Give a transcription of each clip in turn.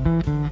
ค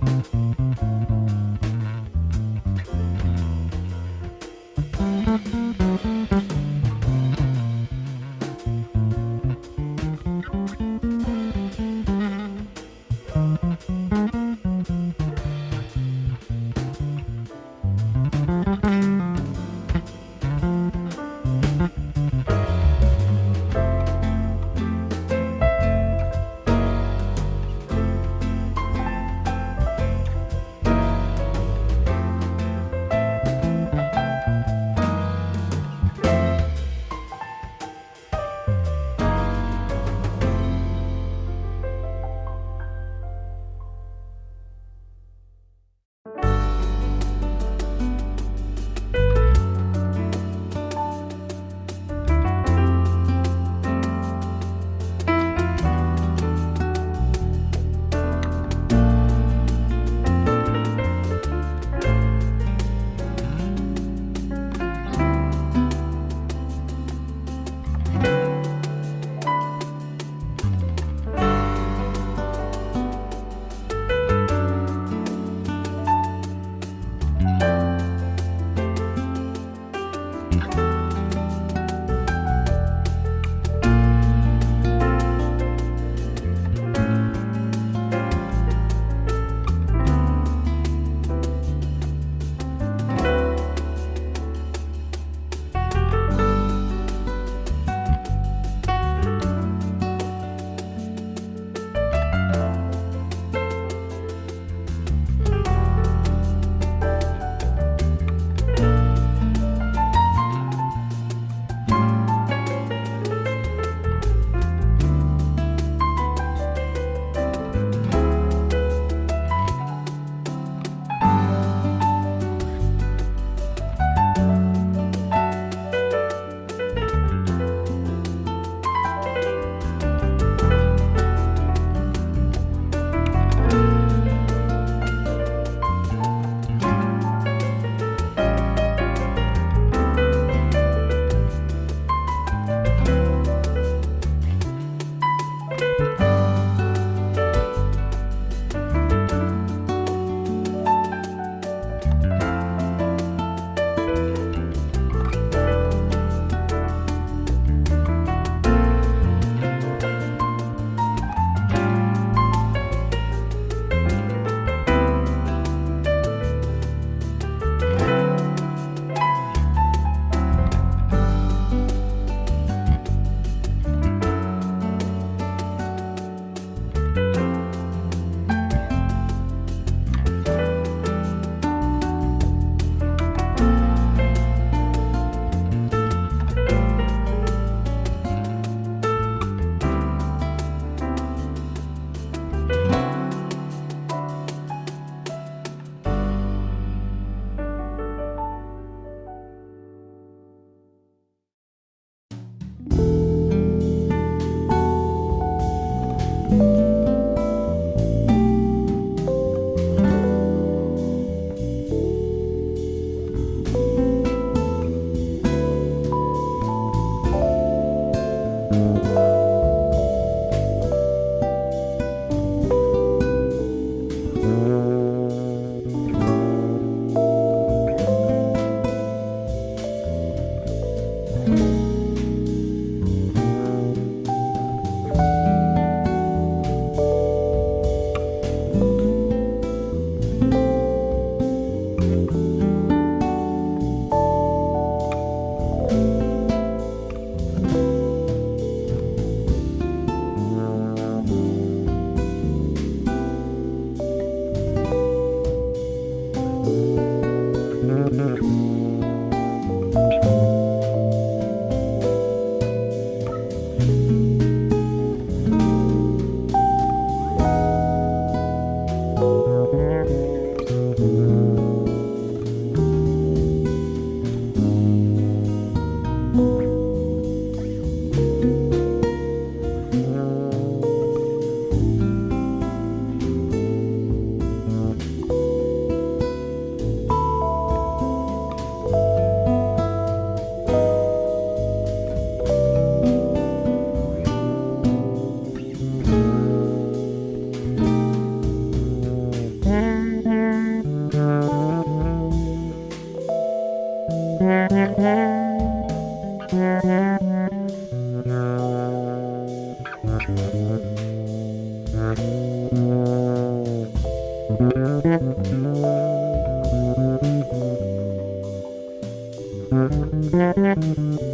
ค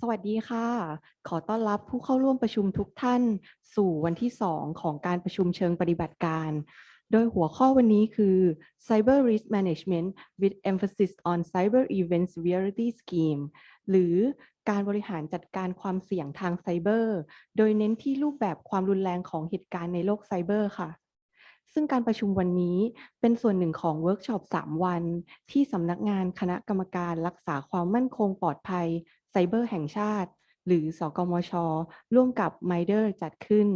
สวัสดีค่ะ ขอต้อนรับผู้เข้าร่วมประชุมทุกท่านสู่วันที่ 2 ของการประชุมเชิงปฏิบัติการ โดยหัวข้อวันนี้คือ Cyber Risk Management with emphasis on Cyber Event Severity Scheme หรือการบริหารจัดการความเสี่ยงทางไซเบอร์ โดยเน้นที่รูปแบบความรุนแรงของเหตุการณ์ในโลกไซเบอร์ค่ะ ซึ่งการประชุมวันนี้เป็นส่วนหนึ่งของเวิร์กช็อป 3 วันที่สำนักงานคณะกรรมการรักษาความมั่นคงปลอดภัยไซเบอร์แห่งชาติหรือสกมชร่วมกับ MITRE จัดขึ้น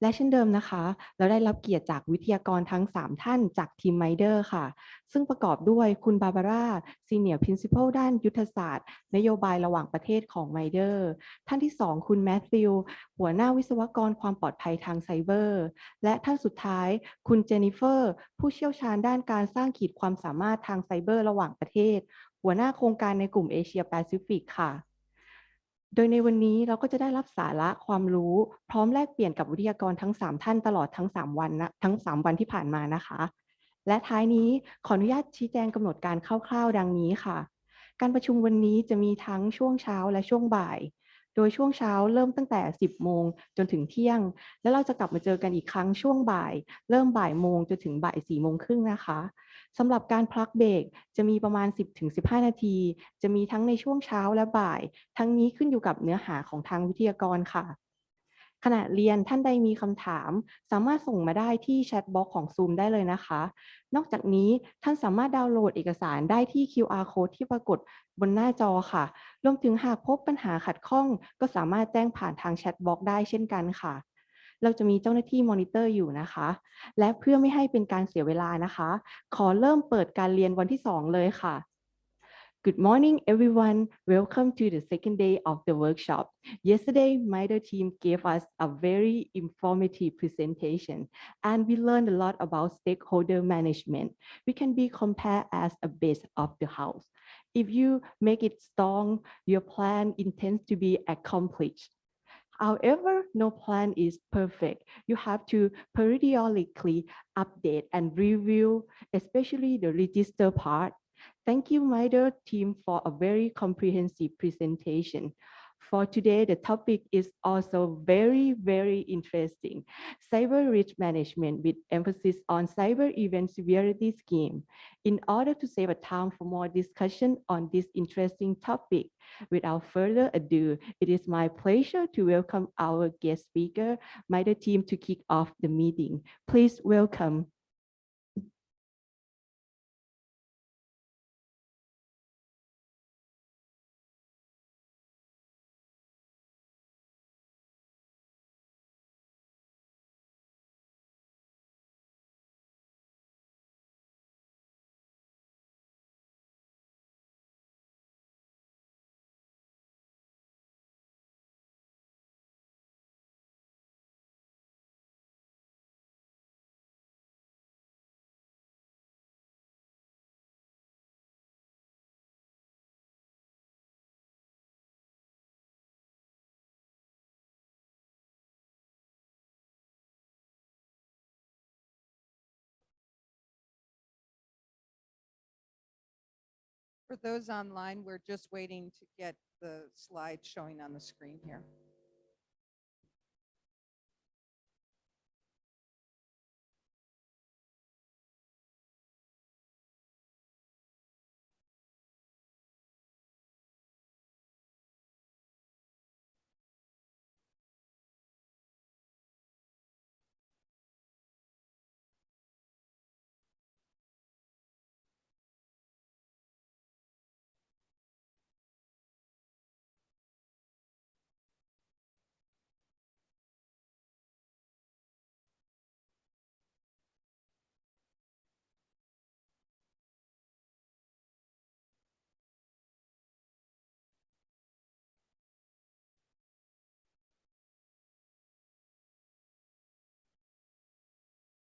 และเช่นเดิมนะคะเราได้รับเกียรติจากวิทยากรทั้ง 3 ท่านจากทีม MITRE ค่ะซึ่งประกอบด้วยคุณบาบาร่า Senior Principal ด้านยุทธศาสตร์นโยบายระหว่างประเทศของ MITRE ท่านที่ 2 คุณแมทธิวหัวหน้าวิศวกรความปลอดภัยทางไซเบอร์และท่านสุดท้ายคุณเจนนิเฟอร์ผู้เชี่ยวชาญด้านการสร้างขีดความสามารถทางไซเบอร์ระหว่างประเทศหัวหน้าโครงการในกลุ่มเอเชียแปซิฟิกค่ะโดยในวันนี้เราก็จะได้รับสาระความรู้พร้อมแลกเปลี่ยนกับวิทยากรทั้ง 3 ท่านตลอดทั้ง 3 วันนะทั้ง 3 วันที่ผ่านมานะคะและท้ายนี้ขออนุญาตชี้แจงกำหนดการคร่าวๆดังนี้ค่ะการประชุมวันนี้จะมีทั้งช่วงเช้าและช่วงบ่ายโดยช่วงเช้าเริ่มตั้งแต่ 10 โมงจนถึงเที่ยงแล้วเราจะกลับมาเจอกันอีกครั้งช่วงบ่ายเริ่มบ่ายโมงจนถึงบ่าย 4 โมงครึ่งนะคะสำหรับการพักเบรกจะมีประมาณ 10-15 นาทีจะมีทั้งในช่วงเช้าและบ่ายทั้งนี้ขึ้นอยู่กับเนื้อหาของทางวิทยากรค่ะขณะเรียนท่านใดมีคำถามสามารถส่งมาได้ที่แชทบ็อกซ์ของ Zoom ได้เลยนะคะนอกจากนี้ท่านสามารถดาวน์โหลดเอกสารได้ที่ QR Code ที่ปรากฏบนหน้าจอค่ะรวมถึงหากพบปัญหาขัดข้องก็สามารถแจ้งผ่านทางแชทบ็อกซ์ได้เช่นกันค่ะเราจะมีเจ้าหน้าที่มอนิเตอร์อยู่นะคะและเพื่อไม่ให้เป็นการเสียเวลานะคะขอเริ่มเปิดการเรียนวันที่ 2 เลยค่ะ Good morning, everyone. Welcome to the second day of the workshop. Yesterday, MITRE team gave us a very informative presentation, and we learned a lot about stakeholder management. We can be compared as a base of the house. If you make it strong, your plan intends to be accomplished. However, no plan is perfect. You have to periodically update and review, especially the register part. Thank you, MITRE team, for a very comprehensive presentation. For today, the topic is also very, very interesting. Cyber risk management with emphasis on cyber event severity scheme. In order to save a time for more discussion on this interesting topic, without further ado, it is my pleasure to welcome our guest speaker, MITRE team, to kick off the meeting. Please welcome. For those online, we're just waiting to get the slide showing on the screen here.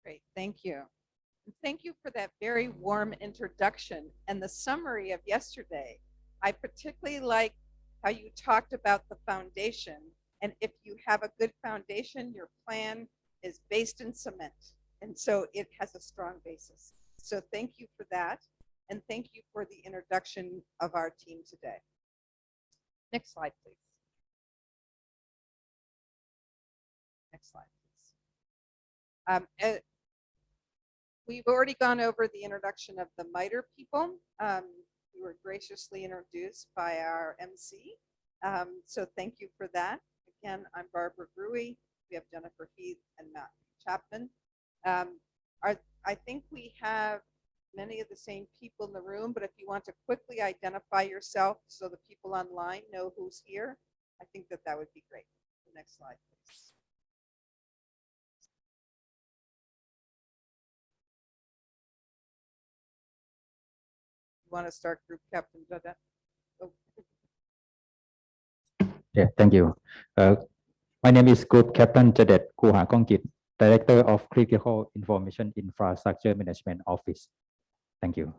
Great, thank you. Thank you for that very warm introduction and the summary of yesterday. I particularly like how you talked about the foundation, and if you have a good foundation, your plan is based in cement, and so it has a strong basis. So thank you for that, and thank you for the introduction of our team today. Next slide, please. Next slide, please. We've already gone over the introduction of the MITRE people. We were graciously introduced by our MC. So thank you for that. Again, I'm Barbara Gruey. We have Jennifer Heath and Matt Chapman. I think we have many of the same people in the room, but if you want to quickly identify yourself so the people online know who's here, I think that that would be great. The next slide, please. You want to start, Group Captain Jada? Oh. Yeah, thank you. My name is Group Captain Jadet Kuhakongkit, Director of Critical Information Infrastructure Management Office. Thank you.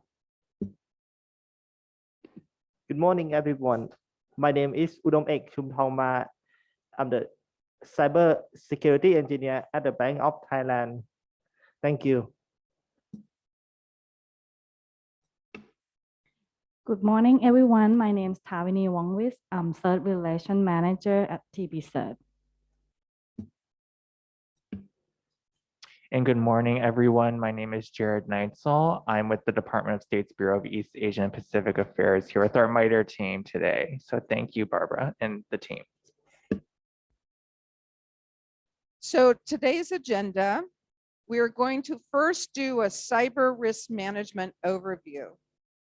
Good morning, everyone. My name is Udom Ek Chumthongma. I'm the Cyber Security Engineer at the Bank of Thailand. Thank you. Good morning, everyone. My name is Tavini Wongwis. I'm Third Relation Manager at TBCert. And good morning, everyone. My name is Jared Neitzel. I'm with the Department of State's Bureau of East Asian and Pacific Affairs here with our MITRE team today. So thank you, Barbara, and the team. So today's agenda, we are going to first do a cyber risk management overview.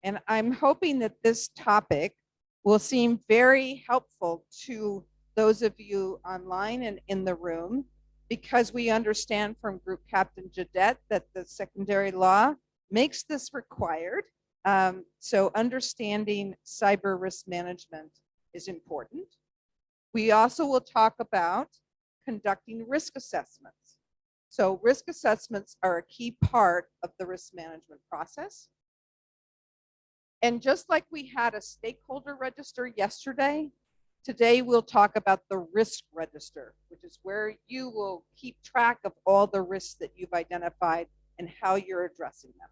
And I'm hoping that this topic will seem very helpful to those of you online and in the room, because we understand from Group Captain Jadet that the secondary law makes this required. So understanding cyber risk management is important. We also will talk about conducting risk assessments. So risk assessments are a key part of the risk management process. And just like we had a stakeholder register yesterday, today we'll talk about the risk register, which is where you will keep track of all the risks that you've identified and how you're addressing them.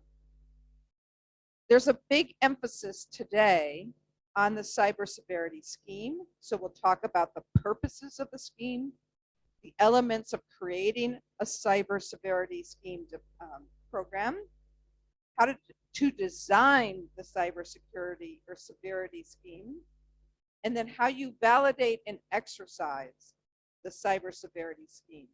There's a big emphasis today on the cyber severity scheme. So we'll talk about the purposes of the scheme, the elements of creating a cyber severity scheme program, how to design the cybersecurity or severity scheme, and then how you validate and exercise the cyber severity scheme.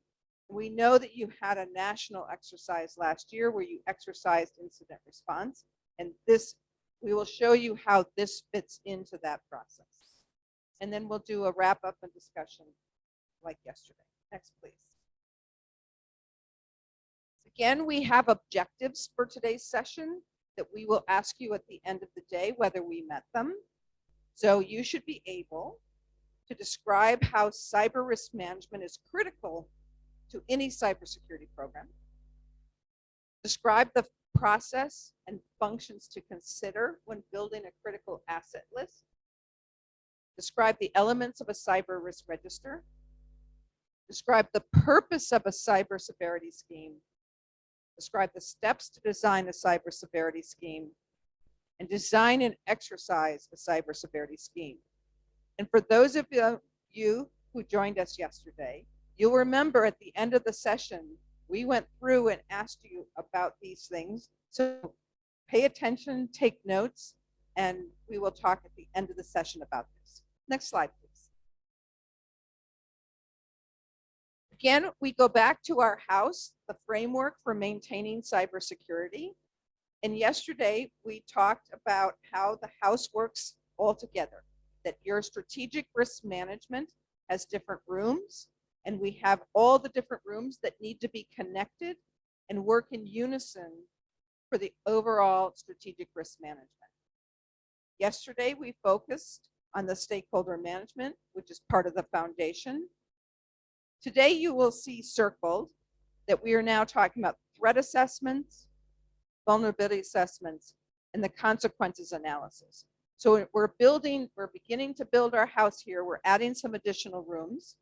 We know that you had a national exercise last year where you exercised incident response, and this, we will show you how this fits into that process. And then we'll do a wrap up and discussion like yesterday. Next, please. Again, we have objectives for today's session that we will ask you at the end of the day whether we met them. So you should be able to describe how cyber risk management is critical to any cybersecurity program. Describe the process and functions to consider when building a critical asset list. Describe the elements of a cyber risk register. Describe the purpose of a cyber severity scheme. Describe the steps to design a cyber severity scheme, and design and exercise a cyber severity scheme. And for those of you who joined us yesterday, you'll remember at the end of the session, we went through and asked you about these things. So pay attention, take notes, and we will talk at the end of the session about this. Next slide, please. Again, we go back to our house, the framework for maintaining cybersecurity. And yesterday, we talked about how the house works all together, that your strategic risk management has different rooms, and we have all the different rooms that need to be connected and work in unison for the overall strategic risk management. Yesterday, we focused on the stakeholder management, which is part of the foundation. Today, you will see circled that we are now talking about threat assessments, vulnerability assessments, and the consequences analysis. So we're beginning to build our house here. We're adding some additional rooms,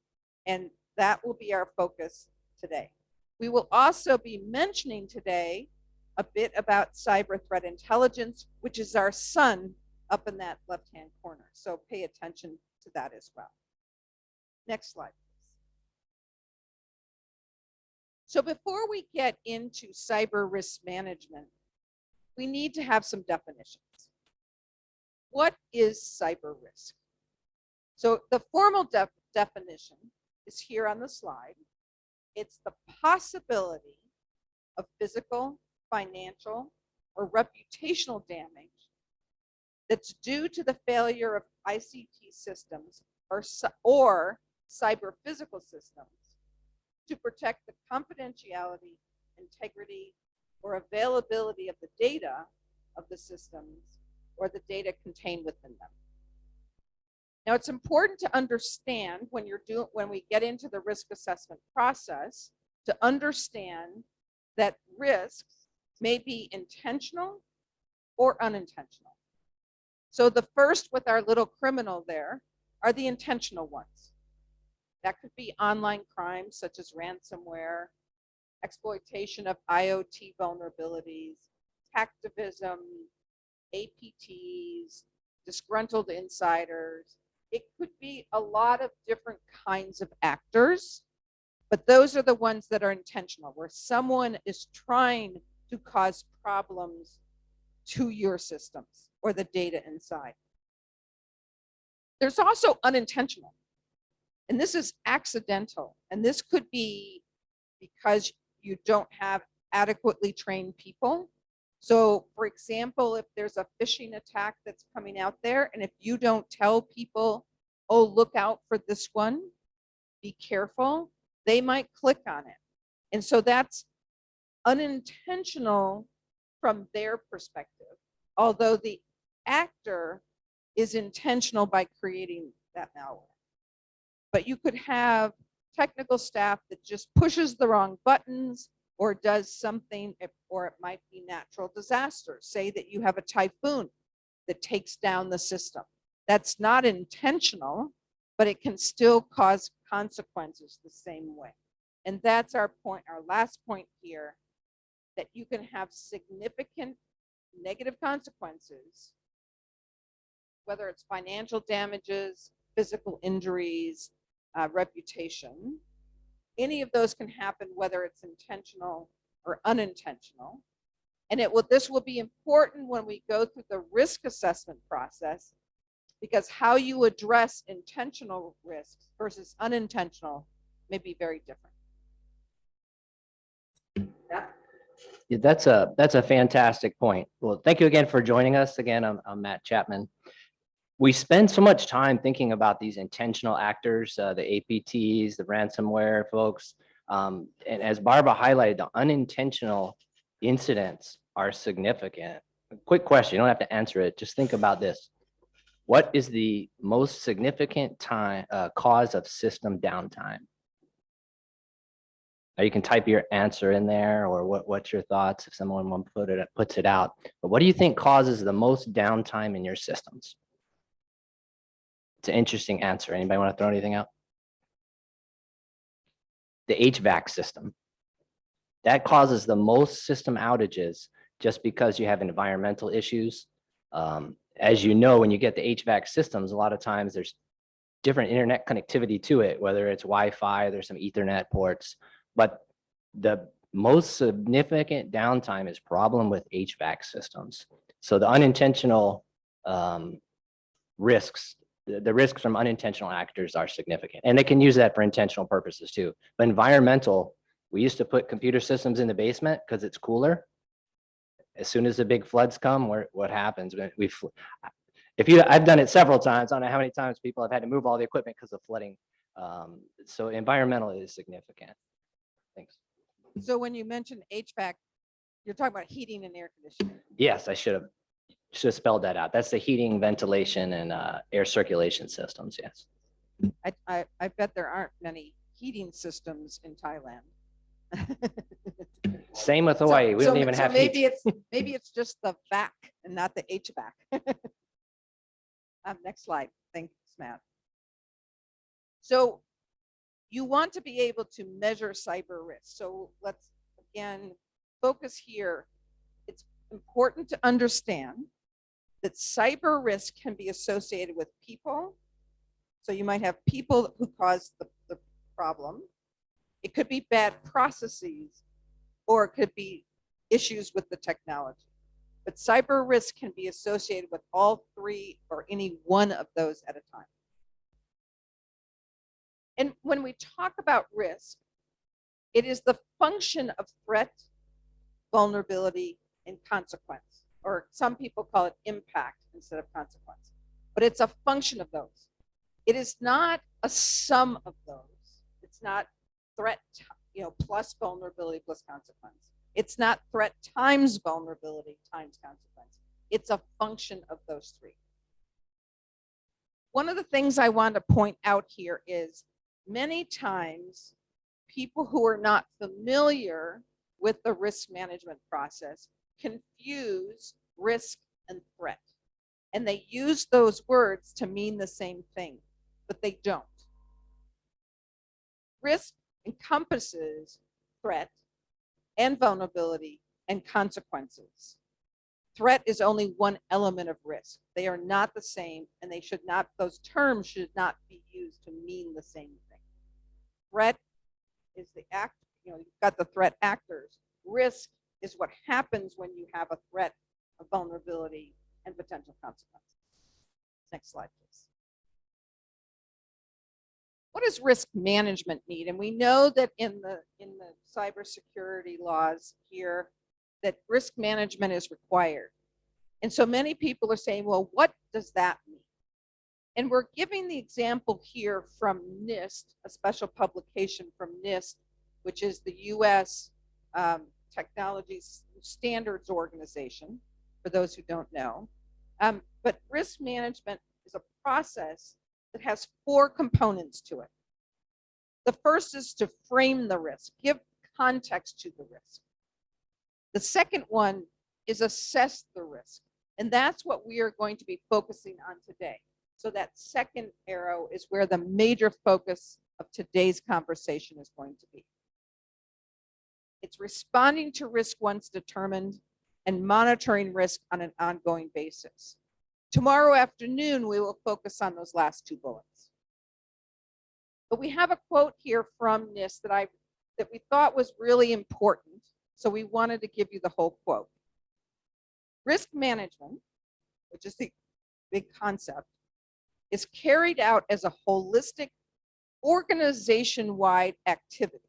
and that will be our focus today. We will also be mentioning today a bit about cyber threat intelligence, which is our sun up in that left-hand corner. So pay attention to that as well. Next slide, please. So before we get into cyber risk management, we need to have some definitions. What is cyber risk? So the formal definition is here on the slide. It's the possibility of physical, financial, or reputational damage that's due to the failure of ICT systems or cyber physical systems to protect the confidentiality, integrity, or availability of the data of the systems or the data contained within them. Now, it's important to understand when we get into the risk assessment process to understand that risks may be intentional or unintentional. So the first with our little criminal there are the intentional ones. That could be online crimes such as ransomware, exploitation of IoT vulnerabilities, hacktivism, APTs, disgruntled insiders. It could be a lot of different kinds of actors, but those are the ones that are intentional, where someone is trying to cause problems to your systems or the data inside. There's also unintentional, and this is accidental, and this could be because you don't have adequately trained people. So for example, if there's a phishing attack that's coming out there, and if you don't tell people, oh, look out for this one, be careful, they might click on it. And so that's unintentional from their perspective, although the actor is intentional by creating that malware. But you could have technical staff that just pushes the wrong buttons or does something, or it might be natural disasters. Say that you have a typhoon that takes down the system. That's not intentional, but it can still cause consequences the same way. And that's our point, our last point here, that you can have significant negative consequences, whether it's financial damages, physical injuries, reputation. Any of those can happen, whether it's intentional or unintentional. And this will be important when we go through the risk assessment process, because how you address intentional risks versus unintentional may be very different. Yeah, that's a fantastic point. Well, thank you again for joining us. Again, I'm Matt Chapman. We spend so much time thinking about these intentional actors, the APTs, the ransomware folks. And as Barbara highlighted, the unintentional incidents are significant. A quick question, you don't have to answer it. Just think about this. What is the most significant cause of system downtime? Now you can type your answer in there, or what's your thoughts if someone puts it out. But what do you think causes the most downtime in your systems? It's an interesting answer. Anybody want to throw anything out? The HVAC system. That causes the most system outages just because you have environmental issues. As you know, when you get the HVAC systems, a lot of times there's different internet connectivity to it, whether it's Wi-Fi, there's some Ethernet ports, but the most significant downtime is problem with HVAC systems. So the unintentional risks, the risks from unintentional actors are significant, and they can use that for intentional purposes too. But environmental, we used to put computer systems in the basement because it's cooler. As soon as the big floods come, what happens when I've done it several times. I don't know how many times people have had to move all the equipment because of flooding. So environmental is significant. Thanks. So when you mentioned HVAC, you're talking about heating and air conditioning. Yes, I should have spelled that out. That's the heating, ventilation, and air circulation systems. Yes. I bet there aren't many heating systems in Thailand. Same with Hawaii. We don't even have maybe heat. maybe it's just the VAC and not the HVAC. Next slide. Thanks, Matt. So you want to be able to measure cyber risk. So let's again focus here. It's important to understand that cyber risk can be associated with people, So you might have people who cause the problem. It could be bad processes, or it could be issues with the technology. But cyber risk can be associated with all three or any one of those at a time. And when we talk about risk, it is the function of threat, vulnerability, and consequence, or some people call it impact instead of consequence. But it's a function of those. It is not a sum of those. It's not threat, plus vulnerability plus consequence. It's not threat times vulnerability times consequence. It's a function of those three. One of the things I want to point out here is many times people who are not familiar with the risk management process confuse risk and threat. And they use those words to mean the same thing, but they don't. Risk encompasses threat and vulnerability and consequences. Threat is only one element of risk. They are not the same, and they should not, those terms should not be used to mean the same thing. Threat is the act, you've got the threat actors. Risk is what happens when you have a threat, a vulnerability, and potential consequences. Next slide, please. What does risk management need? And we know that in the cybersecurity laws here that risk management is required. And so many people are saying, well, what does that mean? And we're giving the example here from NIST, a special publication from NIST, which is the US Technology Standards Organization, for those who don't know. But risk management is a process that has 4 components to it. The first is to frame the risk, give context to the risk. The second one is assess the risk. And that's what we are going to be focusing on today. So that second arrow is where the major focus of today's conversation is going to be. It's responding to risk once determined and monitoring risk on an ongoing basis. Tomorrow afternoon, we will focus on those last 2 bullets. But we have a quote here from NIST that we thought was really important, so we wanted to give you the whole quote. Risk management, which is the big concept, is carried out as a holistic, organization-wide activity.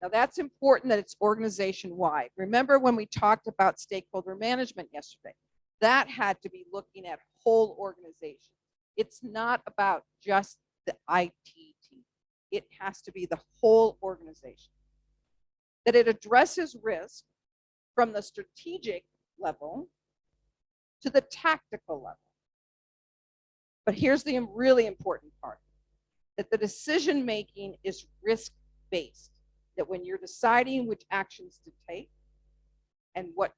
Now that's important that it's organization-wide. Remember when we talked about stakeholder management yesterday? That had to be looking at whole organization. It's not about just the IT team. It has to be the whole organization. That it addresses risk from the strategic level to the tactical level. But here's the really important part, that the decision-making is risk-based. That when you're deciding which actions to take and what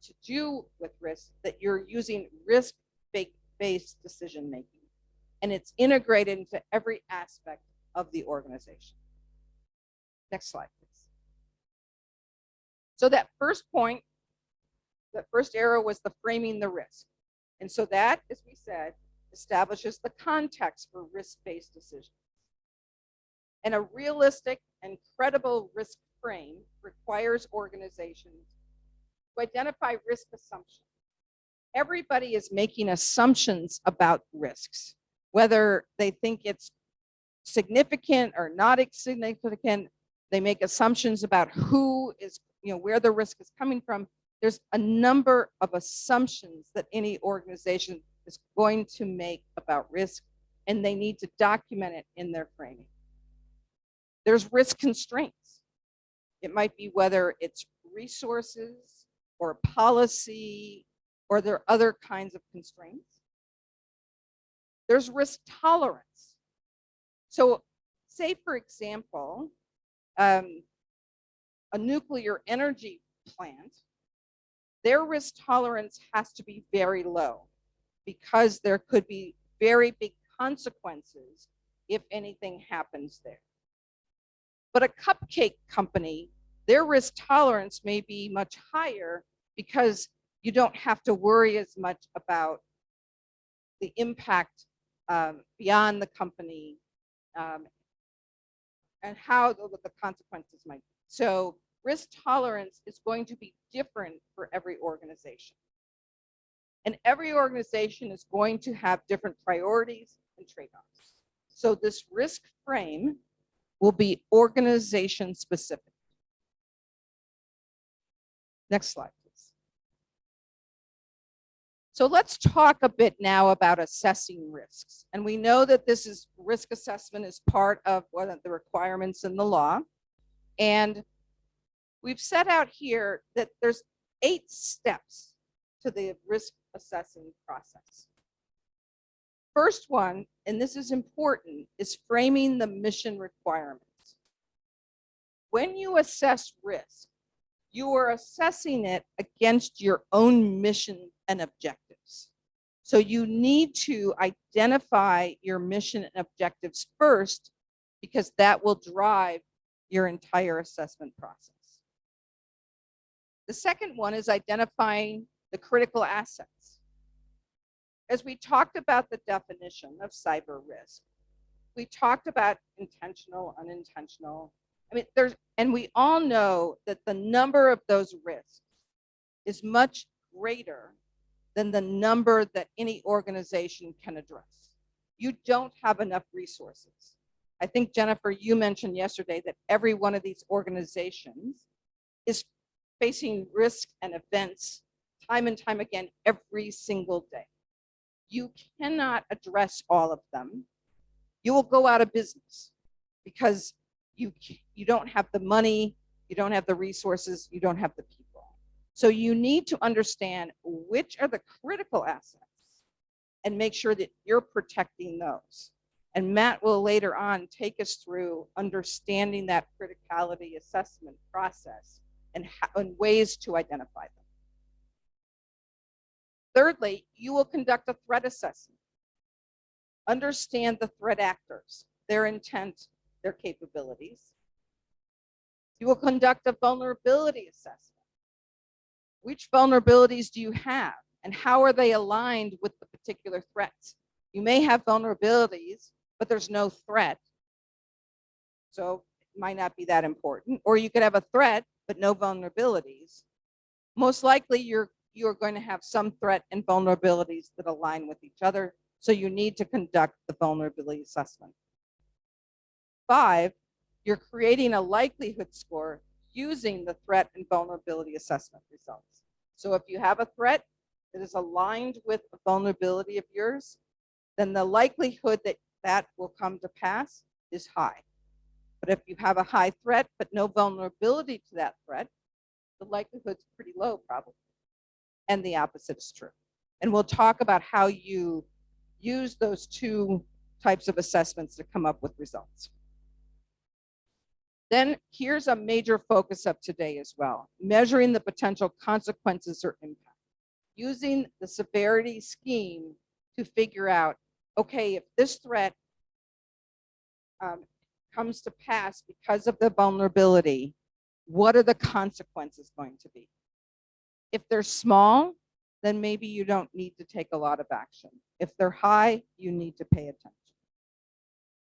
to do with risk, that you're using risk-based decision-making. And it's integrated into every aspect of the organization. Next slide, please. So that first point, that first arrow was the framing the risk. And so that, as we said, establishes the context for risk-based decisions. And a realistic and credible risk frame requires organizations to identify risk assumptions. Everybody is making assumptions about risks, whether they think it's significant or not significant. They make assumptions about who is, where the risk is coming from. There's a number of assumptions that any organization is going to make about risk, and they need to document it in their framing. There's risk constraints. It might be whether it's resources or policy, or there are other kinds of constraints. There's risk tolerance. So say, for example, a nuclear energy plant, their risk tolerance has to be very low because there could be very big consequences if anything happens there. But a cupcake company, their risk tolerance may be much higher because you don't have to worry as much about the impact beyond the company, and how what the consequences might be. So risk tolerance is going to be different for every organization. And every organization is going to have different priorities and trade-offs. So this risk frame will be organization specific. Next slide, please. So let's talk a bit now about assessing risks. And we know that this is risk assessment is part of one of the requirements in the law. And we've set out here that there's 8 steps to the risk assessing process. First one, and this is important, is framing the mission requirements. When you assess risk, you are assessing it against your own mission and objectives. So you need to identify your mission and objectives first, because that will drive your entire assessment process. The second one is identifying the critical assets. As we talked about the definition of cyber risk, we talked about intentional, unintentional. I mean, and we all know that the number of those risks is much greater than the number that any organization can address. You don't have enough resources. I think, Jennifer, you mentioned yesterday that every one of these organizations is facing risk and events time and time again every single day. You cannot address all of them. You will go out of business because you don't have the money, you don't have the resources, you don't have the people. So you need to understand which are the critical assets and make sure that you're protecting those. And Matt will later on take us through understanding that criticality assessment process and ways to identify them. Thirdly, you will conduct a threat assessment. Understand the threat actors, their intent, their capabilities. You will conduct a vulnerability assessment. Which vulnerabilities do you have, and how are they aligned with the particular threats? You may have vulnerabilities, but there's no threat, so it might not be that important. Or you could have a threat, but no vulnerabilities. Most likely, you're going to have some threat and vulnerabilities that align with each other, so you need to conduct the vulnerability assessment. 5, you're creating a likelihood score using the threat and vulnerability assessment results. So if you have a threat that is aligned with a vulnerability of yours, then the likelihood that that will come to pass is high. But if you have a high threat but no vulnerability to that threat, the likelihood's pretty low probably. And the opposite is true. And we'll talk about how you use those 2 types of assessments to come up with results. Then here's a major focus of today as well, measuring the potential consequences or impact. Using the severity scheme to figure out, okay, if this threat comes to pass because of the vulnerability, what are the consequences going to be? If they're small, then maybe you don't need to take a lot of action. If they're high, you need to pay attention.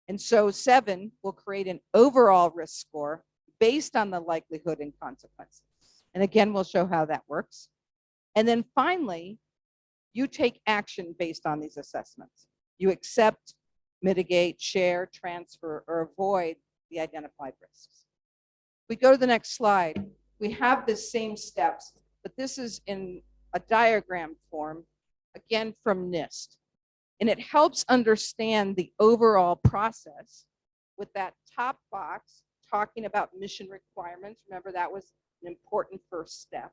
And so 7 will create an overall risk score based on the likelihood and consequences. And again, we'll show how that works. And then finally, you take action based on these assessments. You accept, mitigate, share, transfer, or avoid the identified risks. We go to the next slide. We have the same steps, but this is in a diagram form, again from NIST. And it helps understand the overall process with that top box talking about mission requirements. Remember, that was an important first step.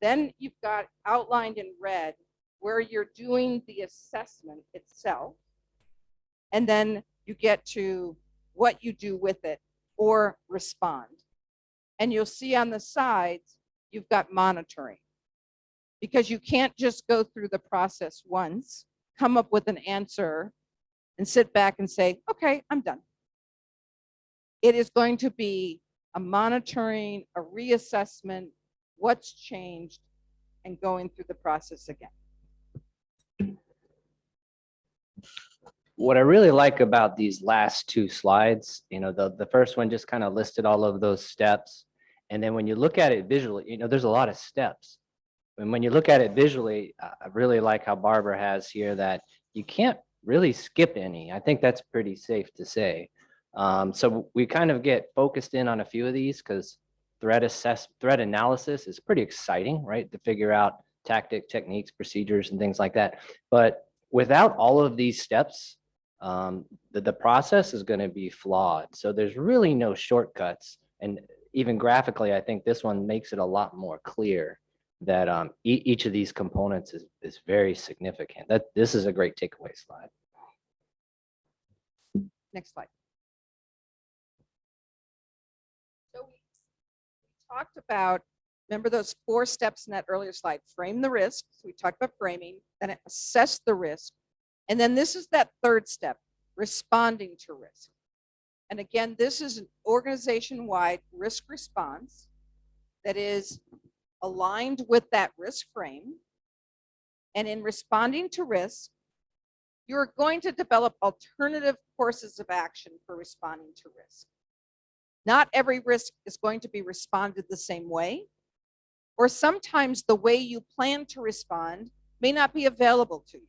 Then you've got outlined in red where you're doing the assessment itself. And then you get to what you do with it or respond. And you'll see on the sides, you've got monitoring. Because you can't just go through the process once, come up with an answer, and sit back and say, okay, I'm done. It is going to be a monitoring, a reassessment, what's changed, and going through the process again. what I really like about these last two slides, the first one just kind of listed all of those steps. And then when you look at it visually, there's a lot of steps. And when you look at it visually, I really like how Barbara has here that you can't really skip any. I think that's pretty safe to say. So we kind of get focused in on a few of these because threat analysis is pretty exciting, right? To figure out techniques, procedures, and things like that. But without all of these steps, the process is going to be flawed. So there's really no shortcuts. And even graphically, I think this one makes it a lot more clear that each of these components is very significant. This is a great takeaway slide. Next slide. So we talked about, remember those 4 steps in that earlier slide: frame the risk. So we talked about framing, then assess the risk. And then this is that 3rd step, responding to risk. And again, this is an organization-wide risk response that is aligned with that risk frame. And in responding to risk, you're going to develop alternative courses of action for responding to risk. Not every risk is going to be responded the same way, or sometimes the way you plan to respond may not be available to you.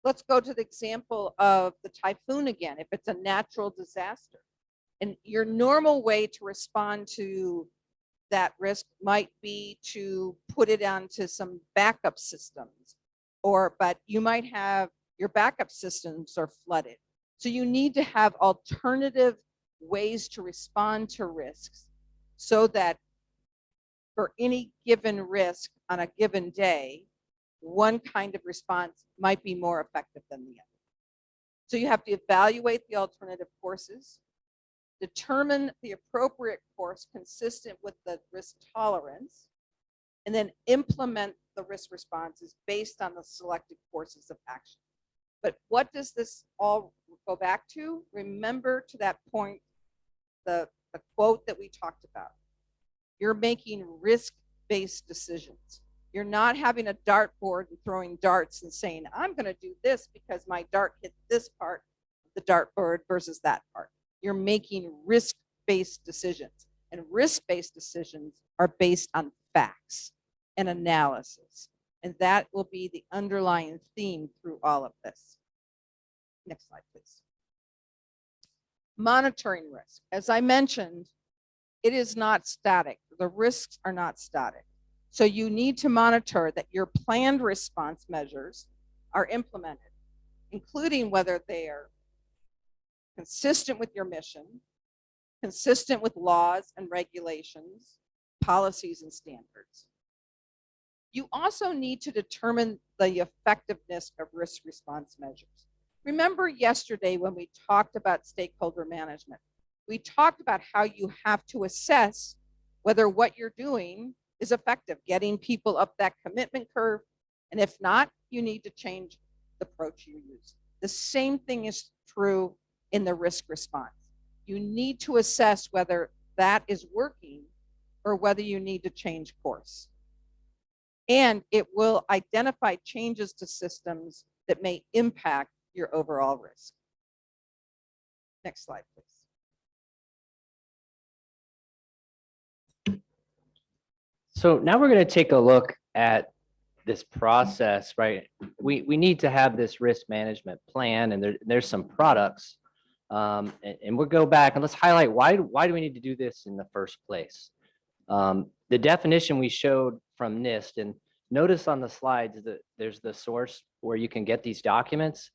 Let's go to the example of the typhoon again. If it's a natural disaster, and your normal way to respond to that risk might be to put it onto some backup systems, but you might have your backup systems are flooded. So you need to have alternative ways to respond to risks so that for any given risk on a given day, one kind of response might be more effective than the other. So you have to evaluate the alternative courses, determine the appropriate course consistent with the risk tolerance, and then implement the risk responses based on the selected courses of action. But what does this all go back to? Remember, to that point, the quote that we talked about. You're making risk-based decisions. You're not having a dartboard and throwing darts and saying, I'm going to do this because my dart hit this part of the dartboard versus that part. You're making risk-based decisions, and risk-based decisions are based on facts and analysis. And that will be the underlying theme through all of this. Next slide, please. Monitoring risk. As I mentioned, it is not static. The risks are not static. So you need to monitor that your planned response measures are implemented, including whether they are consistent with your mission, consistent with laws and regulations, policies and standards. You also need to determine the effectiveness of risk response measures. Remember yesterday when we talked about stakeholder management, we talked about how you have to assess whether what you're doing is effective, getting people up that commitment curve. And if not, you need to change the approach you use. The same thing is true in the risk response. You need to assess whether that is working or whether you need to change course. And it will identify changes to systems that may impact your overall risk. Next slide, please. So now we're going to take a look at this process, right? We need to have this risk management plan, and there's some products. And we'll go back and let's highlight why do we need to do this in the first place? The definition we showed from NIST, and notice on the slides that there's the source where you can get these documents.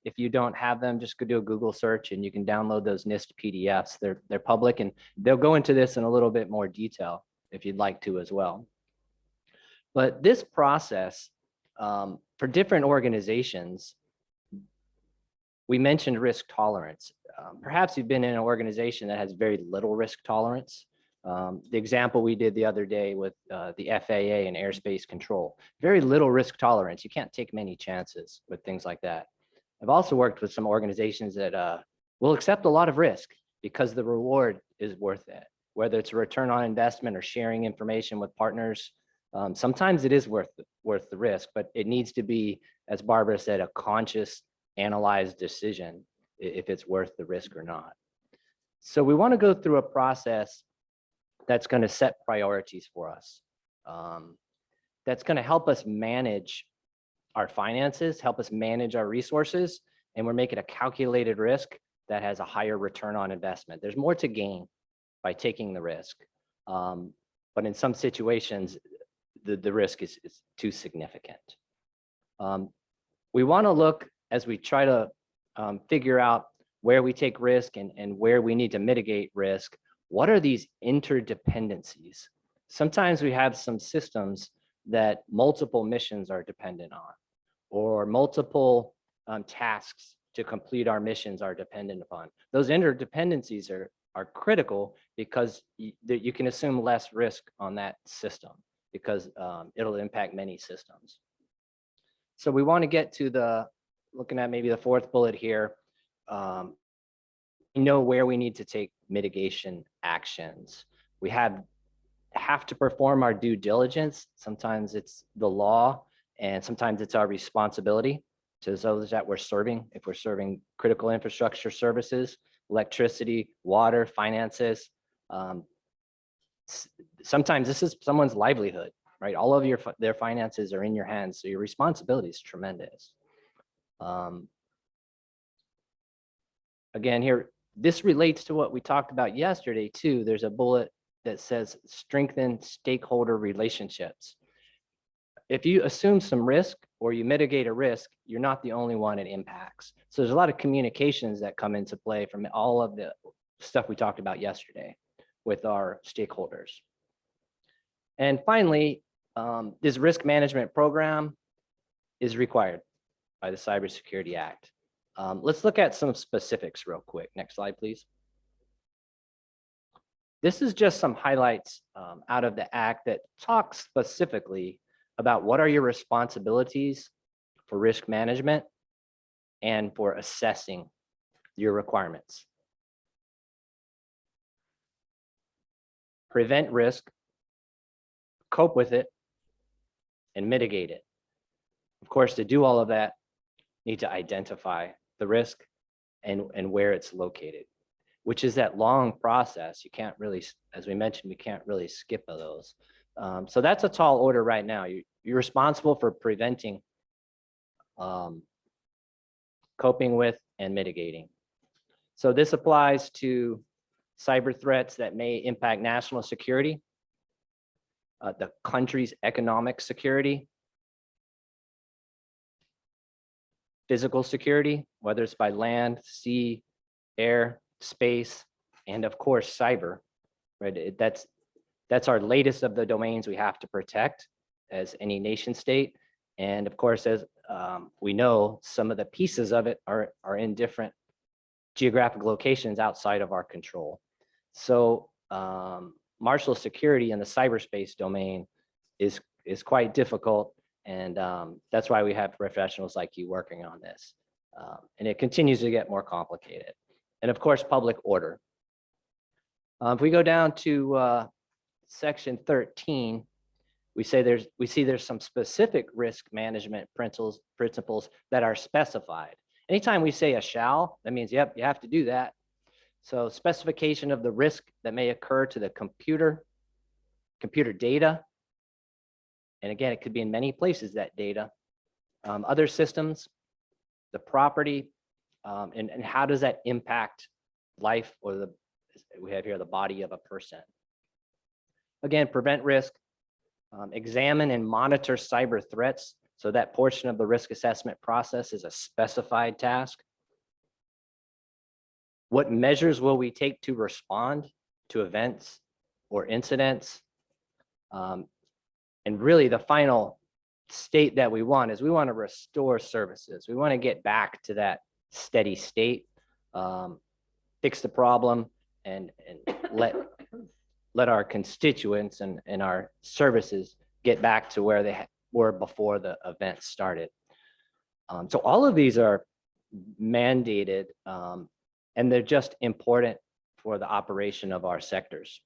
If you don't have them, just go do a Google search and you can download those NIST PDFs. They're public, and they'll go into this in a little bit more detail if you'd like to as well. But this process, for different organizations, we mentioned risk tolerance. Perhaps you've been in an organization that has very little risk tolerance. The example we did the other day with the FAA and airspace control, very little risk tolerance. You can't take many chances with things like that. I've also worked with some organizations that will accept a lot of risk because the reward is worth it, whether it's a return on investment or sharing information with partners. Sometimes it is worth the risk, but it needs to be, as Barbara said, a conscious analyzed decision if it's worth the risk or not. So we want to go through a process that's going to set priorities for us. That's going to help us manage our finances, help us manage our resources, and we're making a calculated risk that has a higher return on investment. There's more to gain by taking the risk. But in some situations, the risk is too significant. We want to look as we try to figure out where we take risk and where we need to mitigate risk. What are these interdependencies? Sometimes we have some systems that multiple missions are dependent on, or multiple tasks to complete our missions are dependent upon. Those interdependencies are critical because you can assume less risk on that system because it'll impact many systems. So we want to get to looking at maybe the fourth bullet here. We know where we need to take mitigation actions. We have to perform our due diligence. Sometimes it's the law, and sometimes it's our responsibility to those that we're serving. If we're serving critical infrastructure services, electricity, water, finances, sometimes this is someone's livelihood, right? All of their finances are in your hands, so your responsibility is tremendous. Again, here, this relates to what we talked about yesterday too. There's a bullet that says strengthen stakeholder relationships. If you assume some risk or you mitigate a risk, you're not the only one it impacts. So there's a lot of communications that come into play from all of the stuff we talked about yesterday with our stakeholders. And finally, this risk management program is required by the Cybersecurity Act. Let's look at some specifics real quick. Next slide, please. This is just some highlights out of the act that talk specifically about what are your responsibilities for risk management and for assessing your requirements. Prevent risk, cope with it, and mitigate it. Of course, to do all of that, you need to identify the risk and where it's located, which is that long process. You can't really, as we mentioned, we can't really skip those. So that's a tall order right now. You're responsible for preventing, coping with, and mitigating. So this applies to cyber threats that may impact national security, the country's economic security, physical security, whether it's by land, sea, air, space, and of course, cyber, right? That's our latest of the domains we have to protect as any nation state. And of course, as we know, some of the pieces of it are in different geographic locations outside of our control. So martial security in the cyberspace domain is quite difficult. And that's why we have professionals like you working on this. And it continues to get more complicated. And of course, public order. If we go down to section 13, we see there's some specific risk management principles that are specified. Anytime we say a shall, that means, yep, you have to do that. So specification of the risk that may occur to the computer data. And again, it could be in many places, that data, other systems, the property, and how does that impact life or we have here the body of a person. Again, prevent risk, examine and monitor cyber threats. So that portion of the risk assessment process is a specified task. What measures will we take to respond to events or incidents? And really the final state that we want is we want to restore services. We want to get back to that steady state, fix the problem, and let our constituents and our services get back to where they were before the event started. So all of these are mandated, and they're just important for the operation of our sectors.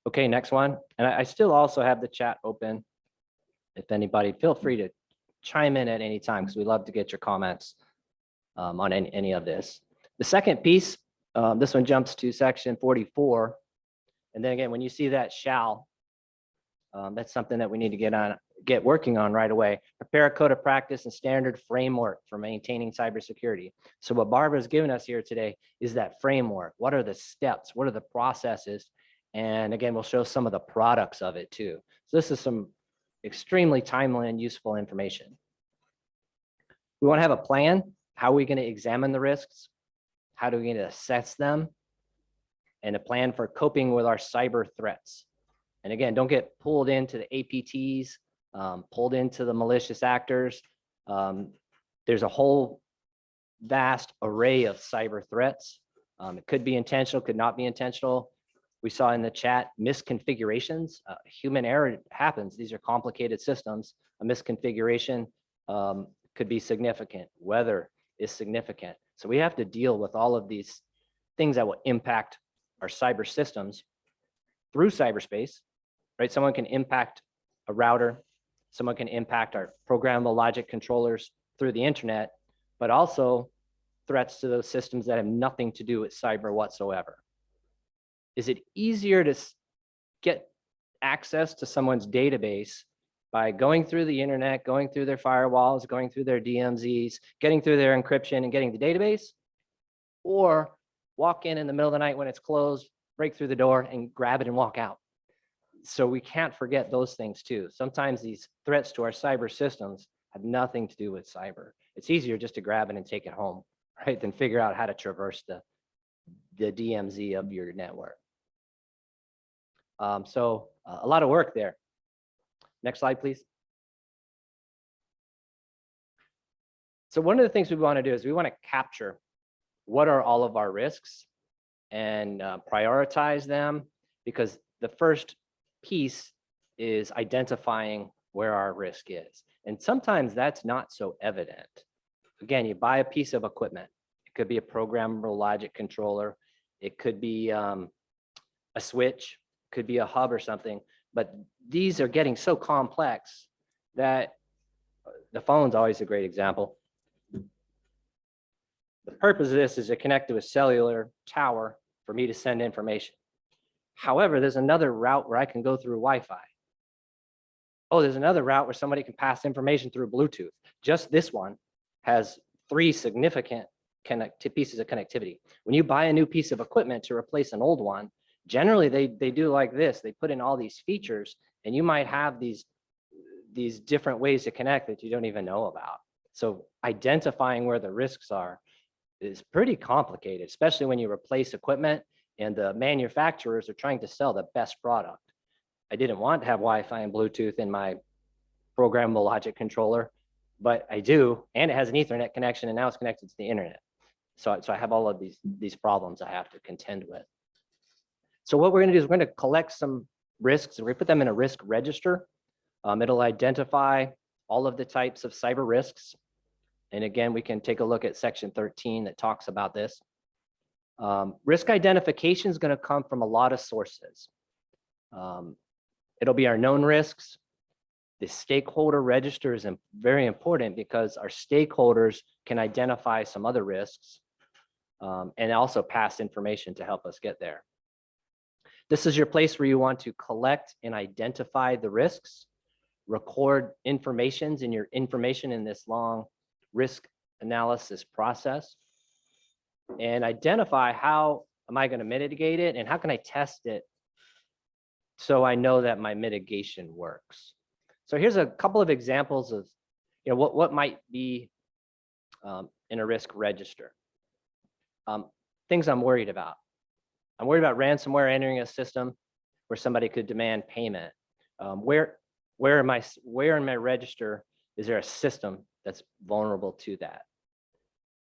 Okay, next one. And I still also have the chat open. If anybody, feel free to chime in at any time because we love to get your comments on any of this. The second piece, this one jumps to section 44. And then again, when you see that shall, that's something that we need to get working on right away. Prepare a code of practice and standard framework for maintaining cybersecurity. So what Barbara's given us here today is that framework. What are the steps? What are the processes? And again, we'll show some of the products of it too. So this is some extremely timely and useful information. We want to have a plan. How are we going to examine the risks? How do we going to assess them? And a plan for coping with our cyber threats. And again, don't get pulled into the APTs, pulled into the malicious actors. There's a whole vast array of cyber threats. It could be intentional, could not be intentional. We saw in the chat misconfigurations. Human error happens. These are complicated systems. A misconfiguration could be significant. Weather is significant. So we have to deal with all of these things that will impact our cyber systems through cyberspace, right? Someone can impact a router. Someone can impact our programmable logic controllers through the internet, but also threats to those systems that have nothing to do with cyber whatsoever. Is it easier to get access to someone's database by going through the internet, going through their firewalls, going through their DMZs, getting through their encryption and getting the database? Or walk in the middle of the night when it's closed, break through the door and grab it and walk out? So we can't forget those things too. Sometimes these threats to our cyber systems have nothing to do with cyber. It's easier just to grab it and take it home, right? Than figure out how to traverse the DMZ of your network. So a lot of work there. Next slide, please. So one of the things we want to do is we want to capture what are all of our risks and prioritize them, because the first piece is identifying where our risk is. And sometimes that's not so evident. Again, you buy a piece of equipment. It could be a programmable logic controller. It could be a switch, could be a hub or something. But these are getting so complex that the phone's always a great example. The purpose of this is to connect to a cellular tower for me to send information. However, there's another route where I can go through Wi-Fi. Oh, there's another route where somebody can pass information through Bluetooth. Just this one has 3 significant pieces of connectivity. When you buy a new piece of equipment to replace an old one, generally they do like this. They put in all these features, and you might have these different ways to connect that you don't even know about. So identifying where the risks are is pretty complicated, especially when you replace equipment and the manufacturers are trying to sell the best product. I didn't want to have Wi-Fi and Bluetooth in my programmable logic controller, but I do, and it has an Ethernet connection, and now it's connected to the internet. So I have all of these problems I have to contend with. So what we're going to do is we're going to collect some risks, and we're going to put them in a risk register. It'll identify all of the types of cyber risks. And again, we can take a look at section 13 that talks about this. Risk identification is going to come from a lot of sources. It'll be our known risks. The stakeholder register is very important because our stakeholders can identify some other risks and also pass information to help us get there. This is your place where you want to collect and identify the risks, record information in this long risk analysis process, and identify how am I going to mitigate it and how can I test it so I know that my mitigation works. So here's a couple of examples of what might be in a risk register. Things I'm worried about. I'm worried about ransomware entering a system where somebody could demand payment. Where in my register is there a system that's vulnerable to that?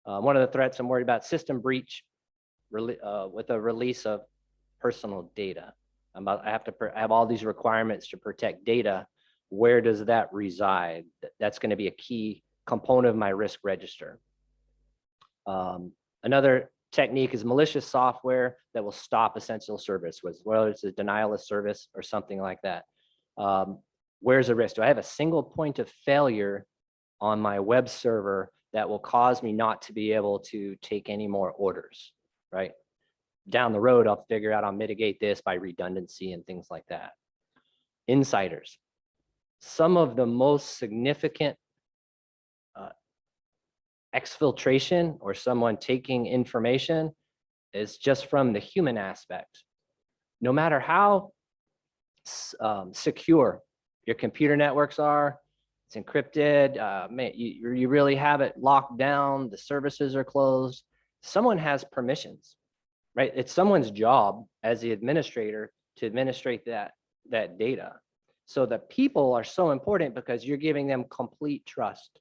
One of the threats I'm worried about, system breach with a release of personal data. I have to have all these requirements to protect data. Where does that reside? That's going to be a key component of my risk register. Another technique is malicious software that will stop essential service, whether it's a denial of service or something like that. Where's the risk? Do I have a single point of failure on my web server that will cause me not to be able to take any more orders, right? Down the road, I'll figure out I'll mitigate this by redundancy and things like that. Insiders. Some of the most significant exfiltration or someone taking information is just from the human aspect. No matter how secure your computer networks are, it's encrypted, you really have it locked down, the services are closed, someone has permissions, right? It's someone's job as the administrator to administrate that data. So the people are so important because you're giving them complete trust,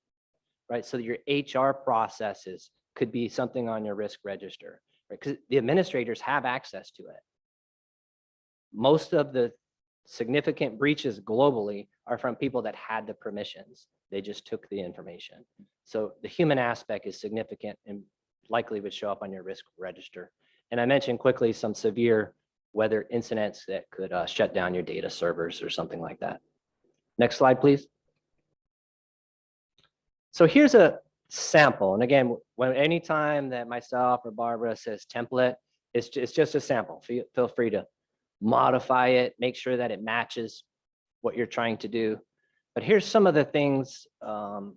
right? So your HR processes could be something on your risk register, right? Because the administrators have access to it. Most of the significant breaches globally are from people that had the permissions. They just took the information. So the human aspect is significant and likely would show up on your risk register. And I mentioned quickly some severe weather incidents that could shut down your data servers or something like that. Next slide, please. So here's a sample. And again, anytime that myself or Barbara says template, it's just a sample. Feel free to modify it, make sure that it matches what you're trying to do. But here's some of the things, or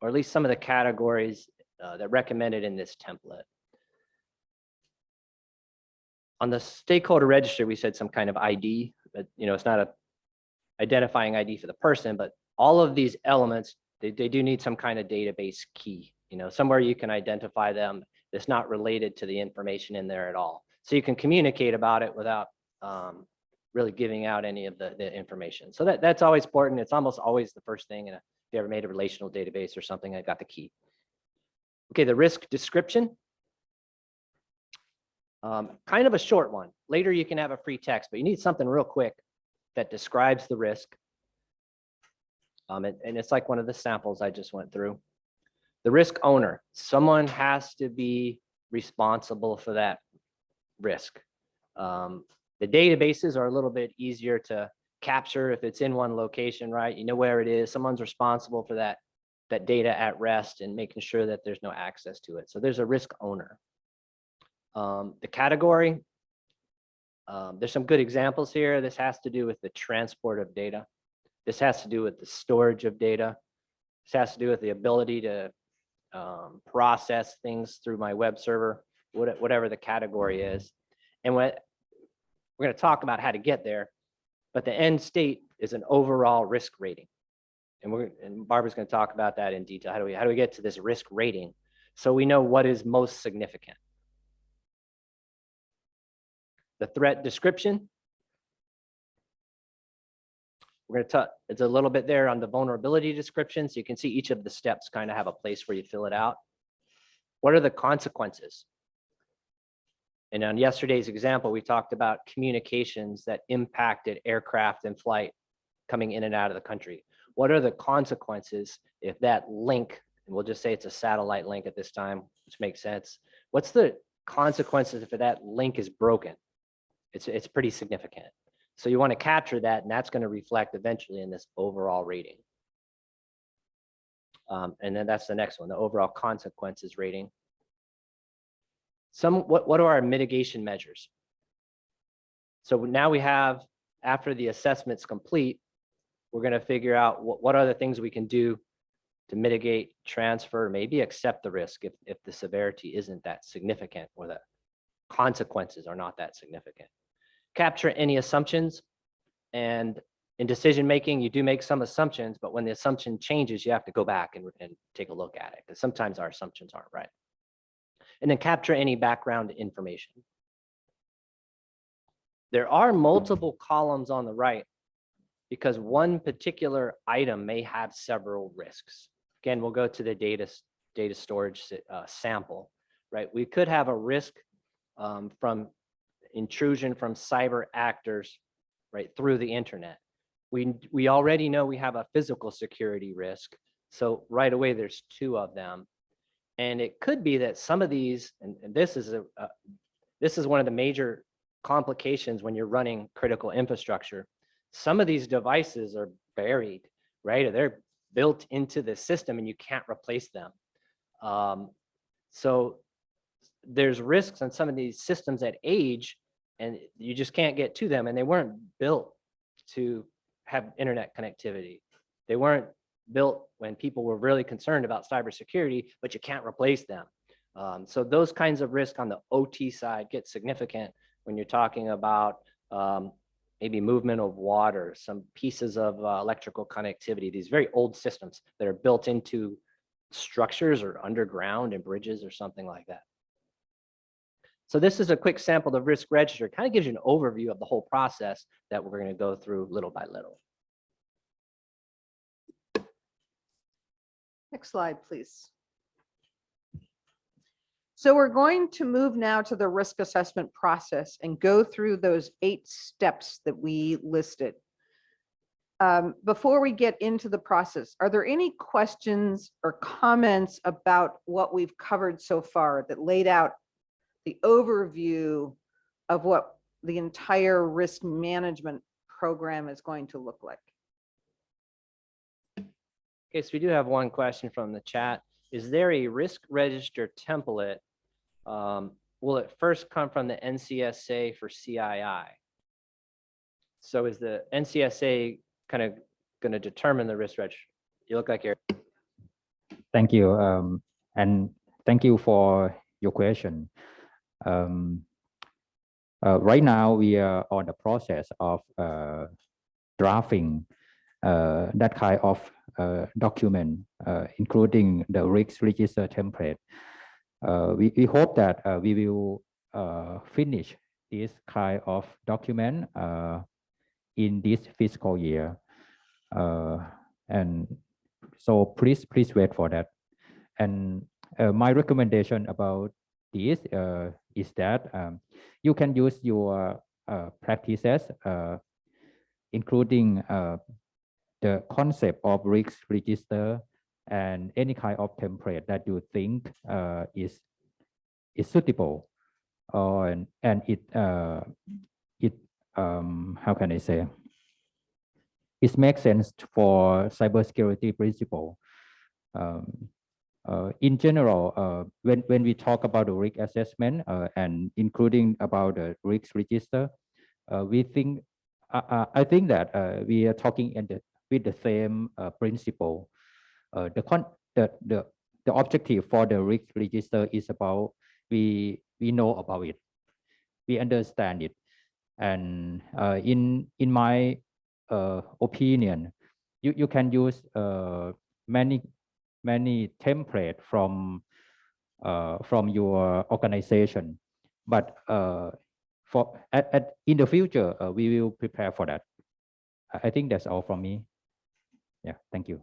at least some of the categories that recommended in this template. On the stakeholder register, we said some kind of ID, but it's not a identifying ID for the person, but all of these elements, they do need some kind of database key, somewhere you can identify them that's not related to the information in there at all. So you can communicate about it without really giving out any of the information. So that's always important. It's almost always the first thing. And if you ever made a relational database or something, I got the key. Okay, the risk description. Kind of a short one. Later you can have a free text, but you need something real quick that describes the risk. And it's like one of the samples I just went through. The risk owner, someone has to be responsible for that risk. The databases are a little bit easier to capture if it's in one location, right? You know where it is. Someone's responsible for that data at rest and making sure that there's no access to it. So there's a risk owner. The category, there's some good examples here. This has to do with the transport of data. This has to do with the storage of data. This has to do with the ability to process things through my web server, whatever the category is. And we're going to talk about how to get there, but the end state is an overall risk rating. And Barbara's going to talk about that in detail. How do we get to this risk rating so we know what is most significant? The threat description. We're going to talk, it's a little bit there on the vulnerability description. So you can see each of the steps kind of have a place where you fill it out. What are the consequences? And on yesterday's example, we talked about communications that impacted aircraft in flight coming in and out of the country. What are the consequences if that link, and we'll just say it's a satellite link at this time, which makes sense. What's the consequences if that link is broken? It's pretty significant. So you want to capture that, and that's going to reflect eventually in this overall rating. And then that's the next one, the overall consequences rating. What are our mitigation measures? So now we have, after the assessment's complete, we're going to figure out what are the things we can do to mitigate, transfer, maybe accept the risk if the severity isn't that significant or the consequences are not that significant. Capture any assumptions, and in decision making, you do make some assumptions, but when the assumption changes, you have to go back and take a look at it, because sometimes our assumptions aren't right. And then capture any background information. There are multiple columns on the right because one particular item may have several risks. Again, we'll go to the data storage sample, right? We could have a risk from intrusion from cyber actors, right, through the internet. We already know we have a physical security risk. So right away, there's two of them. And it could be that some of these, and this is one of the major complications when you're running critical infrastructure. Some of these devices are buried, right? built into the system and you can't replace them. So there's risks on some of these systems that age and you just can't get to them, and they weren't built to have internet connectivity. They weren't built when people were really concerned about cybersecurity, but you can't replace them. So those kinds of risks on the OT side get significant when you're talking about maybe movement of water, some pieces of electrical connectivity, these very old systems that are built into structures or underground and bridges or something like that. So this is a quick sample of the risk register. It kind of gives you an overview of the whole process that we're going to go through little by little. Next slide, please. So we're going to move now to the risk assessment process and go through those 8 steps that we listed. Before we get into the process, are there any questions or comments about what we've covered so far that laid out the overview of what the entire risk management program is going to look like? Okay, so we do have one question from the chat. Is there a risk register template? Will it first come from the NCSA for CII? So is the NCSA kind of going to determine the risk register? You look like you're. Thank you. And thank you for your question. Right now, we are on the process of drafting that kind of document, including the risk register template. We hope that we will finish this kind of document in this fiscal year. And so please wait for that. And my recommendation about this is that you can use your practices, including the concept of risk register and any kind of template that you think is suitable, and it how can I say, it makes sense for cybersecurity principle. In general, when we talk about the risk assessment and including about the risk register, we think I think that we are talking with the same principle. The objective for the risk register is about we know about it, we understand it, and in my opinion, you can use many templates from your organization, but for in the future we will prepare for that. I think that's all from me. Yeah, thank you.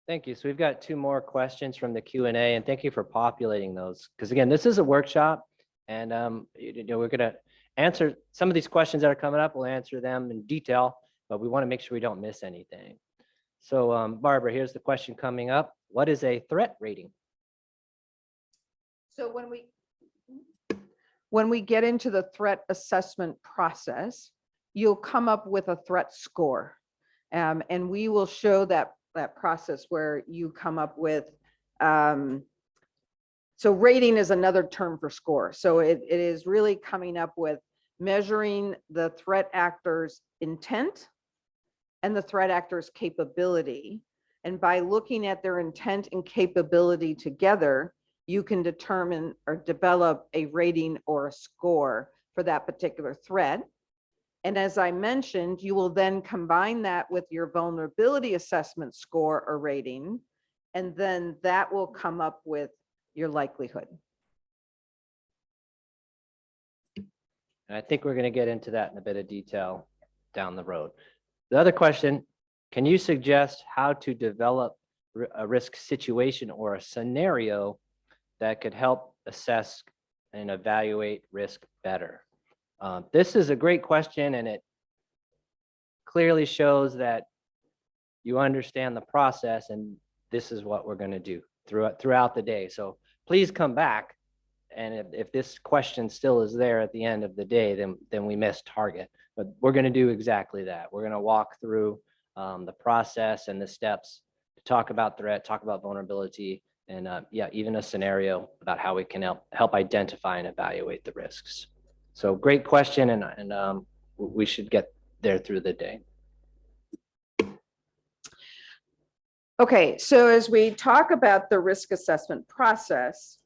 Thank you. So we've got 2 more questions from the Q&A, and thank you for populating those. Because again, this is a workshop, and we're going to answer some of these questions that are coming up. We'll answer them in detail, but we want to make sure we don't miss anything. So Barbara, here's the question coming up. What is a threat rating? So when we get into the threat assessment process, you'll come up with a threat score, and we will show that process where you come up with, so rating is another term for score. So it is really coming up with measuring the threat actor's intent and the threat actor's capability. And by looking at their intent and capability together, you can determine or develop a rating or a score for that particular threat. And as I mentioned, you will then combine that with your vulnerability assessment score or rating, and then that will come up with your likelihood. And I think we're going to get into that in a bit of detail down the road. The other question, can you suggest how to develop a risk situation or a scenario that could help assess and evaluate risk better? This is a great question, and it clearly shows that you understand the process, and this is what we're going to do throughout the day. So please come back, and if this question still is there at the end of the day, then we missed target. But we're going to do exactly that. We're going to walk through the process and the steps to talk about threat, talk about vulnerability, and yeah, even a scenario about how we can help identify and evaluate the risks. So great question, and we should get there through the day. Okay, so as we talk about the risk assessment process,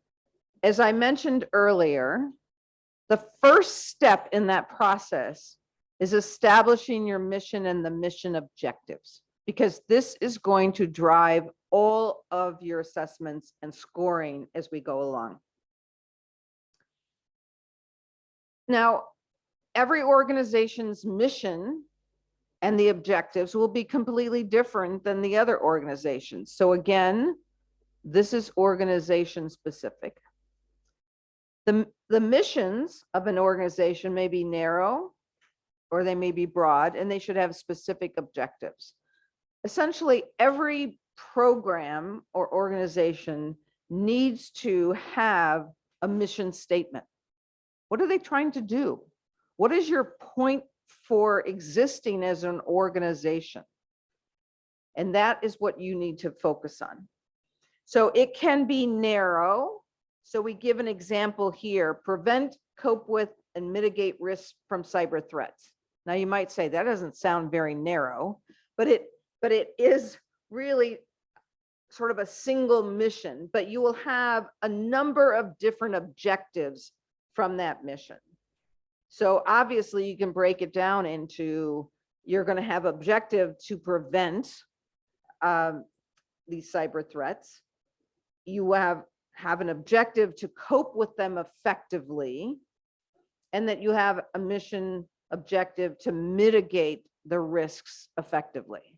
as I mentioned earlier, the first step in that process is establishing your mission and the mission objectives, because this is going to drive all of your assessments and scoring as we go along. Now, every organization's mission and the objectives will be completely different than the other organizations. So again, this is organization specific. The missions of an organization may be narrow or they may be broad, and they should have specific objectives. Essentially, every program or organization needs to have a mission statement. What are they trying to do? What is your point for existing as an organization? And that is what you need to focus on. So it can be narrow. So we give an example here: prevent, cope with, and mitigate risks from cyber threats. Now you might say that doesn't sound very narrow, but it is really sort of a single mission, but you will have a number of different objectives from that mission. So obviously you can break it down into, you're going to have objective to prevent these cyber threats. You have an objective to cope with them effectively, and that you have a mission objective to mitigate the risks effectively.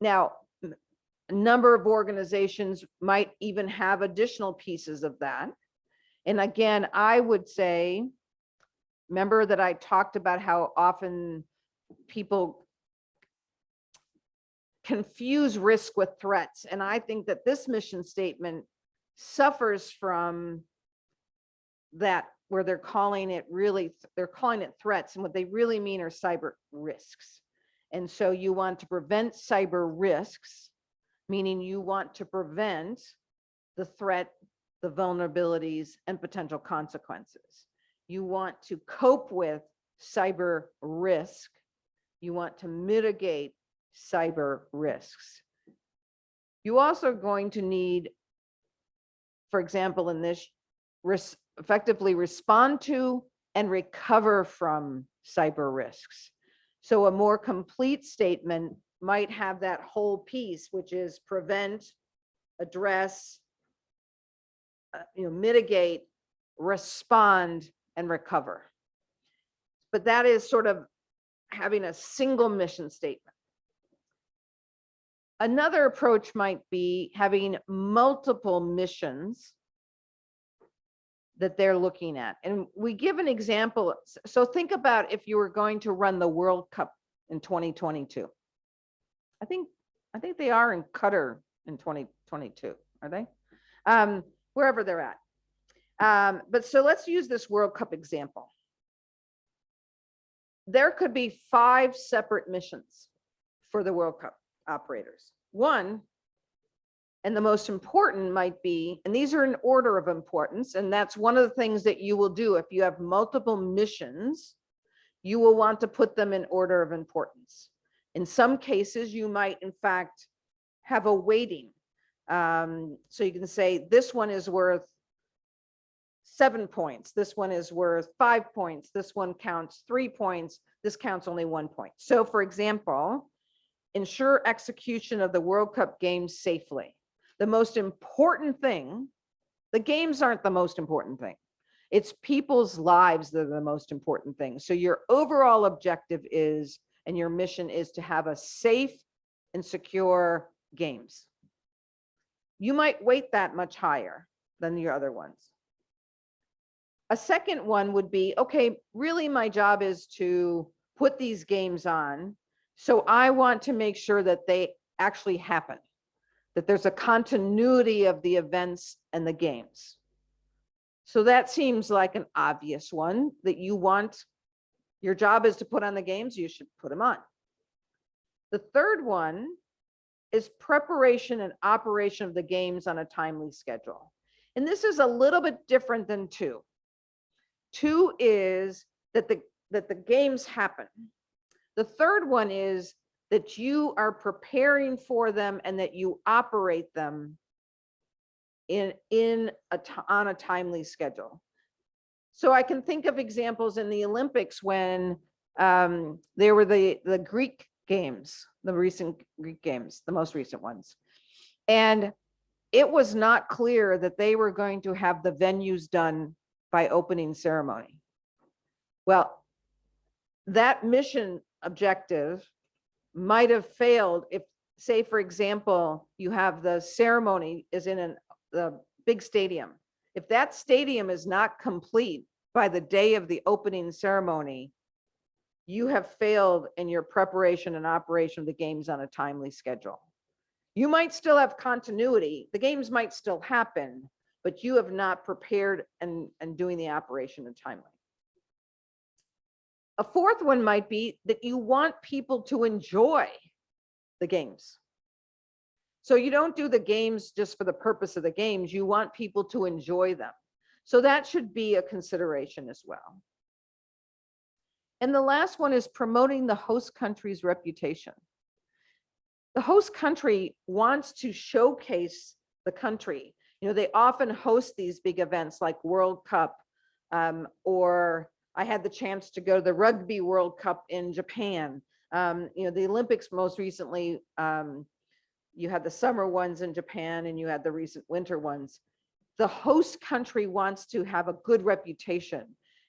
Now, a number of organizations might even have additional pieces of that. And again, I would say, remember that I talked about how often people confuse risk with threats. And I think that this mission statement suffers from that, where they're calling it threats, and what they really mean are cyber risks. And so you want to prevent cyber risks, meaning you want to prevent the threat, the vulnerabilities, and potential consequences. You want to cope with cyber risk. You want to mitigate cyber risks. You also are going to need, for example, in this, effectively respond to and recover from cyber risks. So a more complete statement might have that whole piece, which is prevent, address, mitigate, respond, and recover. But that is sort of having a single mission statement. Another approach might be having multiple missions that they're looking at. And we give an example. So think about if you were going to run the World Cup in 2022. I think they are in Qatar in 2022, are they? Wherever they're at. But so let's use this World Cup example. There could be 5 separate missions for the World Cup operators. One, and the most important might be, and these are in order of importance, and that's one of the things that you will do if you have multiple missions. You will want to put them in order of importance. In some cases, you might in fact have a weighting. So you can say this one is worth 7 points, this one is worth 5 points, this one counts 3 points, this counts only 1 point. So for example, ensure execution of the World Cup games safely. The most important thing, the games aren't the most important thing. It's people's lives that are the most important thing. So your overall objective is, and your mission is, to have a safe and secure games. You might weight that much higher than your other ones. A second one would be, okay, really my job is to put these games on. So I want to make sure that they actually happen, that there's a continuity of the events and the games. So that seems like an obvious one, that you want Your job is to put on the games, you should put them on. The third one is preparation and operation of the games on a timely schedule. And this is a little bit different than 2. 2 is that the games happen. The third one is that you are preparing for them and that you operate them on a timely schedule. So I can think of examples in the Olympics when there were the Greek games, the recent Greek games, the most recent ones. And it was not clear that they were going to have the venues done by opening ceremony. Well, that mission objective might have failed if, say, for example, you have the ceremony is in the big stadium. If that stadium is not complete by the day of the opening ceremony, you have failed in your preparation and operation of the games on a timely schedule. You might still have continuity. The games might still happen, but you have not prepared and doing the operation in timely. A fourth one might be that you want people to enjoy the games. So you don't do the games just for the purpose of the games. You want people to enjoy them. So that should be a consideration as well. And the last one is promoting the host country's reputation. The host country wants to showcase the country. You know, they often host these big events like World Cup, or I had the chance to go to the Rugby World Cup in Japan. You know, the Olympics most recently, you had the summer ones in Japan and you had the recent winter ones. The host country wants to have a good reputation,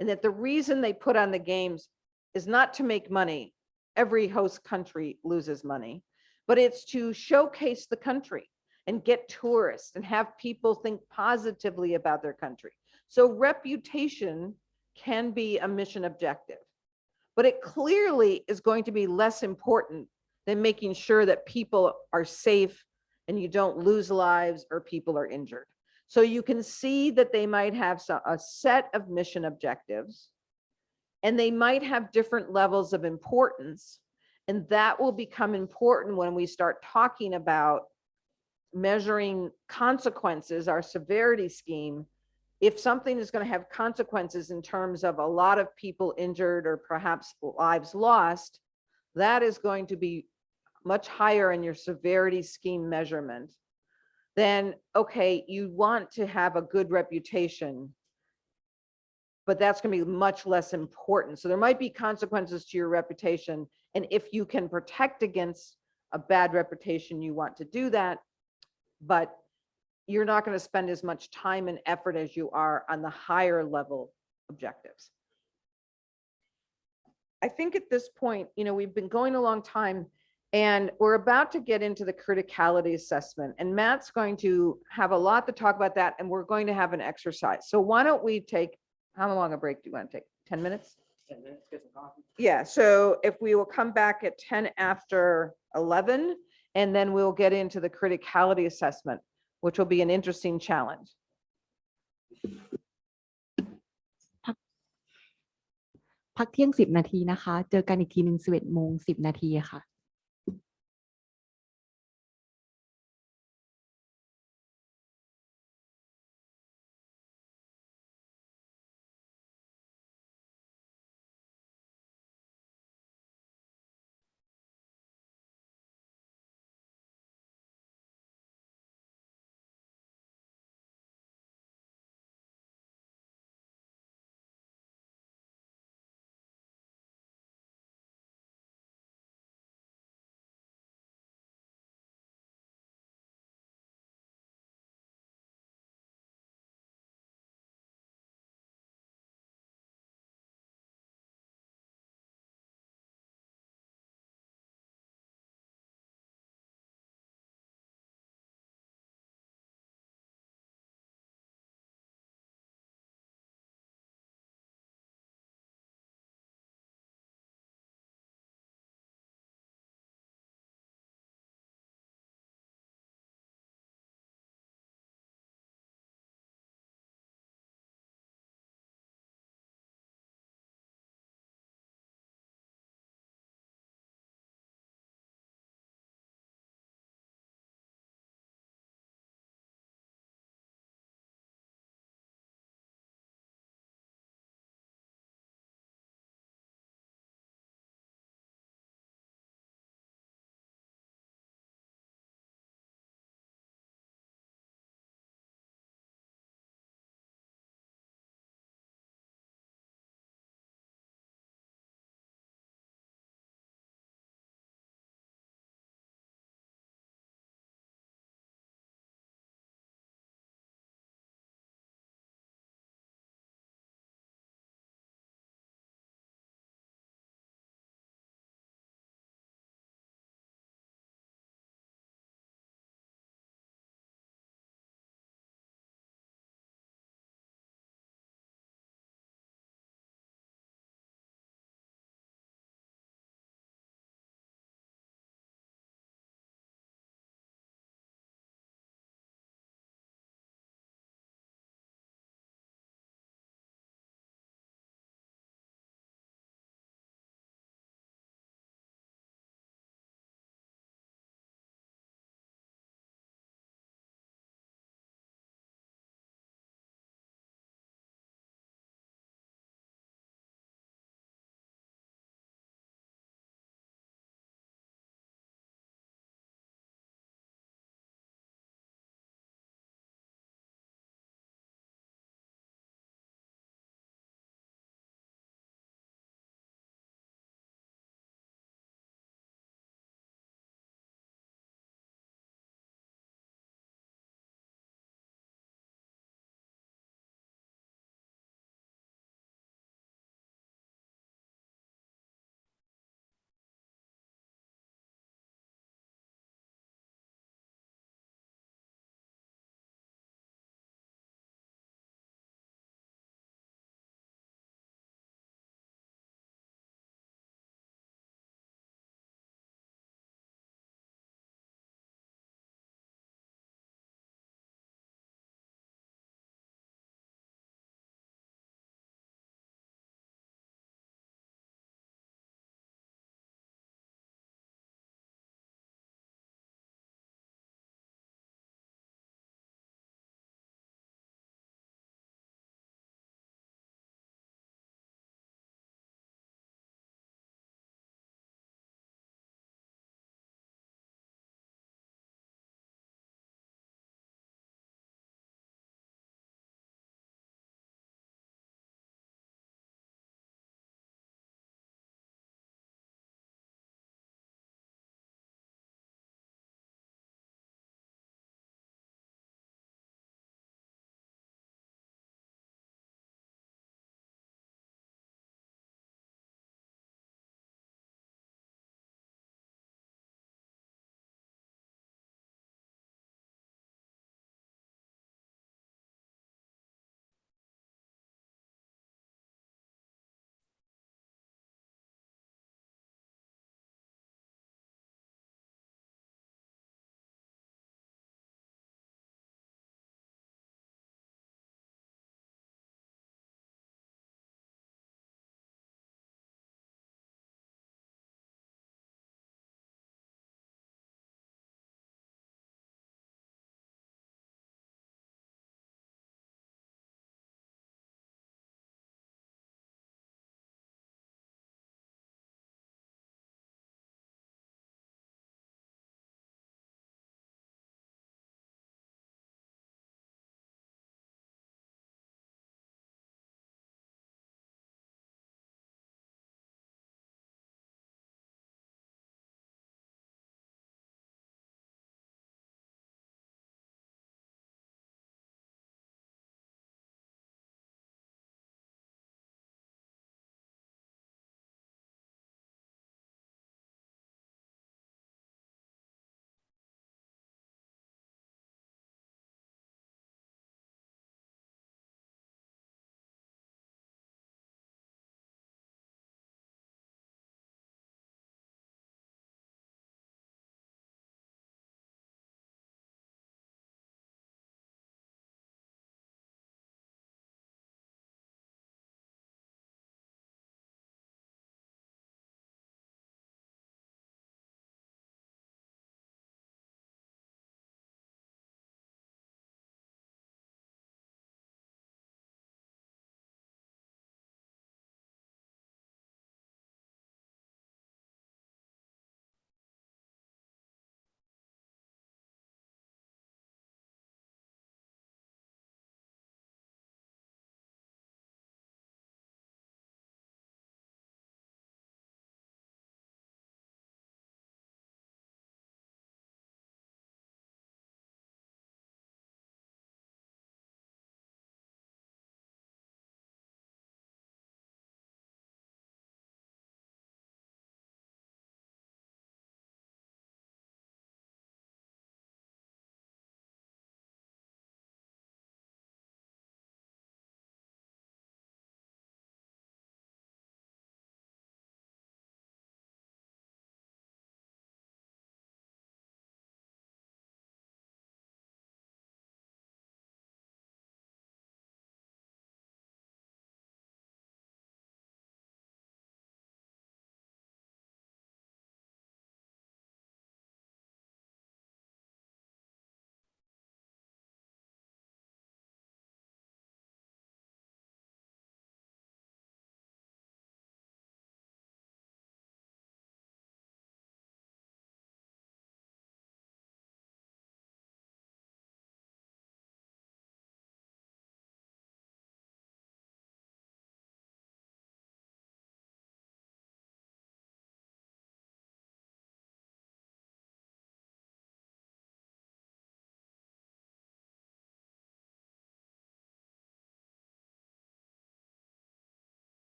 and that the reason they put on the games is not to make money. Every host country loses money, but it's to showcase the country and get tourists and have people think positively about their country. So reputation can be a mission objective, but it clearly is going to be less important than making sure that people are safe and you don't lose lives or people are injured. So you can see that they might have a set of mission objectives, and they might have different levels of importance. And that will become important when we start talking about measuring consequences, our severity scheme. If something is going to have consequences in terms of a lot of people injured or perhaps lives lost, that is going to be much higher in your severity scheme measurement. Then, okay, you want to have a good reputation, but that's going to be much less important. So there might be consequences to your reputation. And if you can protect against a bad reputation, you want to do that, but you're not going to spend as much time and effort as you are on the higher level objectives. I think at this point, you know, we've been going a long time, and we're about to get into the criticality assessment, and Matt's going to have a lot to talk about that, and we're going to have an exercise. So why don't we take, how long a break do you want to take? 10 minutes? 10 minutes, get some coffee. Yeah, so if we will come back at 10 after 11, and then we'll get into the criticality assessment, which will be an interesting challenge. พักเที่ยง10 นาทีนะคะ เจอกันอีกทีหนึ่ง11 โมง 10 นาทีค่ะ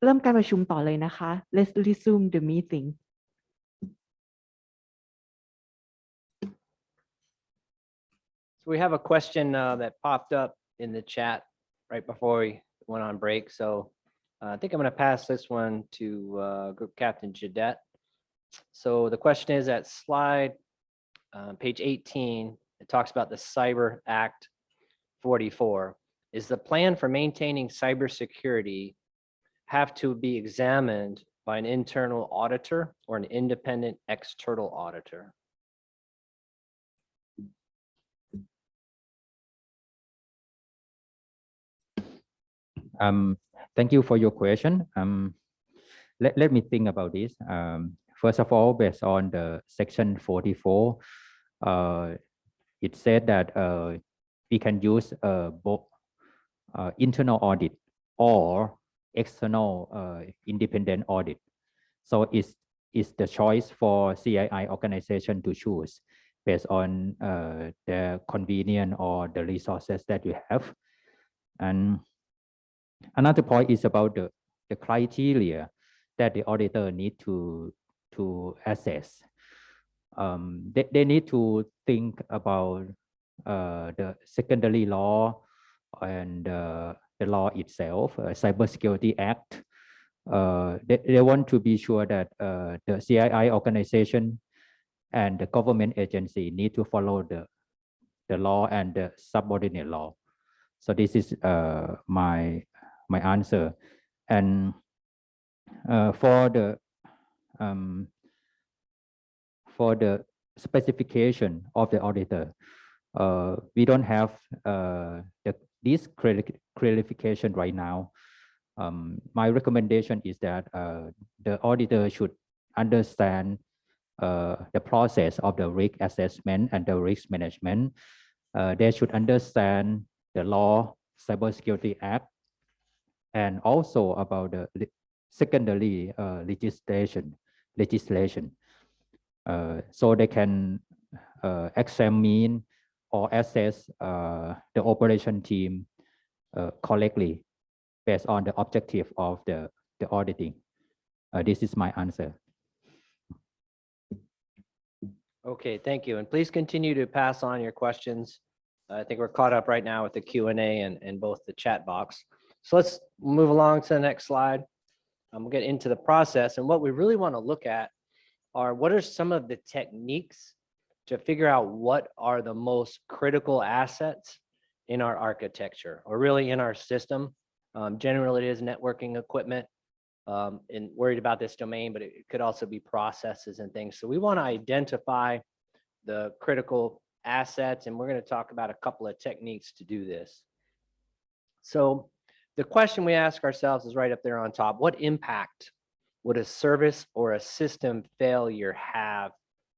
เริ่มการประชุมต่อเลยนะคะ Let's resume the meeting. So we have a question that popped up in the chat right before we went on break. So I think I'm going to pass this one to Group Captain Jadette. So the question is at slide page 18, it talks about the Cyber Act 44. Is the plan for maintaining cybersecurity have to be examined by an internal auditor or an independent external auditor? Thank you for your question. Let me think about this. First of all, based on the section 44, it said that we can use both internal audit or external independent audit. So it's the choice for CII organization to choose based on the convenience or the resources that you have. And another point is about the criteria that the auditor need to assess. They need to think about the secondary law and the law itself, Cybersecurity Act. They want to be sure that the CII organization and the government agency need to follow the law and the subordinate law. So this is my answer. And for the specification of the auditor, we don't have this clarification right now. My recommendation is that the auditor should understand the process of the risk assessment and the risk management. They should understand the law, Cybersecurity Act, and also about the secondary legislation, so they can examine or assess the operation team correctly based on the objective of the auditing. This is my answer. Okay, thank you. And please continue to pass on your questions. I think we're caught up right now with the Q&A and both the chat box. So let's move along to the next slide. We'll get into the process. And what we really want to look at are what are some of the techniques to figure out what are the most critical assets in our architecture or really in our system. Generally, it is networking equipment, and worried about this domain, but it could also be processes and things. So we want to identify the critical assets, and we're going to talk about a couple of techniques to do this. So the question we ask ourselves is right up there on top. What impact would a service or a system failure have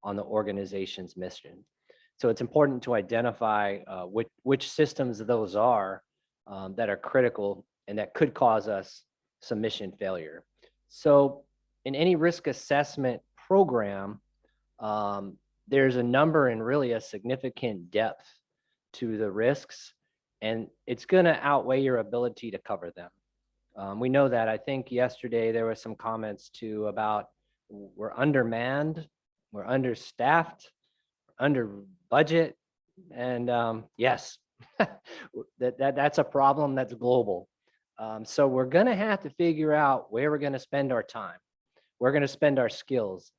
on the organization's mission? So it's important to identify which systems those are that are critical and that could cause us some mission failure. So in any risk assessment program, there's a number and really a significant depth to the risks, and it's going to outweigh your ability to cover them. We know that. I think yesterday there were some comments too about we're undermanned, we're understaffed, under budget, and yes, that's a problem that's global. So we're going to have to figure out where we're going to spend our time. We're going to spend our skills.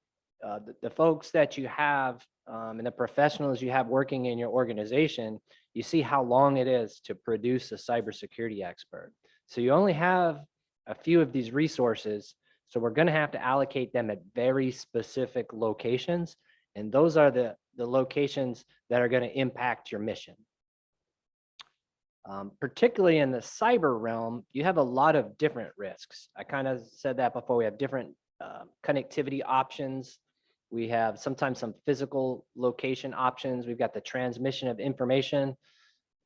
The folks that you have and the professionals you have working in your organization, you see how long it is to produce a cybersecurity expert. So you only have a few of these resources. So we're going to have to allocate them at very specific locations. And those are the locations that are going to impact your mission. Particularly in the cyber realm, you have a lot of different risks. I kind of said that before. We have different connectivity options. We have sometimes some physical location options. We've got the transmission of information,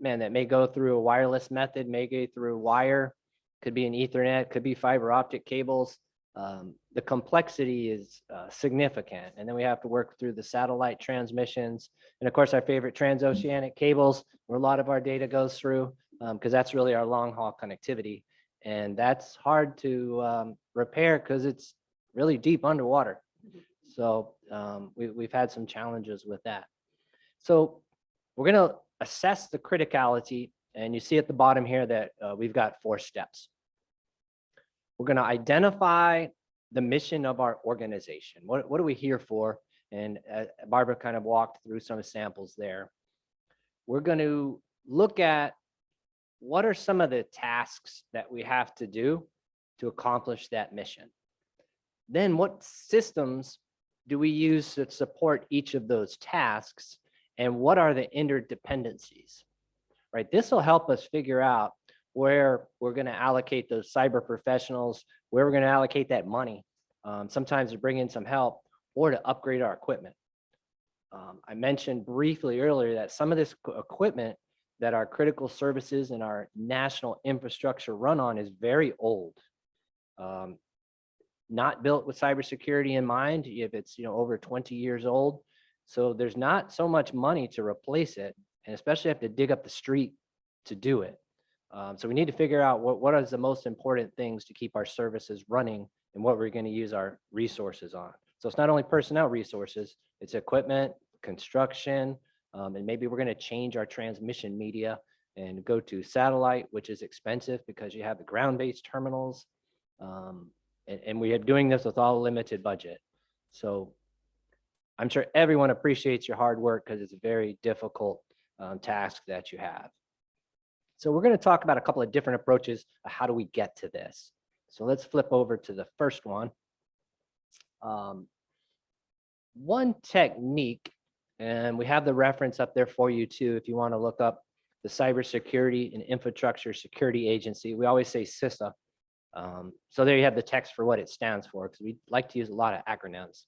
man, that may go through a wireless method, may go through wire, could be an Ethernet, could be fiber optic cables. The complexity is significant. And then we have to work through the satellite transmissions. And of course, our favorite transoceanic cables, where a lot of our data goes through, because that's really our long haul connectivity. And that's hard to repair because it's really deep underwater. So we've had some challenges with that. So we're going to assess the criticality. And you see at the bottom here that we've got 4 steps. We're going to identify the mission of our organization. What are we here for? And Barbara kind of walked through some samples there. We're going to look at what are some of the tasks that we have to do to accomplish that mission. Then what systems do we use to support each of those tasks? And what are the interdependencies, right? This will help us figure out where we're going to allocate those cyber professionals, where we're going to allocate that money, sometimes to bring in some help or to upgrade our equipment. I mentioned briefly earlier that some of this equipment that our critical services and our national infrastructure run on is very old. Not built with cybersecurity in mind, if it's over 20 years old. So there's not so much money to replace it, and especially have to dig up the street to do it. So we need to figure out what is the most important things to keep our services running and what we're going to use our resources on. So it's not only personnel resources, it's equipment, construction, and maybe we're going to change our transmission media and go to satellite, which is expensive because you have the ground-based terminals. And we are doing this with all limited budget. So I'm sure everyone appreciates your hard work because it's a very difficult task that you have. So we're going to talk about a couple of different approaches of how do we get to this. So let's flip over to the first one. One technique, and we have the reference up there for you too, if you want to look up the Cybersecurity and Infrastructure Security Agency. We always say CISA. So there you have the text for what it stands for, because we like to use a lot of acronyms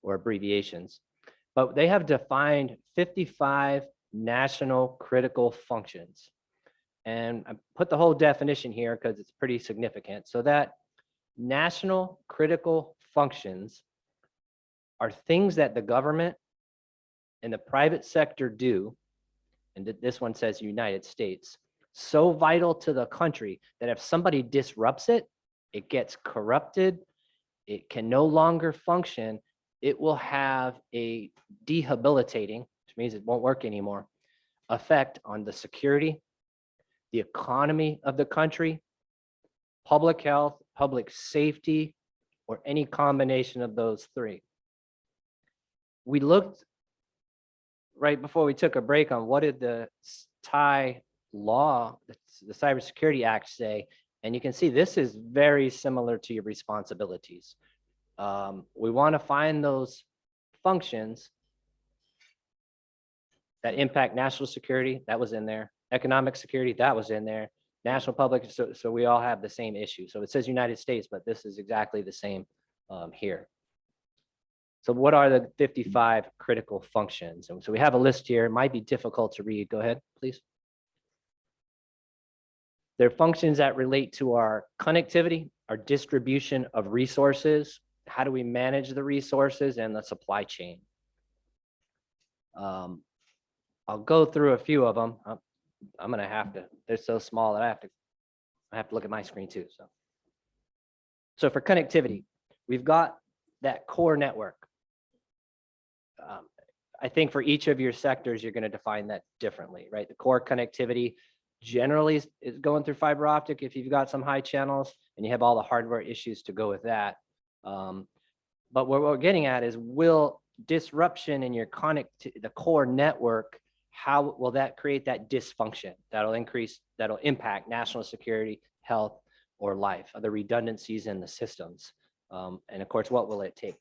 or abbreviations. But they have defined 55 national critical functions. And I put the whole definition here because it's pretty significant. So that national critical functions are things that the government and the private sector do, and this one says United States, so vital to the country that if somebody disrupts it, it gets corrupted, it can no longer function, it will have a debilitating, which means it won't work anymore, effect on the security, the economy of the country, public health, public safety, or any combination of those 3. We looked right before we took a break on what did the Thai law, the Cybersecurity Act say, and you can see this is very similar to your responsibilities. We want to find those functions that impact national security, that was in there, economic security, that was in there, national public, so we all have the same issue. So it says United States, but this is exactly the same here. So what are the 55 critical functions? And so we have a list here. It might be difficult to read. Go ahead, please. They're functions that relate to our connectivity, our distribution of resources, how do we manage the resources, and the supply chain. I'll go through a few of them. I'm gonna have to, they're so small that I have to look at my screen too. So for connectivity, we've got that core network. I think for each of your sectors, you're going to define that differently, right? The core connectivity generally is going through fiber optic if you've got some high channels and you have all the hardware issues to go with that. But what we're getting at is, will disruption in your the core network, how will that create that dysfunction that'll impact national security, health, or life, or the redundancies in the systems? And of course, what will it take?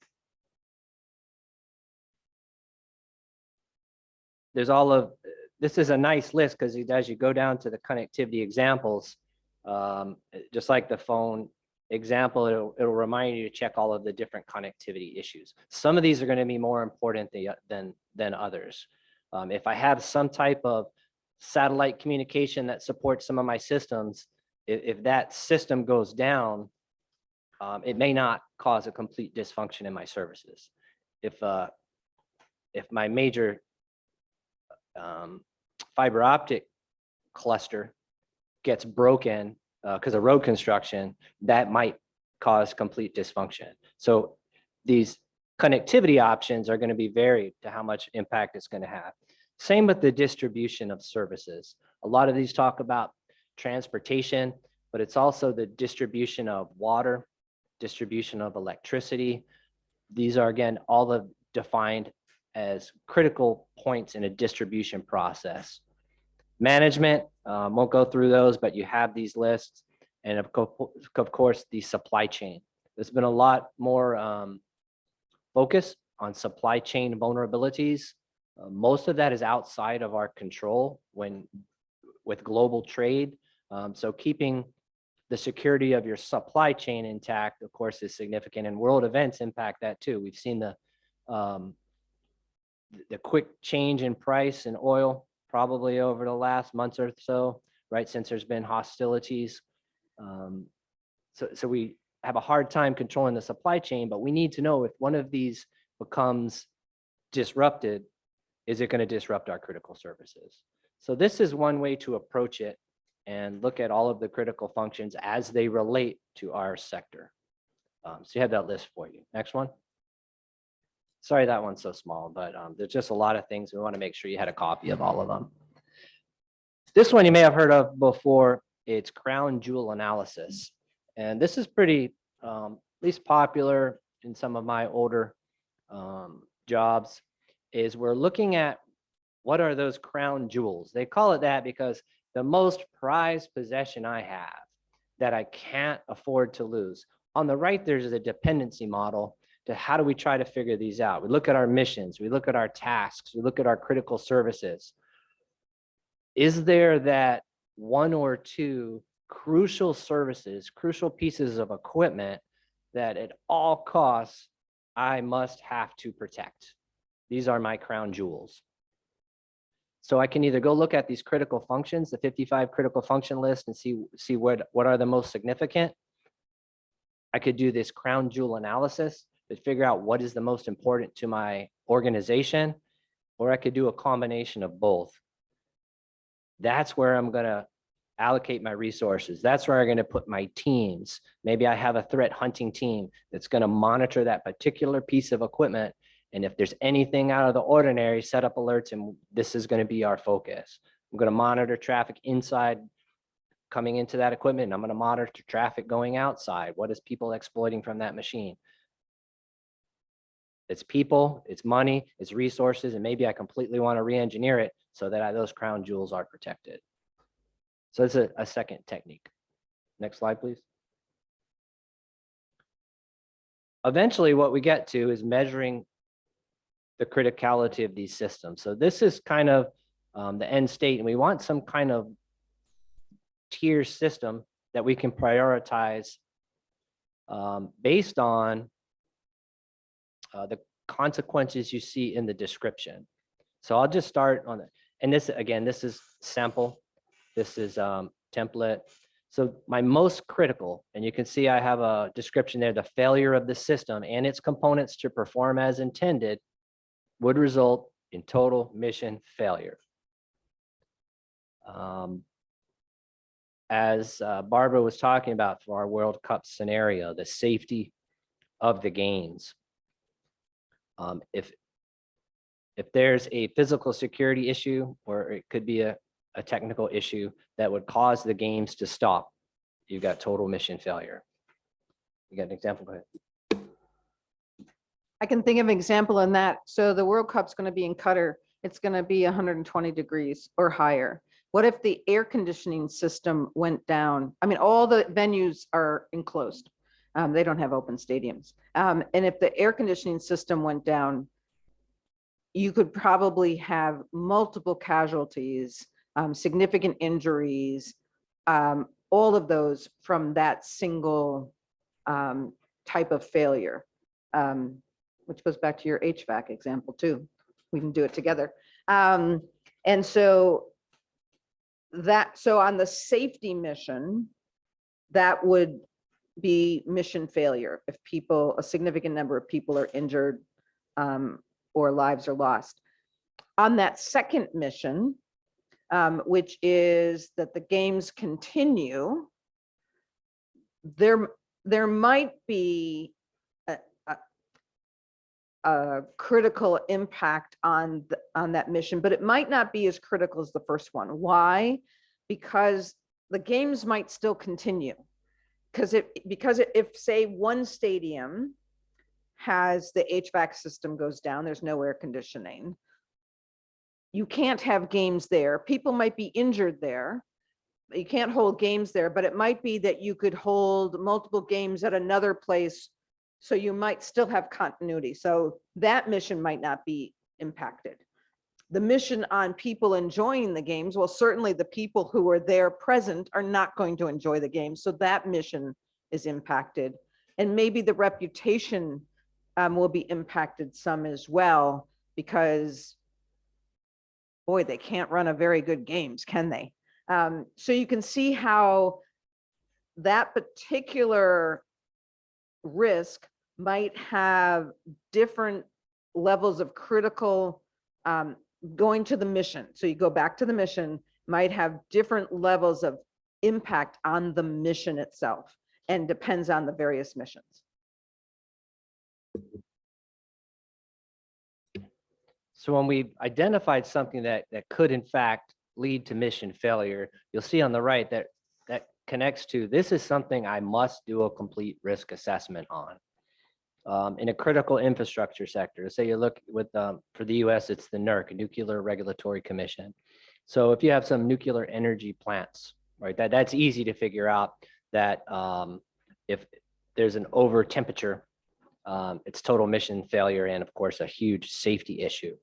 There's all of, this is a nice list because as you go down to the connectivity examples, just like the phone example, it'll remind you to check all of the different connectivity issues. Some of these are going to be more important than others. If I have some type of satellite communication that supports some of my systems, if that system goes down, it may not cause a complete dysfunction in my services. If my major fiber optic cluster gets broken because of road construction, that might cause complete dysfunction. So these connectivity options are going to be varied to how much impact it's going to have. Same with the distribution of services. A lot of these talk about transportation, but it's also the distribution of water, distribution of electricity. These are, again, all the defined as critical points in a distribution process. Management, won't go through those, but you have these lists. And of course, the supply chain. There's been a lot more focus on supply chain vulnerabilities. Most of that is outside of our control with global trade. So keeping the security of your supply chain intact, of course, is significant, and world events impact that too. We've seen the quick change in price in oil probably over the last month or so, right? Since there's been hostilities. So we have a hard time controlling the supply chain, but we need to know if one of these becomes disrupted, is it going to disrupt our critical services? So this is one way to approach it and look at all of the critical functions as they relate to our sector. So you have that list for you. Next one. Sorry, that one's so small, but there's just a lot of things. We want to make sure you had a copy of all of them. This one you may have heard of before. It's crown jewel analysis. And this is pretty, at least popular in some of my older jobs, is we're looking at what are those crown jewels. They call it that because the most prized possession I have that I can't afford to lose. On the right, there's a dependency model to how do we try to figure these out. We look at our missions, we look at our tasks, we look at our critical services. Is there that one or two crucial services, crucial pieces of equipment that at all costs I must have to protect? These are my crown jewels. So I can either go look at these critical functions, the 55 critical function list, and see what are the most significant. I could do this crown jewel analysis to figure out what is the most important to my organization, or I could do a combination of both. That's where I'm going to allocate my resources. That's where I'm going to put my teams. Maybe I have a threat hunting team that's going to monitor that particular piece of equipment. And if there's anything out of the ordinary, set up alerts, and this is going to be our focus. I'm going to monitor traffic inside coming into that equipment, and I'm going to monitor traffic going outside. What is people exploiting from that machine? It's people, it's money, it's resources, and maybe I completely want to re-engineer it so that those crown jewels are protected. So it's a second technique. Next slide, please. Eventually, what we get to is measuring the criticality of these systems. So this is kind of the end state, and we want some kind of tier system that we can prioritize based on the consequences you see in the description. So I'll just start on it. And this, again, this is sample. This is template. So my most critical, and you can see I have a description there, the failure of the system and its components to perform as intended would result in total mission failure. As Barbara was talking about for our World Cup scenario, the safety of the games. If there's a physical security issue, or it could be a technical issue that would cause the games to stop, you've got total mission failure. You got an example? Go ahead. I can think of an example in that. So the World Cup's going to be in Qatar. It's going to be 120 degrees or higher. What if the air conditioning system went down? I mean, all the venues are enclosed. They don't have open stadiums. And if the air conditioning system went down, you could probably have multiple casualties, significant injuries, all of those from that single type of failure, which goes back to your HVAC example too. We can do it together. And so on the safety mission, that would be mission failure if a significant number of people are injured or lives are lost. On that second mission, which is that the games continue there might be a critical impact on that mission, but it might not be as critical as the first one. Why? Because the games might still continue. Because if say one stadium has the HVAC system goes down, there's no air conditioning, you can't have games there. People might be injured there. You can't hold games there, but it might be that you could hold multiple games at another place. So you might still have continuity. So that mission might not be impacted. The mission on people enjoying the games, well, certainly the people who are there present are not going to enjoy the game. So that mission is impacted. And maybe the reputation will be impacted some as well, because boy, they can't run a very good games, can they? So you can see how that particular risk might have different levels of critical going to the mission. So you go back to the mission, might have different levels of impact on the mission itself, and depends on the various missions. So when we identified something that could in fact lead to mission failure, you'll see on the right that connects to, this is something I must do a complete risk assessment on. In a critical infrastructure sector, say you look with, for the US, it's the NERC, Nuclear Regulatory Commission. So if you have some nuclear energy plants, right, that's easy to figure out that if there's an over temperature, it's total mission failure and of course a huge safety issue.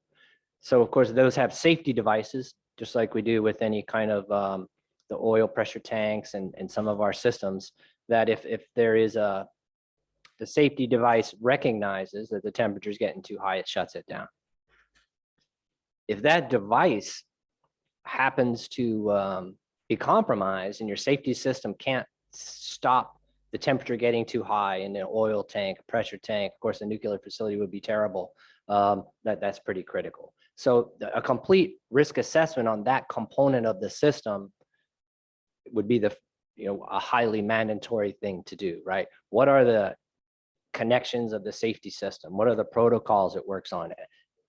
So of course those have safety devices, just like we do with any kind of the oil pressure tanks and some of our systems, that if there is the safety device recognizes that the temperature is getting too high, it shuts it down. If that device happens to be compromised and your safety system can't stop the temperature getting too high in an oil tank, pressure tank, of course, a nuclear facility would be terrible. That's pretty critical. So a complete risk assessment on that component of the system would be a highly mandatory thing to do, right? What are the connections of the safety system? What are the protocols it works on?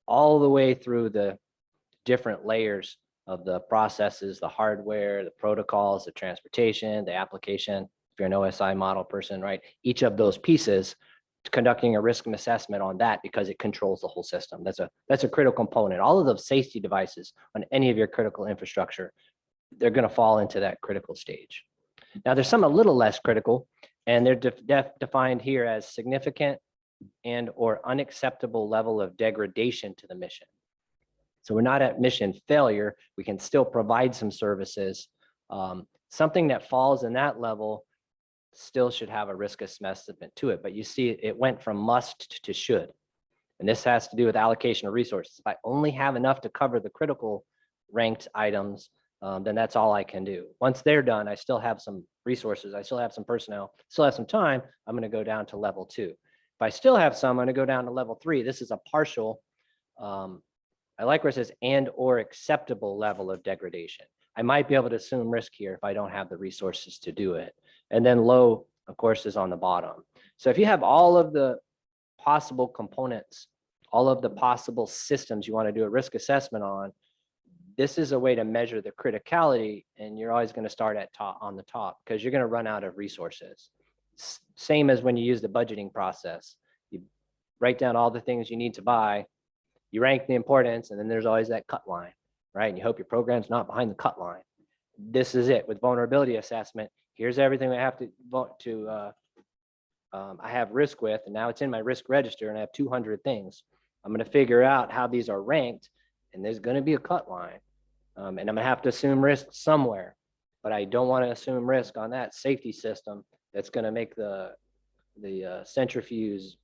All the way through the different layers of the processes, the hardware, the protocols, the transportation, the application. If you're an OSI model person, right? Each of those pieces, conducting a risk assessment on that because it controls the whole system. That's a critical component. All of those safety devices on any of your critical infrastructure, they're going to fall into that critical stage. Now there's some a little less critical, and they're defined here as significant and or unacceptable level of degradation to the mission. So we're not at mission failure. We can still provide some services. Something that falls in that level still should have a risk assessment to it, but you see it went from must to should. And this has to do with allocation of resources. If I only have enough to cover the critical ranked items, then that's all I can do. Once they're done, I still have some resources, I still have some personnel, still have some time, I'm going to go down to level 2. If I still have some, I'm going to go down to level 3. This is a partial, I like where it says and or acceptable level of degradation. I might be able to assume risk here if I don't have the resources to do it. And then low, of course, is on the bottom. So if you have all of the possible components, all of the possible systems you want to do a risk assessment on, this is a way to measure the criticality, and you're always going to start at on the top because you're going to run out of resources. Same as when you use the budgeting process. You write down all the things you need to buy, you rank the importance, and then there's always that cut line, right? And you hope your program's not behind the cut line. This is it with vulnerability assessment. Here's everything I have to I have risk with, and now it's in my risk register, and I have 200 things. I'm going to figure out how these are ranked, and there's going to be a cut line, and I'm going to have to assume risk somewhere, but I don't want to assume risk on that safety system that's going to make the centrifuge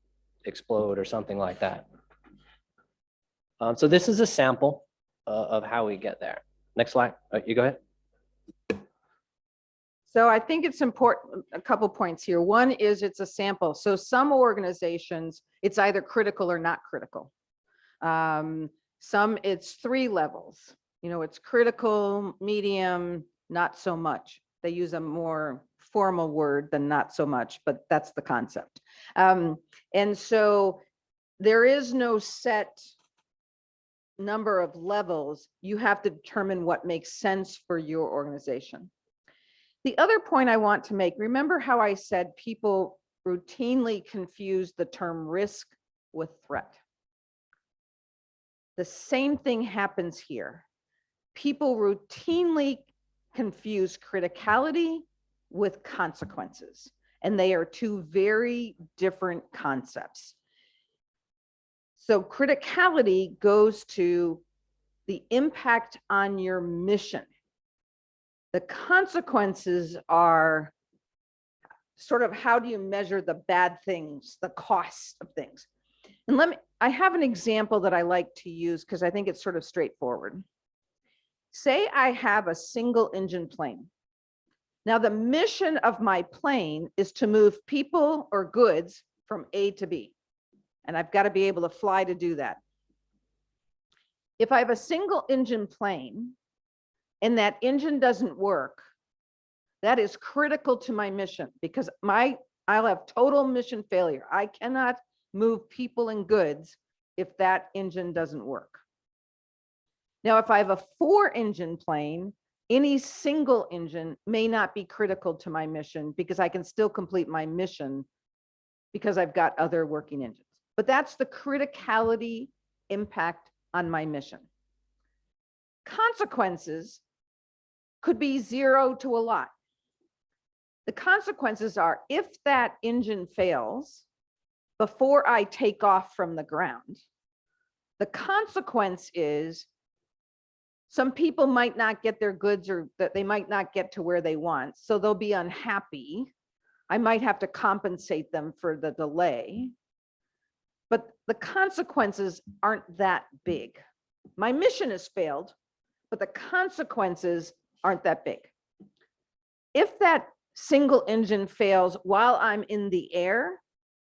explode or something like that. So this is a sample of how we get there. Next slide. You go ahead. So I think it's important, a couple points here. One is it's a sample. So some organizations, it's either critical or not critical. Some it's 3 levels. You know, it's critical, medium, not so much. They use a more formal word than not so much, but that's the concept. And so there is no set number of levels. You have to determine what makes sense for your organization. The other point I want to make, remember how I said people routinely confuse the term risk with threat. The same thing happens here. People routinely confuse criticality with consequences, and they are two very different concepts. So criticality goes to the impact on your mission. The consequences are sort of how do you measure the bad things, the cost of things. And I have an example that I like to use because I think it's sort of straightforward. Say I have a single engine plane. Now the mission of my plane is to move people or goods from A to B. And I've got to be able to fly to do that. If I have a single engine plane and that engine doesn't work, that is critical to my mission because I'll have total mission failure. I cannot move people and goods if that engine doesn't work. Now, if I have a 4-engine plane, any single engine may not be critical to my mission because I can still complete my mission because I've got other working engines. But that's the criticality impact on my mission. Consequences could be 0 to a lot. The consequences are if that engine fails before I take off from the ground, the consequence is some people might not get their goods or that they might not get to where they want. So they'll be unhappy. I might have to compensate them for the delay. But the consequences aren't that big. My mission has failed, but the consequences aren't that big. If that single engine fails while I'm in the air,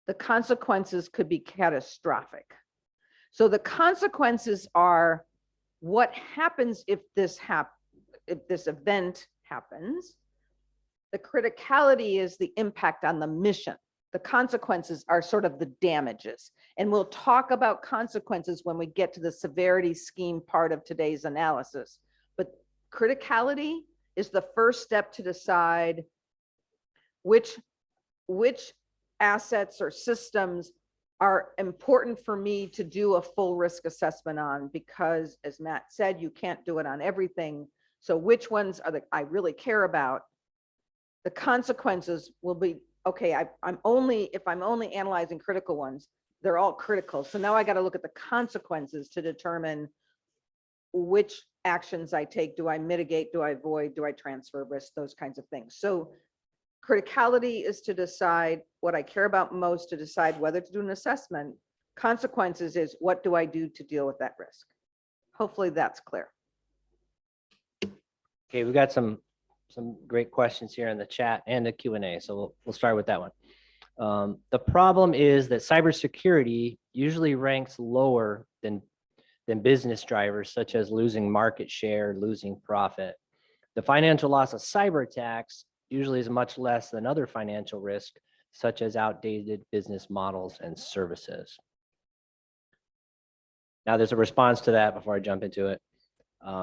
the consequences could be catastrophic. So the consequences are what happens if this event happens. The criticality is the impact on the mission. The consequences are sort of the damages. And we'll talk about consequences when we get to the severity scheme part of today's analysis. But criticality is the first step to decide which assets or systems are important for me to do a full risk assessment on, because as Matt said, you can't do it on everything. So which ones are I really care about? The consequences will be, okay, if I'm only analyzing critical ones, they're all critical. So now I got to look at the consequences to determine which actions I take. Do I mitigate? Do I avoid? Do I transfer risk? Those kinds of things. So criticality is to decide what I care about most, to decide whether to do an assessment. Consequences is what do I do to deal with that risk? Hopefully that's clear. Okay, we got some great questions here in the chat and the Q&A. So we'll start with that one. The problem is that cybersecurity usually ranks lower than business drivers, such as losing market share, losing profit. The financial loss of cyber attacks usually is much less than other financial risks, such as outdated business models and services. Now there's a response to that before I jump into it.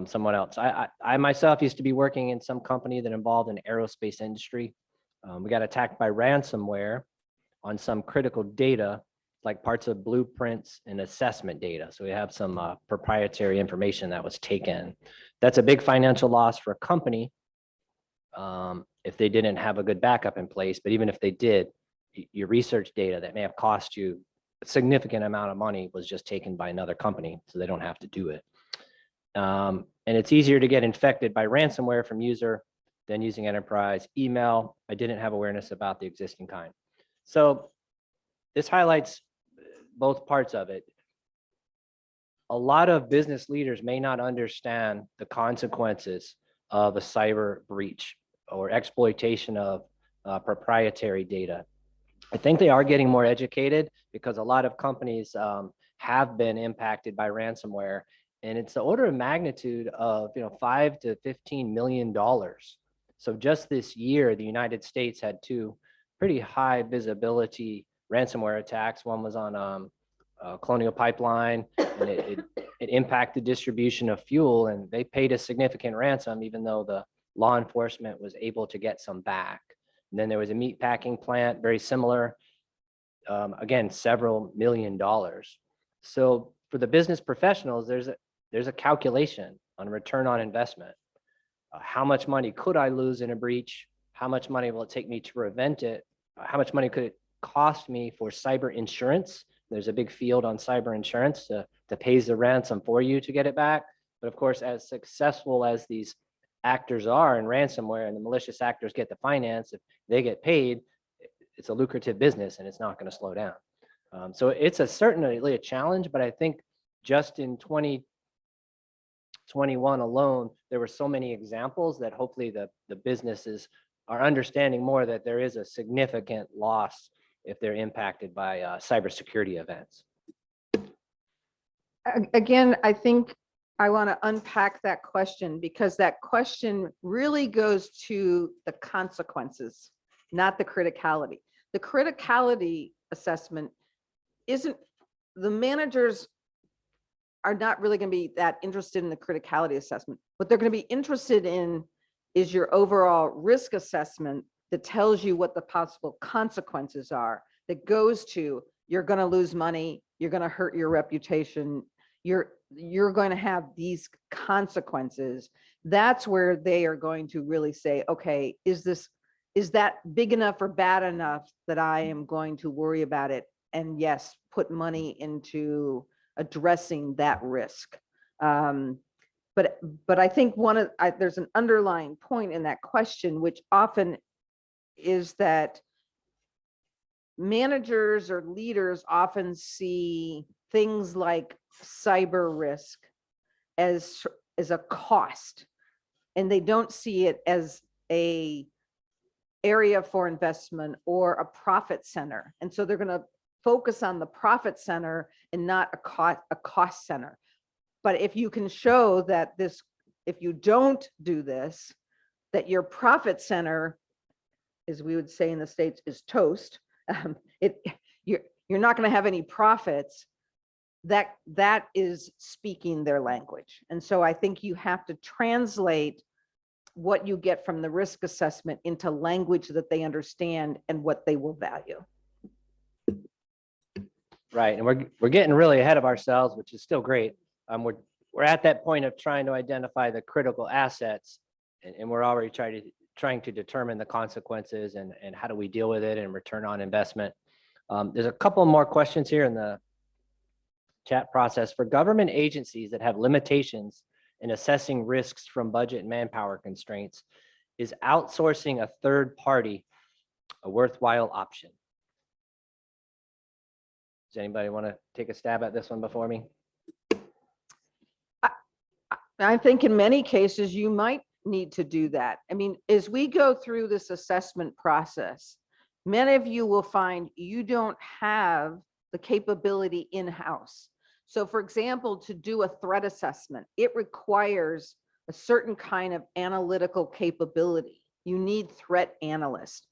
Someone else. I myself used to be working in some company that involved an aerospace industry. We got attacked by ransomware on some critical data, like parts of blueprints and assessment data. So we have some proprietary information that was taken. That's a big financial loss for a company if they didn't have a good backup in place. But even if they did, your research data that may have cost you a significant amount of money was just taken by another company, so they don't have to do it. And it's easier to get infected by ransomware from user than using enterprise email. I didn't have awareness about the existing kind. So this highlights both parts of it. A lot of business leaders may not understand the consequences of a cyber breach or exploitation of proprietary data. I think they are getting more educated because a lot of companies have been impacted by ransomware, and it's the order of magnitude of $5 to $15 million. So just this year, the United States had two pretty high visibility ransomware attacks. One was on Colonial Pipeline, and it impacted distribution of fuel, and they paid a significant ransom, even though the law enforcement was able to get some back. And then there was a meat packing plant, very similar, again, several $1 million. So for the business professionals, there's a calculation on return on investment. How much money could I lose in a breach? How much money will it take me to prevent it? How much money could it cost me for cyber insurance? There's a big field on cyber insurance that pays the ransom for you to get it back. But of course, as successful as these actors are in ransomware and the malicious actors get the finance, if they get paid, it's a lucrative business and it's not going to slow down. So it's certainly a challenge, but I think just in 2021 alone, there were so many examples that hopefully the businesses are understanding more that there is a significant loss if they're impacted by cybersecurity events. Again, I think I want to unpack that question, because that question really goes to the consequences, not the criticality. The criticality assessment isn't, the managers are not really going to be that interested in the criticality assessment. What they're going to be interested in is your overall risk assessment that tells you what the possible consequences are, that goes to, you're going to lose money, you're going to hurt your reputation, you're going to have these consequences. That's where they are going to really say, okay, is that big enough or bad enough that I am going to worry about it? And yes, put money into addressing that risk. But I think there's an underlying point in that question, which often is that managers or leaders often see things like cyber risk as a cost, and they don't see it as a area for investment or a profit center. And so they're going to focus on the profit center and not a cost center. But if you can show that if you don't do this, that your profit center, as we would say in the States, is toast, you're not going to have any profits, that is speaking their language. And so I think you have to translate what you get from the risk assessment into language that they understand and what they will value. Right, and we're getting really ahead of ourselves, which is still great. We're at that point of trying to identify the critical assets, and we're already trying to determine the consequences and how do we deal with it and return on investment. There's a couple more questions here in the chat process. For government agencies that have limitations in assessing risks from budget and manpower constraints, is outsourcing a third party a worthwhile option? Does anybody want to take a stab at this one before me? I think in many cases you might need to do that. I mean, as we go through this assessment process, many of you will find you don't have the capability in-house. So for example, to do a threat assessment, it requires a certain kind of analytical capability. You need threat analysts.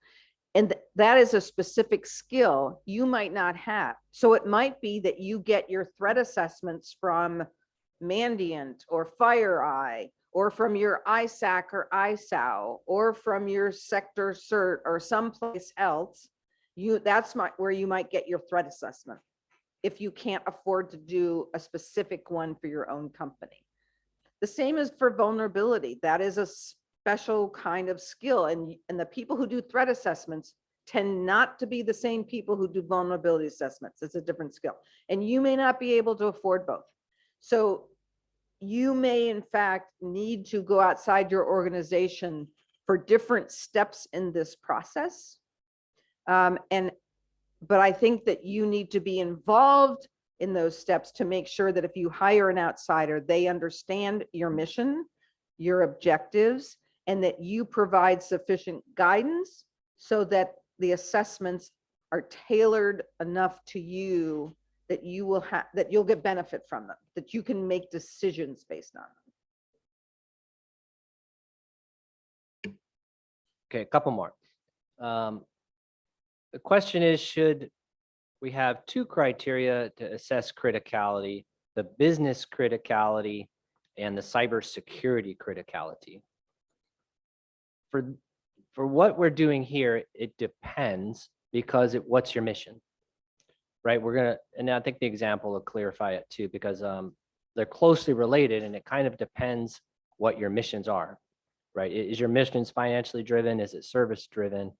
And that is a specific skill you might not have. So it might be that you get your threat assessments from Mandiant or FireEye, or from your ISAC or ISOW, or from your sector cert or someplace else. That's where you might get your threat assessment, if you can't afford to do a specific one for your own company. The same is for vulnerability. That is a special kind of skill, and the people who do threat assessments tend not to be the same people who do vulnerability assessments. It's a different skill, and you may not be able to afford both. So you may in fact need to go outside your organization for different steps in this process. But I think that you need to be involved in those steps to make sure that if you hire an outsider, they understand your mission, your objectives, and that you provide sufficient guidance so that the assessments are tailored enough to you that you'll get benefit from them, that you can make decisions based on them. Okay, a couple more. The question is, should we have two criteria to assess criticality, the business criticality and the cybersecurity criticality? For what we're doing here, it depends because what's your mission, right? And I think the example will clarify it too, because they're closely related and it kind of depends what your missions are, right? Is your missions financially driven? Is it service driven?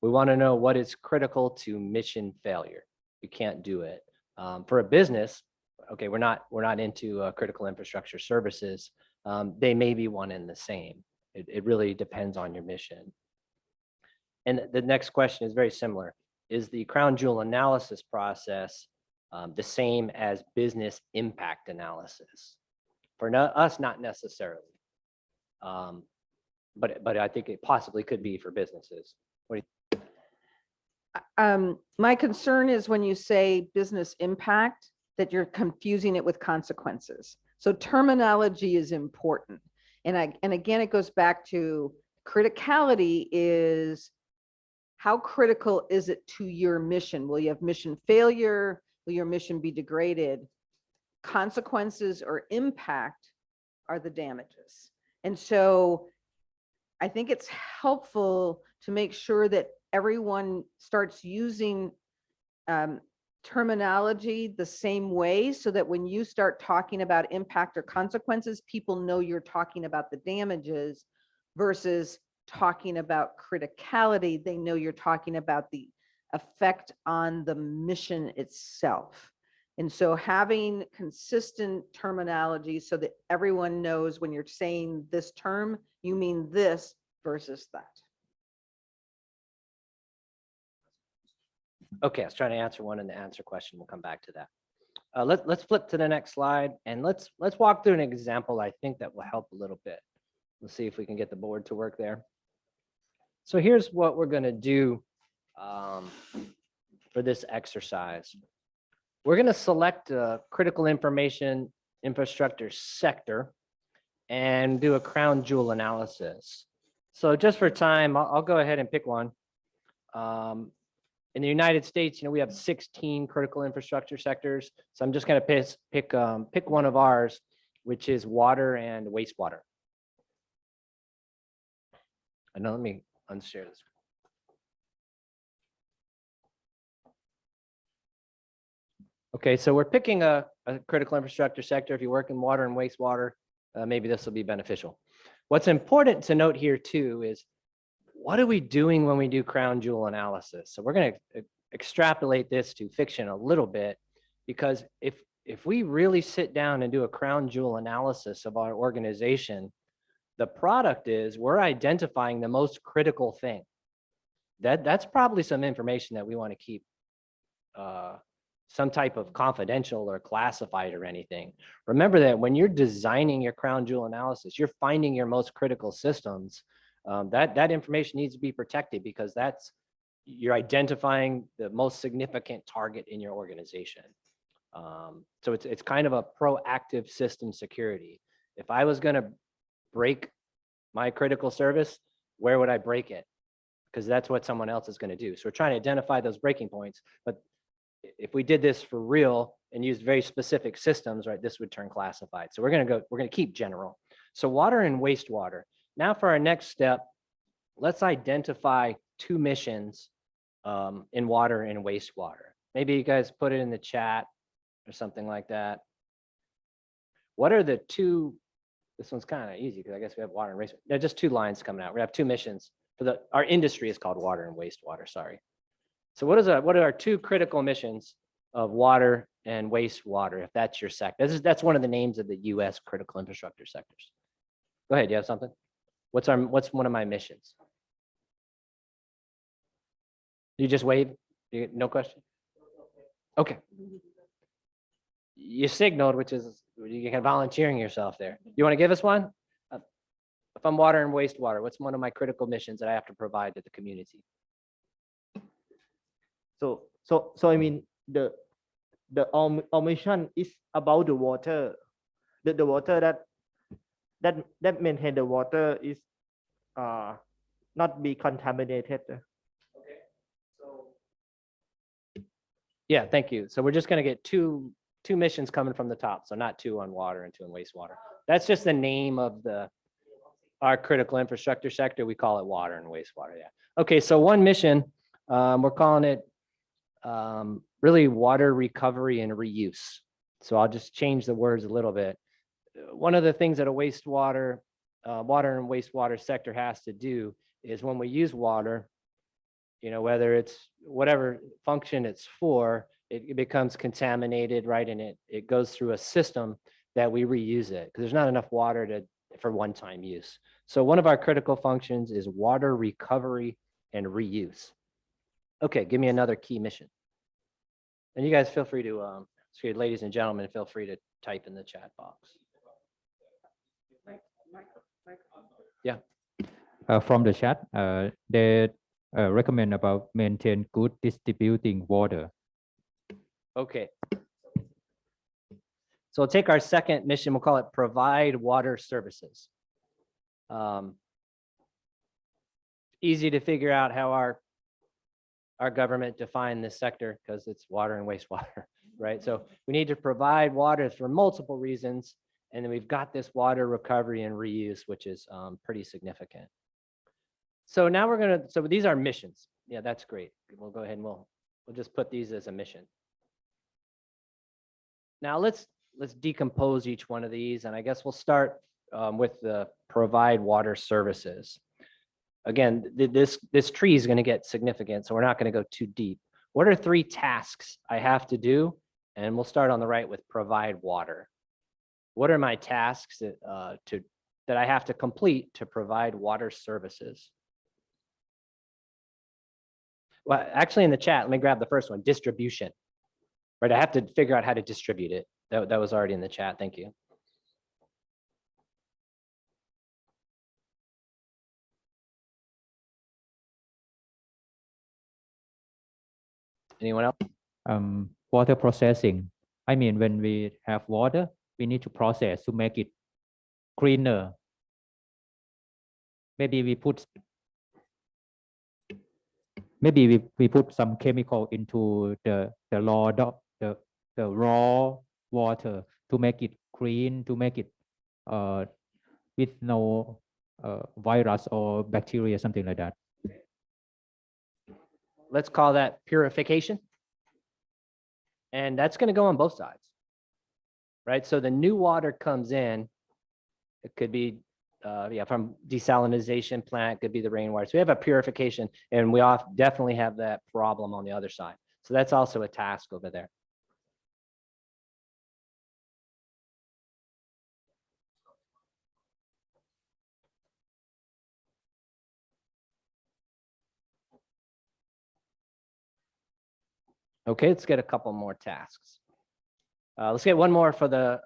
We want to know what is critical to mission failure. You can't do it. For a business, okay, we're not into critical infrastructure services. They may be one and the same. It really depends on your mission. And the next question is very similar. Is the crown jewel analysis process the same as business impact analysis? For us, not necessarily. But I think it possibly could be for businesses. What do you My concern is when you say business impact, that you're confusing it with consequences. So terminology is important. And again, it goes back to criticality is how critical is it to your mission? Will you have mission failure? Will your mission be degraded? Consequences or impact are the damages. And so I think it's helpful to make sure that everyone starts using terminology the same way so that when you start talking about impact or consequences, people know you're talking about the damages versus talking about criticality. They know you're talking about the effect on the mission itself. And so having consistent terminology so that everyone knows when you're saying this term, you mean this versus that. Okay, I was trying to answer one and the answer question. We'll come back to that. Let's flip to the next slide and let's walk through an example. I think that will help a little bit. Let's see if we can get the board to work there. So here's what we're going to do for this exercise. We're going to select a critical information infrastructure sector and do a crown jewel analysis. So just for time, I'll go ahead and pick one. In the United States, we have 16 critical infrastructure sectors. So I'm just going to pick one of ours, which is water and wastewater. And now let me unshare this. Okay, so we're picking a critical infrastructure sector. If you work in water and wastewater, maybe this will be beneficial. What's important to note here too is what are we doing when we do crown jewel analysis? So we're going to extrapolate this to fiction a little bit, because if we really sit down and do a crown jewel analysis of our organization, the product is we're identifying the most critical thing. That's probably some information that we want to keep some type of confidential or classified or anything. Remember that when you're designing your crown jewel analysis, you're finding your most critical systems. That information needs to be protected because you're identifying the most significant target in your organization. So it's kind of a proactive system security. If I was going to break my critical service, where would I break it? Because that's what someone else is going to do. So we're trying to identify those breaking points. But if we did this for real and used very specific systems, right, this would turn classified. So we're going to keep general. So water and wastewater. Now for our next step, let's identify two missions in water and wastewater. Maybe you guys put it in the chat or something like that. What are the two? This one's kind of easy because I guess we have water and wastewater. There are just two lines coming out. We have two missions for our industry is called water and wastewater. Sorry. So what are our two critical missions of water and wastewater? If that's your sector, that's one of the names of the U.S. critical infrastructure sectors. Go ahead. You have something? What's one of my missions? You just wave? No question? Okay. You signaled, which is you're volunteering yourself there. You want to give us one? If I'm water and wastewater, what's one of my critical missions that I have to provide to the community? So I mean our mission is about the water. The water that maintain the water is not be contaminated. Yeah, thank you. So we're just going to get two missions coming from the top. So not 2 on water and 2 on wastewater. That's just the name of our critical infrastructure sector. We call it water and wastewater. Yeah. Okay. So one mission, we're calling it really water recovery and reuse. So I'll just change the words a little bit. One of the things that a water and wastewater sector has to do is when we use water, whether it's whatever function it's for, it becomes contaminated, right? And it goes through a system that we reuse it because there's not enough water for one-time use. So one of our critical functions is water recovery and reuse. Okay, give me another key mission. And you guys feel free to, ladies and gentlemen, feel free to type in the chat box. Yeah. From the chat, they recommend about maintain good distributing water. Okay. So we'll take our second mission, we'll call it provide water services. Easy to figure out how our government defined this sector because it's water and wastewater, right? So we need to provide water for multiple reasons. And then we've got this water recovery and reuse, which is pretty significant. So now so these are missions. Yeah, that's great. We'll go ahead and we'll just put these as a mission. Now let's decompose each one of these. And I guess we'll start with the provide water services. Again, this tree is going to get significant, so we're not going to go too deep. What are 3 tasks I have to do? And we'll start on the right with provide water. What are my tasks that I have to complete to provide water services? Well, actually in the chat, let me grab the first one, distribution. Right, I have to figure out how to distribute it. That was already in the chat. Thank you. Anyone else? Water processing. I mean, when we have water, we need to process to make it cleaner. Maybe we put some chemical into the raw water to make it clean, to make it with no virus or bacteria, something like that. Let's call that purification. And that's going to go on both sides, right? So the new water comes in, it could be from desalinization plant, could be the rainwater. So we have a purification, and we definitely have that problem on the other side. So that's also a task over there. Okay, let's get a couple more tasks. Let's get one more for the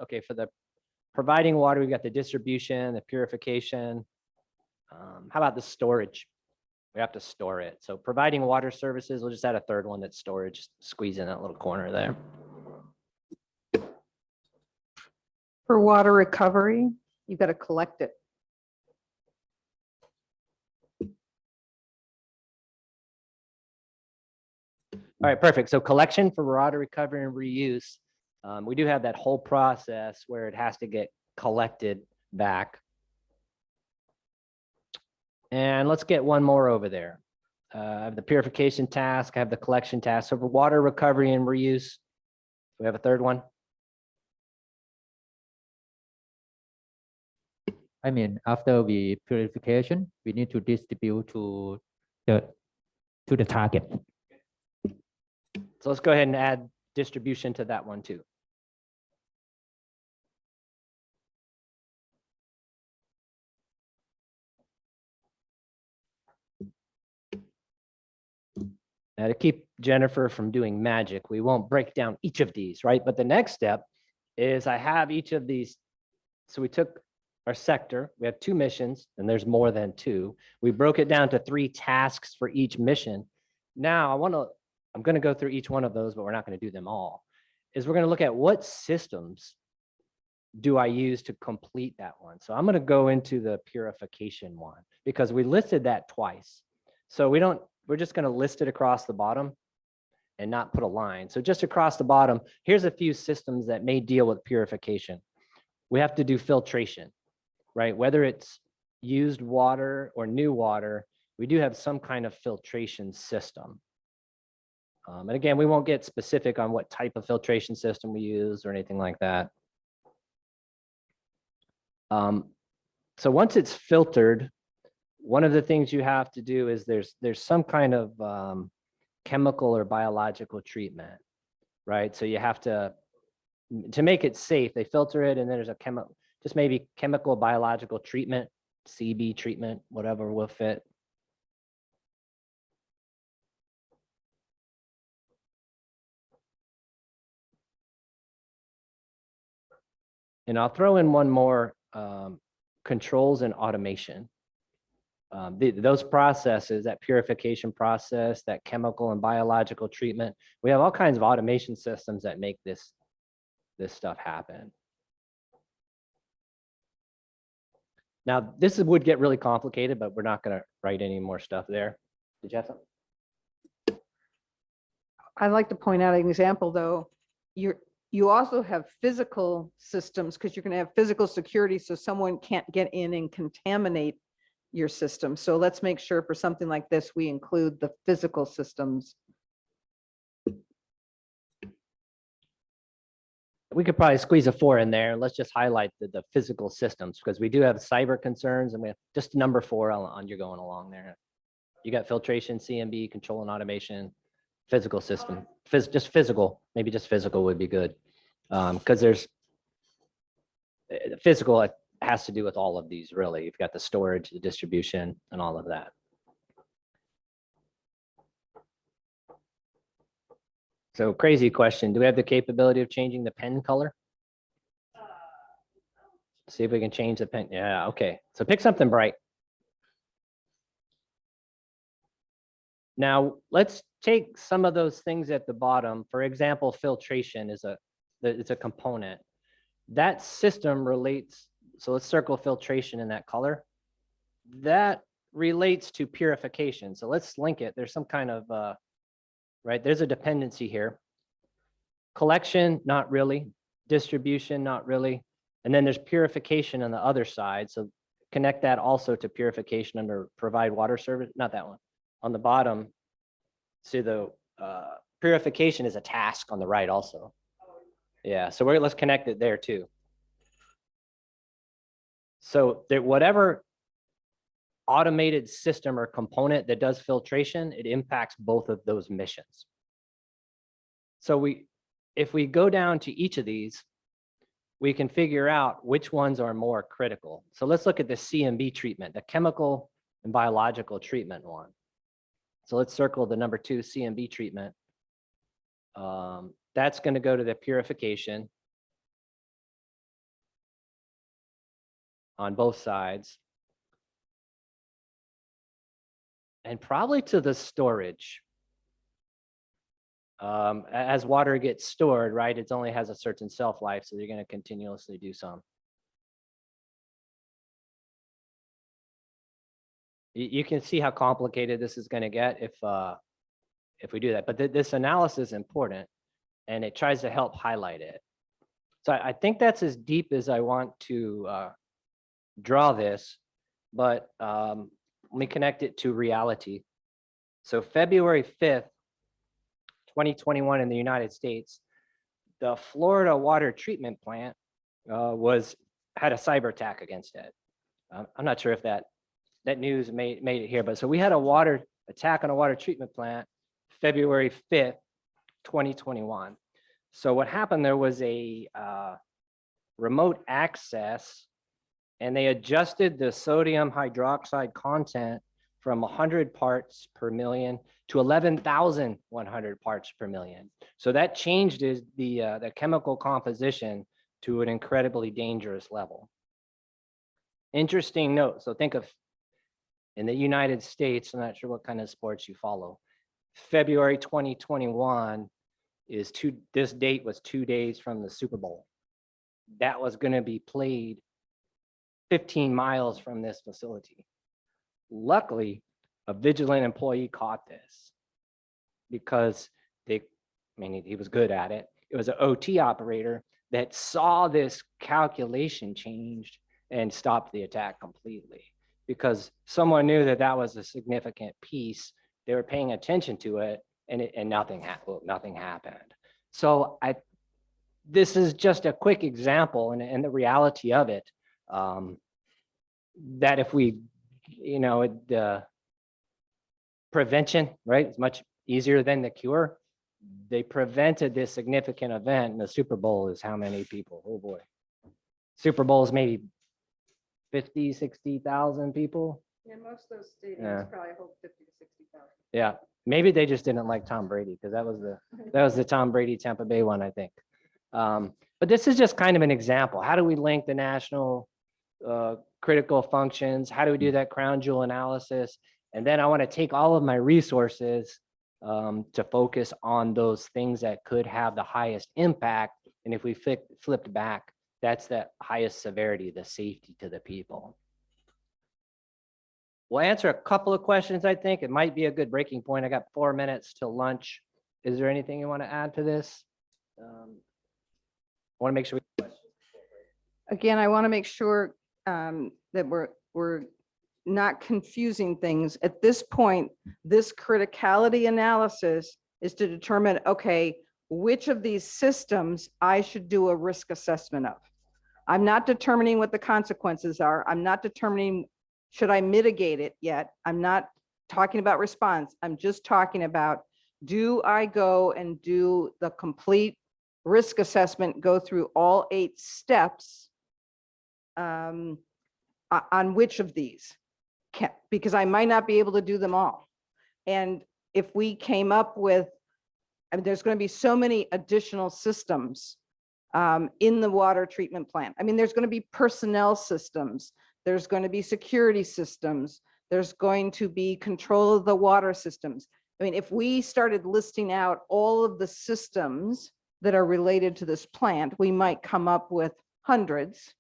providing water. We've got the distribution, the purification. How about the storage? We have to store it. So providing water services, we'll just add a third one that's storage, squeeze in that little corner there. For water recovery, you've got to collect it. All right, perfect. So collection for water recovery and reuse. We do have that whole process where it has to get collected back. And let's get one more over there. I have the purification task, I have the collection task. So for water recovery and reuse, we have a third one. I mean, after we purification, we need to distribute to the target. So let's go ahead and add distribution to that one too. Now to keep Jennifer from doing magic, we won't break down each of these, right? But the next step is I have each of these. So we took our sector, we have 2 missions, and there's more than 2. We broke it down to 3 tasks for each mission. Now I'm going to go through each one of those, but we're not going to do them all. We're going to look at what systems do I use to complete that one? So I'm going to go into the purification one because we listed that twice. So we're just going to list it across the bottom and not put a line. So just across the bottom, here's a few systems that may deal with purification. We have to do filtration, right? Whether it's used water or new water, we do have some kind of filtration system. And again, we won't get specific on what type of filtration system we use or anything like that. So once it's filtered, one of the things you have to do is there's some kind of chemical or biological treatment, right? So you have to make it safe, they filter it, and then there's a just maybe chemical biological treatment, CB treatment, whatever will fit. And I'll throw in one more, controls and automation. Those processes, that purification process, that chemical and biological treatment, we have all kinds of automation systems that make this stuff happen. Now, this would get really complicated, but we're not going to write any more stuff there. Did you have something? I'd like to point out an example, though. You also have physical systems because you're going to have physical security, so someone can't get in and contaminate your system. So let's make sure for something like this, we include the physical systems. We could probably squeeze a 4 in there. Let's just highlight the physical systems because we do have cyber concerns, and we have just number 4 on you're going along there. You got filtration, CMB, control and automation, physical system, just physical, maybe just physical would be good. Because there's physical, it has to do with all of these really. You've got the storage, the distribution, and all of that. So crazy question. Do we have the capability of changing the pen color? See if we can change the pen. Yeah, okay. So pick something bright. Now let's take some of those things at the bottom. For example, filtration is a component. That system relates, so let's circle filtration in that color. That relates to purification. So let's link it. There's some kind of, right, there's a dependency here. Collection, not really. Distribution, not really. And then there's purification on the other side. So connect that also to purification under provide water service, not that one. On the bottom, see the purification is a task on the right also. Yeah, so let's connect it there too. So whatever automated system or component that does filtration, it impacts both of those missions. So if we go down to each of these, we can figure out which ones are more critical. So let's look at the CMB treatment, the chemical and biological treatment one. So let's circle the number 2 CMB treatment. That's going to go to the purification on both sides. And probably to the storage. As water gets stored, right, it only has a certain shelf life, so you're going to continuously do some. You can see how complicated this is going to get if we do that. But this analysis is important, and it tries to help highlight it. So I think that's as deep as I want to draw this, but let me connect it to reality. So February 5th, 2021 in the United States, the Florida water treatment plant had a cyber attack against it. I'm not sure if that news made it here, but so we had a water attack on a water treatment plant February 5th, 2021. So what happened, there was a remote access, and they adjusted the sodium hydroxide content from 100 parts per million to 11,100 parts per million. So that changed the chemical composition to an incredibly dangerous level. Interesting note. So think of in the United States, I'm not sure what kind of sports you follow. February 2021 is this date was 2 days from the Super Bowl. that was going to be played 15 miles from this facility. Luckily, a vigilant employee caught this because he was good at it. It was an OT operator that saw this calculation changed and stopped the attack completely because someone knew that that was a significant piece. They were paying attention to it, and nothing happened. So this is just a quick example and the reality of it, that if we, the prevention, right, is much easier than the cure. They prevented this significant event, and the Super Bowl is how many people? Oh boy. Super Bowl is maybe 50, 60,000 people. Yeah, most of those stadiums Yeah. probably hold 50 to 60,000. Yeah, maybe they just didn't like Tom Brady because that was the Tom Brady Tampa Bay one, I think. But this is just kind of an example. How do we link the national critical functions? How do we do that crown jewel analysis? And then I want to take all of my resources to focus on those things that could have the highest impact. And if we flipped back, that's the highest severity, the safety to the people. We'll answer a couple of questions, I think. It might be a good breaking point. I got 4 minutes till lunch. Is there anything you want to add to this? I want to make sure. Again, I want to make sure that we're not confusing things. At this point, this criticality analysis is to determine, okay, which of these systems I should do a risk assessment of. I'm not determining what the consequences are. I'm not determining should I mitigate it yet. I'm not talking about response. I'm just talking about, do I go and do the complete risk assessment, go through all 8 steps on which of these? Because I might not be able to do them all. And if we came up with, there's going to be so many additional systems in the water treatment plant. There's going to be personnel systems. There's going to be security systems. There's going to be control of the water systems. If we started listing out all of the systems that are related to this plant, we might come up with hundreds.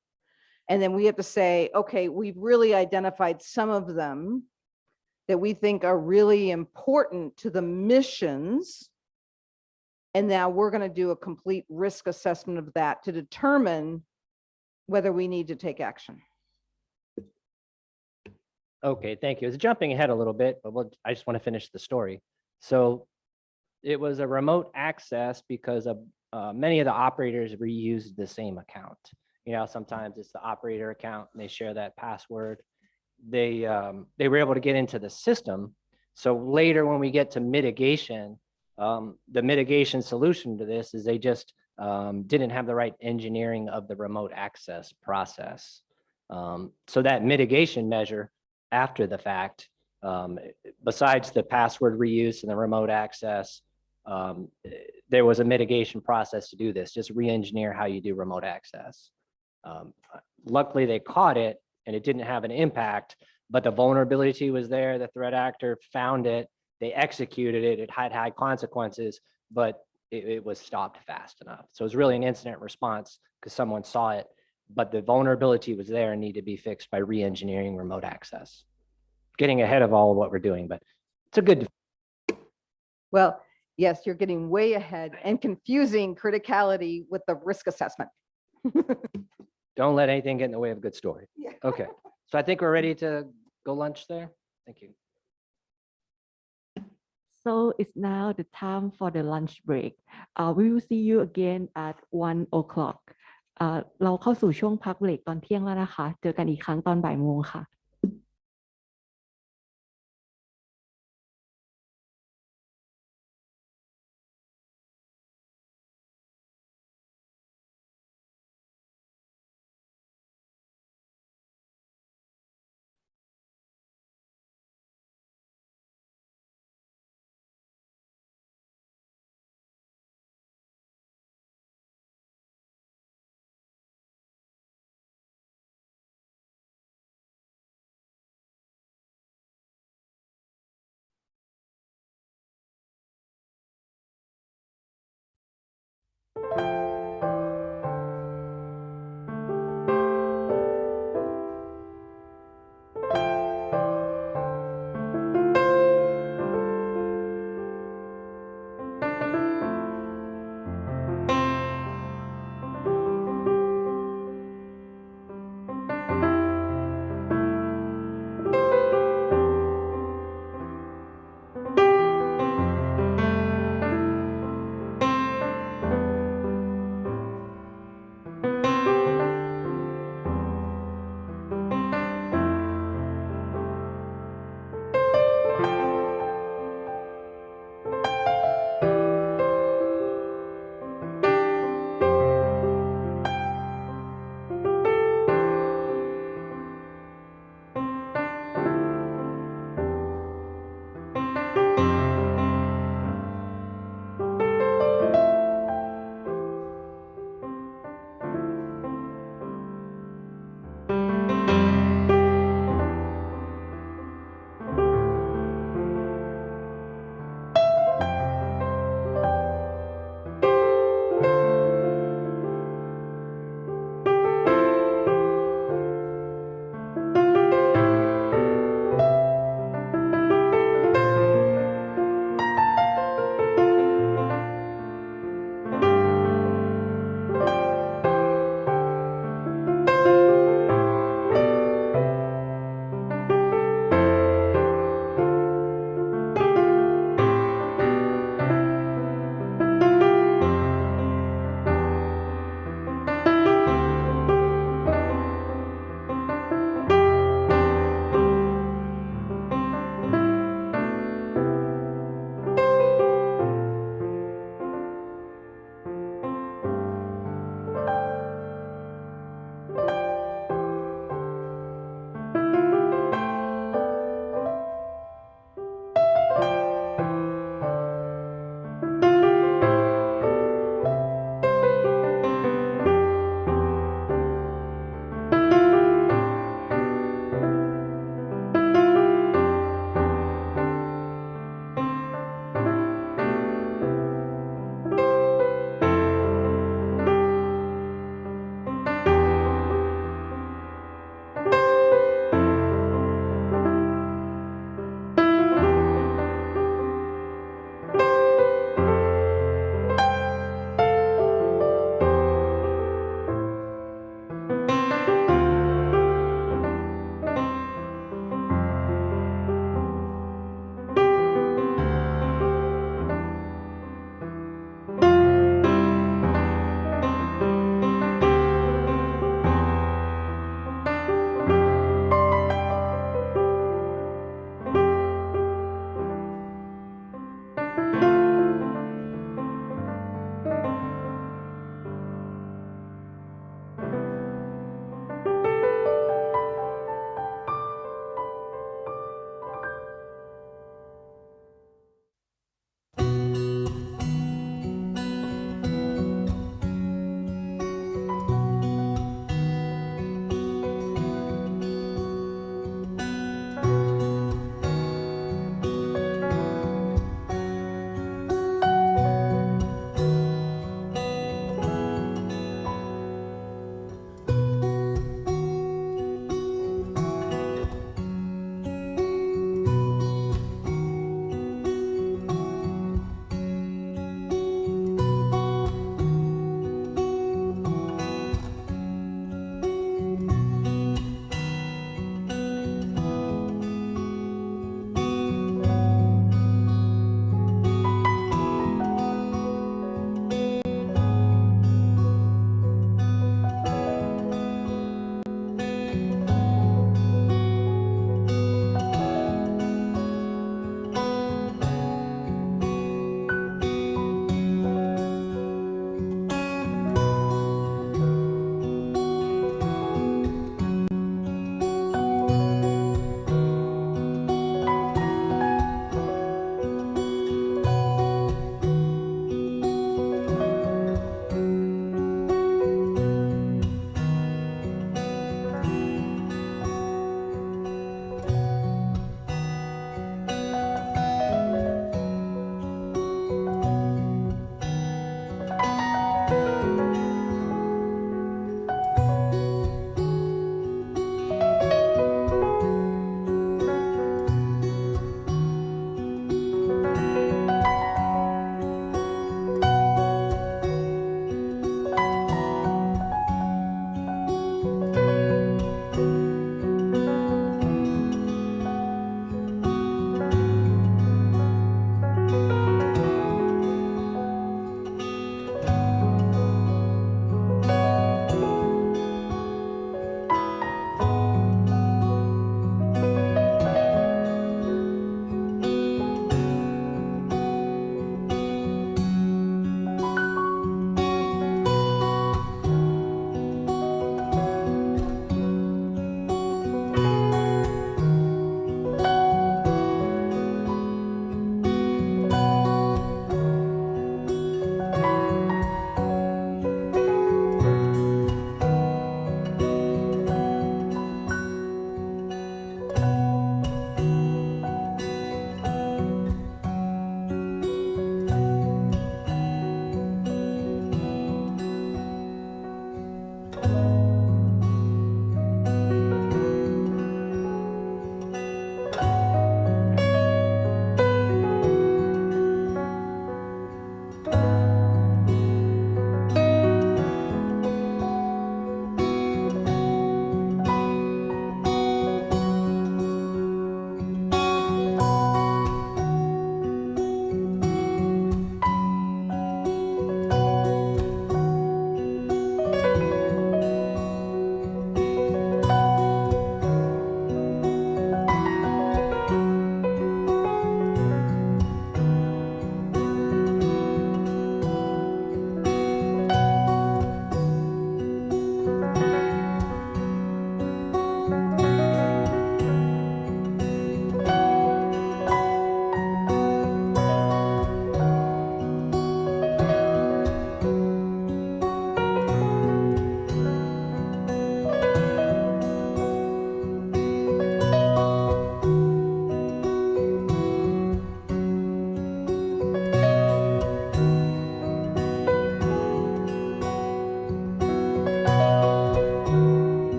And then we have to say, okay, we've really identified some of them that we think are really important to the missions. And now we're going to do a complete risk assessment of that to determine whether we need to take action. Okay, thank you. It's jumping ahead a little bit, but I just want to finish the story. So it was a remote access because of many of the operators reused the same account. Sometimes it's the operator account and they share that password. They were able to get into the system. So later when we get to mitigation, the mitigation solution to this is they just didn't have the right engineering of the remote access process. So that mitigation measure after the fact, besides the password reuse and the remote access, there was a mitigation process to do this, just re-engineer how you do remote access. Luckily they caught it and it didn't have an impact, but the vulnerability was there. The threat actor found it, they executed it, it had high consequences, but it was stopped fast enough. So it was really an incident response because someone saw it, but the vulnerability was there and needed to be fixed by re-engineering remote access. Getting ahead of all of what we're doing, but it's a good. Well, yes, you're getting way ahead and confusing criticality with the risk assessment. Don't let anything get in the way of a good story. Yeah. Okay, so I think we're ready to go lunch there. Thank you. So it's now the time for the lunch break. We will see you again at 1 o'clock. เราเข้าสู่ช่วงพักเบรกตอนเที่ยงแล้วนะคะ เจอกันอีกครั้งตอนบ่ายโมงค่ะ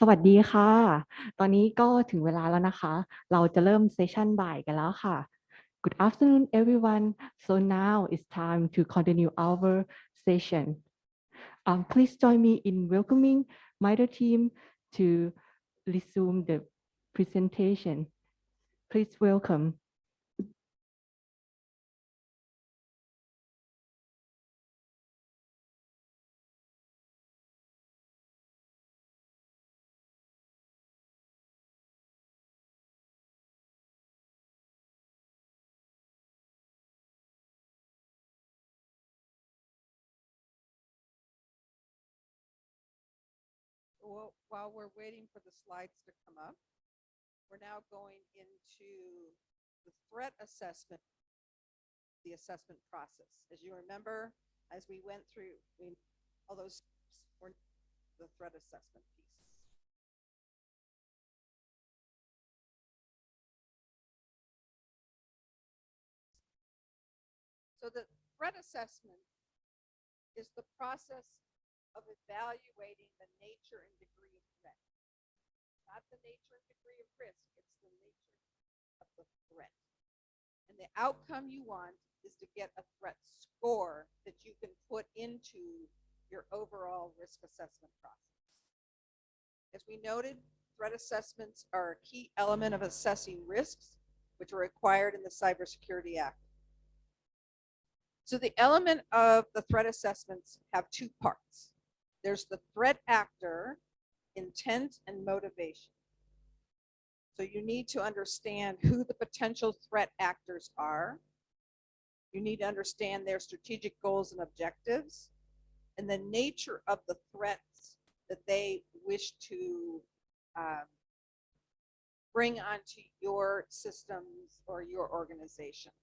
สวัสดีค่ะ ตอนนี้ก็ถึงเวลาแล้วนะคะ เราจะเริ่มเซสชันบ่ายกันแล้วค่ะ Good afternoon, everyone. So now it's time to continue our session. Please join me in welcoming MITRE team to resume the presentation. Please welcome. Well, while we're waiting for the slides to come up, we're now going into the threat assessment, the assessment process. As you remember, as we went through, all those steps were the threat assessment piece. So the threat assessment is the process of evaluating the nature and degree of threat. Not the nature and degree of risk, it's the nature of the threat. And the outcome you want is to get a threat score that you can put into your overall risk assessment process. As we noted, threat assessments are a key element of assessing risks, which are required in the Cybersecurity Act. So the element of the threat assessments have two parts. There's the threat actor, intent, and motivation. So you need to understand who the potential threat actors are. You need to understand their strategic goals and objectives, and the nature of the threats that they wish to bring onto your systems or your organization.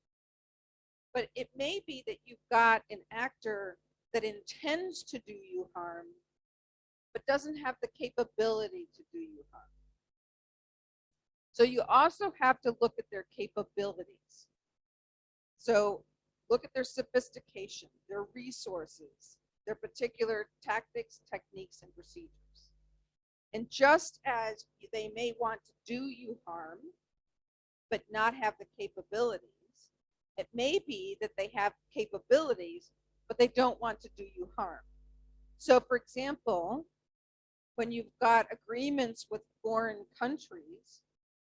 But it may be that you've got an actor that intends to do you harm, but doesn't have the capability to do you harm. So you also have to look at their capabilities. So look at their sophistication, their resources, their particular tactics, techniques, and procedures. And just as they may want to do you harm, but not have the capabilities, it may be that they have capabilities, but they don't want to do you harm. So for example, when you've got agreements with foreign countries,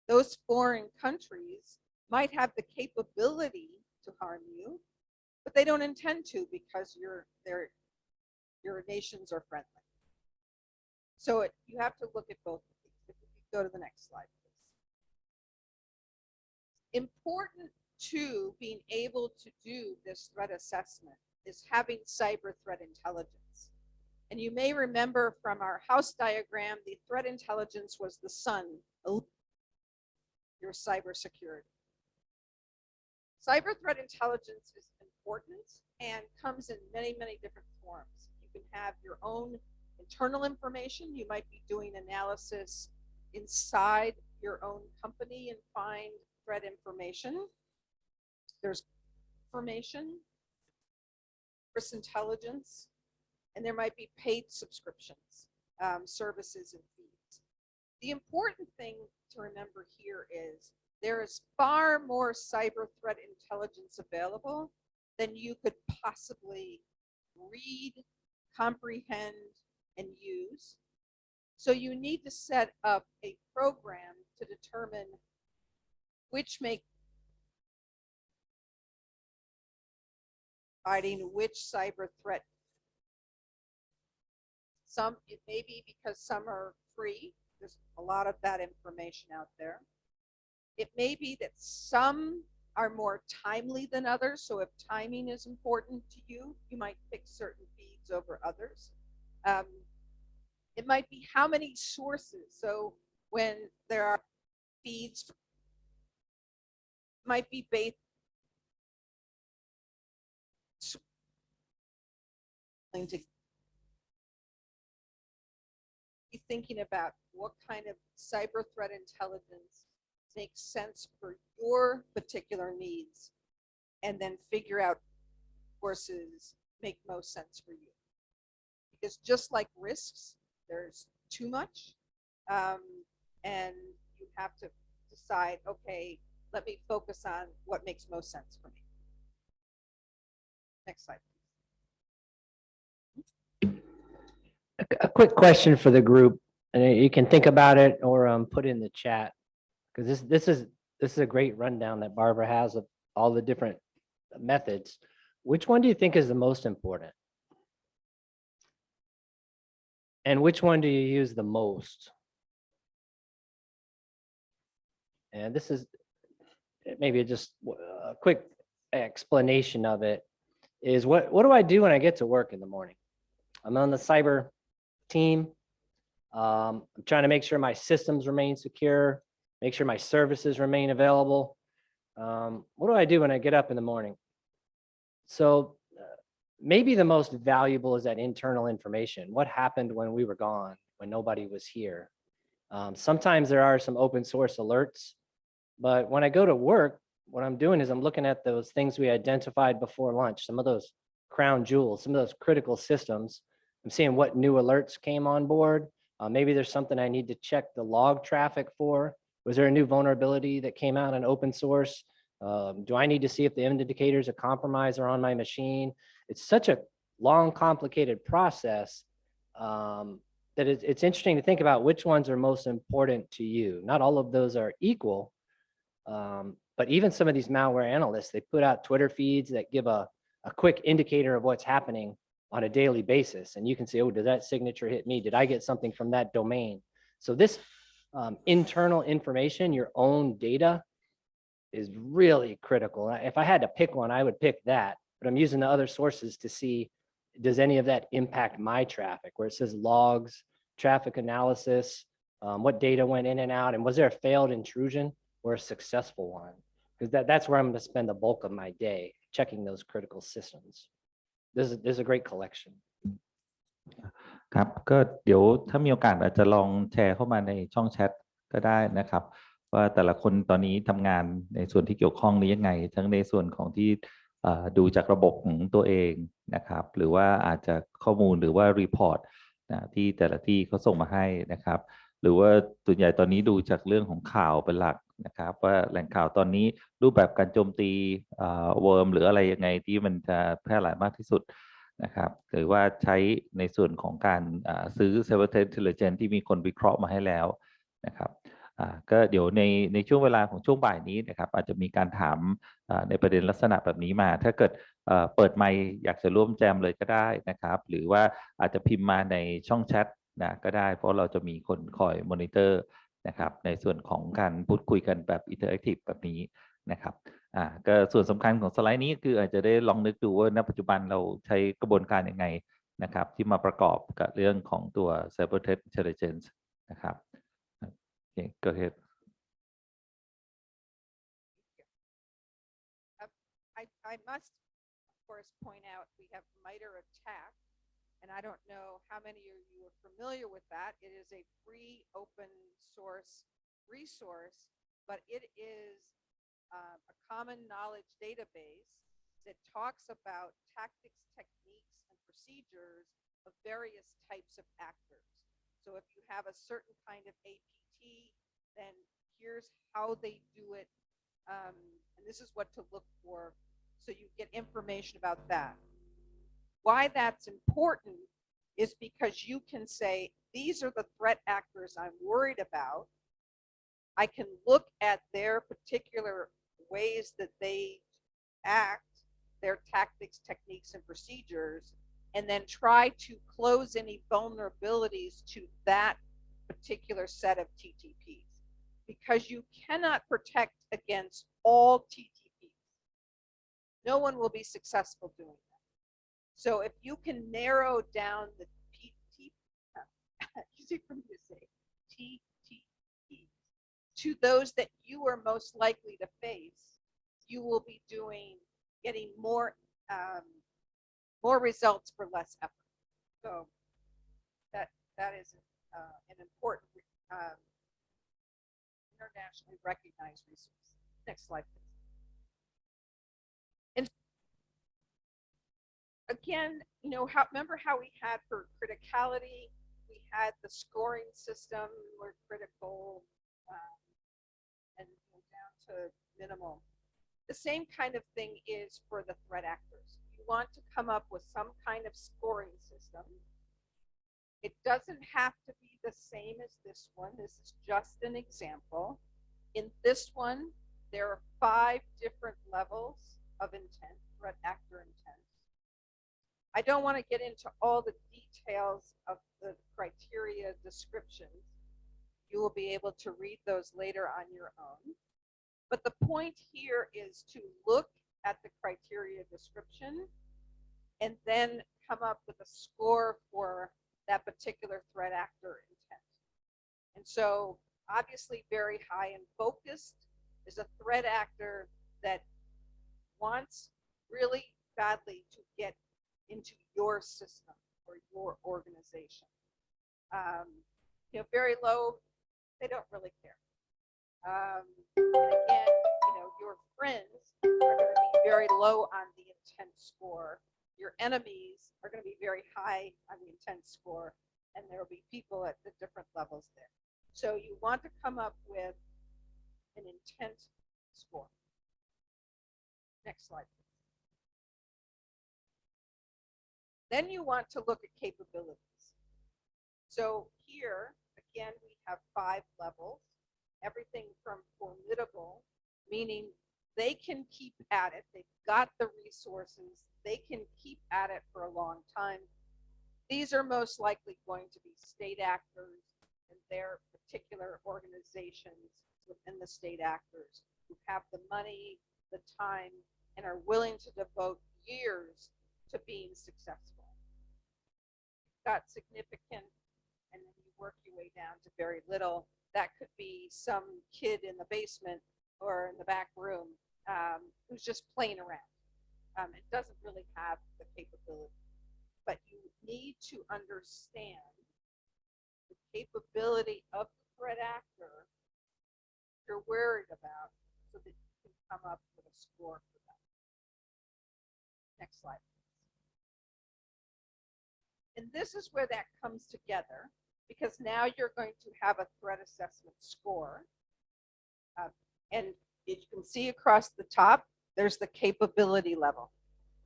those foreign countries might have the capability to harm you, but they don't intend to because your nations are friendly. So you have to look at both of these. If you could go to the next slide, please. Important to being able to do this threat assessment is having cyber threat intelligence. And you may remember from our house diagram, the threat intelligence was the sun, your cybersecurity. Cyber threat intelligence is important and comes in many, many different forms. You can have your own internal information. You might be doing analysis inside your own company and find threat information. There's information, risk intelligence, and there might be paid subscriptions, services and fees. The important thing to remember here is there is far more cyber threat intelligence available than you could possibly read, comprehend, and use. So you need to set up a program to determine which which cyber threat. Some, it may be because some are free. There's a lot of that information out there. It may be that some are more timely than others. So if timing is important to you, you might pick certain feeds over others. It might be how many sources. So when there are feeds, might be based to be thinking about what kind of cyber threat intelligence makes sense for your particular needs, and then figure out courses make most sense for you. Because just like risks, there's too much And you have to decide, okay, let me focus on what makes most sense for me. Next slide. A quick question for the group, and you can think about it or put it in the chat, because this is a great rundown that Barbara has of all the different methods. Which one do you think is the most important? And which one do you use the most? And this is maybe just a quick explanation of it is what do I do when I get to work in the morning? I'm on the cyber team. I'm trying to make sure my systems remain secure, make sure my services remain available. What do I do when I get up in the morning? So maybe the most valuable is that internal information. What happened when we were gone, when nobody was here? Sometimes there are some open source alerts, but when I go to work, what I'm doing is I'm looking at those things we identified before lunch, some of those crown jewels, some of those critical systems. I'm seeing what new alerts came on board. Maybe there's something I need to check the log traffic for. Was there a new vulnerability that came out in open source? Do I need to see if the indicators of compromise are on my machine? It's such a long, complicated process that it's interesting to think about which ones are most important to you. Not all of those are equal, but even some of these malware analysts, they put out Twitter feeds that give a quick indicator of what's happening on a daily basis. And you can say, oh, did that signature hit me? Did I get something from that domain? So this internal information, your own data, is really critical. If I had to pick one, I would pick that, but I'm using the other sources to see, does any of that impact my traffic? Where it says logs, traffic analysis, what data went in and out, and was there a failed intrusion or a successful one? Because that's where I'm going to spend the bulk of my day, checking those critical systems. There's a great collection. ครับก็เดี๋ยวถ้ามีโอกาสอาจจะลองแชร์เข้ามาในช่องแชทก็ได้นะครับว่าแต่ละคนตอนนี้ทำงานในส่วนที่เกี่ยวข้องนี้ยังไงทั้งในส่วนของที่ดูจากระบบของตัวเองนะครับหรือว่าอาจจะข้อมูลหรือว่ารีพอร์ตที่แต่ละที่เขาส่งมาให้นะครับหรือว่าส่วนใหญ่ตอนนี้ดูจากเรื่องของข่าวเป็นหลักนะครับว่าแหล่งข่าวตอนนี้รูปแบบการโจมตีเวิร์มหรืออะไรยังไงที่มันจะแพร่หลายมากที่สุดนะครับหรือว่าใช้ในส่วนของการซื้อ Cyber Intelligence ที่มีคนวิเคราะห์มาให้แล้วนะครับก็เดี๋ยวในช่วงเวลาของช่วงบ่ายนี้นะครับอาจจะมีการถามในประเด็นลักษณะแบบนี้มาถ้าเกิดเปิดไมค์อยากจะร่วมแจมเลยก็ได้นะครับหรือว่าอาจจะพิมพ์มาในช่องแชทนะก็ได้เพราะเราจะมีคนคอยมอนิเตอร์นะครับในส่วนของการพูดคุยกันแบบอินเทอร์แอคทีฟแบบนี้นะครับก็ส่วนสำคัญของสไลด์นี้คืออาจจะได้ลองนึกดูว่าณปัจจุบันเราใช้กระบวนการยังไงนะครับที่มาประกอบกับเรื่องของตัว Cyber Intelligence นะครับOkay, go ahead. I must, of course, point out we have MITRE attack, and I don't know how many of you are familiar with that. It is a free open source resource, but it is a common knowledge database that talks about tactics, techniques, and procedures of various types of actors. So if you have a certain kind of APT, then here's how they do it, and this is what to look for, so you get information about that. Why that's important is because you can say, these are the threat actors I'm worried about. I can look at their particular ways that they act, their tactics, techniques, and procedures, and then try to close any vulnerabilities to that particular set of TTPs, because you cannot protect against all TTPs. No one will be successful doing that. So if you can narrow down the easy for me to say, TTPs to those that you are most likely to face, you will be getting more results for less effort. So that is an important internationally recognized resource. Next slide, please. And again, remember how we had for criticality, we had the scoring system were critical and down to minimal. The same kind of thing is for the threat actors. You want to come up with some kind of scoring system. It doesn't have to be the same as this one. This is just an example. In this one, there are 5 different levels of intent, threat actor intent. I don't want to get into all the details of the criteria descriptions. You will be able to read those later on your own. But the point here is to look at the criteria description and then come up with a score for that particular threat actor intent. And so obviously very high and focused is a threat actor that wants really badly to get into your system or your organization. Very low, they don't really care. And again, your friends are going to be very low on the intent score. Your enemies are going to be very high on the intent score, and there will be people at the different levels there. So you want to come up with an intent score. Next slide. Then you want to look at capabilities. So here, again, we have 5 levels, everything from formidable, meaning they can keep at it. They've got the resources. They can keep at it for a long time. These are most likely going to be state actors and their particular organizations within the state actors who have the money, the time, and are willing to devote years to being successful. Got significant, and then you work your way down to very little. That could be some kid in the basement or in the back room who's just playing around. It doesn't really have the capability, but you need to understand the capability of the threat actor you're worried about so that you can come up with a score for them. Next slide. And this is where that comes together, because now you're going to have a threat assessment score. And as you can see across the top, there's the capability level.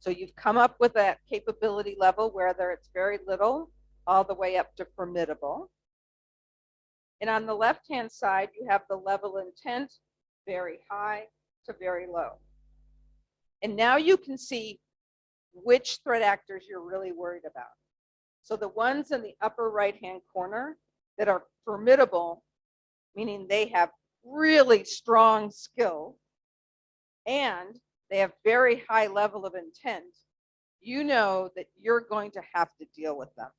So you've come up with that capability level, whether it's very little all the way up to formidable. And on the left-hand side, you have the level intent, very high to very low. And now you can see which threat actors you're really worried about. So the ones in the upper right-hand corner that are formidable, meaning they have really strong skill and they have very high level of intent, you know that you're going to have to deal with them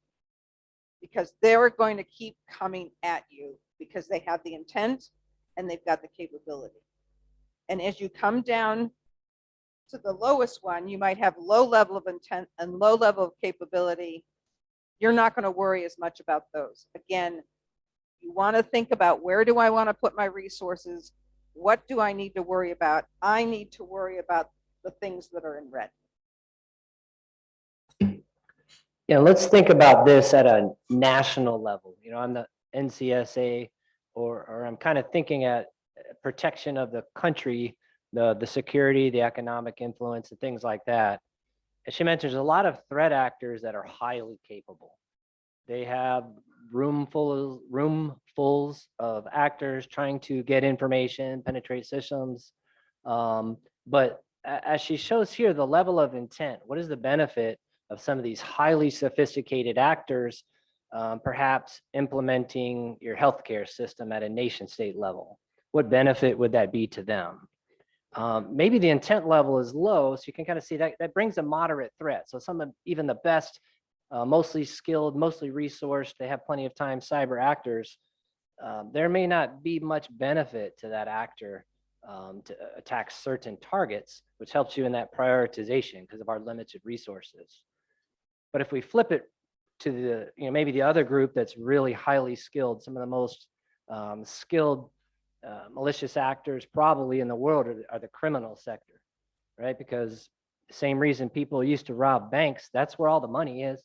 because they're going to keep coming at you because they have the intent and they've got the capability. And as you come down to the lowest one, you might have low level of intent and low level of capability. You're not going to worry as much about those. Again, you want to think about, where do I want to put my resources? What do I need to worry about? I need to worry about the things that are in red. Yeah, let's think about this at a national level. I'm the NCSA, or I'm kind of thinking at protection of the country, the security, the economic influence, and things like that. As she mentions, a lot of threat actors that are highly capable. They have roomfuls of actors trying to get information, penetrate systems. But as she shows here, the level of intent, what is the benefit of some of these highly sophisticated actors, perhaps implementing your healthcare system at a nation state level? What benefit would that be to them? Maybe the intent level is low, so you can kind of see that brings a moderate threat. So some of even the best, mostly skilled, mostly resourced, they have plenty of time cyber actors, there may not be much benefit to that actor to attack certain targets, which helps you in that prioritization because of our limited resources. But if we flip it to the, maybe the other group that's really highly skilled, some of the most skilled malicious actors probably in the world are the criminal sector, right? Because the same reason people used to rob banks, that's where all the money is.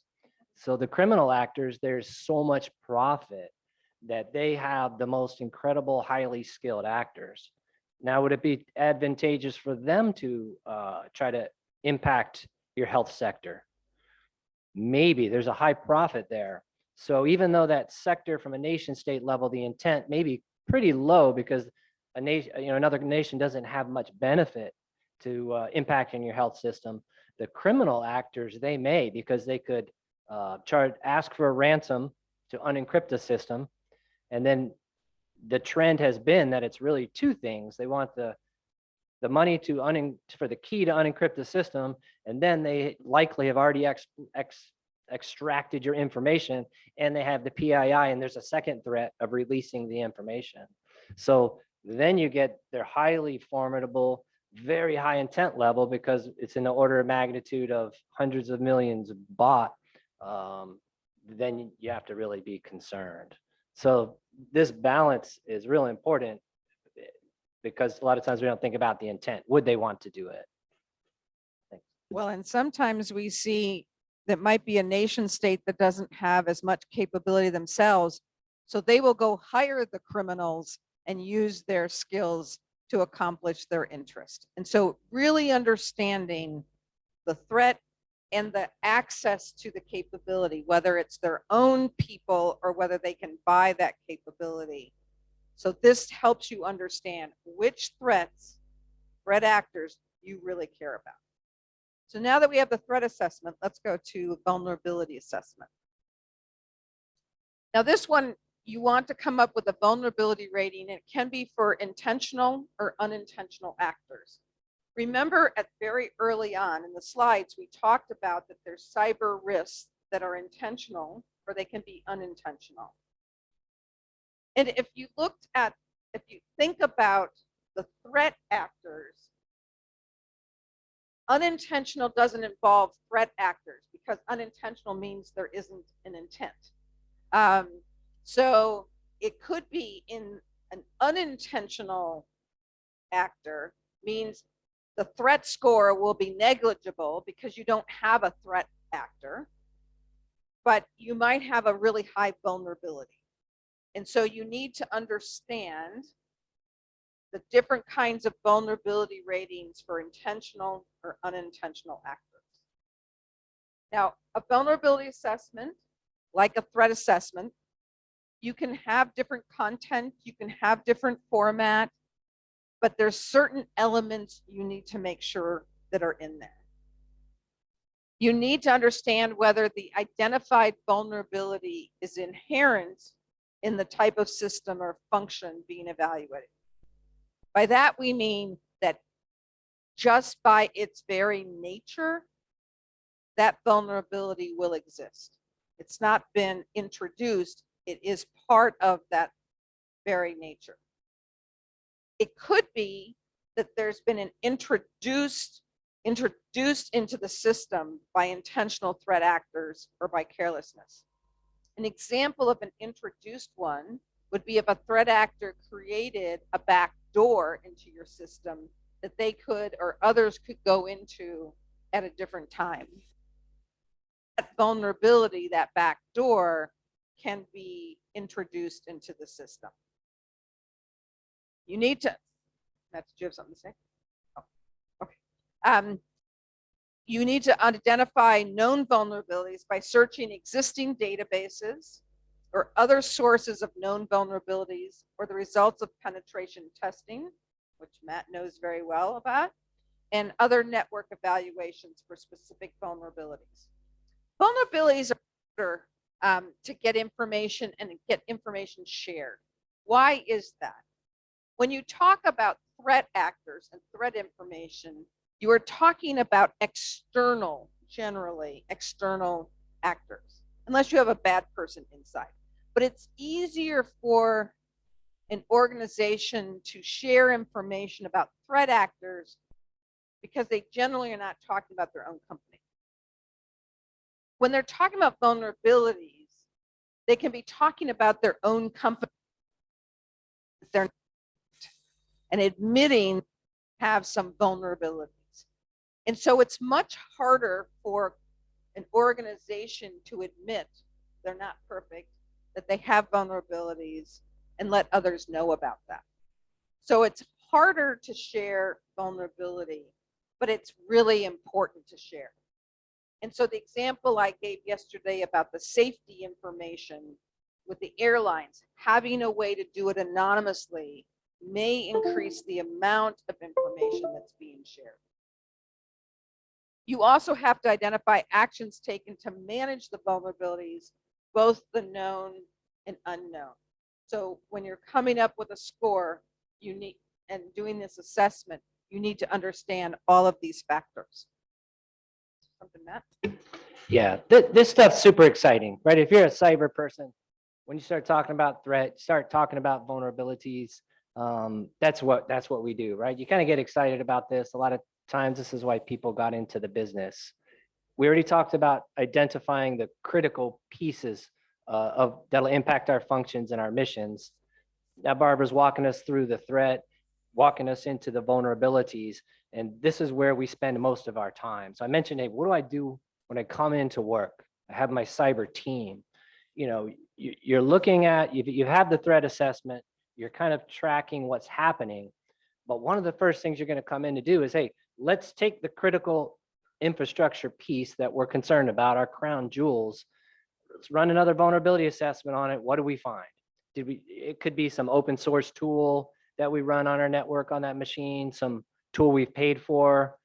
So the criminal actors, there's so much profit that they have the most incredible, highly skilled actors. Now, would it be advantageous for them to try to impact your health sector? Maybe there's a high profit there. So even though that sector from a nation state level, the intent may be pretty low because a nation, another nation doesn't have much benefit to impacting your health system. The criminal actors, they may, because they could ask for a ransom to unencrypt the system. And then the trend has been that it's really two things. They want the money for the key to unencrypt the system, and then they likely have already extracted your information, and they have the PII, and there's a second threat of releasing the information. So then you get their highly formidable, very high intent level, because it's in the order of magnitude of hundreds of millions bought. Then you have to really be concerned. So this balance is really important, because a lot of times we don't think about the intent. Would they want to do it? Thanks. Well, and sometimes we see that might be a nation state that doesn't have as much capability themselves. So they will go hire the criminals and use their skills to accomplish their interest. And so really understanding the threat and the access to the capability, whether it's their own people or whether they can buy that capability. So this helps you understand which threat actors you really care about. So now that we have the threat assessment, let's go to vulnerability assessment. Now this one, you want to come up with a vulnerability rating. It can be for intentional or unintentional actors. Remember, at very early on in the slides, we talked about that there's cyber risks that are intentional or they can be unintentional. And if you think about the threat actors, unintentional doesn't involve threat actors, because unintentional means there isn't an intent. So it could be in an unintentional actor means the threat score will be negligible because you don't have a threat actor, but you might have a really high vulnerability. And so you need to understand the different kinds of vulnerability ratings for intentional or unintentional actors. Now, a vulnerability assessment, like a threat assessment, you can have different content, you can have different format, but there's certain elements you need to make sure that are in there. You need to understand whether the identified vulnerability is inherent in the type of system or function being evaluated. By that, we mean that just by its very nature, that vulnerability will exist. It's not been introduced, it is part of that very nature. It could be that there's been an introduced into the system by intentional threat actors or by carelessness. An example of an introduced one would be if a threat actor created a back door into your system that they could or others could go into at a different time. That vulnerability, that back door, can be introduced into the system. You need to, Matt, did you have something to say? Oh, okay. You need to identify known vulnerabilities by searching existing databases or other sources of known vulnerabilities or the results of penetration testing, which Matt knows very well about, and other network evaluations for specific vulnerabilities. Vulnerabilities are to get information and get information shared. Why is that? When you talk about threat actors and threat information, you are talking about external, generally external actors, unless you have a bad person inside. But it's easier for an organization to share information about threat actors because they generally are not talking about their own company. When they're talking about vulnerabilities, they can be talking about their own company. They're and admitting have some vulnerabilities. And so it's much harder for an organization to admit they're not perfect, that they have vulnerabilities, and let others know about that. So it's harder to share vulnerability, but it's really important to share. And so the example I gave yesterday about the safety information with the airlines, having a way to do it anonymously may increase the amount of information that's being shared. You also have to identify actions taken to manage the vulnerabilities, both the known and unknown. So when you're coming up with a score, you need, and doing this assessment, you need to understand all of these factors. Something, Matt? Yeah, this stuff's super exciting, right? If you're a cyber person, when you start talking about threats, start talking about vulnerabilities, that's what we do, right? You kind of get excited about this. A lot of times, this is why people got into the business. We already talked about identifying the critical pieces that'll impact our functions and our missions. Now Barbara's walking us through the threat, walking us into the vulnerabilities, and this is where we spend most of our time. So I mentioned, hey, what do I do when I come into work? I have my cyber team. You know, you're looking at, you have the threat assessment, you're kind of tracking what's happening, but one of the first things you're going to come in to do is, hey, let's take the critical infrastructure piece that we're concerned about, our crown jewels. Let's run another vulnerability assessment on it. What do we find? It could be some open source tool that we run on our network on that machine, some tool we've paid for.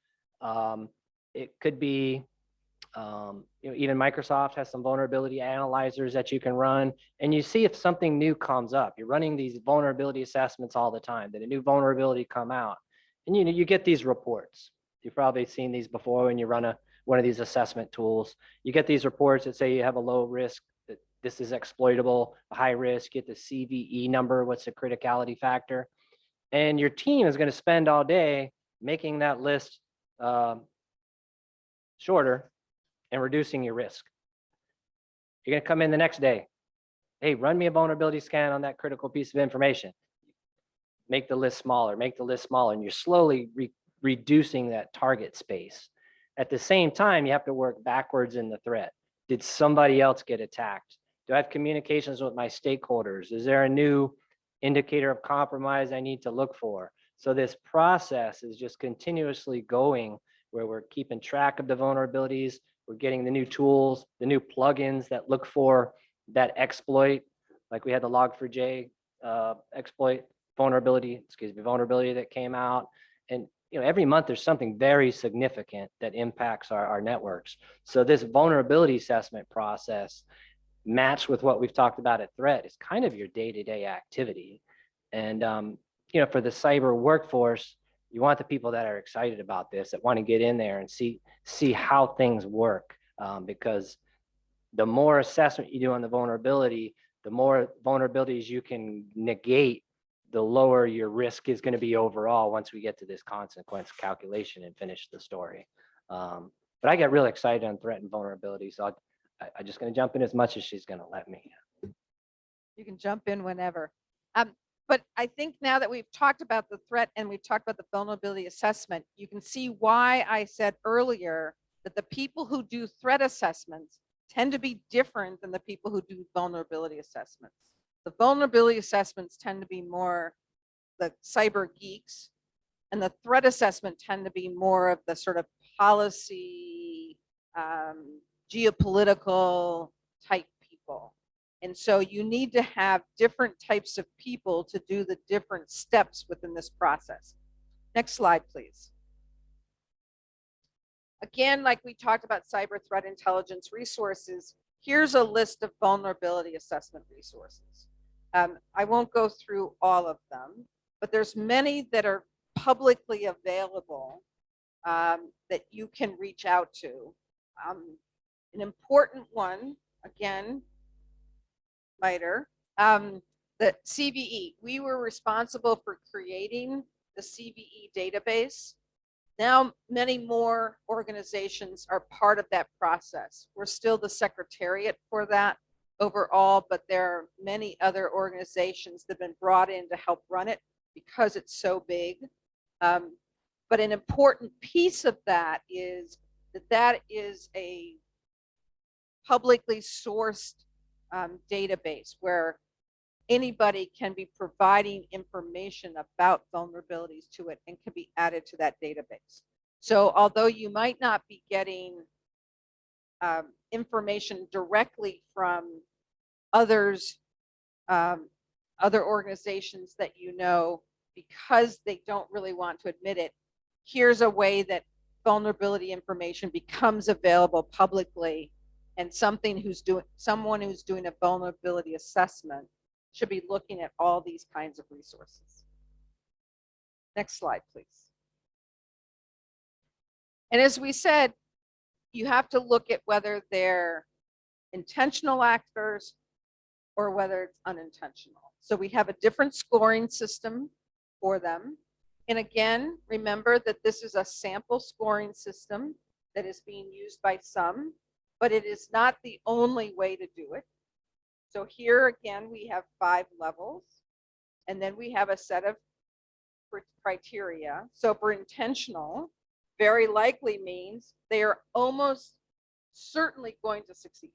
It could be, even Microsoft has some vulnerability analyzers that you can run, and you see if something new comes up. You're running these vulnerability assessments all the time. Did a new vulnerability come out? And you get these reports. You've probably seen these before when you run one of these assessment tools. You get these reports that say you have a low risk, that this is exploitable, a high risk, get the CVE number, what's the criticality factor. And your team is going to spend all day making that list shorter and reducing your risk. You're going to come in the next day. Hey, run me a vulnerability scan on that critical piece of information. Make the list smaller, and you're slowly reducing that target space. At the same time, you have to work backwards in the threat. Did somebody else get attacked? Do I have communications with my stakeholders? Is there a new indicator of compromise I need to look for? So this process is just continuously going, where we're keeping track of the vulnerabilities. We're getting the new tools, the new plugins that look for that exploit, like we had the Log4j exploit vulnerability that came out. And every month there's something very significant that impacts our networks. So this vulnerability assessment process, matched with what we've talked about at Threat, is kind of your day-to-day activity. And for the cyber workforce, you want the people that are excited about this, that want to get in there and see how things work, because the more assessment you do on the vulnerability, the more vulnerabilities you can negate, the lower your risk is going to be overall once we get to this consequence calculation and finish the story. But I get really excited on threat and vulnerability, so I'm just going to jump in as much as she's going to let me. You can jump in whenever. But I think now that we've talked about the threat and we've talked about the vulnerability assessment, you can see why I said earlier that the people who do threat assessments tend to be different than the people who do vulnerability assessments. The vulnerability assessments tend to be more the cyber geeks, and the threat assessment tend to be more of the sort of policy, geopolitical type people. And so you need to have different types of people to do the different steps within this process. Next slide, please. Again, like we talked about cyber threat intelligence resources, here's a list of vulnerability assessment resources. I won't go through all of them, but there's many that are publicly available that you can reach out to. An important one, again, MITRE, the CVE. We were responsible for creating the CVE database. Now, many more organizations are part of that process. We're still the secretariat for that overall, but there are many other organizations that have been brought in to help run it because it's so big. But an important piece of that is that is a publicly sourced database where anybody can be providing information about vulnerabilities to it and can be added to that database. So although you might not be getting information directly from others, other organizations that you know, because they don't really want to admit it, here's a way that vulnerability information becomes available publicly, and someone who's doing a vulnerability assessment should be looking at all these kinds of resources. Next slide, please. And as we said, you have to look at whether they're intentional actors or whether it's unintentional. So we have a different scoring system for them. And again, remember that this is a sample scoring system that is being used by some, but it is not the only way to do it. So here again, we have 5 levels, and then we have a set of criteria. So for intentional, very likely means they are almost certainly going to succeed.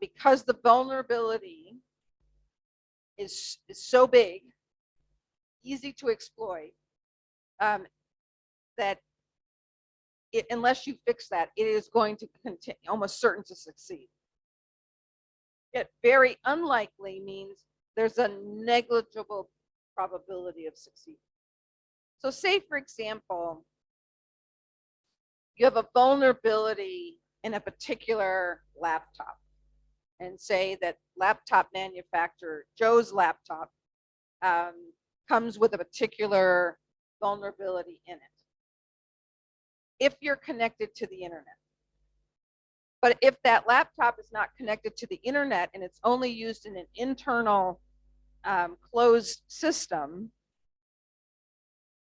Because the vulnerability is so big, easy to exploit, that unless you fix that, it is going to continue, almost certain to succeed. Yet very unlikely means there's a negligible probability of succeeding. So say, for example, you have a vulnerability in a particular laptop, and say that laptop manufacturer, Joe's laptop, comes with a particular vulnerability in it. If you're connected to the internet. But if that laptop is not connected to the internet and it's only used in an internal closed system,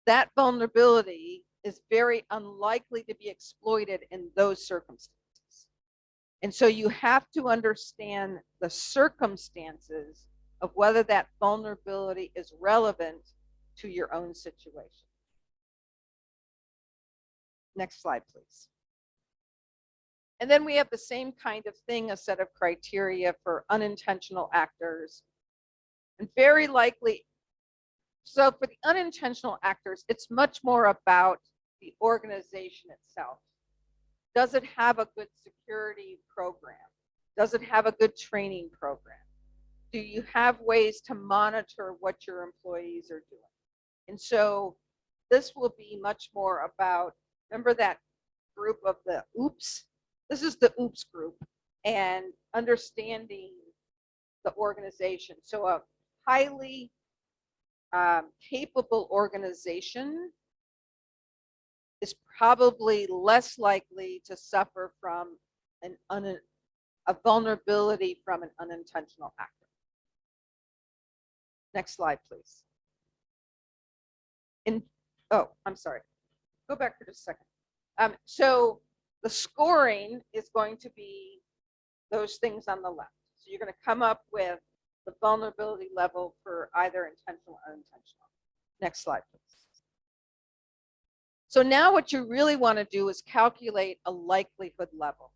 that vulnerability is very unlikely to be exploited in those circumstances. And so you have to understand the circumstances of whether that vulnerability is relevant to your own situation. Next slide, please. And then we have the same kind of thing, a set of criteria for unintentional actors. And very likely, so for the unintentional actors, it's much more about the organization itself. Does it have a good security program? Does it have a good training program? Do you have ways to monitor what your employees are doing? And so this will be much more about, remember that group of the OOPS? This is the OOPS group, and understanding the organization. So a highly capable organization is probably less likely to suffer from a vulnerability from an unintentional actor. Next slide, please. Oh, I'm sorry. Go back for just a second. So the scoring is going to be those things on the left. So you're going to come up with the vulnerability level for either intentional or unintentional. Next slide, please. So now what you really want to do is calculate a likelihood level.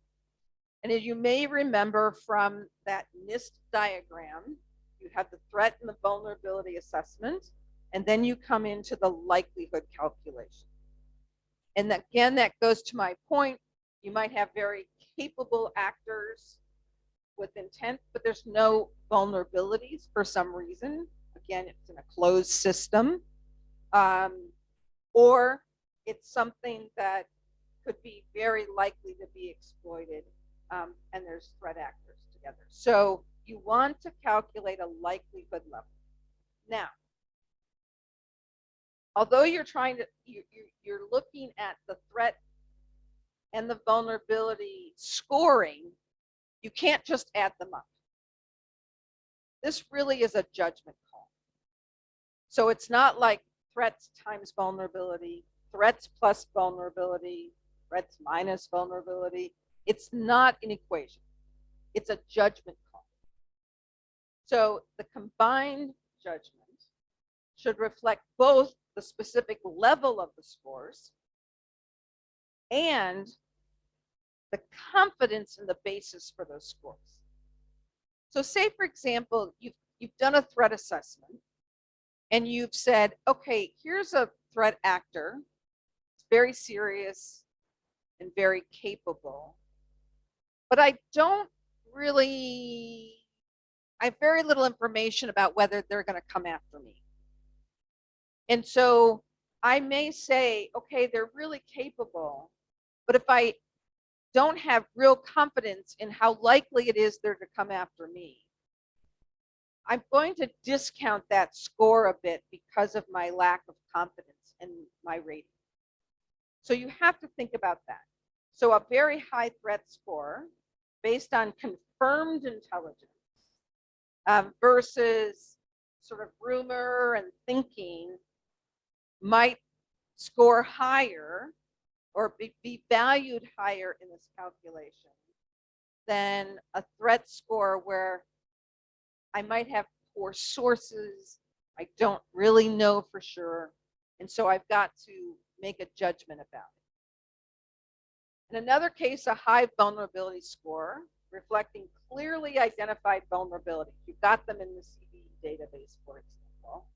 And as you may remember from that NIST diagram, you have the threat and the vulnerability assessment, and then you come into the likelihood calculation. And again, that goes to my point. You might have very capable actors with intent, but there's no vulnerabilities for some reason. Again, it's in a closed system. Or it's something that could be very likely to be exploited, and there's threat actors together. So you want to calculate a likelihood level. Now, although you're trying to, you're looking at the threat and the vulnerability scoring, you can't just add them up. This really is a judgment call. So it's not like threats times vulnerability, threats plus vulnerability, threats minus vulnerability. It's not an equation. It's a judgment call. So the combined judgment should reflect both the specific level of the scores and the confidence in the basis for those scores. So say, for example, you've done a threat assessment and you've said, okay, here's a threat actor, it's very serious and very capable, but I have very little information about whether they're going to come after me. And so I may say, okay, they're really capable, but if I don't have real confidence in how likely it is they're to come after me, I'm going to discount that score a bit because of my lack of confidence in my rating. So you have to think about that. So a very high threat score based on confirmed intelligence versus sort of rumor and thinking might score higher or be valued higher in this calculation than a threat score where I might have poor sources, I don't really know for sure, and so I've got to make a judgment about it. In another case, a high vulnerability score reflecting clearly identified vulnerabilities, you've got them in the CVE database, for example,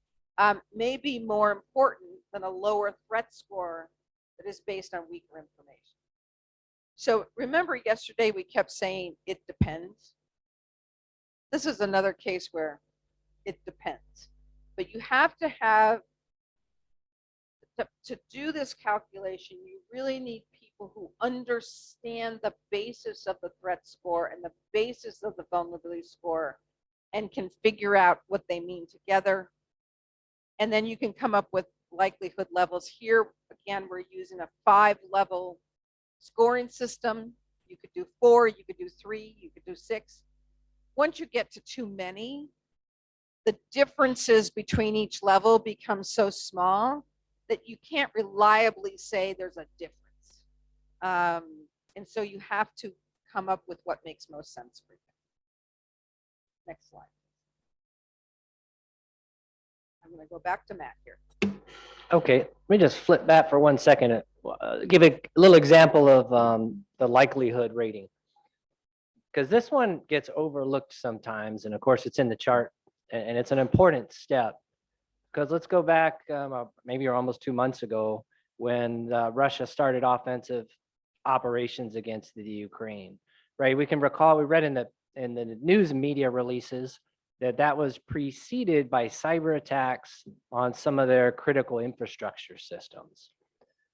may be more important than a lower threat score that is based on weaker information. So remember yesterday we kept saying it depends. This is another case where it depends, but you have to have, to do this calculation, you really need people who understand the basis of the threat score and the basis of the vulnerability score and can figure out what they mean together. And then you can come up with likelihood levels. Here, again, we're using a 5-level scoring system. You could do 4, you could do 3, you could do 6. Once you get to too many, the differences between each level become so small that you can't reliably say there's a difference. And so you have to come up with what makes most sense for you. Next slide. I'm going to go back to Matt here. Okay, let me just flip back for 1 second. Give a little example of the likelihood rating, because this one gets overlooked sometimes, and of course it's in the chart, and it's an important step. Because let's go back maybe almost 2 months ago when Russia started offensive operations against the Ukraine, right? We can recall, we read in the news media releases that was preceded by cyber attacks on some of their critical infrastructure systems.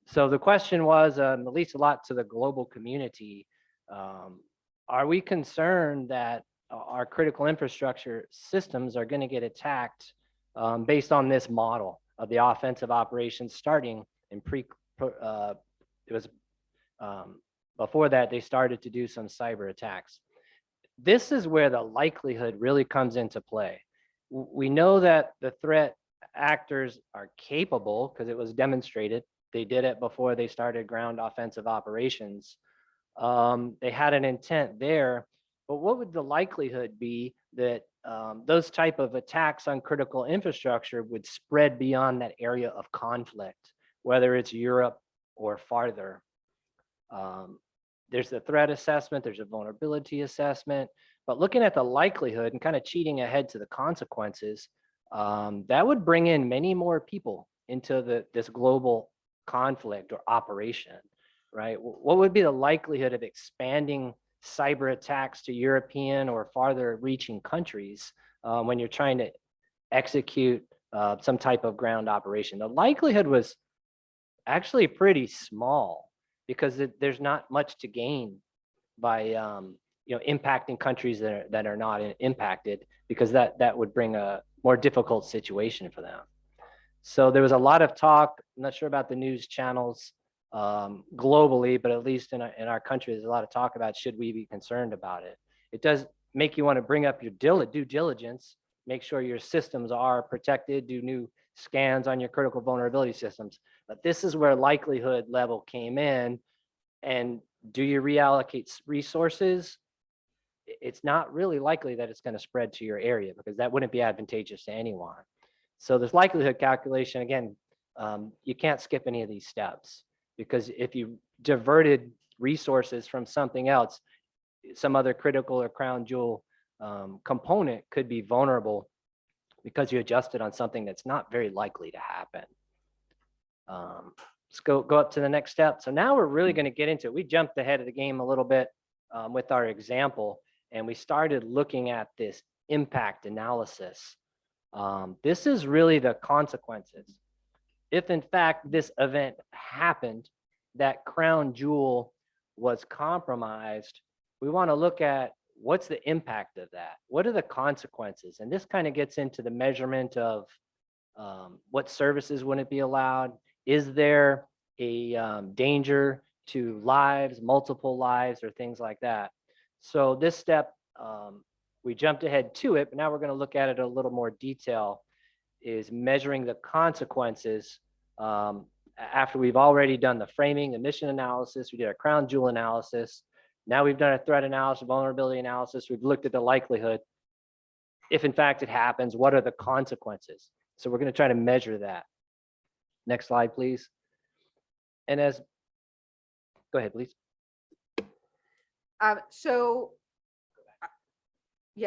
So the question was, at least a lot to the global community, are we concerned that our critical infrastructure systems are going to get attacked based on this model of the offensive operations starting in before that they started to do some cyber attacks. This is where the likelihood really comes into play. We know that the threat actors are capable because it was demonstrated. They did it before they started ground offensive operations. They had an intent there, but what would the likelihood be that those type of attacks on critical infrastructure would spread beyond that area of conflict, whether it's Europe or farther? There's the threat assessment, there's a vulnerability assessment, but looking at the likelihood and kind of cheating ahead to the consequences, that would bring in many more people into this global conflict or operation, right? What would be the likelihood of expanding cyber attacks to European or farther reaching countries when you're trying to execute some type of ground operation? The likelihood was actually pretty small because there's not much to gain by impacting countries that are not impacted, because that would bring a more difficult situation for them. So there was a lot of talk, I'm not sure about the news channels globally, but at least in our country, there's a lot of talk about should we be concerned about it. It does make you want to bring up your due diligence, make sure your systems are protected, do new scans on your critical vulnerability systems. But this is where likelihood level came in. And do you reallocate resources? It's not really likely that it's going to spread to your area because that wouldn't be advantageous to anyone. So this likelihood calculation, again, you can't skip any of these steps, because if you diverted resources from something else, some other critical or crown jewel component could be vulnerable because you adjusted on something that's not very likely to happen. Let's go up to the next step. So now we're really going to get into it. We jumped ahead of the game a little bit with our example, and we started looking at this impact analysis. This is really the consequences. If in fact this event happened, that crown jewel was compromised, we want to look at what's the impact of that? What are the consequences? And this kind of gets into the measurement of what services wouldn't be allowed? Is there a danger to lives, multiple lives, or things like that? So this step, we jumped ahead to it, but now we're going to look at it in a little more detail, is measuring the consequences after we've already done the framing, the mission analysis, we did a crown jewel analysis. Now we've done a threat analysis, vulnerability analysis. We've looked at the likelihood. If in fact it happens, what are the consequences? So we're going to try to measure that. Next slide, please. And go ahead, please. Yeah,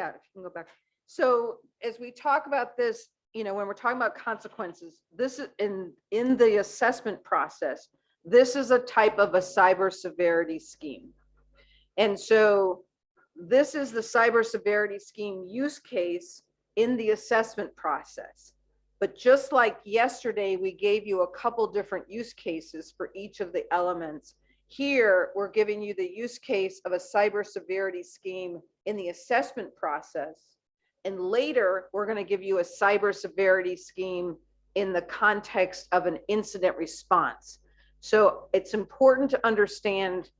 if you can go back. So as we talk about this, you know, when we're talking about consequences, this is in the assessment process, this is a type of a cyber severity scheme. And so this is the cyber severity scheme use case in the assessment process. But just like yesterday, we gave you a couple different use cases for each of the elements. Here, we're giving you the use case of a cyber severity scheme in the assessment process. And later, we're going to give you a cyber severity scheme in the context of an incident response. So it's important to understand,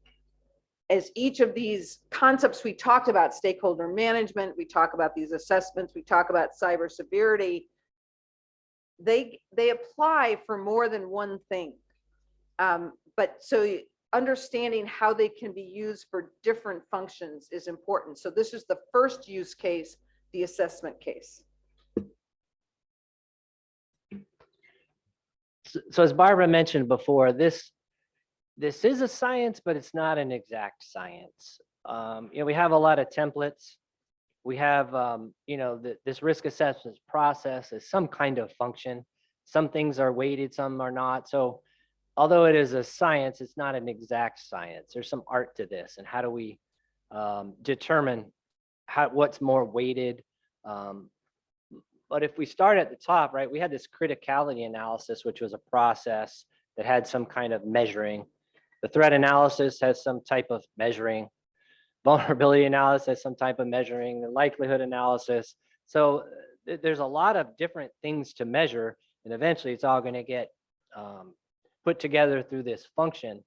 as each of these concepts we talked about, stakeholder management, we talk about these assessments, we talk about cyber severity, they apply for more than one thing. But so understanding how they can be used for different functions is important. So this is the first use case, the assessment case. So as Barbara mentioned before, this is a science, but it's not an exact science. You know, we have a lot of templates. We have, you know, this risk assessment process is some kind of function. Some things are weighted, some are not. So although it is a science, it's not an exact science. There's some art to this. And how do we determine what's more weighted? But if we start at the top, right, we had this criticality analysis, which was a process that had some kind of measuring. The threat analysis has some type of measuring. Vulnerability analysis, some type of measuring, the likelihood analysis. So there's a lot of different things to measure, and eventually it's all going to get put together through this function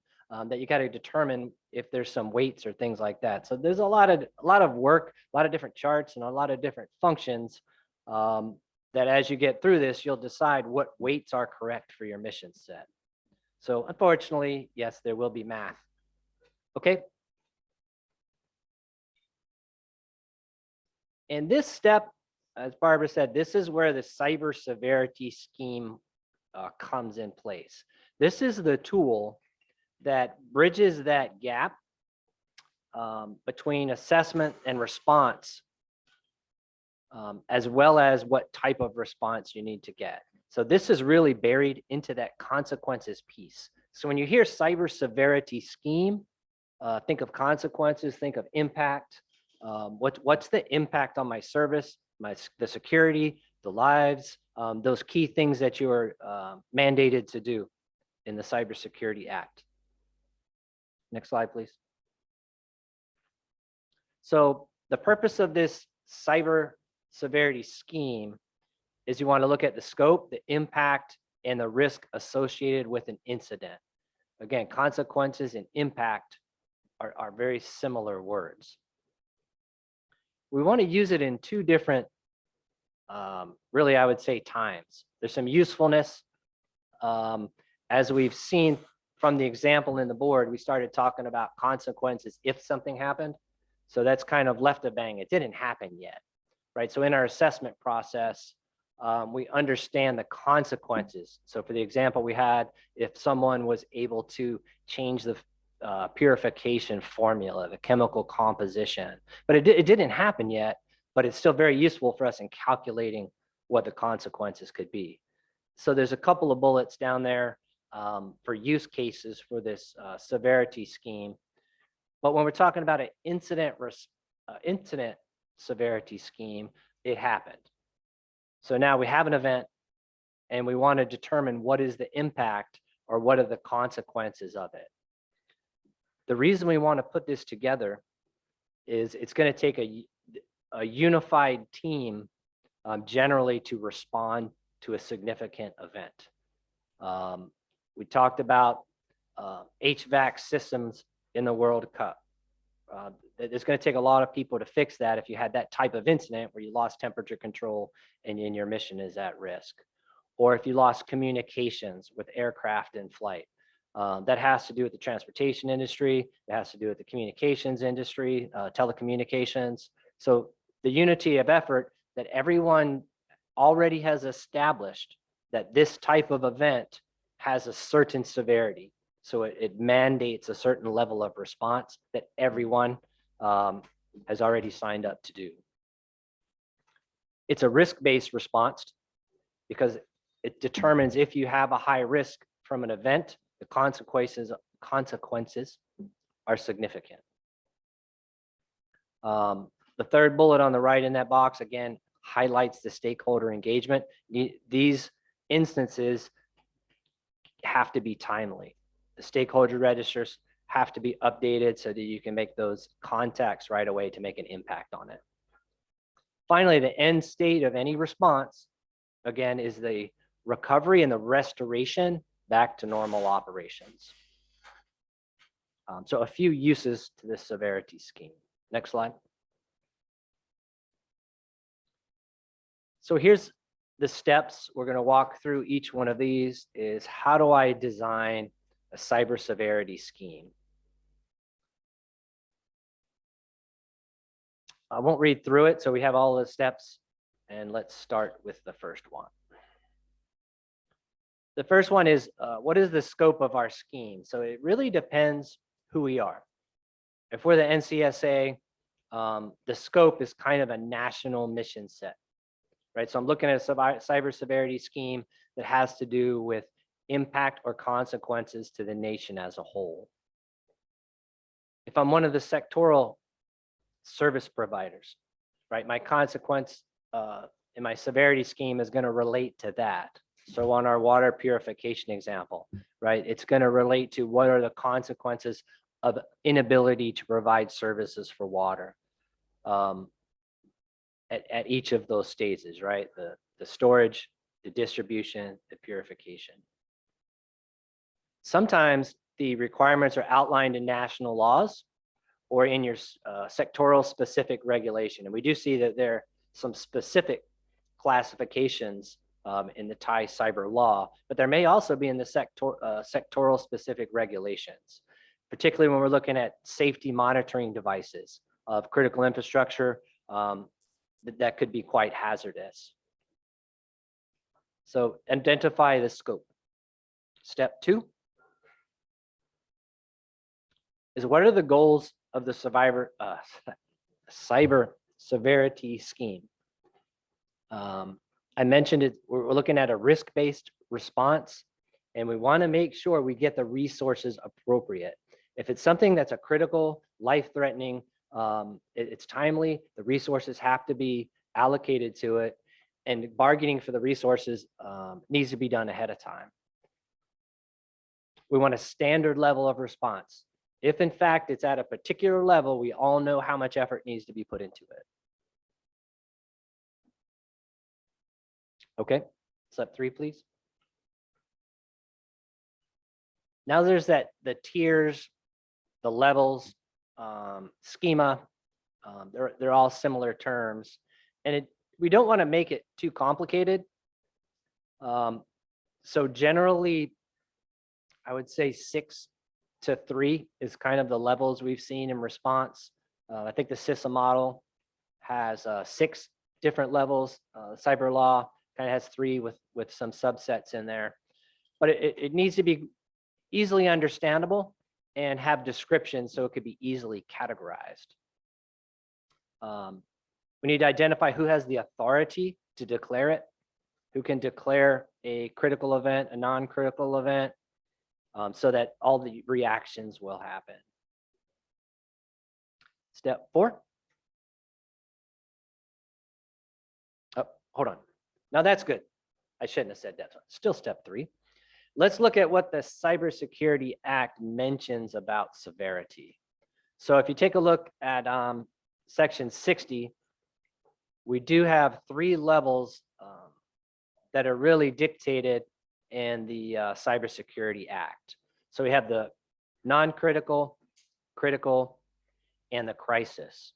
that you got to determine if there's some weights or things like that. So there's a lot of work, a lot of different charts, and a lot of different functions that as you get through this, you'll decide what weights are correct for your mission set. So unfortunately, yes, there will be math. Okay. And this step, as Barbara said, this is where the cyber severity scheme comes in place. This is the tool that bridges that gap between assessment and response, as well as what type of response you need to get. So this is really buried into that consequences piece. So when you hear cyber severity scheme, think of consequences, think of impact. What's the impact on my service, the security, the lives, those key things that you are mandated to do in the Cybersecurity Act. Next slide, please. So the purpose of this cyber severity scheme is you want to look at the scope, the impact, and the risk associated with an incident. Again, consequences and impact are very similar words. We want to use it in two different, really, I would say, times. There's some usefulness. As we've seen from the example in the board, we started talking about consequences if something happened. So that's kind of left a bang. It didn't happen yet, right? So in our assessment process, we understand the consequences. So for the example we had, if someone was able to change the purification formula, the chemical composition. But it didn't happen yet, but it's still very useful for us in calculating what the consequences could be. So there's a couple of bullets down there for use cases for this severity scheme. But when we're talking about an incident severity scheme, it happened. So now we have an event and we want to determine what is the impact or what are the consequences of it. The reason we want to put this together is it's going to take a unified team generally to respond to a significant event. We talked about HVAC systems in the World Cup. It's going to take a lot of people to fix that if you had that type of incident where you lost temperature control and your mission is at risk. Or if you lost communications with aircraft in flight. That has to do with the transportation industry. It has to do with the communications industry, telecommunications. So the unity of effort that everyone already has established that this type of event has a certain severity. So it mandates a certain level of response that everyone has already signed up to do. It's a risk-based response because it determines if you have a high risk from an event, the consequences are significant. The third bullet on the right in that box, again, highlights the stakeholder engagement. These instances have to be timely. The stakeholder registers have to be updated so that you can make those contacts right away to make an impact on it. Finally, the end state of any response, again, is the recovery and the restoration back to normal operations. So a few uses to this severity scheme. Next slide. So here's the steps. We're going to walk through each one of these is how do I design a cyber severity scheme? I won't read through it. So we have all the steps and let's start with the first one. The first one is what is the scope of our scheme? So it really depends who we are. If we're the NCSA, the scope is kind of a national mission set, right? So I'm looking at a cyber severity scheme that has to do with impact or consequences to the nation as a whole. If I'm one of the sectoral service providers, right, my consequence in my severity scheme is going to relate to that. So on our water purification example, right, it's going to relate to what are the consequences of inability to provide services for water at each of those stages, right? The storage, the distribution, the purification. Sometimes the requirements are outlined in national laws or in your sectoral specific regulation. And we do see that there are some specific classifications in the Thai cyber law, but there may also be in the sectoral specific regulations, particularly when we're looking at safety monitoring devices of critical infrastructure that could be quite hazardous. So identify the scope. Step 2 is what are the goals of the cyber severity scheme? I mentioned it, we're looking at a risk-based response, and we want to make sure we get the resources appropriate. If it's something that's a critical, life-threatening, it's timely, the resources have to be allocated to it, and bargaining for the resources needs to be done ahead of time. We want a standard level of response. If in fact it's at a particular level, we all know how much effort needs to be put into it. Okay, step 3, please. Now there's the tiers, the levels, schema. They're all similar terms, and we don't want to make it too complicated. So generally, I would say 6 to 3 is kind of the levels we've seen in response. I think the CISA model has 6 different levels. Cyber law kind of has 3 with some subsets in there, but it needs to be easily understandable and have descriptions so it could be easily categorized. We need to identify who has the authority to declare it, who can declare a critical event, a non-critical event, so that all the reactions will happen. Step 4. Oh, hold on. Now that's good. I shouldn't have said that. Still step 3. Let's look at what the Cybersecurity Act mentions about severity. So if you take a look at section 60, we do have 3 levels that are really dictated in the Cybersecurity Act. So we have the non-critical, critical, and the crisis.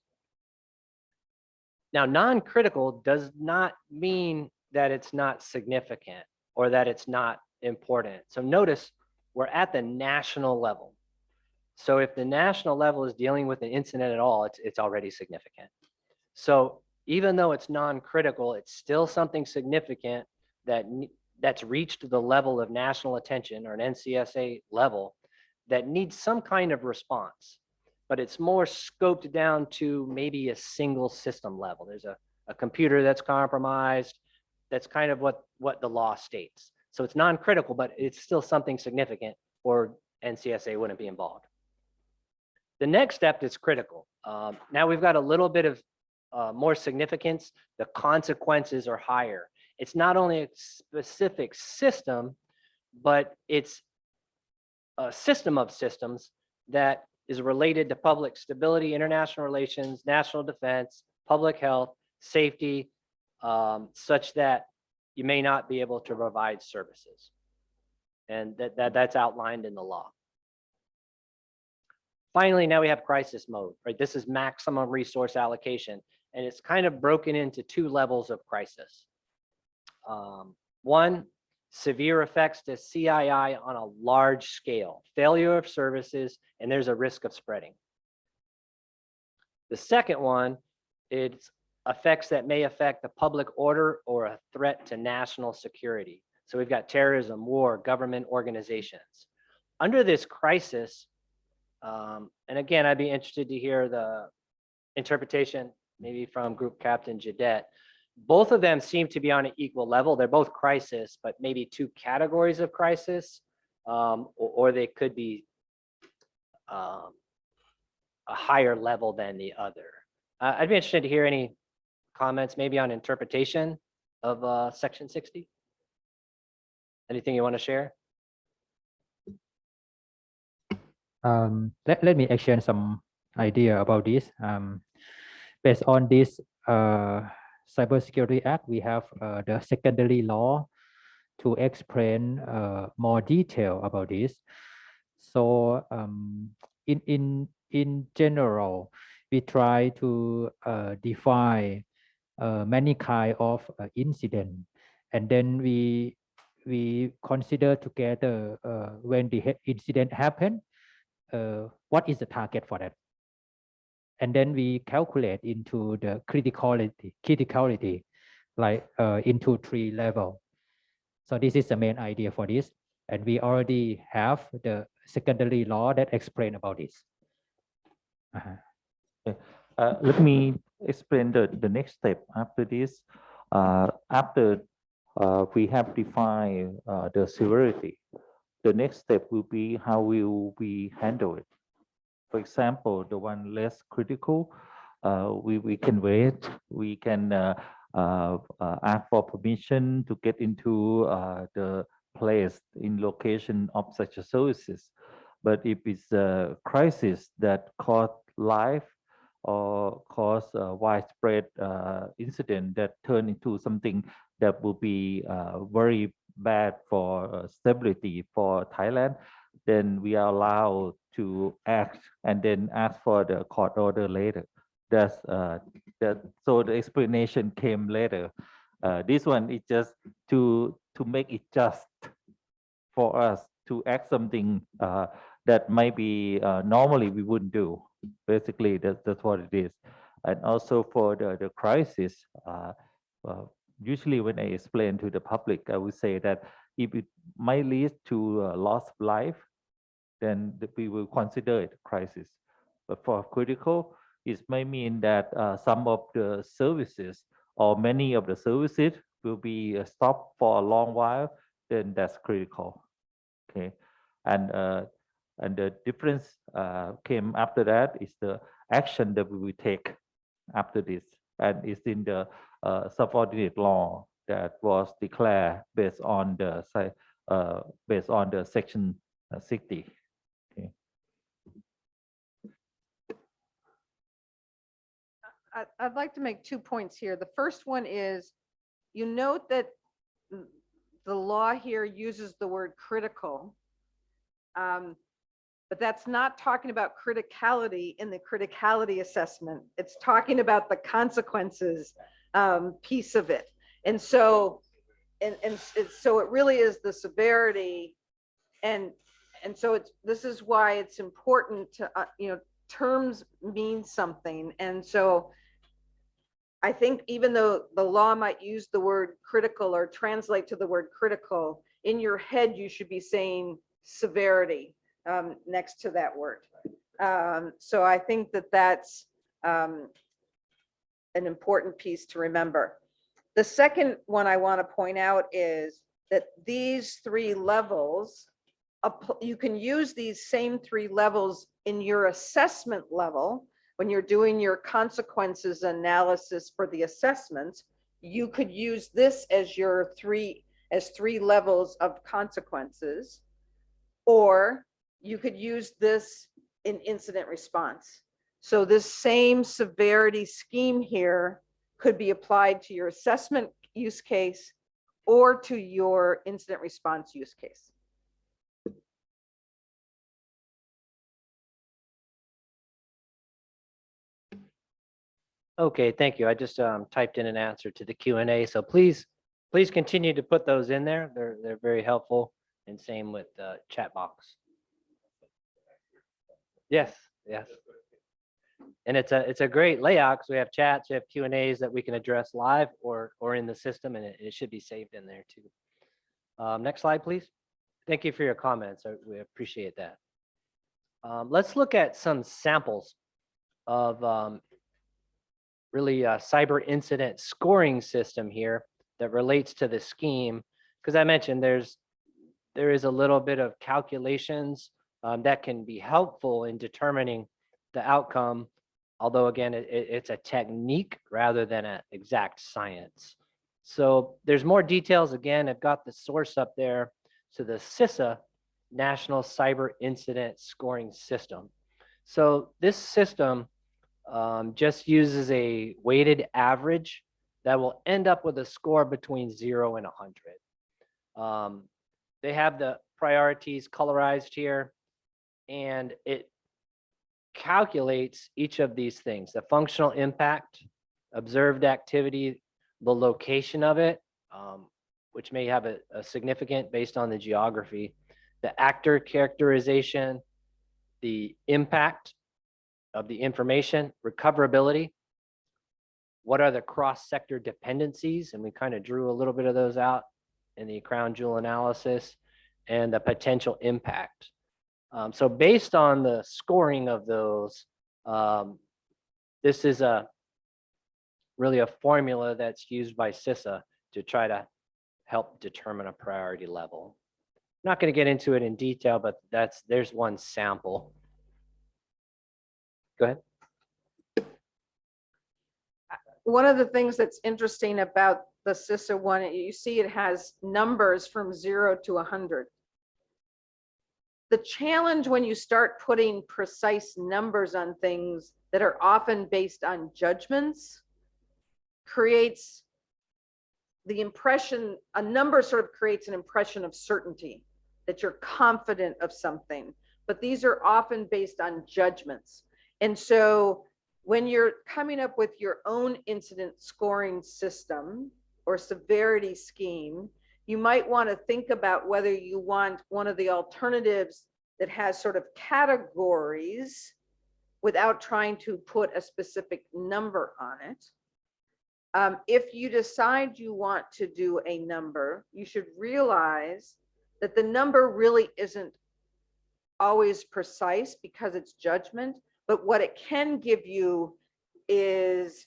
Now, non-critical does not mean that it's not significant or that it's not important. So notice we're at the national level. So if the national level is dealing with an incident at all, it's already significant. So even though it's non-critical, it's still something significant that's reached the level of national attention or an NCSA level that needs some kind of response, but it's more scoped down to maybe a single system level. There's a computer that's compromised. That's kind of what the law states. So it's non-critical, but it's still something significant, or NCSA wouldn't be involved. The next step is critical. Now we've got a little bit of more significance. The consequences are higher. It's not only a specific system, but it's a system of systems that is related to public stability, international relations, national defense, public health, safety, such that you may not be able to provide services. And that's outlined in the law. Finally, now we have crisis mode, right? This is maximum resource allocation, and it's kind of broken into 2 levels of crisis. 1, severe effects to CII on a large scale, failure of services, and there's a risk of spreading. The second one, it's effects that may affect the public order or a threat to national security. So we've got terrorism, war, government organizations. Under this crisis, and again, I'd be interested to hear the interpretation, maybe from Group Captain Jadette. Both of them seem to be on an equal level. They're both crisis, but maybe 2 categories of crisis, or they could be a higher level than the other. I'd be interested to hear any comments, maybe on interpretation of Section 60. Anything you want to share? Let me exchange some idea about this. Based on this Cybersecurity Act, we have the secondary law to explain more detail about this. So in general, we try to define many kind of incident, and then we consider together when the incident happen, what is the target for that, and then we calculate into the criticality like into 3 level. So this is the main idea for this, and we already have the secondary law that explain about this. Let me explain the next step after this. After we have defined the severity, the next step will be how will we handle it. For example, the one less critical, we can wait. We can ask for permission to get into the place in location of such a services. But if it's a crisis that cause life or cause a widespread incident that turn into something that will be very bad for stability for Thailand, then we are allowed to act and then ask for the court order later. That's so the explanation came later. This one is just to make it just for us to act something that might be normally we wouldn't do. Basically, that's what it is. And also for the crisis, usually when I explain to the public, I would say that if it might lead to loss of life, then we will consider it crisis. But for critical, it may mean that some of the services or many of the services will be stopped for a long while, then that's critical. Okay, and the difference came after that is the action that we will take after this, and it's in the subordinate law that was declared based on the section 60. Okay. I'd like to make 2 points here. The first one is, you note that the law here uses the word critical, but that's not talking about criticality in the criticality assessment. It's talking about the consequences piece of it. And so, so it really is the severity, and so this is why it's important to, terms mean something. And so I think even though the law might use the word critical or translate to the word critical, in your head, you should be saying severity next to that word. So I think that that's an important piece to remember. The second one I want to point out is that these 3 levels, you can use these same 3 levels in your assessment level. When you're doing your consequences analysis for the assessments, you could use this as your 3 levels of consequences, or you could use this in incident response. So this same severity scheme here could be applied to your assessment use case or to your incident response use case. Okay, thank you. I just typed in an answer to the Q&A. So please continue to put those in there. They're very helpful, and same with the chat box. Yes. And it's a great layout because we have chats, we have Q&As that we can address live or in the system, and it should be saved in there too. Next slide, please. Thank you for your comments. We appreciate that. Let's look at some samples of really a cyber incident scoring system here that relates to the scheme. Because I mentioned there is a little bit of calculations that can be helpful in determining the outcome. Although again, it's a technique rather than an exact science. So there's more details. Again, I've got the source up there. So the CISA, National Cyber Incident Scoring System. So this system just uses a weighted average that will end up with a score between 0 and 100. They have the priorities colorized here, and it calculates each of these things: the functional impact, observed activity, the location of it, which may have a significant based on the geography, the actor characterization, the impact of the information, recoverability, what are the cross-sector dependencies, and we kind of drew a little bit of those out in the crown jewel analysis, and the potential impact. So based on the scoring of those, this is really a formula that's used by CISA to try to help determine a priority level. I'm not going to get into it in detail, but there's one sample. Go ahead. One of the things that's interesting about the CISA one, you see it has numbers from 0 to 100. The challenge when you start putting precise numbers on things that are often based on judgments creates the impression, a number sort of creates an impression of certainty, that you're confident of something, but these are often based on judgments. And so when you're coming up with your own incident scoring system or severity scheme, you might want to think about whether you want one of the alternatives that has sort of categories without trying to put a specific number on it. If you decide you want to do a number, you should realize that the number really isn't always precise because it's judgment, but what it can give you is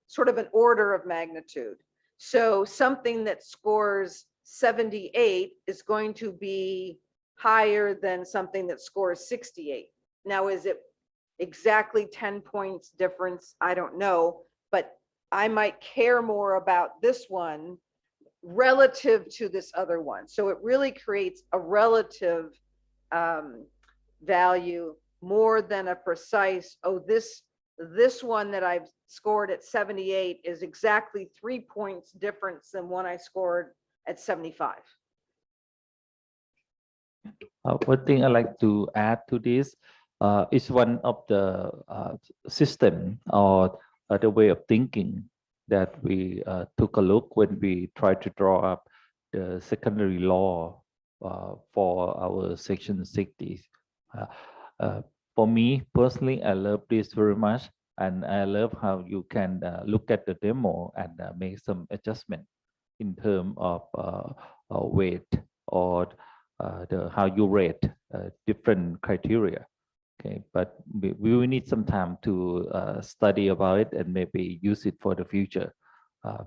sort of an order of magnitude. So something that scores 78 is going to be higher than something that scores 68. Now, is it exactly 10 points difference? I don't know, but I might care more about this one relative to this other one. So it really creates a relative value more than a precise, oh, this one that I've scored at 78 is exactly 3 points difference than one I scored at 75. One thing I like to add to this is one of the system or the way of thinking that we took a look when we tried to draw up the secondary law for our section 60. For me personally, I love this very much, and I love how you can look at the demo and make some adjustment in terms of weight or how you rate different criteria. Okay, but we will need some time to study about it and maybe use it for the future,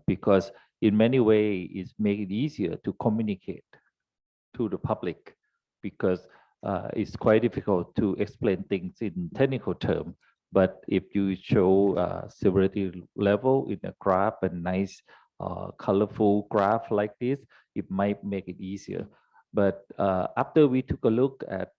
because in many ways it makes it easier to communicate to the public, because it's quite difficult to explain things in technical terms. But if you show severity level in a graph, a nice colorful graph like this, it might make it easier. But after we took a look at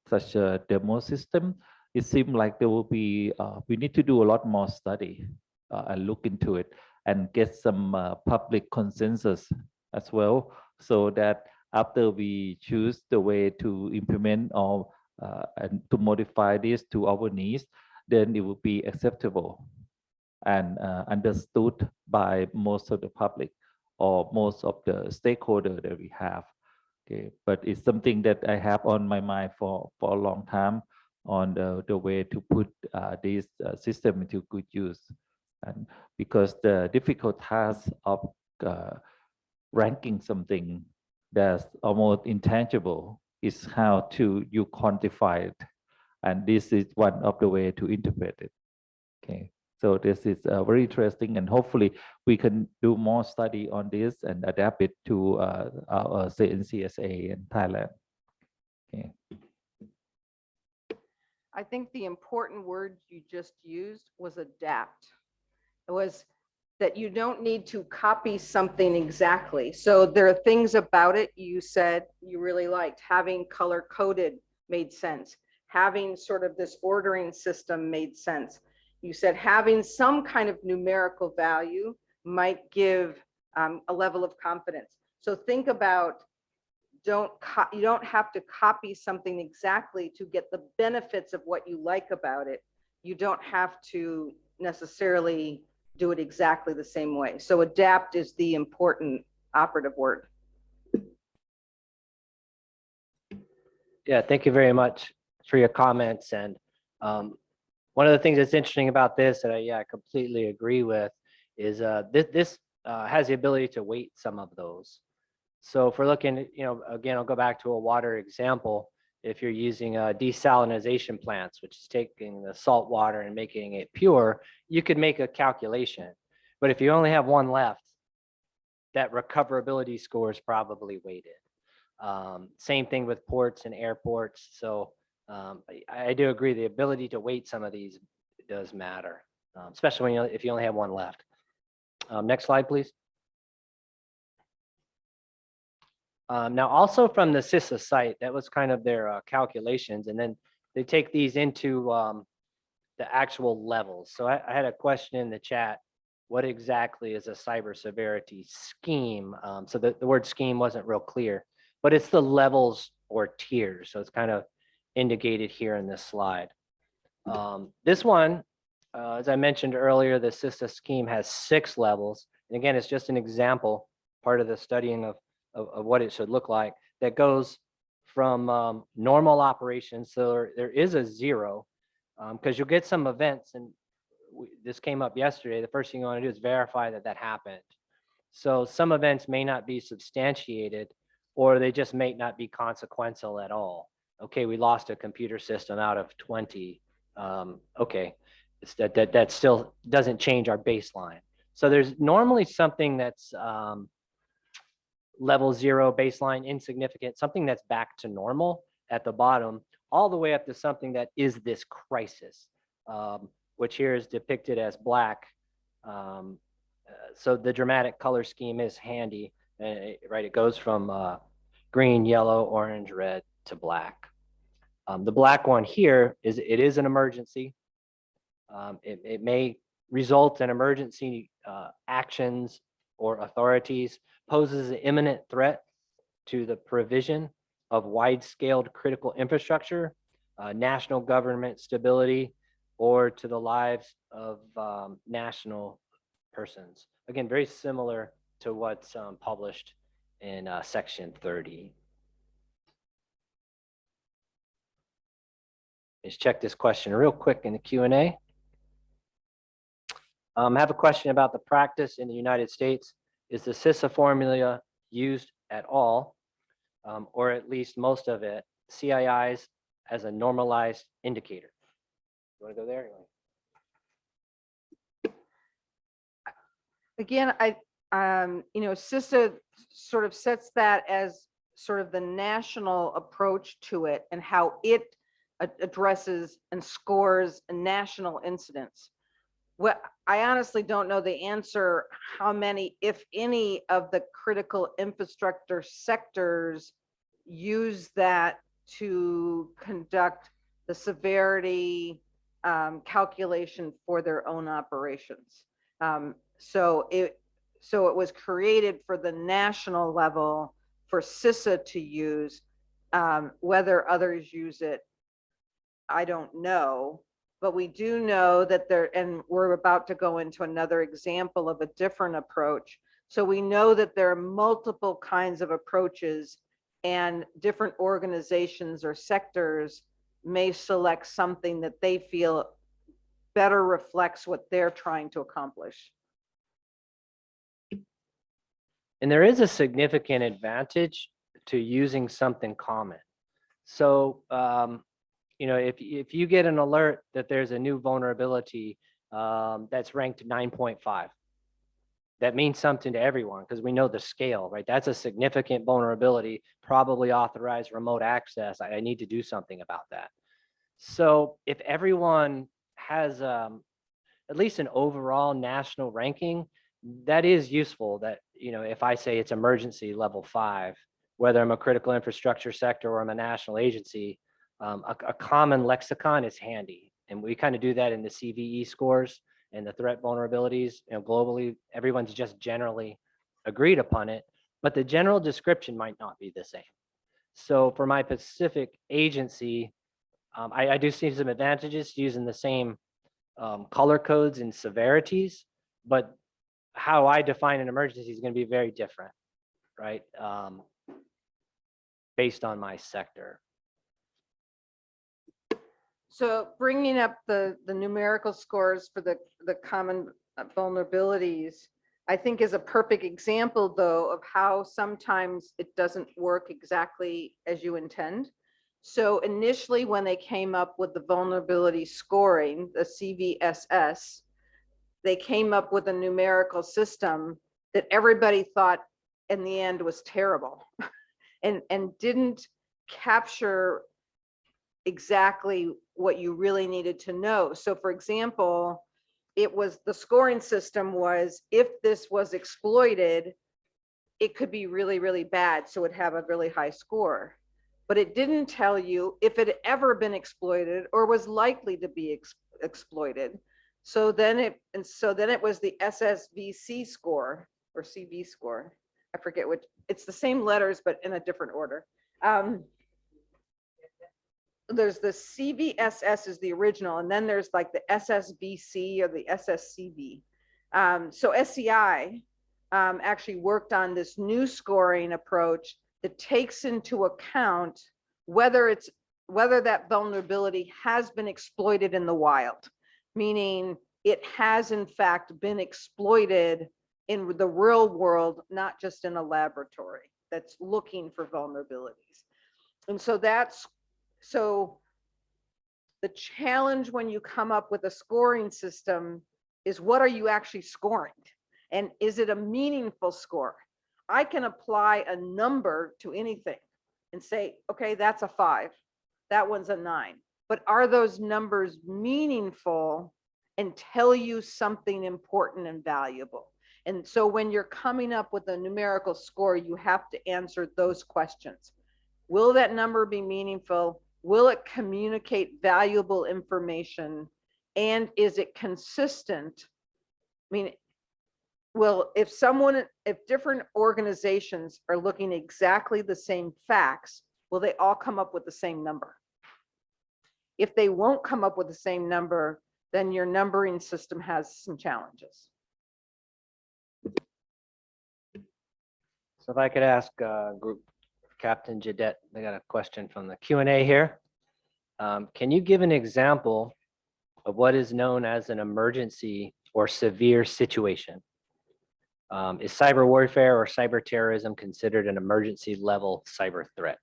such a demo system, it seemed like there will be, we need to do a lot more study and look into it and get some public consensus as well, so that after we choose the way to implement or and to modify this to our needs, then it will be acceptable and understood by most of the public or most of the stakeholders that we have. Okay, but it's something that I have on my mind for a long time on the way to put this system into good use. And because the difficult task of ranking something that's almost intangible is how to you quantify it, and this is one of the way to interpret it. Okay, so this is very interesting, and hopefully we can do more study on this and adapt it to our NCSA in Thailand. Okay. I think the important word you just used was adapt. It was that you don't need to copy something exactly. So there are things about it you said you really liked. Having color coded made sense. Having sort of this ordering system made sense. You said having some kind of numerical value might give a level of confidence. So think about, you don't have to copy something exactly to get the benefits of what you like about it. You don't have to necessarily do it exactly the same way. So adapt is the important operative word. Yeah, thank you very much for your comments. And one of the things that's interesting about this that I completely agree with is this has the ability to weight some of those. So if we're looking, again, I'll go back to a water example. If you're using desalinization plants, which is taking the salt water and making it pure, you could make a calculation. But if you only have one left, that recoverability score is probably weighted. Same thing with ports and airports. So I do agree the ability to weight some of these does matter, especially if you only have one left. Next slide, please. Now, also from the CISA site, that was kind of their calculations, and then they take these into the actual levels. So I had a question in the chat. What exactly is a cyber severity scheme? So the word scheme wasn't real clear, but it's the levels or tiers. So it's kind of indicated here in this slide. This one, as I mentioned earlier, the CISA scheme has 6 levels. And again, it's just an example, part of the studying of what it should look like, that goes from normal operations. So there is a 0, because you'll get some events, and this came up yesterday. The first thing you want to do is verify that that happened. So some events may not be substantiated, or they just may not be consequential at all. Okay, we lost a computer system out of 20. Okay, it's that still doesn't change our baseline. So there's normally something that's level 0 baseline insignificant, something that's back to normal at the bottom, all the way up to something that is this crisis, which here is depicted as black. So the dramatic color scheme is handy, right? It goes from green, yellow, orange, red to black. The black one here it is an emergency. It may result in emergency actions or authorities, poses an imminent threat to the provision of wide-scale critical infrastructure, national government stability, or to the lives of national persons. Again, very similar to what's published in section 30. Let's check this question real quick in the Q&A. I have a question about the practice in the United States. Is the CISA formula used at all, or at least most of it, CIIs as a normalized indicator? You want to go there? Again, you know, CISA sort of sets that as sort of the national approach to it and how it addresses and scores national incidents. Well, I honestly don't know the answer how many, if any, of the critical infrastructure sectors use that to conduct the severity calculation for their own operations. So it was created for the national level for CISA to use. Whether others use it, I don't know. But we do know that and we're about to go into another example of a different approach. So we know that there are multiple kinds of approaches, and different organizations or sectors may select something that they feel better reflects what they're trying to accomplish. And there is a significant advantage to using something common. So, you know, if you get an alert that there's a new vulnerability that's ranked 9.5, that means something to everyone because we know the scale, right? That's a significant vulnerability, probably authorized remote access. I need to do something about that. So if everyone has at least an overall national ranking, that is useful. That, you know, if I say it's emergency level 5, whether I'm a critical infrastructure sector or I'm a national agency, a common lexicon is handy. And we kind of do that in the CVE scores and the threat vulnerabilities. You know, globally, everyone's just generally agreed upon it, but the general description might not be the same. So for my specific agency, I do see some advantages to using the same color codes and severities, but how I define an emergency is going to be very different, right? Based on my sector. So bringing up the numerical scores for the common vulnerabilities, I think is a perfect example, though, of how sometimes it doesn't work exactly as you intend. So initially, when they came up with the vulnerability scoring, the CVSS, they came up with a numerical system that everybody thought in the end was terrible and didn't capture exactly what you really needed to know. So for example, it was the scoring system was, if this was exploited, it could be really, really bad. So it'd have a really high score, but it didn't tell you if it had ever been exploited or was likely to be exploited. So then it was the SSVC score or CV score. I forget which, it's the same letters, but in a different order. There's the CVSS is the original, and then there's like the SSVC or the SSCV. So SCI actually worked on this new scoring approach that takes into account whether that vulnerability has been exploited in the wild, meaning it has in fact been exploited in the real world, not just in a laboratory that's looking for vulnerabilities. And so that's So the challenge when you come up with a scoring system is what are you actually scoring? And is it a meaningful score? I can apply a number to anything and say, okay, that's a 5. That one's a 9. But are those numbers meaningful and tell you something important and valuable? And so when you're coming up with a numerical score, you have to answer those questions. Will that number be meaningful? Will it communicate valuable information? And is it consistent? I mean, well, if different organizations are looking exactly the same facts, will they all come up with the same number? If they won't come up with the same number, then your numbering system has some challenges. So if I could ask Group Captain Jadette, I got a question from the Q&A here. Can you give an example of what is known as an emergency or severe situation? Is cyber warfare or cyber terrorism considered an emergency level cyber threat?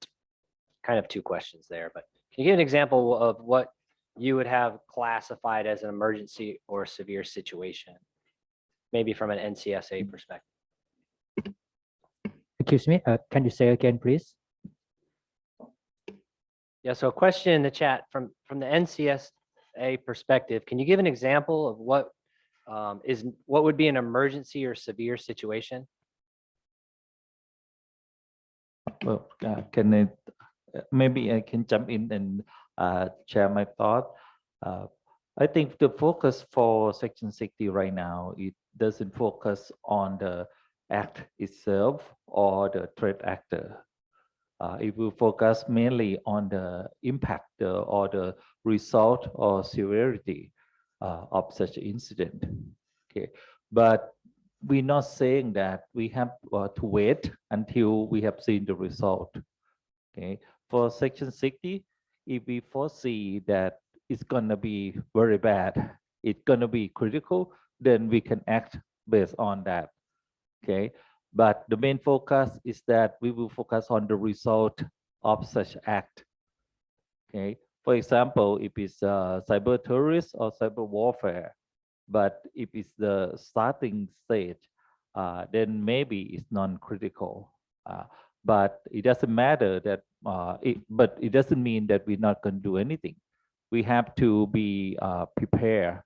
Kind of two questions there, but can you give an example of what you would have classified as an emergency or severe situation? Maybe from an NCSA perspective. Excuse me, can you say again, please? Yeah, so a question in the chat from the NCSA perspective, can you give an example of what would be an emergency or severe situation? Well, maybe I can jump in and share my thought. I think the focus for Section 60 right now, it doesn't focus on the act itself or the threat actor. It will focus mainly on the impact or the result or severity of such incident. Okay, but we're not saying that we have to wait until we have seen the result. Okay, for Section 60, if we foresee that it's gonna be very bad, it's gonna be critical, then we can act based on that. Okay, but the main focus is that we will focus on the result of such act. Okay, for example, if it's cyber terrorist or cyber warfare, but if it's the starting stage, then maybe it's non-critical. But it doesn't matter that, but it doesn't mean that we're not going to do anything. We have to be prepared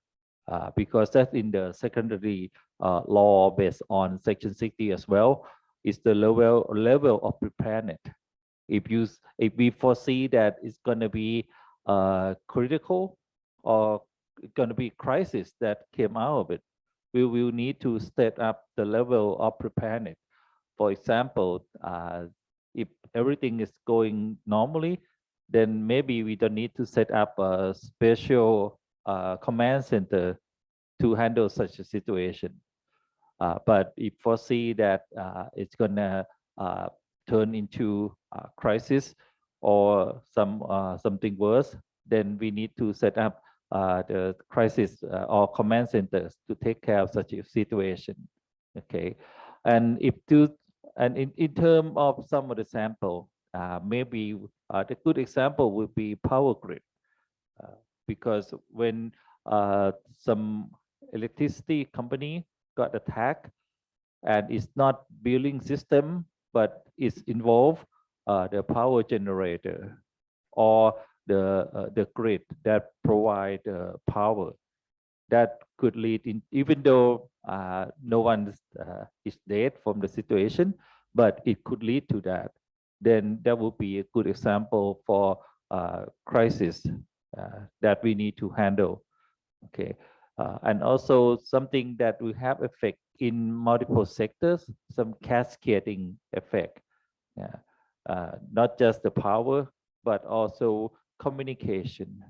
because that's in the secondary law based on Section 60 as well. Is the level of preparedness. If we foresee that it's going to be critical or going to be crisis that came out of it, we will need to step up the level of preparedness. For example, if everything is going normally, then maybe we don't need to set up a special command center to handle such a situation. But if foresee that it's gonna turn into a crisis or something worse, then we need to set up the crisis or command centers to take care of such a situation. Okay, and in terms of some of the sample, maybe the good example would be power grid, because when some electricity company got attacked and it's not billing system, but it's involved the power generator or the grid that provide power, that could lead in, even though no one is dead from the situation, but it could lead to that. Then that would be a good example for crisis that we need to handle. Okay, and also something that will have effect in multiple sectors, some cascading effect. Yeah, not just the power, but also communication.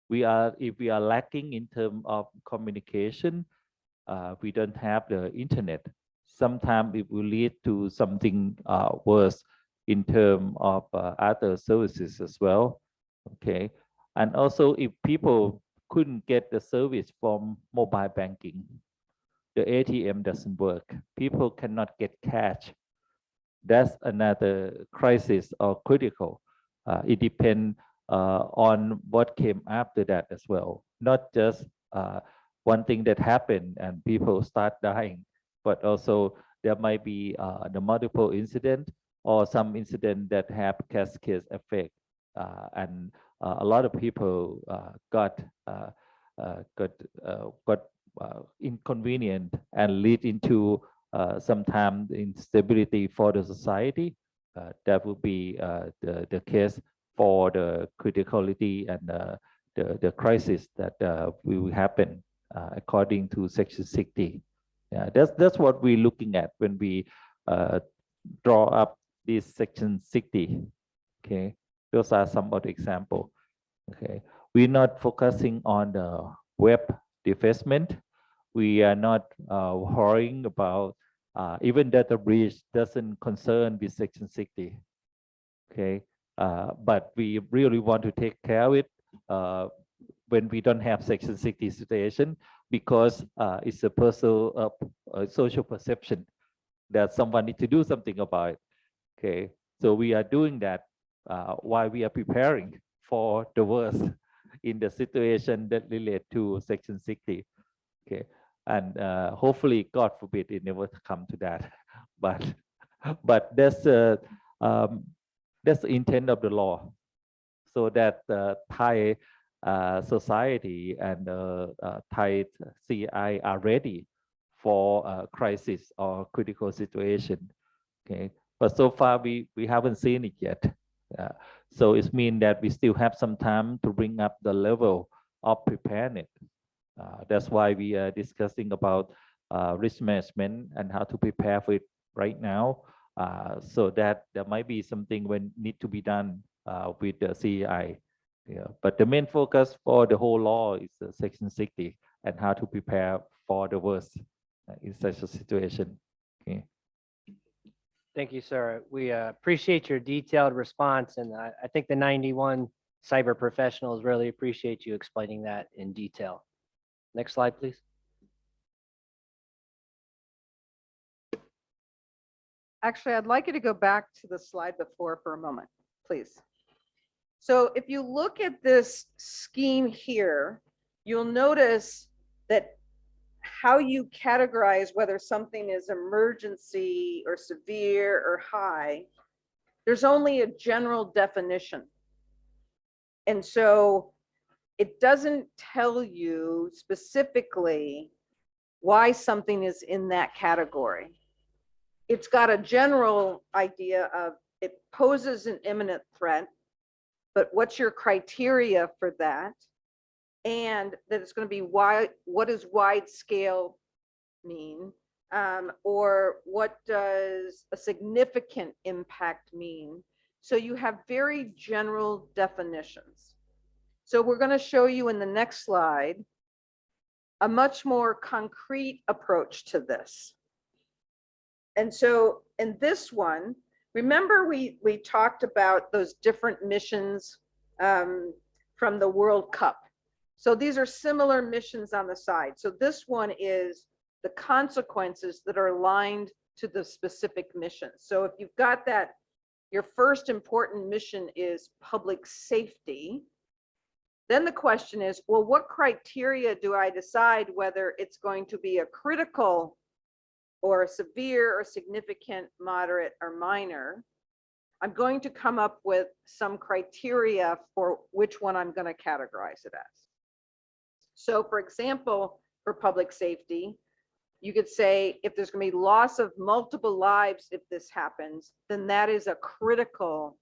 If we are lacking in terms of communication, we don't have the internet. Sometimes it will lead to something worse in terms of other services as well. Okay, and also if people couldn't get the service from mobile banking, the ATM doesn't work, people cannot get cash, that's another crisis or critical. It depends on what came after that as well. Not just one thing that happened and people start dying, but also there might be the multiple incident or some incident that have cascade effect, and a lot of people got inconvenient and lead into sometimes instability for the society. That would be the case for the criticality and the crisis that will happen according to Section 60. Yeah, that's what we're looking at when we draw up this Section 60. Okay, those are some of the examples. Okay, we're not focusing on the web defacement. We are not worrying about even that the breach doesn't concern with Section 60. Okay, but we really want to take care of it when we don't have Section 60 situation, because it's a personal social perception that someone needs to do something about it. Okay, so we are doing that while we are preparing for the worst in the situation that relate to Section 60. Okay, and hopefully, God forbid, it never come to that. But that's the intent of the law, so that Thai society and Thai CI are ready for a crisis or critical situation. Okay, but so far we haven't seen it yet. So it means that we still have some time to bring up the level of preparedness. That's why we are discussing about risk management and how to prepare for it right now, so that there might be something when need to be done with the CEI. Yeah, but the main focus for the whole law is Section 60 and how to prepare for the worst in such a situation. Okay. Thank you, sir. We appreciate your detailed response, and I think the 91 cyber professionals really appreciate you explaining that in detail. Next slide, please. Actually, I'd like you to go back to the slide before for a moment, please. So if you look at this scheme here, you'll notice that how you categorize whether something is emergency or severe or high, there's only a general definition. And so it doesn't tell you specifically why something is in that category. It's got a general idea of it poses an imminent threat, but what's your criteria for that? And that it's going to be wide. What does wide scale mean? Or what does a significant impact mean? So you have very general definitions. So we're going to show you in the next slide a much more concrete approach to this. And so in this one, remember we talked about those different missions from the World Cup. So these are similar missions on the side. So this one is the consequences that are aligned to the specific mission. So if you've got that, your first important mission is public safety. Then the question is, well, what criteria do I decide whether it's going to be a critical or a severe or significant, moderate, or minor? I'm going to come up with some criteria for which one I'm going to categorize it as. So for example, for public safety, you could say if there's going to be loss of multiple lives if this happens, then that is a critical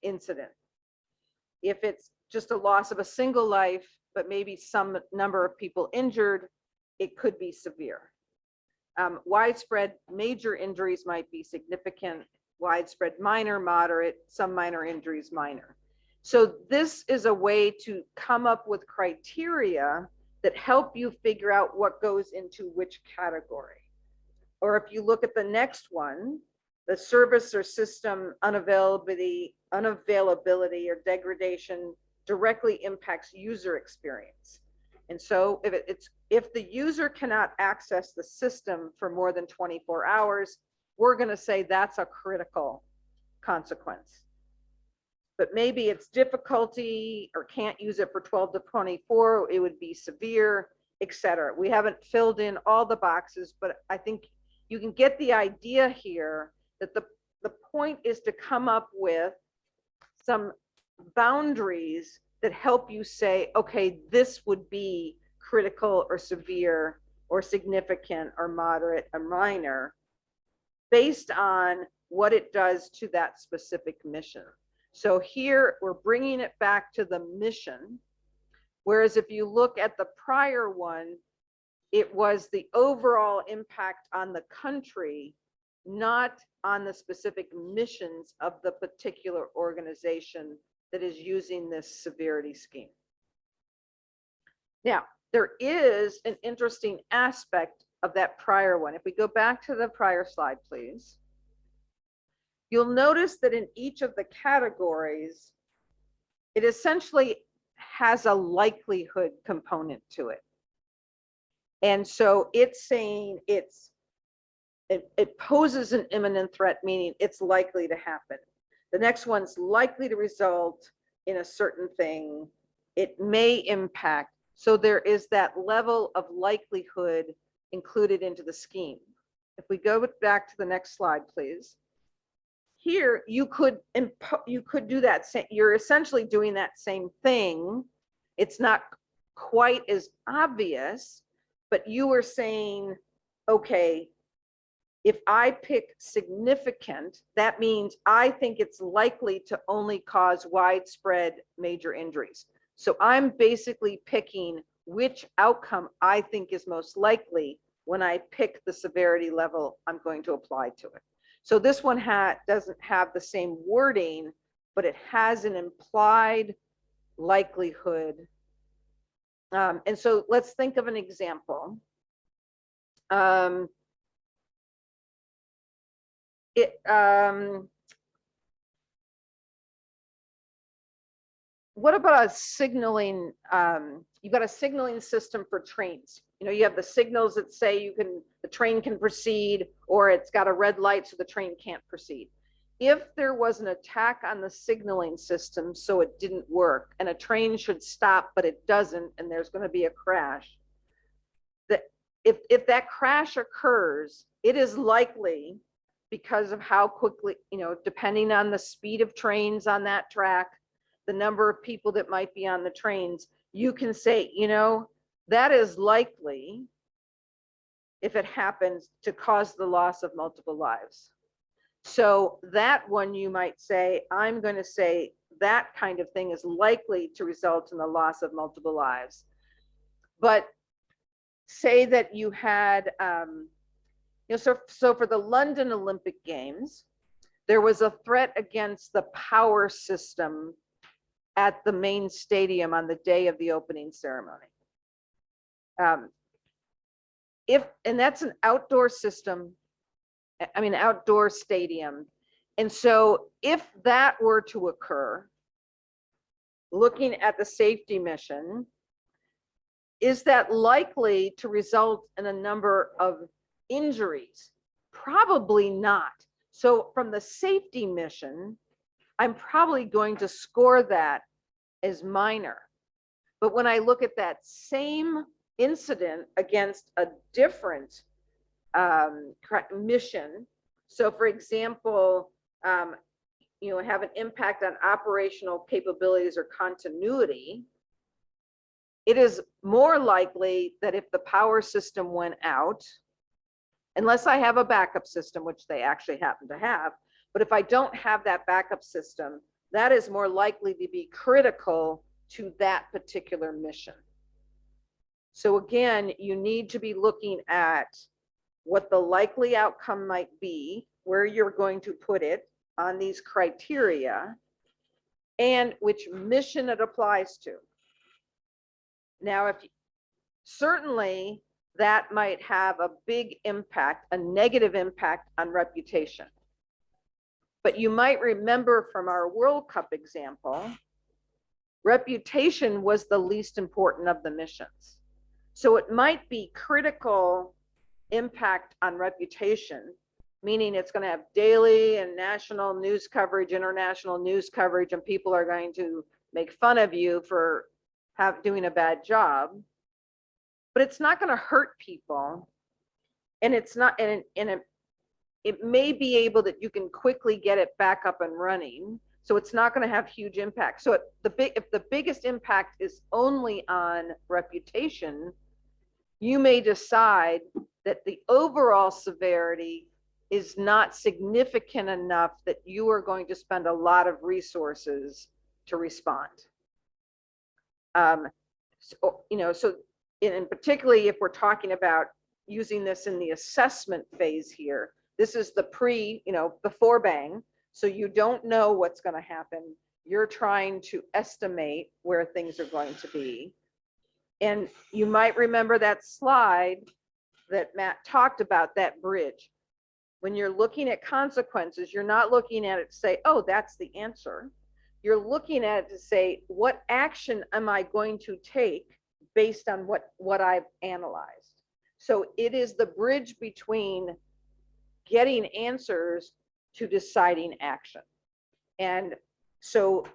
incident. If it's just a loss of a single life, but maybe some number of people injured, it could be severe. Widespread major injuries might be significant, widespread minor, moderate, some minor injuries, minor. So this is a way to come up with criteria that help you figure out what goes into which category. Or if you look at the next one, the service or system unavailability or degradation directly impacts user experience. And so if the user cannot access the system for more than 24 hours, we're going to say that's a critical consequence. but maybe it's difficulty or can't use it for 12 to 24, it would be severe, etc. We haven't filled in all the boxes, but I think you can get the idea here that the point is to come up with some boundaries that help you say, okay, this would be critical or severe or significant or moderate or minor based on what it does to that specific mission. So here we're bringing it back to the mission. Whereas if you look at the prior one, it was the overall impact on the country, not on the specific missions of the particular organization that is using this severity scheme. Now, there is an interesting aspect of that prior one. If we go back to the prior slide, please. You'll notice that in each of the categories, it essentially has a likelihood component to it. And so it's saying it poses an imminent threat, meaning it's likely to happen. The next one's likely to result in a certain thing. It may impact. So there is that level of likelihood included into the scheme. If we go back to the next slide, please. Here, you could do that. You're essentially doing that same thing. It's not quite as obvious, but you were saying, okay, if I pick significant, that means I think it's likely to only cause widespread major injuries. So I'm basically picking which outcome I think is most likely when I pick the severity level I'm going to apply to it. So this one doesn't have the same wording, but it has an implied likelihood. And so let's think of an example. What about a signaling? You've got a signaling system for trains. You know, you have the signals that say the train can proceed, or it's got a red light so the train can't proceed. If there was an attack on the signaling system so it didn't work and a train should stop but it doesn't and there's going to be a crash, that if that crash occurs, it is likely, because of how quickly, you know, depending on the speed of trains on that track, the number of people that might be on the trains, you can say, you know, that is likely, if it happens, to cause the loss of multiple lives. So that one, you might say, I'm going to say that kind of thing is likely to result in the loss of multiple lives. But say that you had, you know, so for the London Olympic Games, there was a threat against the power system at the main stadium on the day of the opening ceremony. And that's an outdoor system, I mean, outdoor stadium. And so if that were to occur, looking at the safety mission, is that likely to result in a number of injuries? Probably not. So from the safety mission, I'm probably going to score that as minor. But when I look at that same incident against a different mission, so for example, you know, have an impact on operational capabilities or continuity, it is more likely that if the power system went out, unless I have a backup system, which they actually happen to have, but if I don't have that backup system, that is more likely to be critical to that particular mission. So again, you need to be looking at what the likely outcome might be, where you're going to put it on these criteria, and which mission it applies to. Now, certainly that might have a big impact, a negative impact on reputation. But you might remember from our World Cup example, reputation was the least important of the missions. So it might be critical impact on reputation, meaning it's going to have daily and national news coverage, international news coverage, and people are going to make fun of you for doing a bad job. But it's not going to hurt people, and it's not, and it may be able that you can quickly get it back up and running. So it's not going to have huge impact. So if the biggest impact is only on reputation, you may decide that the overall severity is not significant enough that you are going to spend a lot of resources to respond. So, you know, so and particularly if we're talking about using this in the assessment phase here, this is the before bang. So you don't know what's going to happen. You're trying to estimate where things are going to be. And you might remember that slide that Matt talked about, that bridge. When you're looking at consequences, you're not looking at it to say, oh, that's the answer. You're looking at it to say, what action am I going to take based on what I've analyzed? So it is the bridge between getting answers to deciding action. And so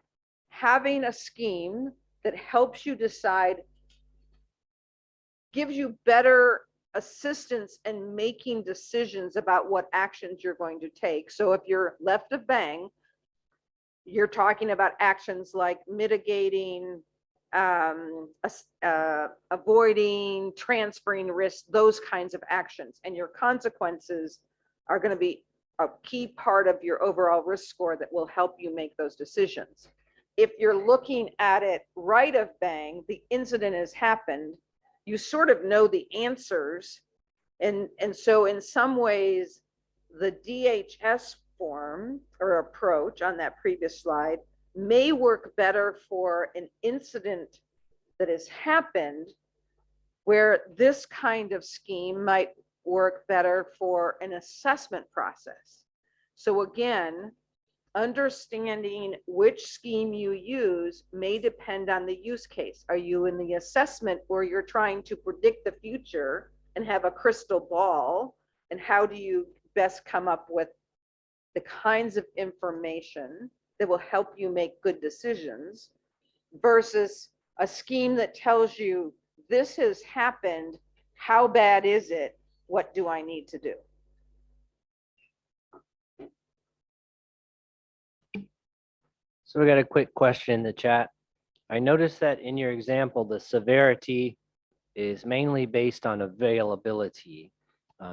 having a scheme that helps you decide gives you better assistance in making decisions about what actions you're going to take. So if you're left of bang, you're talking about actions like mitigating, avoiding, transferring risk, those kinds of actions. And your consequences are going to be a key part of your overall risk score that will help you make those decisions. If you're looking at it right of bang, the incident has happened, you sort of know the answers. And so in some ways, the DHS form or approach on that previous slide may work better for an incident that has happened, where this kind of scheme might work better for an assessment process. So again, understanding which scheme you use may depend on the use case. Are you in the assessment where you're trying to predict the future and have a crystal ball? And how do you best come up with the kinds of information that will help you make good decisions, versus a scheme that tells you this has happened, how bad is it? What do I need to do? So we got a quick question in the chat. I noticed that in your example, the severity is mainly based on availability.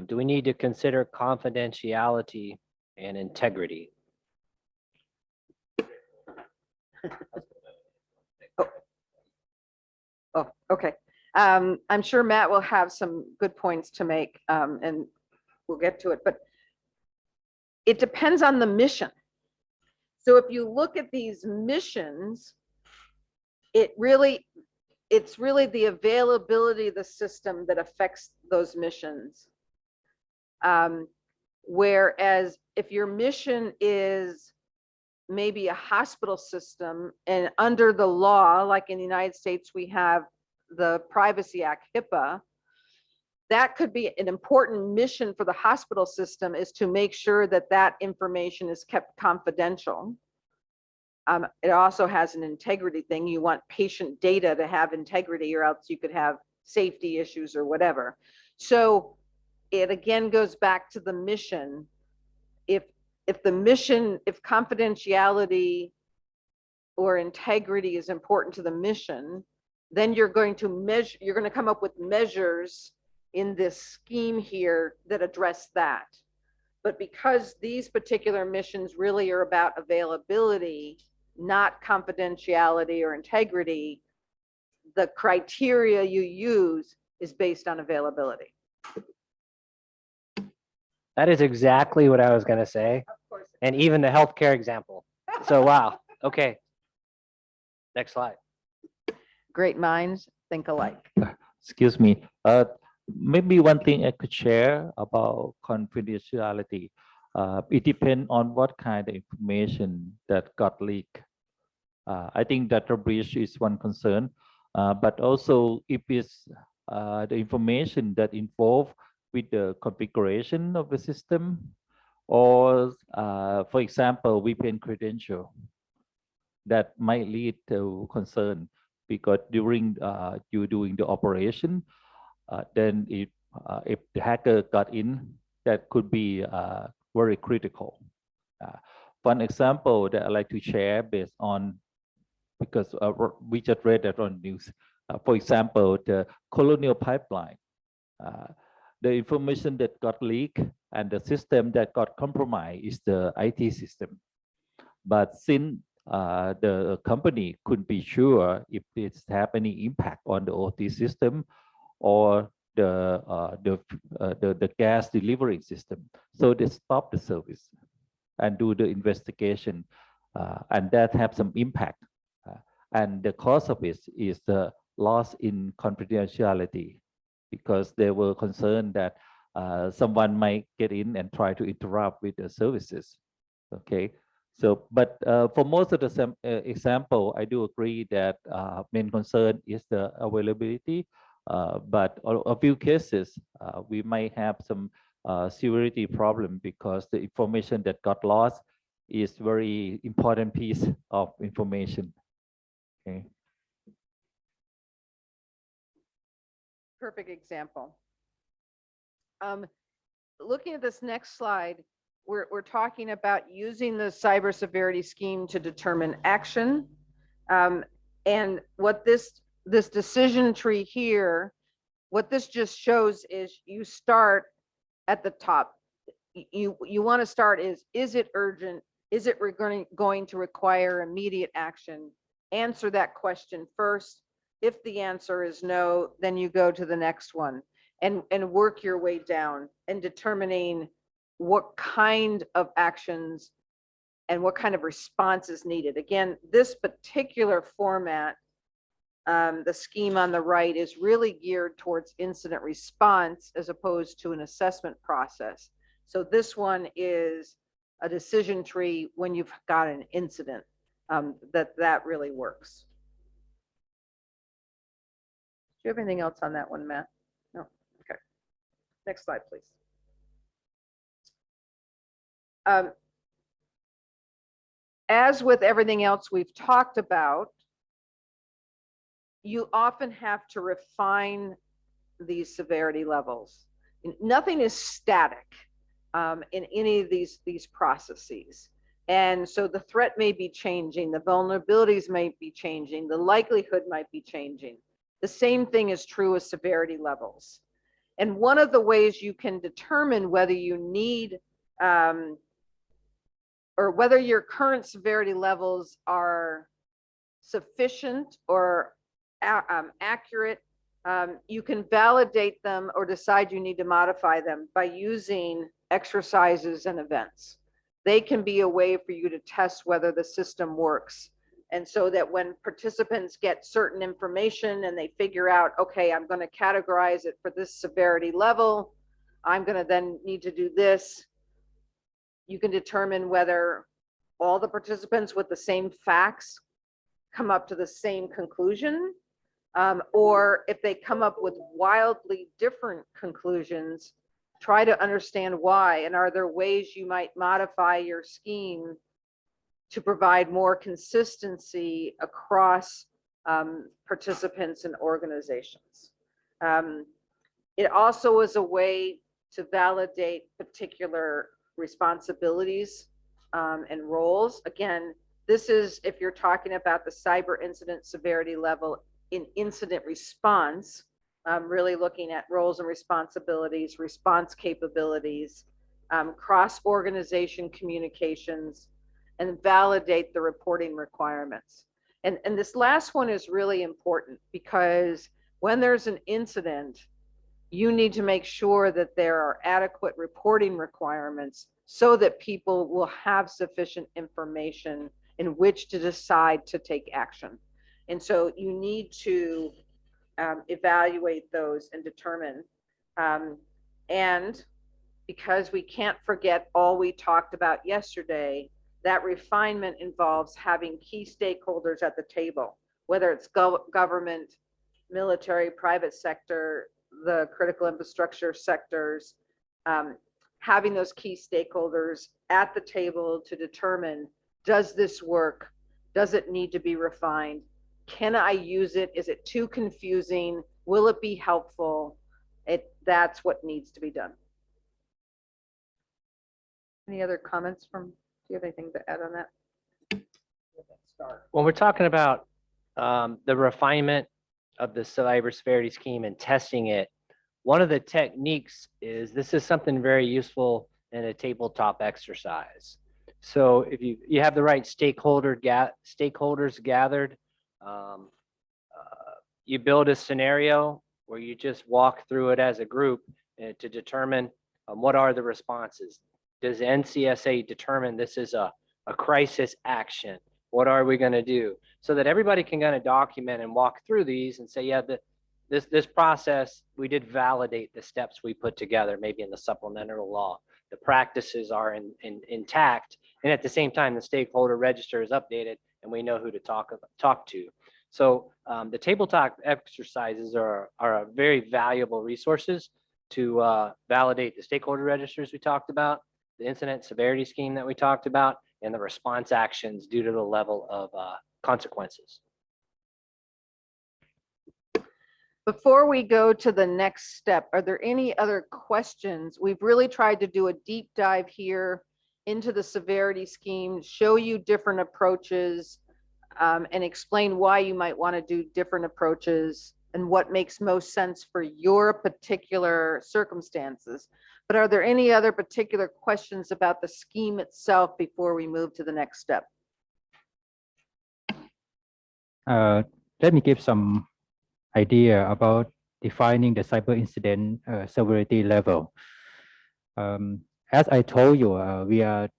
Do we need to consider confidentiality and integrity? Oh, okay. I'm sure Matt will have some good points to make, and we'll get to it, but it depends on the mission. So if you look at these missions, it's really the availability of the system that affects those missions. Whereas if your mission is maybe a hospital system, and under the law, like in the United States, we have the Privacy Act, HIPAA, that could be an important mission for the hospital system, is to make sure that that information is kept confidential. It also has an integrity thing. You want patient data to have integrity, or else you could have safety issues or whatever. So it again goes back to the mission. If the mission, if confidentiality or integrity is important to the mission, then you're going to measure, you're going to come up with measures in this scheme here that address that. But because these particular missions really are about availability, not confidentiality or integrity, the criteria you use is based on availability. That is exactly what I was going to say. Of course. And even the healthcare example. So, wow. Okay. Next slide. Great minds think alike. Excuse me. Maybe one thing I could share about confidentiality. It depends on what kind of information that got leaked. I think data breach is one concern, but also if it's the information that involved with the configuration of the system, or for example, VPN credential that might lead to concern because during you doing the operation, then if the hacker got in, that could be very critical. One example that I like to share based on, because we just read that on news. For example, the Colonial Pipeline, the information that got leaked and the system that got compromised is the IT system. But since the company couldn't be sure if it's have any impact on the OT system or the gas delivery system, so they stop the service and do the investigation, and that have some impact. And the cause of it is the loss in confidentiality, because they were concerned that someone might get in and try to interrupt with the services. Okay, so but for most of the example, I do agree that main concern is the availability, but a few cases we might have some security problem because the information that got lost is very important piece of information. Okay. Perfect example. Looking at this next slide, we're talking about using the cyber severity scheme to determine action. And what this decision tree here, what this just shows is you start at the top. You want to start is it urgent? Is it going to require immediate action? Answer that question first. If the answer is no, then you go to the next one and work your way down and determining what kind of actions and what kind of response is needed. Again, this particular format, the scheme on the right, is really geared towards incident response as opposed to an assessment process. So this one is a decision tree when you've got an incident. That really works. Do you have anything else on that one, Matt? No. Okay. Next slide, please. As with everything else we've talked about, you often have to refine these severity levels. Nothing is static in any of these processes. And so the threat may be changing, the vulnerabilities may be changing, the likelihood might be changing. The same thing is true with severity levels. And one of the ways you can determine whether you need or whether your current severity levels are sufficient or accurate, you can validate them or decide you need to modify them by using exercises and events. They can be a way for you to test whether the system works. And so that when participants get certain information and they figure out, okay, I'm going to categorize it for this severity level, I'm going to then need to do this. You can determine whether all the participants with the same facts come up to the same conclusion, or if they come up with wildly different conclusions, try to understand why, and are there ways you might modify your scheme to provide more consistency across participants and organizations. It also is a way to validate particular responsibilities and roles. Again, this is if you're talking about the cyber incident severity level in incident response, really looking at roles and responsibilities, response capabilities, cross-organization communications, and validate the reporting requirements. And this last one is really important because when there's an incident, you need to make sure that there are adequate reporting requirements so that people will have sufficient information in which to decide to take action. And so you need to evaluate those and determine. And because we can't forget all we talked about yesterday, that refinement involves having key stakeholders at the table, whether it's government, military, private sector, the critical infrastructure sectors, having those key stakeholders at the table to determine, does this work? Does it need to be refined? Can I use it? Is it too confusing? Will it be helpful? That's what needs to be done. Any other comments from, do you have anything to add on that? When we're talking about the refinement of the cyber severity scheme and testing it, one of the techniques is, this is something very useful in a tabletop exercise. So if you have the right stakeholders gathered, you build a scenario where you just walk through it as a group to determine what are the responses. Does NCSA determine this is a crisis action? What are we going to do? So that everybody can kind of document and walk through these and say, yeah, this process, we did validate the steps we put together, maybe in the supplemental law. The practices are intact, and at the same time, the stakeholder register is updated, and we know who to talk to. So the tabletop exercises are very valuable resources to validate the stakeholder registers we talked about, the incident severity scheme that we talked about, and the response actions due to the level of consequences. Before we go to the next step, are there any other questions? We've really tried to do a deep dive here into the severity scheme, show you different approaches, and explain why you might want to do different approaches and what makes most sense for your particular circumstances. But are there any other particular questions about the scheme itself before we move to the next step? Let me give some idea about defining the cyber incident severity level. As I told you, we are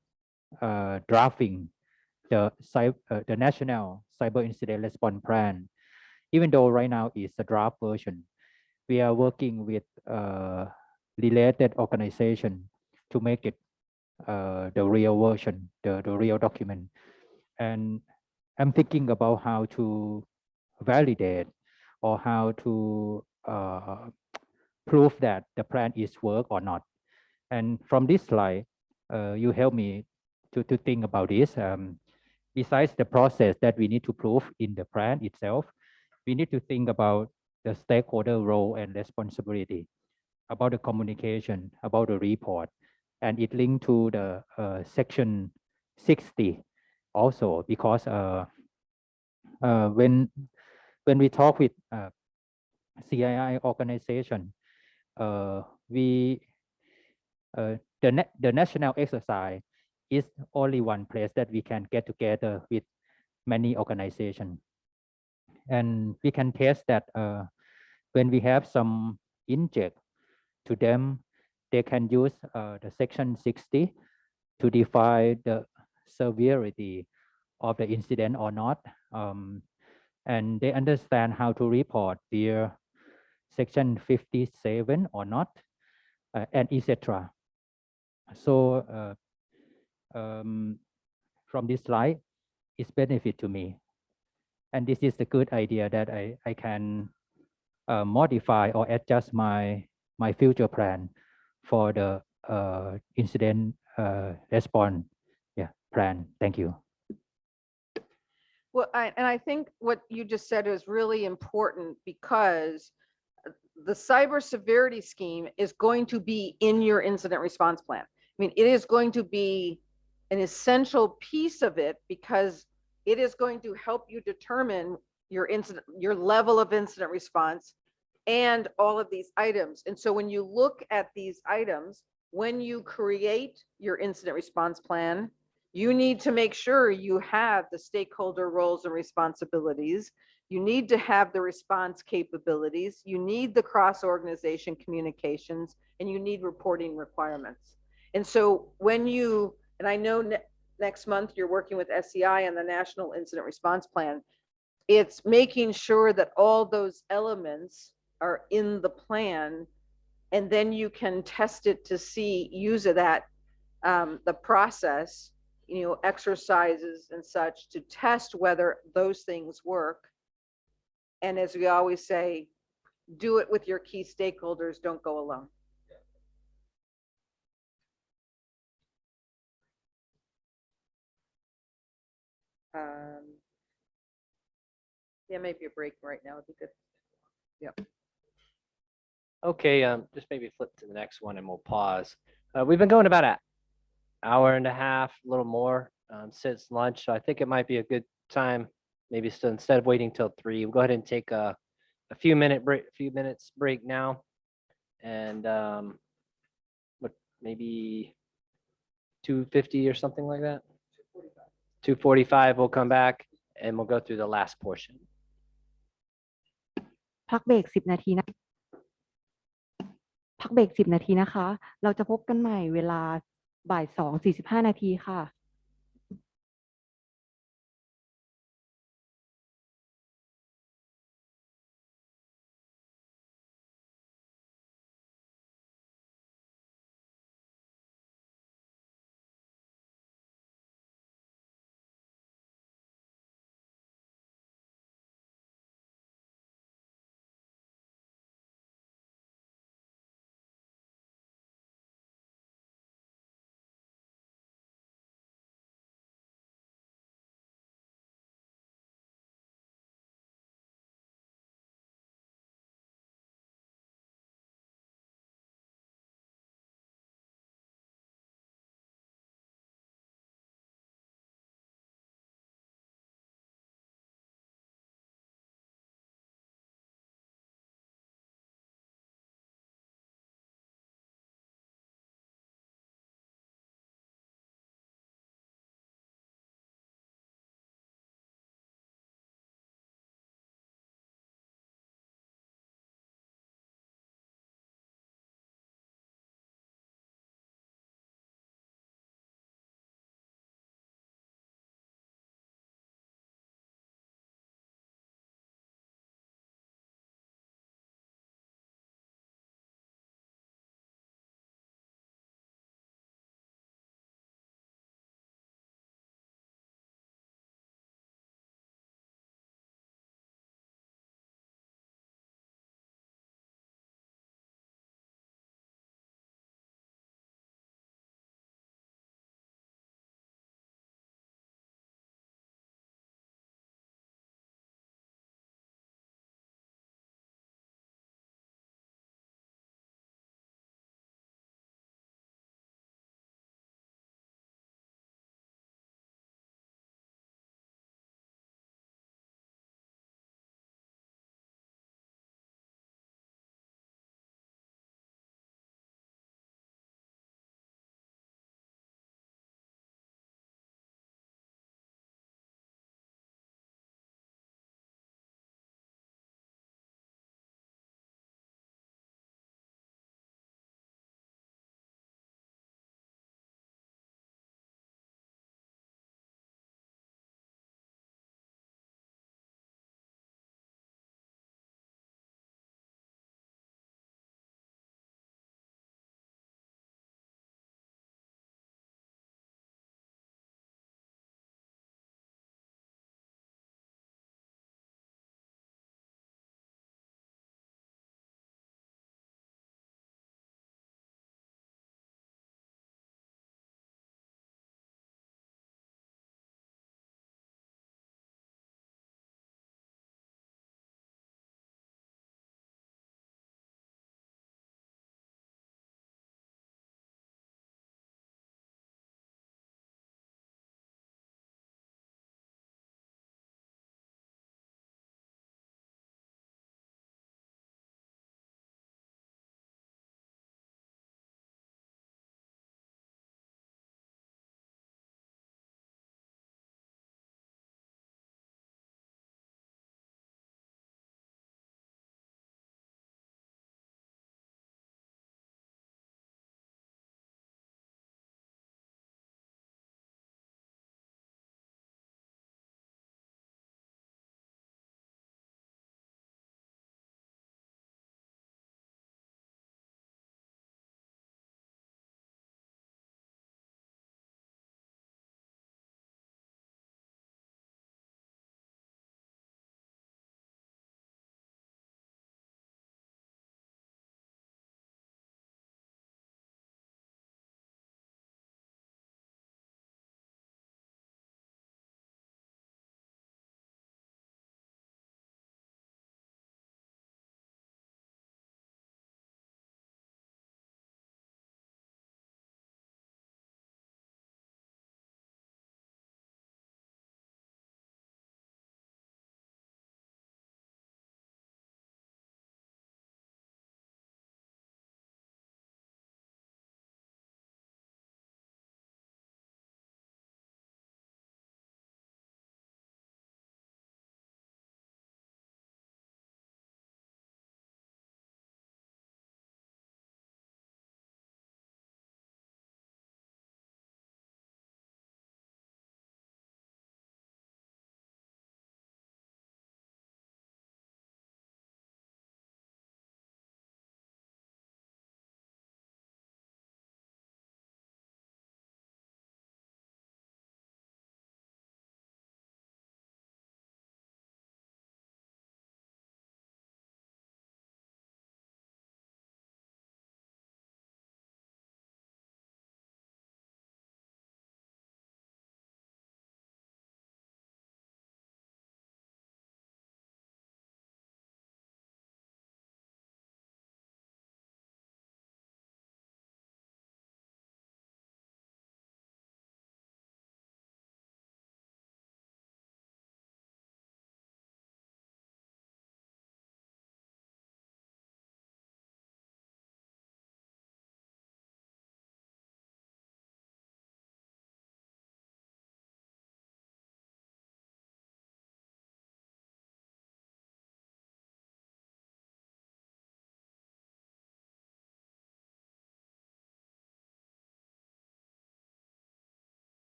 drafting the National Cyber Incident Response Plan. Even though right now it's a draft version, we are working with related organization to make it the real version, the real document. And I'm thinking about how to validate or how to prove that the plan is work or not. And from this slide, you help me to think about this. Besides the process that we need to prove in the plan itself, we need to think about the stakeholder role and responsibility, about the communication, about the report, and it linked to the section 60 also, because when we talk with CII organization, the national exercise is only one place that we can get together with many organizations. And we can test that when we have some inject to them, they can use the section 60 to define the severity of the incident or not. And they understand how to report via section 57 or not, and etc. So from this slide, it's benefit to me. And this is a good idea that I can modify or adjust my future plan for the incident response plan. Thank you. Well, I think what you just said is really important, because the cyber severity scheme is going to be in your incident response plan. I mean, it is going to be an essential piece of it, because it is going to help you determine your level of incident response and all of these items. And so when you look at these items, when you create your incident response plan, you need to make sure you have the stakeholder roles and responsibilities. You need to have the response capabilities. You need the cross-organization communications, and you need reporting requirements. And so when you, and I know next month you're working with SCI on the National Incident Response Plan, it's making sure that all those elements are in the plan, and then you can test it to see, use of that, the process, exercises and such, to test whether those things work. And as we always say, do it with your key stakeholders, don't go alone. Yeah, maybe a break right now would be good. Okay, just maybe flip to the next one and we'll pause. We've been going about an hour and a half, a little more, since lunch. So I think it might be a good time, maybe so instead of waiting till 3, we'll go ahead and take a few minutes break now. And maybe 2:50 or something like that. 2:45, we'll come back and we'll go through the last portion. พักเบรก10 นาทีนะ พักเบรก10 นาทีนะคะ เราจะพบกันใหม่เวลาบ่าย 2:45 นาทีค่ะ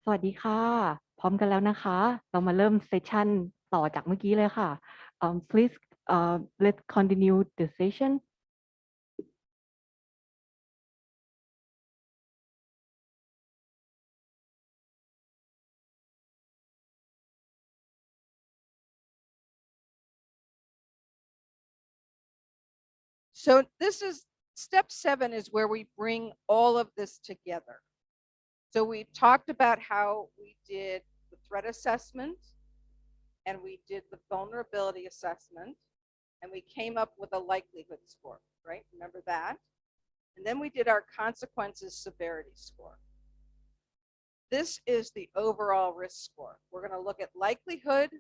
สวัสดีค่ะ พร้อมกันแล้วนะคะ เรามาเริ่มเซสชันต่อจากเมื่อกี้เลยค่ะ please let's continue the session. So this is step 7 is where we bring all of this together. So we talked about how we did the threat assessment and we did the vulnerability assessment and we came up with a likelihood score, right? Remember that? And then we did our consequences severity score. This is the overall risk score. We're going to look at likelihood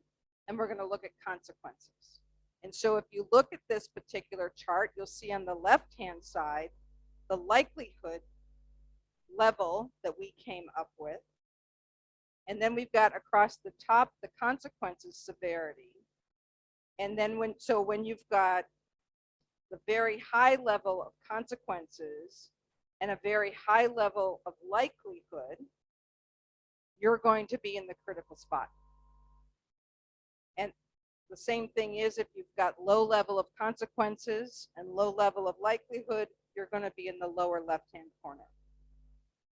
and we're going to look at consequences. And so if you look at this particular chart, you'll see on the left-hand side, the likelihood level that we came up with. And then we've got across the top, the consequences severity. And then when you've got the very high level of consequences and a very high level of likelihood, you're going to be in the critical spot. And the same thing is if you've got low level of consequences and low level of likelihood, you're going to be in the lower left-hand corner.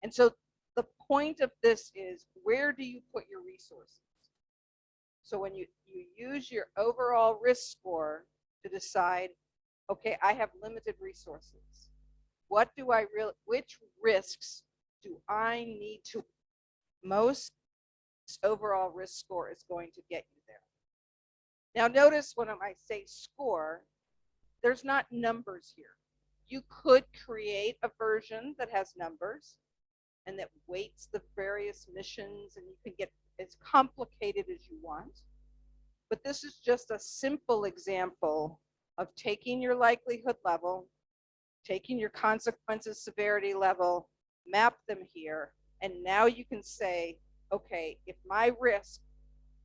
And so the point of this is, where do you put your resources? So when you use your overall risk score to decide, okay, I have limited resources. Which risks do I need to most? Overall risk score is going to get you there. Now notice when I say score, there's not numbers here. You could create a version that has numbers and that weights the various missions, and you can get as complicated as you want. But this is just a simple example of taking your likelihood level, taking your consequences severity level, map them here, and now you can say, okay, if my risk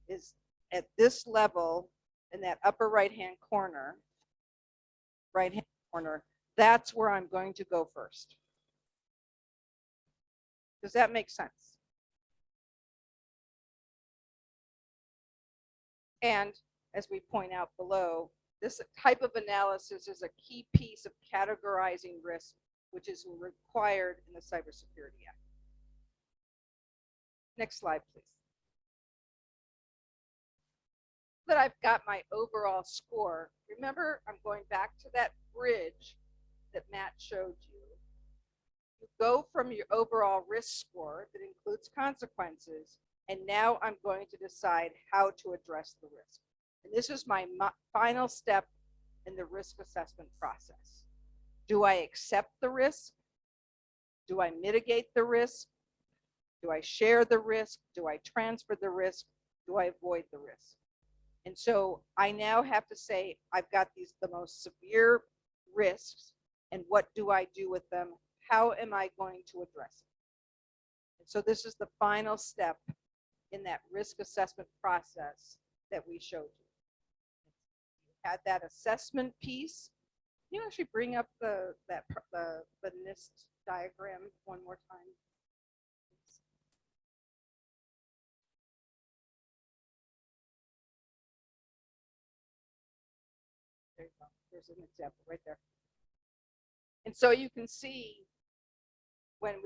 is at this level in that upper right-hand corner, that's where I'm going to go first. Does that make sense? And as we point out below, this type of analysis is a key piece of categorizing risk, which is required in the Cybersecurity Act. Next slide, please. That I've got my overall score. Remember, I'm going back to that bridge that Matt showed you. You go from your overall risk score that includes consequences, and now I'm going to decide how to address the risk. And this is my final step in the risk assessment process. Do I accept the risk? Do I mitigate the risk? Do I share the risk? Do I transfer the risk? Do I avoid the risk? And so I now have to say, I've got the most severe risks, and what do I do with them? How am I going to address it? And so this is the final step in that risk assessment process that we showed you. You had that assessment piece. Can you actually bring up the NIST diagram one more time? There you go. There's an example right there. And so you can see when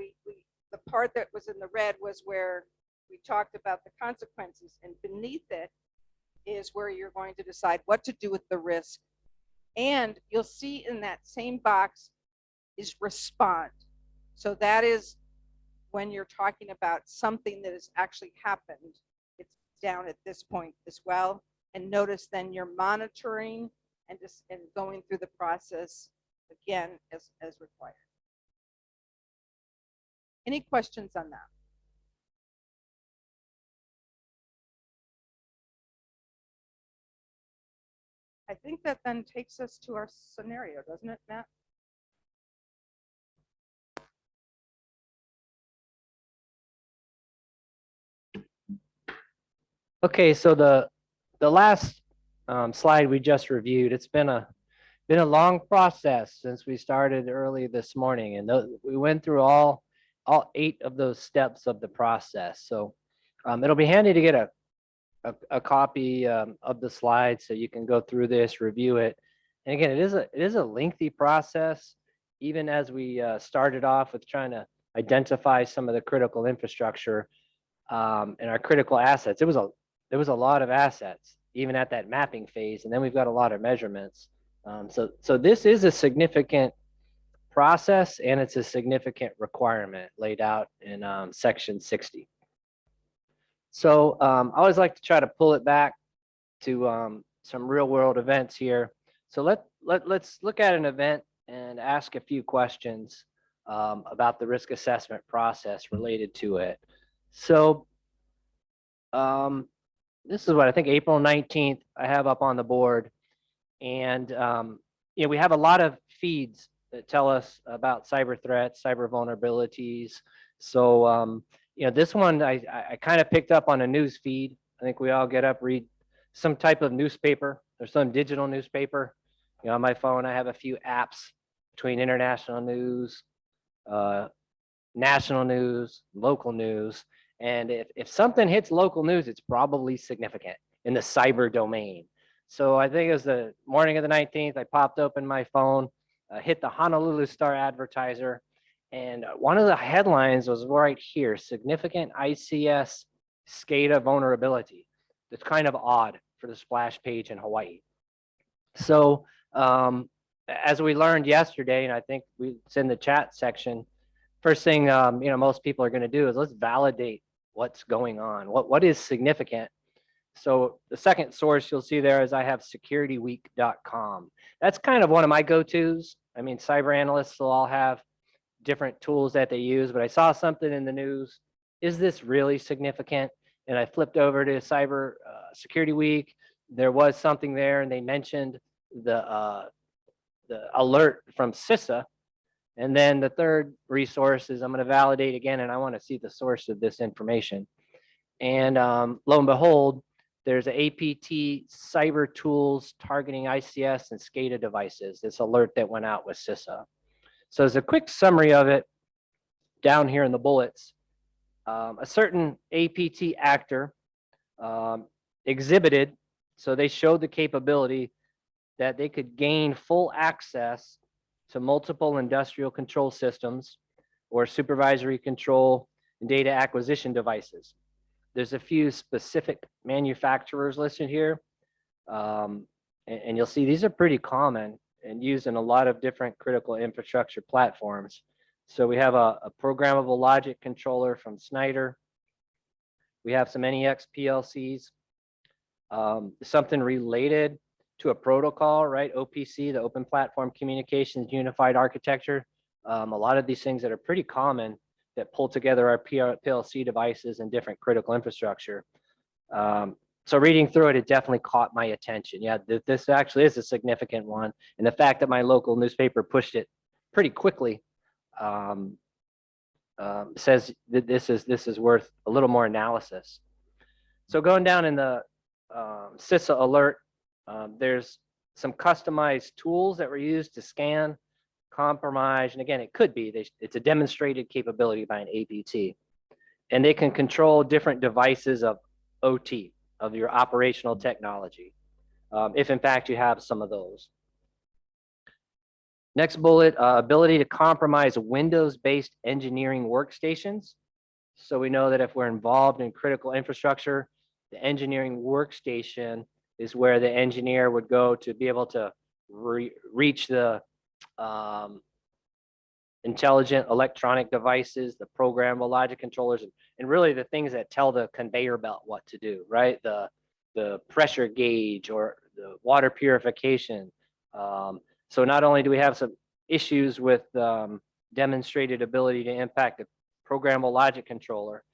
the part that was in the red was where we talked about the consequences, and beneath it is where you're going to decide what to do with the risk. And you'll see in that same box is respond. So that is when you're talking about something that has actually happened. It's down at this point as well. And notice then you're monitoring and going through the process again as required. Any questions on that? I think that then takes us to our scenario, doesn't it, Matt? Okay, so the last slide we just reviewed, it's been a long process since we started early this morning, and we went through all all 8 of those steps of the process. So it'll be handy to get a copy of the slides so you can go through this, review it. And again, it is a lengthy process, even as we started off with trying to identify some of the critical infrastructure and our critical assets. There was a lot of assets, even at that mapping phase, and then we've got a lot of measurements. So this is a significant process, and it's a significant requirement laid out in section 60. So I always like to try to pull it back to some real world events here. So let's look at an event and ask a few questions about the risk assessment process related to it. So this is what I think April 19th I have up on the board. And you know, we have a lot of feeds that tell us about cyber threats, cyber vulnerabilities. So you know, this one I kind of picked up on a news feed. I think we all get up, read some type of newspaper or some digital newspaper. You know, on my phone, I have a few apps between international news, national news, local news. And if something hits local news, it's probably significant in the cyber domain. So I think it was the morning of the 19th, I popped open my phone, hit the Honolulu Star Advertiser, and one of the headlines was right here, significant ICS SCADA vulnerability. It's kind of odd for the splash page in Hawaii. So as we learned yesterday, and I think it's in the chat section, first thing you know, most people are going to do is let's validate what's going on. What is significant? So the second source you'll see there is I have securityweek.com. That's kind of one of my go-tos. I mean, cyber analysts will all have different tools that they use, but I saw something in the news. Is this really significant? And I flipped over to Cyber Security Week. There was something there, and they mentioned the alert from CISA. And then the third resource is I'm going to validate again, and I want to see the source of this information. And lo and behold, there's an APT cyber tools targeting ICS and SCADA devices, this alert that went out with CISA. So as a quick summary of it, down here in the bullets, a certain APT actor exhibited, so they showed the capability that they could gain full access to multiple industrial control systems or supervisory control and data acquisition devices. There's a few specific manufacturers listed here. And you'll see these are pretty common and used in a lot of different critical infrastructure platforms. So we have a programmable logic controller from Snyder. We have some NEX PLCs, something related to a protocol, right? OPC, the Open Platform Communications Unified Architecture. A lot of these things that are pretty common that pull together our PLC devices and different critical infrastructure. So reading through it, it definitely caught my attention. Yeah, this actually is a significant one. And the fact that my local newspaper pushed it pretty quickly says that this is worth a little more analysis. So going down in the CISA alert, there's some customized tools that were used to scan, compromise, and again, it could be, it's a demonstrated capability by an APT. And they can control different devices of OT, of your operational technology, if in fact you have some of those. Next bullet, ability to compromise Windows-based engineering workstations. So we know that if we're involved in critical infrastructure, the engineering workstation is where the engineer would go to be able to reach the intelligent electronic devices, the programmable logic controllers, and really the things that tell the conveyor belt what to do, right? The pressure gauge or the water purification. So not only do we have some issues with demonstrated ability to impact the programmable logic controller,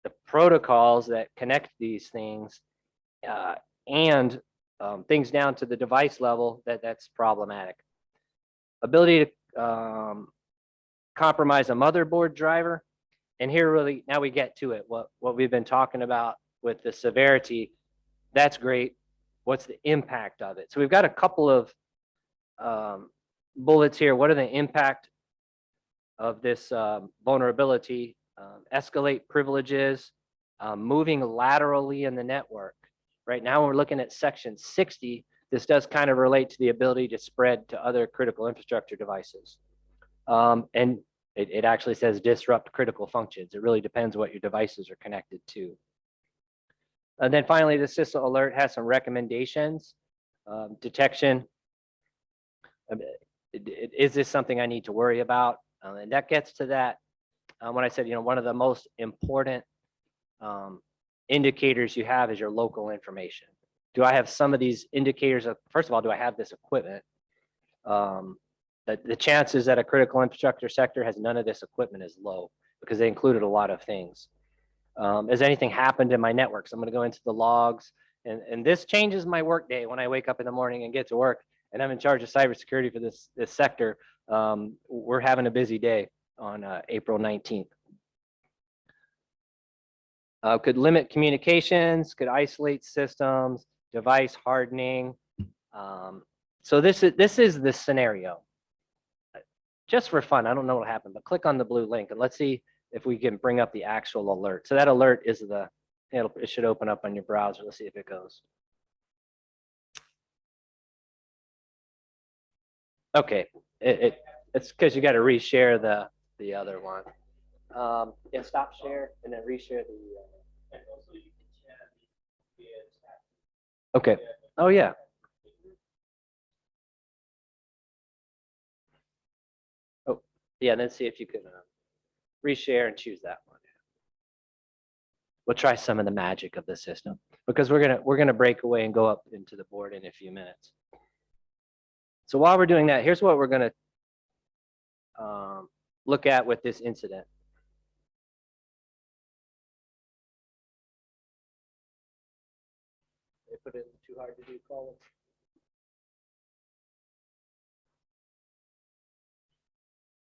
the protocols that connect these things, and things down to the device level, that's problematic. Ability to compromise a motherboard driver. And here really, now we get to it, what we've been talking about with the severity, that's great. What's the impact of it? So we've got a couple of bullets here. What are the impact of this vulnerability, escalate privileges, moving laterally in the network. Right now, we're looking at section 60. This does kind of relate to the ability to spread to other critical infrastructure devices. And it actually says disrupt critical functions. It really depends what your devices are connected to. And then finally, the CISA alert has some recommendations. Detection. Is this something I need to worry about? And that gets to that when I said, one of the most important indicators you have is your local information. Do I have some of these indicators of, first of all, do I have this equipment? The chances that a critical infrastructure sector has none of this equipment is low because they included a lot of things. Has anything happened in my networks? I'm going to go into the logs, and this changes my work day when I wake up in the morning and get to work, and I'm in charge of cybersecurity for this sector. We're having a busy day on April 19th. Could limit communications, could isolate systems, device hardening. So this is the scenario. Just for fun, I don't know what happened, but click on the blue link and let's see if we can bring up the actual alert. So that alert is it should open up on your browser. Let's see if it goes. Okay, it's because you got to reshare the other one. Yeah, stop share and then reshare the. Okay. Oh yeah. Oh yeah. Let's see if you can reshare and choose that one. We'll try some of the magic of the system because we're gonna break away and go up into the board in a few minutes. So while we're doing that, here's what we're gonna look at with this incident. They put it too hard to do, Colin.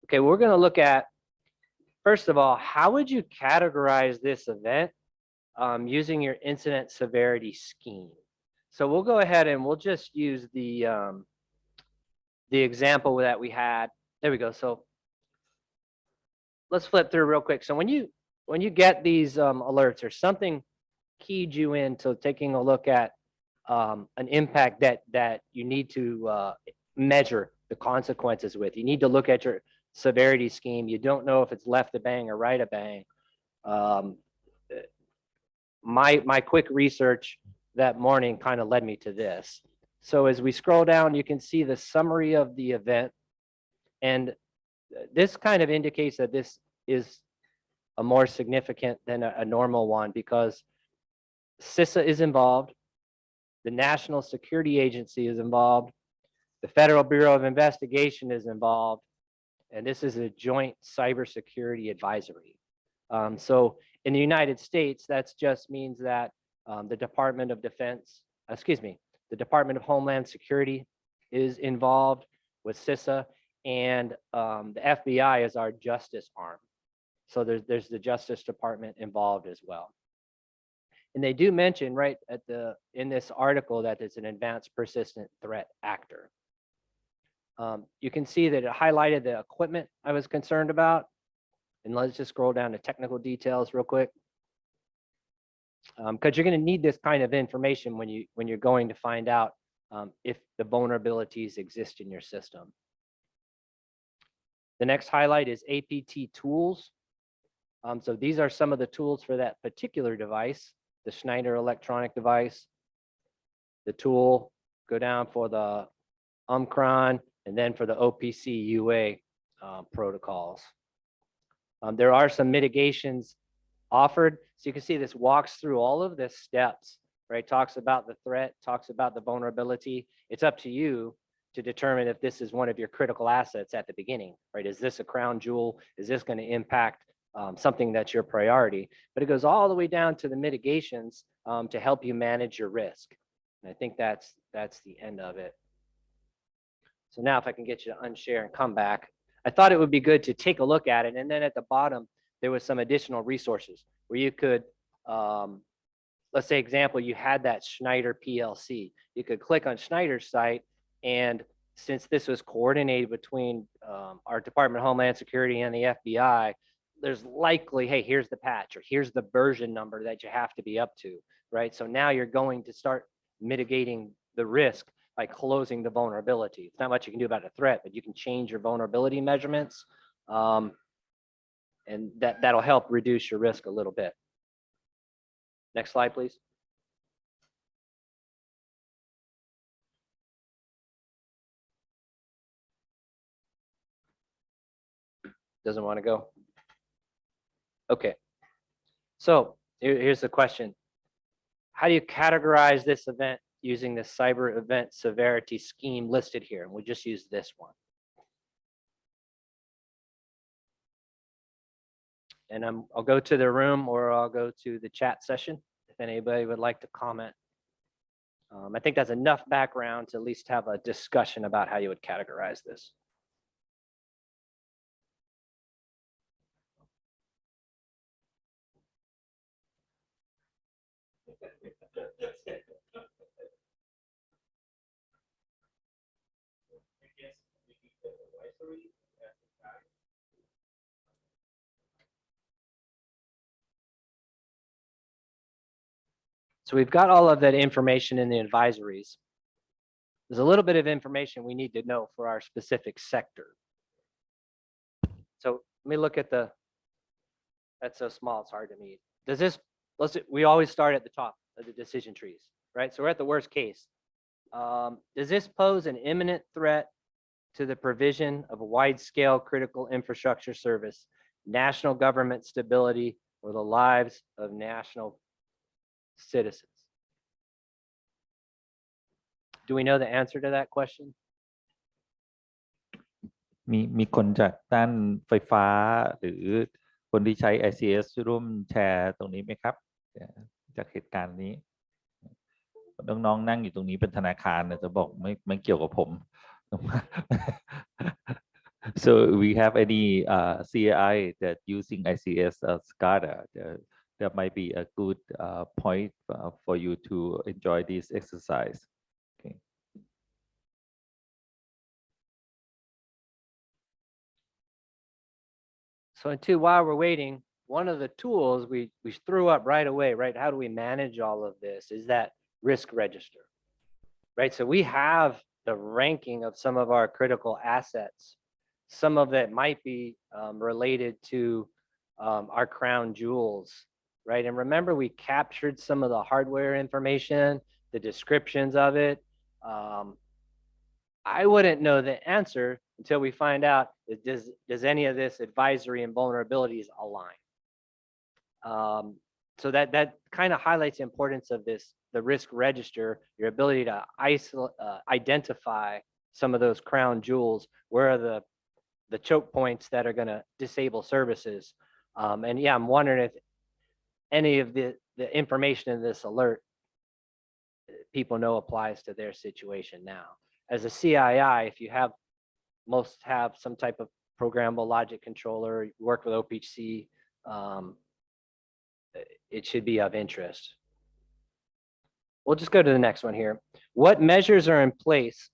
Okay, we're gonna look at, first of all, how would you categorize this event using your incident severity scheme? So we'll go ahead and we'll just use the example that we had. There we go. So let's flip through real quick. So when you get these alerts or something keyed you into taking a look at an impact that you need to measure the consequences with, you need to look at your severity scheme. You don't know if it's left a bang or right a bang. My quick research that morning kind of led me to this. So as we scroll down, you can see the summary of the event. And this kind of indicates that this is a more significant than a normal one because CISA is involved, the National Security Agency is involved, the Federal Bureau of Investigation is involved, and this is a joint cybersecurity advisory. So in the United States, that just means that the Department of Defense, the Department of Homeland Security is involved with CISA, and the FBI is our justice arm. So there's the Justice Department involved as well. And they do mention right in this article that it's an advanced persistent threat actor. You can see that it highlighted the equipment I was concerned about. And let's just scroll down to technical details real quick. Because you're going to need this kind of information when you're going to find out if the vulnerabilities exist in your system. The next highlight is APT tools. So these are some of the tools for that particular device, the Schneider electronic device. The tool, go down for the Omicron, and then for the OPC UA protocols. There are some mitigations offered. So you can see this walks through all of the steps, right? Talks about the threat, talks about the vulnerability. It's up to you to determine if this is one of your critical assets at the beginning, right? Is this a crown jewel? Is this going to impact something that's your priority? But it goes all the way down to the mitigations to help you manage your risk. And I think that's the end of it. So now if I can get you to unshare and come back, I thought it would be good to take a look at it. And then at the bottom, there was some additional resources where you could, let's say example, you had that Schneider PLC. You could click on Schneider's site and since this was coordinated between our Department of Homeland Security and the FBI, there's likely, hey, here's the patch or here's the version number that you have to be up to, right? So now you're going to start mitigating the risk by closing the vulnerability. It's not much you can do about a threat, but you can change your vulnerability measurements. And that'll help reduce your risk a little bit. Next slide, please. Doesn't want to go. Okay. So here's the question. How do you categorize this event using the cyber event severity scheme listed here? And we'll just use this one. And I'll go to the room or I'll go to the chat session if anybody would like to comment. I think that's enough background to at least have a discussion about how you would categorize this. So we've got all of that information in the advisories. There's a little bit of information we need to know for our specific sector. So let me look at that's so small, it's hard to read. Does this, we always start at the top of the decision trees, right? So we're at the worst case. Does this pose an imminent threat to the provision of a wide-scale critical infrastructure service, national government stability, or the lives of national citizens? Do we know the answer to that question? มีคนจากด้านไฟฟ้าหรือคนที่ใช้ ICS ร่วมแชร์ตรงนี้ไหมครับจากเหตุการณ์นี้น้องๆนั่งอยู่ตรงนี้เป็นธนาคารจะบอกไม่เกี่ยวกับผม So we have any CAI that using ICS as SCADA that might be a good point for you to enjoy this exercise. Okay. So two, while we're waiting, one of the tools we threw up right away, right? How do we manage all of this? Is that risk register, right? So we have the ranking of some of our critical assets. Some of it might be related to our crown jewels, right? And remember, we captured some of the hardware information, the descriptions of it. I wouldn't know the answer until we find out, does any of this advisory and vulnerabilities align? So that kind of highlights the importance of this, the risk register, your ability to identify some of those crown jewels. Where are the choke points that are going to disable services? And yeah, I'm wondering if any of the information in this alert people know applies to their situation now. As a CII, if you have, most have some type of programmable logic controller, you work with OPC, it should be of interest. We'll just go to the next one here. What measures are in place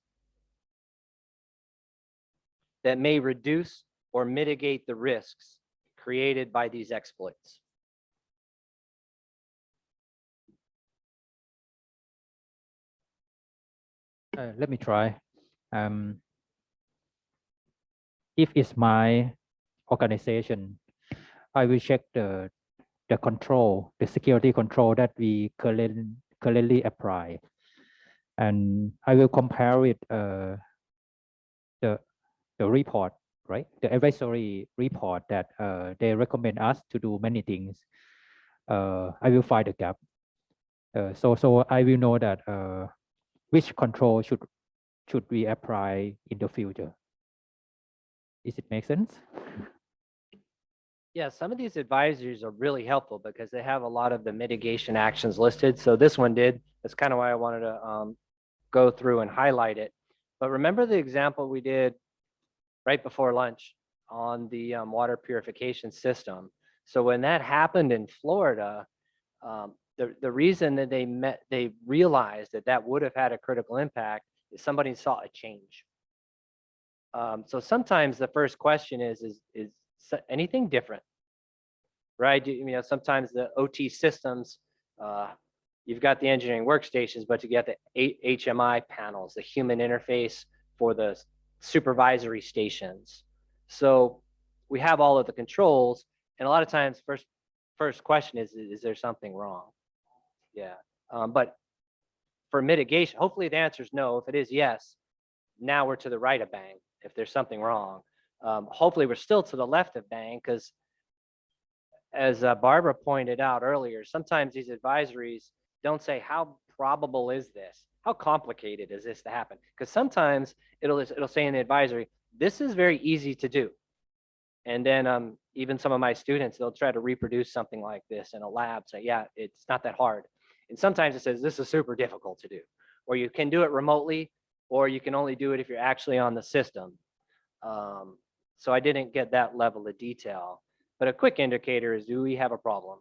that may reduce or mitigate the risks created by these exploits? Let me try. If it's my organization, I will check the control, the security control that we currently apply, and I will compare with the report, right? The advisory report that they recommend us to do many things. I will find the gap. So I will know that which control should we apply in the future. Does it make sense? Yeah, some of these advisories are really helpful because they have a lot of the mitigation actions listed. So this one did. That's kind of why I wanted to go through and highlight it. But remember the example we did right before lunch on the water purification system. So when that happened in Florida, the reason that they realized that would have had a critical impact is somebody saw a change, So sometimes the first question is anything different, right? You know, sometimes the OT systems, you've got the engineering workstations, but you get the HMI panels, the human interface for the supervisory stations. So we have all of the controls, and a lot of times first question is there something wrong? Yeah, but for mitigation, hopefully the answer is no. If it is yes, now we're to the right of bang if there's something wrong. Hopefully we're still to the left of bang, because as Barbara pointed out earlier, sometimes these advisories don't say how probable is this? How complicated is this to happen? Because sometimes it'll say in the advisory, this is very easy to do. And then even some of my students, they'll try to reproduce something like this in a lab, say, yeah, it's not that hard. And sometimes it says, this is super difficult to do, or you can do it remotely, or you can only do it if you're actually on the system. So I didn't get that level of detail, but a quick indicator is, do we have a problem?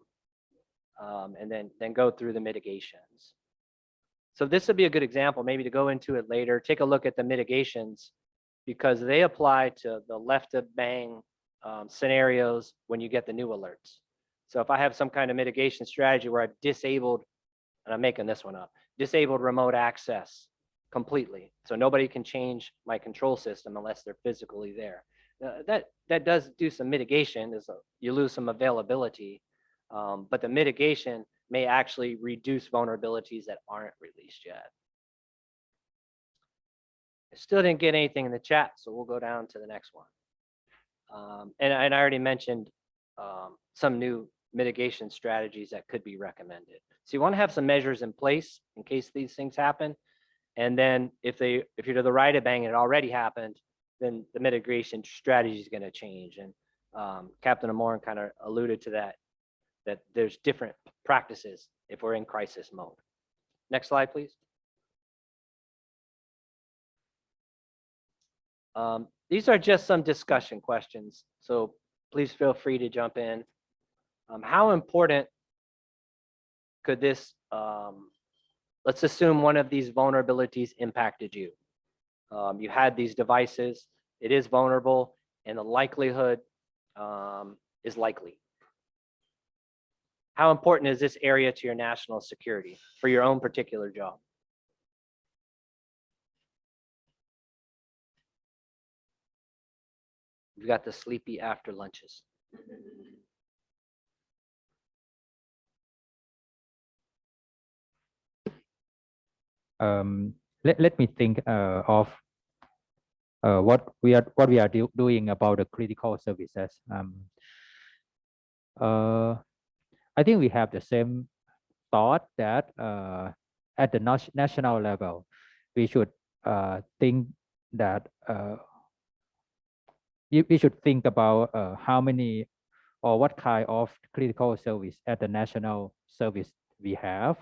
And then go through the mitigations. So this would be a good example, maybe to go into it later, take a look at the mitigations, because they apply to the left of bang scenarios when you get the new alerts. So if I have some kind of mitigation strategy where I've disabled, and I'm making this one up, disabled remote access completely, so nobody can change my control system unless they're physically there. That does do some mitigation, you lose some availability, but the mitigation may actually reduce vulnerabilities that aren't released yet. I still didn't get anything in the chat, so we'll go down to the next one. And I already mentioned some new mitigation strategies that could be recommended. So you want to have some measures in place in case these things happen. And then if you're to the right of bang and it already happened, then the mitigation strategy is going to change. And Captain Amoran kind of alluded to that there's different practices if we're in crisis mode. Next slide, please. These are just some discussion questions, so please feel free to jump in. How important could this, let's assume one of these vulnerabilities impacted you. You had these devices, it is vulnerable, and the likelihood is likely. How important is this area to your national security for your own particular job? We've got the sleepy after lunches. Let me think of what we are doing about the critical services. I think we have the same thought that at the national level, we should think that we should think about how many or what kind of critical service at the national service we have.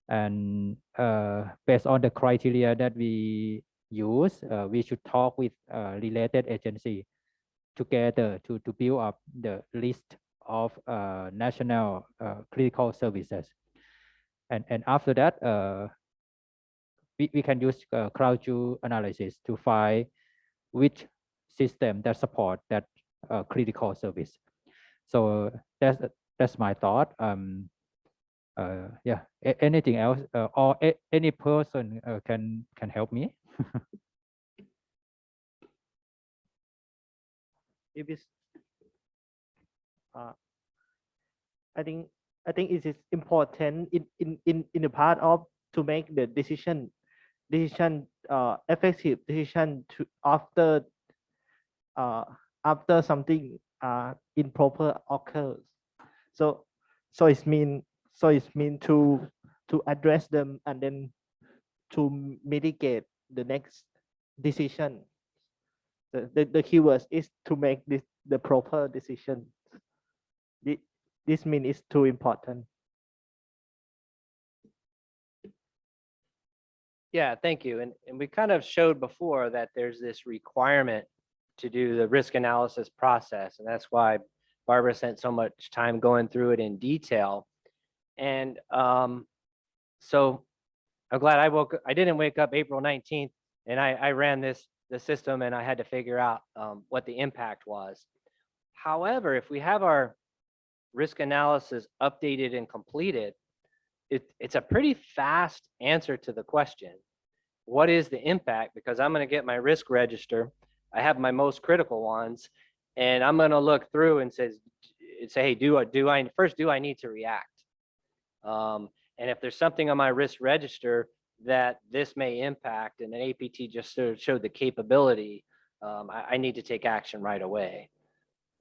And based on the criteria that we use, we should talk with related agency together to build up the list of national critical services. And after that, we can use crowd truth analysis to find which system that support that critical service. So that's my thought. Yeah, anything else or any person can help me? If it's, I think it is important in the part of to make the decision effective decision to after something improper occurs. So it's mean to address them and then to mitigate the next decision. The keyword is to make the proper decision. This means it's too important. Yeah, thank you. And we kind of showed before that there's this requirement to do the risk analysis process. And that's why Barbara spent so much time going through it in detail. And so I'm glad I didn't wake up April 19th and I ran this the system and I had to figure out what the impact was. However, if we have our risk analysis updated and completed, it's a pretty fast answer to the question. What is the impact? Because I'm going to get my risk register. I have my most critical ones, and I'm going to look through and say, hey, do I need to react? And if there's something on my risk register that this may impact, and an APT just sort of showed the capability, I need to take action right away.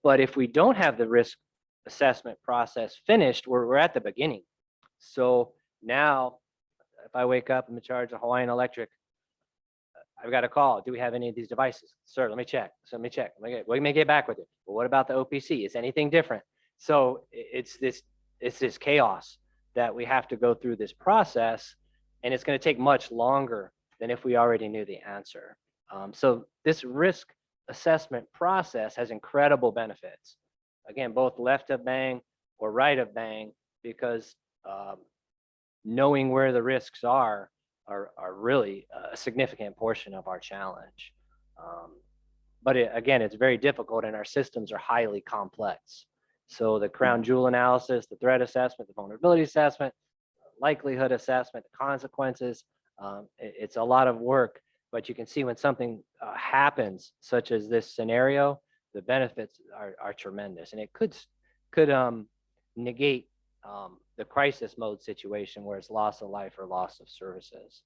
But if we don't have the risk assessment process finished, we're at the beginning. So now, if I wake up, I'm in charge of Hawaiian Electric, I've got a call. Do we have any of these devices? Sir, let me check. So let me check. We may get back with it. But what about the OPC? Is anything different? So it's this chaos that we have to go through this process, and it's going to take much longer than if we already knew the answer. So this risk assessment process has incredible benefits. Again, both left of bang or right of bang, because knowing where the risks are really a significant portion of our challenge. But again, it's very difficult, and our systems are highly complex. So the crown jewel analysis, the threat assessment, the vulnerability assessment, likelihood assessment, the consequences, it's a lot of work, but you can see when something happens, such as this scenario, the benefits are tremendous, and it could negate the crisis mode situation where it's loss of life or loss of services.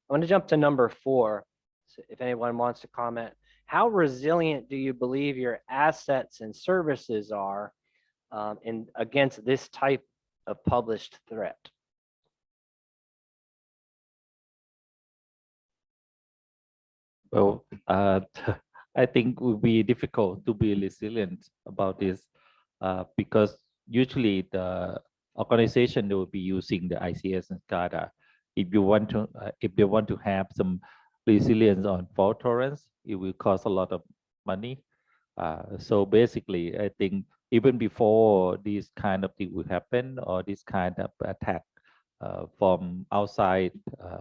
I want to jump to number 4. So if anyone wants to comment, how resilient do you believe your assets and services are against this type of published threat? Well, I think it would be difficult to be resilient about this because usually the organization will be using the ICS and SCADA. If they want to have some resilience on fault tolerance, it will cost a lot of money. So basically, I think even before this kind of thing will happen, or this kind of attack from outside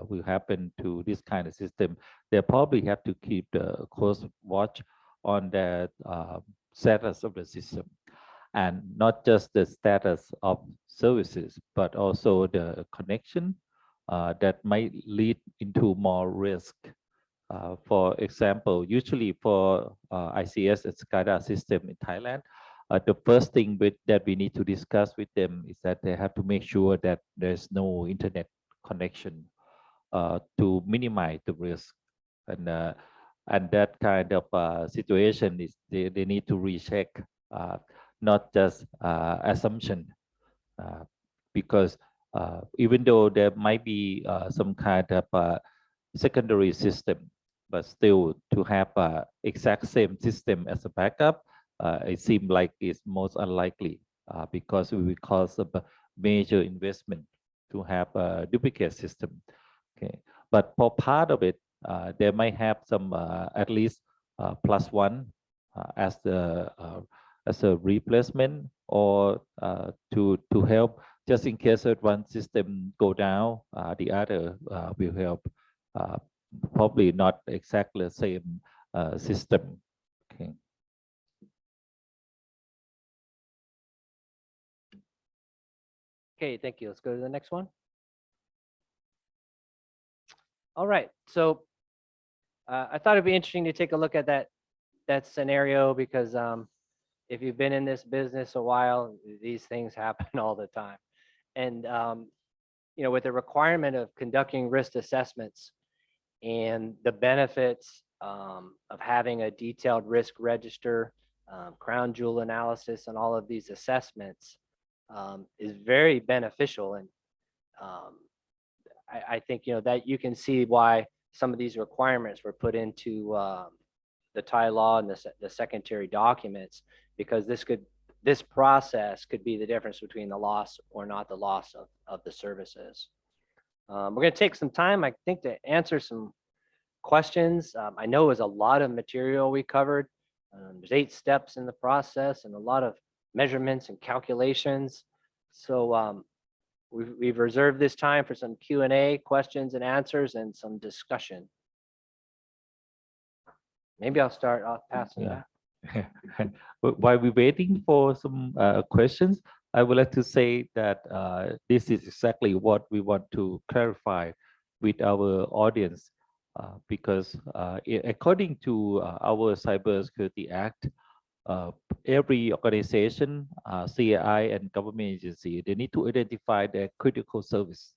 will happen to this kind of system, they probably have to keep the close watch on the status of the system, and not just the status of services, but also the connection that might lead into more risk. For example, usually for ICS and SCADA system in Thailand, the first thing that we need to discuss with them is that they have to make sure that there's no internet connection to minimize the risk. And that kind of situation is they need to recheck, not just assumption, because even though there might be some kind of secondary system, but still to have exact same system as a backup, it seems like it's most unlikely because it will cause a major investment to have a duplicate system. Okay, but for part of it, they might have some at least +1 as a replacement, or to help just in case that one system go down, the other will help. Probably not exactly the same system. Okay. Okay, thank you. Let's go to the next one. All right, so I thought it'd be interesting to take a look at that scenario, because if you've been in this business a while, these things happen all the time. And you know, with the requirement of conducting risk assessments and the benefits of having a detailed risk register, crown jewel analysis, and all of these assessments is very beneficial. And I think, you know, that you can see why some of these requirements were put into the Thai law and the secondary documents, because this process could be the difference between the loss or not the loss of the services. We're going to take some time, I think, to answer some questions. I know it was a lot of material we covered. There's 8 steps in the process and a lot of measurements and calculations. So we've reserved this time for some Q&A, questions and answers, and some discussion. Maybe I'll start off passing it Yeah. out. While we're waiting for some questions, I would like to say that this is exactly what we want to clarify with our audience, because according to our Cybersecurity Act, every organization, CAI and government agency, they need to identify their critical service.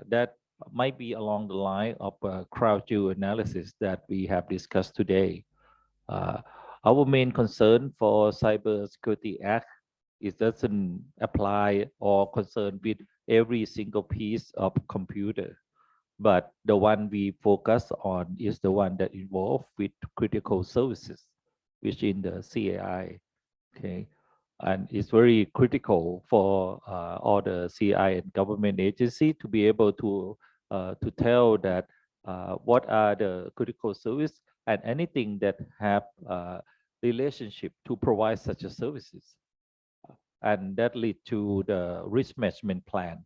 That might be along the line of CrowdJew analysis that we have discussed today. Our main concern for Cybersecurity Act is doesn't apply or concern with every single piece of computer, but the one we focus on is the one that involved with critical services, which in the CAI, okay, and it's very critical for all the CI and government agency to be able to tell that what are the critical service and anything that have relationship to provide such a services, and that lead to the risk management plan.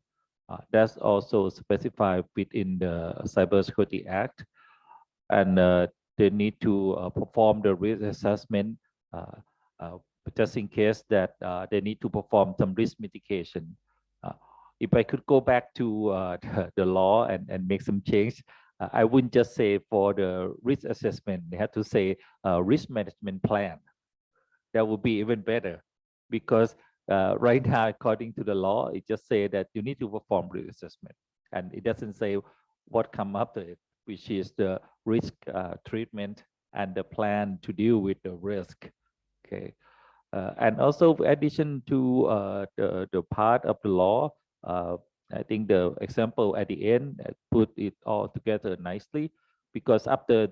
That's also specified within the Cybersecurity Act, and they need to perform the risk assessment just in case that they need to perform some risk mitigation. If I could go back to the law and make some change, I wouldn't just say for the risk assessment, they have to say risk management plan. That would be even better, because right now, according to the law, it just say that you need to perform risk assessment, and it doesn't say what come after it, which is the risk treatment and the plan to deal with the risk. Okay, and also in addition to the part of the law, I think the example at the end put it all together nicely, because after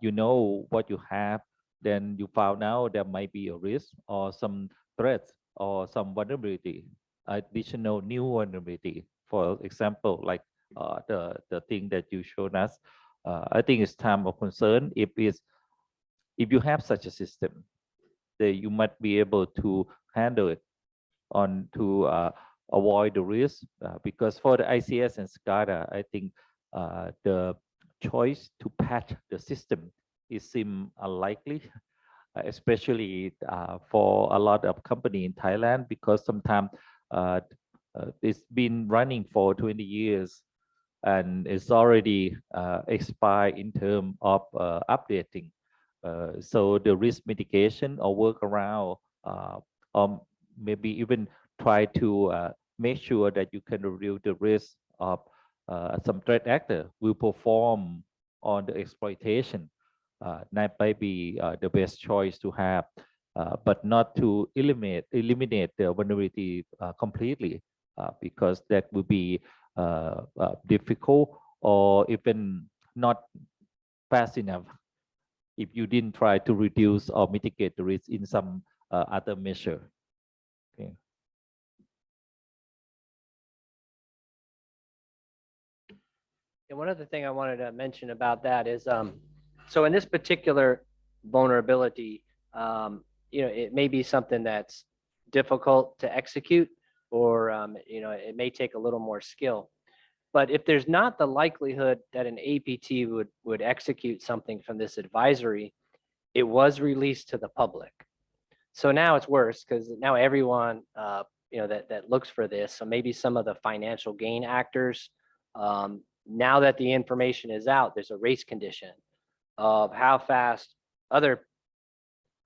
you know what you have, then you found out there might be a risk or some threats or some vulnerability, additional new vulnerability. For example, like the thing that you showed us, I think it's time of concern if you have such a system, that you might be able to handle it on to avoid the risk, because for the ICS and SCADA, I think the choice to patch the system is seem unlikely, especially for a lot of company in Thailand, because sometimes it's been running for 20 years and it's already expired in terms of updating. So the risk mitigation or workaround, or maybe even try to make sure that you can reduce the risk of some threat actor will perform on the exploitation. That might be the best choice to have, but not to eliminate the vulnerability completely, because that would be difficult or even not fast enough if you didn't try to reduce or mitigate the risk in some other measure. Okay. And one other thing I wanted to mention about that is, so in this particular vulnerability, it may be something that's difficult to execute, or it may take a little more skill. But if there's not the likelihood that an APT would execute something from this advisory, it was released to the public. So now it's worse, because now everyone that looks for this, so maybe some of the financial gain actors, now that the information is out, there's a race condition of how fast other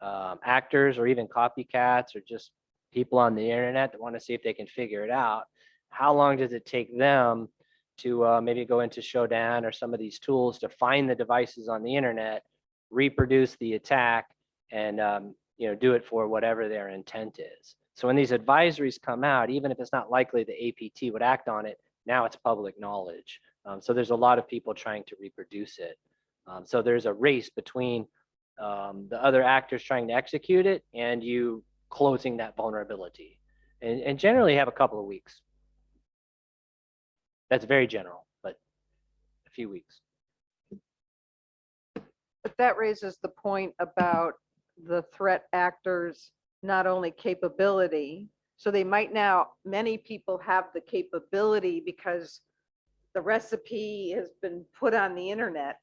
actors or even copycats or just people on the internet that want to see if they can figure it out, how long does it take them to maybe go into Shodan or some of these tools to find the devices on the internet, reproduce the attack, and do it for whatever their intent is. So when these advisories come out, even if it's not likely the APT would act on it, now it's public knowledge. So there's a lot of people trying to reproduce it. So there's a race between the other actors trying to execute it and you closing that vulnerability, and generally have a couple of weeks. That's very general, but a few weeks. But that raises the point about the threat actors, not only capability. So they might now, many people have the capability because the recipe has been put on the internet,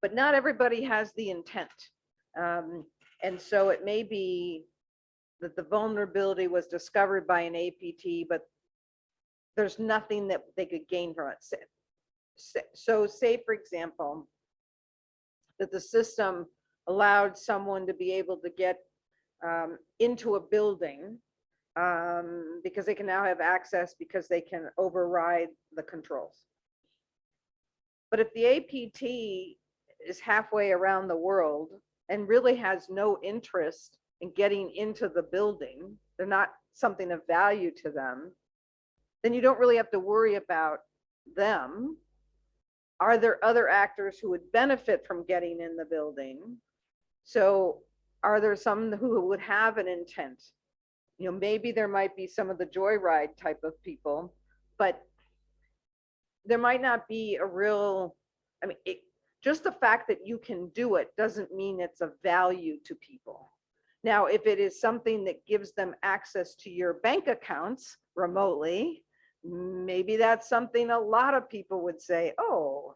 but not everybody has the intent. And so it may be that the vulnerability was discovered by an APT, but there's nothing that they could gain from it. So say, for example, that the system allowed someone to be able to get into a building because they can now have access because they can override the controls. But if the APT is halfway around the world and really has no interest in getting into the building, they're not something of value to them, then you don't really have to worry about them. Are there other actors who would benefit from getting in the building? So are there some who would have an intent? You know, maybe there might be some of the joyride type of people, but there might not be a real, I mean, just the fact that you can do it doesn't mean it's of value to people. Now, if it is something that gives them access to your bank accounts remotely, maybe that's something a lot of people would say, oh,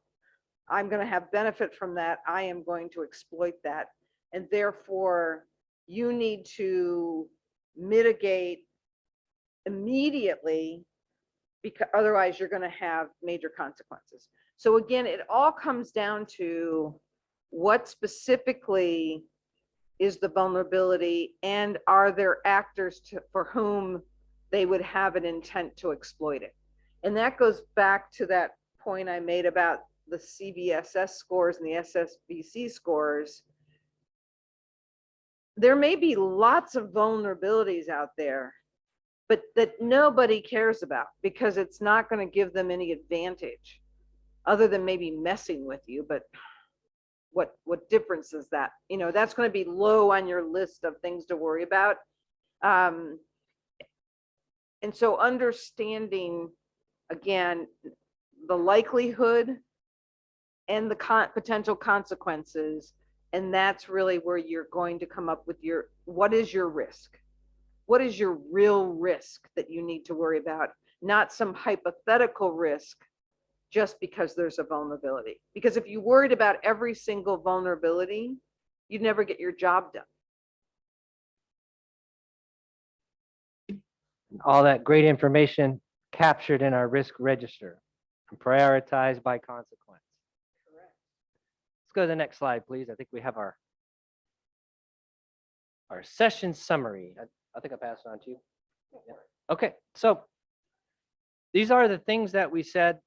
I'm going to have benefit from that. I am going to exploit that. And therefore, you need to mitigate immediately, because otherwise you're going to have major consequences. So again, it all comes down to what specifically is the vulnerability, and are there actors for whom they would have an intent to exploit it. And that goes back to that point I made about the CBSS scores and the SSBC scores. There may be lots of vulnerabilities out there, but that nobody cares about because it's not going to give them any advantage other than maybe messing with you. But what difference is that? You know, that's going to be low on your list of things to worry about. And so understanding, again, the likelihood and the potential consequences, and that's really where you're going to come up with your, what is your risk? What is your real risk that you need to worry about? Not some hypothetical risk just because there's a vulnerability. Because if you worried about every single vulnerability, you'd never get your job done. All that great information captured in our risk register and prioritized by consequence. Correct. Let's go to the next slide, please. I think we have our session summary. I think I passed it on to you. Yeah. Okay, so these are the things that we said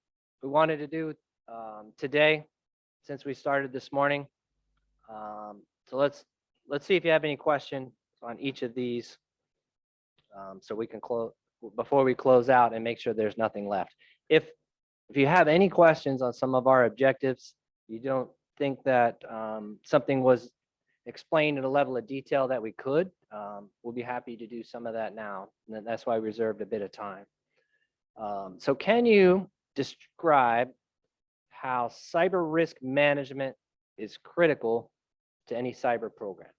we wanted to do today since we started this morning. So let's see if you have any questions on each of these, so we can close before we close out and make sure there's nothing left. If you have any questions on some of our objectives, you don't think that something was explained at a level of detail that we could, we'll be happy to do some of that now. And that's why we reserved a bit of time. So can you describe how cyber risk management is critical to any cyber program?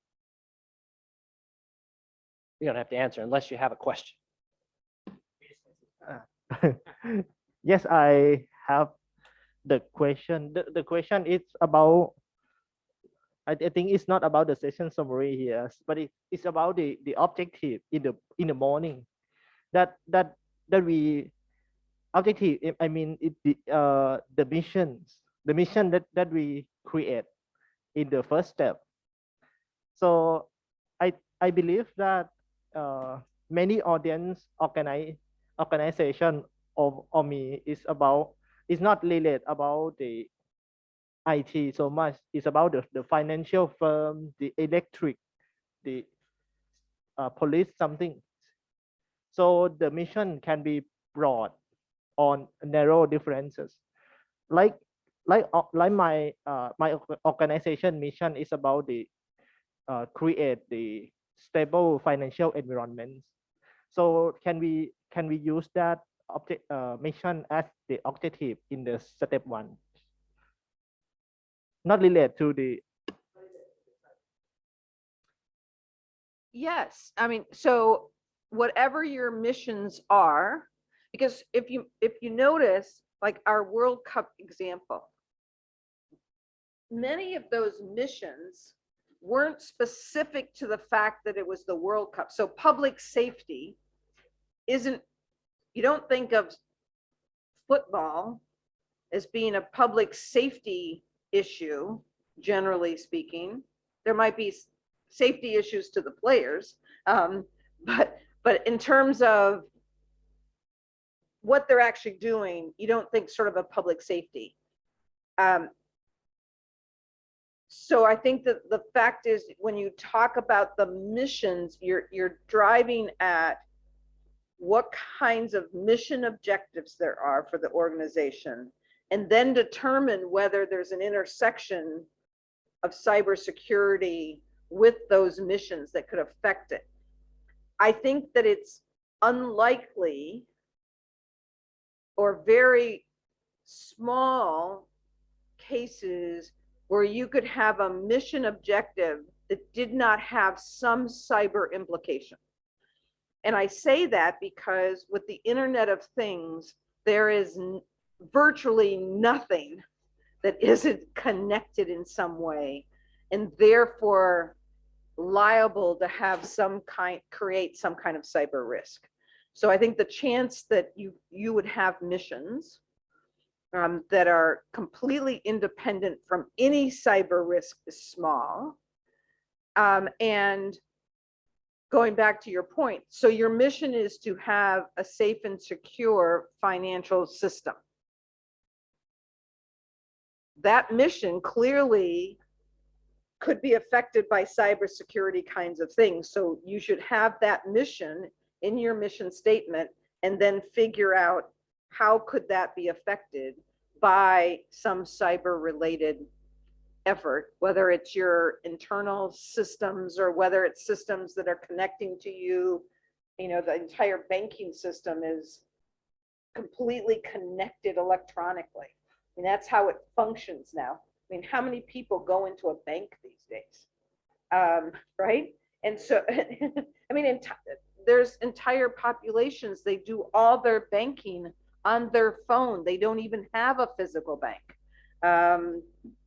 You don't have to answer unless you have a question. Yes, I have the question. The question is about, I think it's not about the session summary here, but it's about the objective in the morning. That we objective, I mean the mission that we create in the first step. So I believe that many audience organization or me is not related about the IT so much. It's about the financial firm, the electric, the police, something. So the mission can be broad on narrow differences. Like my my organization mission is about the create the stable financial environment. So can we use that mission as the objective in the step one? Not related to the. Yes, I mean, so whatever your missions are, because if you notice, like our World Cup example, many of those missions weren't specific to the fact that it was the World Cup. So public safety isn't, you don't think of football as being a public safety issue, generally speaking. There might be safety issues to the players, but in terms of what they're actually doing, you don't think sort of a public safety. So I think that the fact is, when you talk about the missions, you're driving at what kinds of mission objectives there are for the organization, and then determine whether there's an intersection of cybersecurity with those missions that could affect it. I think that it's unlikely or very small cases where you could have a mission objective that did not have some cyber implication. And I say that because with the Internet of Things, there is virtually nothing that isn't connected in some way, and therefore liable to have create some kind of cyber risk. So I think the chance that you would have missions that are completely independent from any cyber risk is small. And going back to your point, so your mission is to have a safe and secure financial system. That mission clearly could be affected by cybersecurity kinds of things. So you should have that mission in your mission statement, and then figure out how could that be affected by some cyber related effort, whether it's your internal systems or whether it's systems that are connecting to you. You know, the entire banking system is completely connected electronically. I mean, that's how it functions now. I mean, how many people go into a bank these days? Right? And so, I mean, there's entire populations, they do all their banking on their phone. They don't even have a physical bank.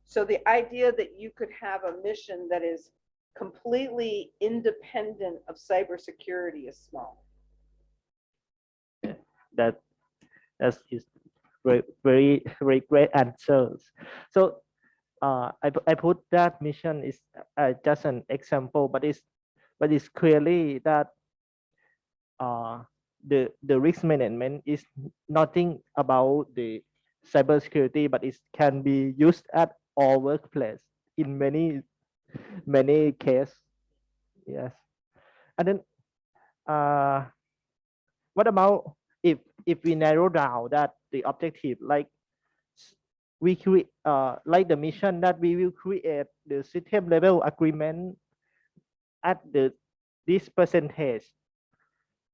So the idea that you could have a mission that is completely independent of cybersecurity is small. That is very great answers. So I put that mission is just an example, but it's clearly that the risk management is nothing about the cybersecurity, but it can be used at all workplace in many cases. Yes. And then what about if we narrow down that the objective, like we create like the mission that we will create the system level agreement at this percentage.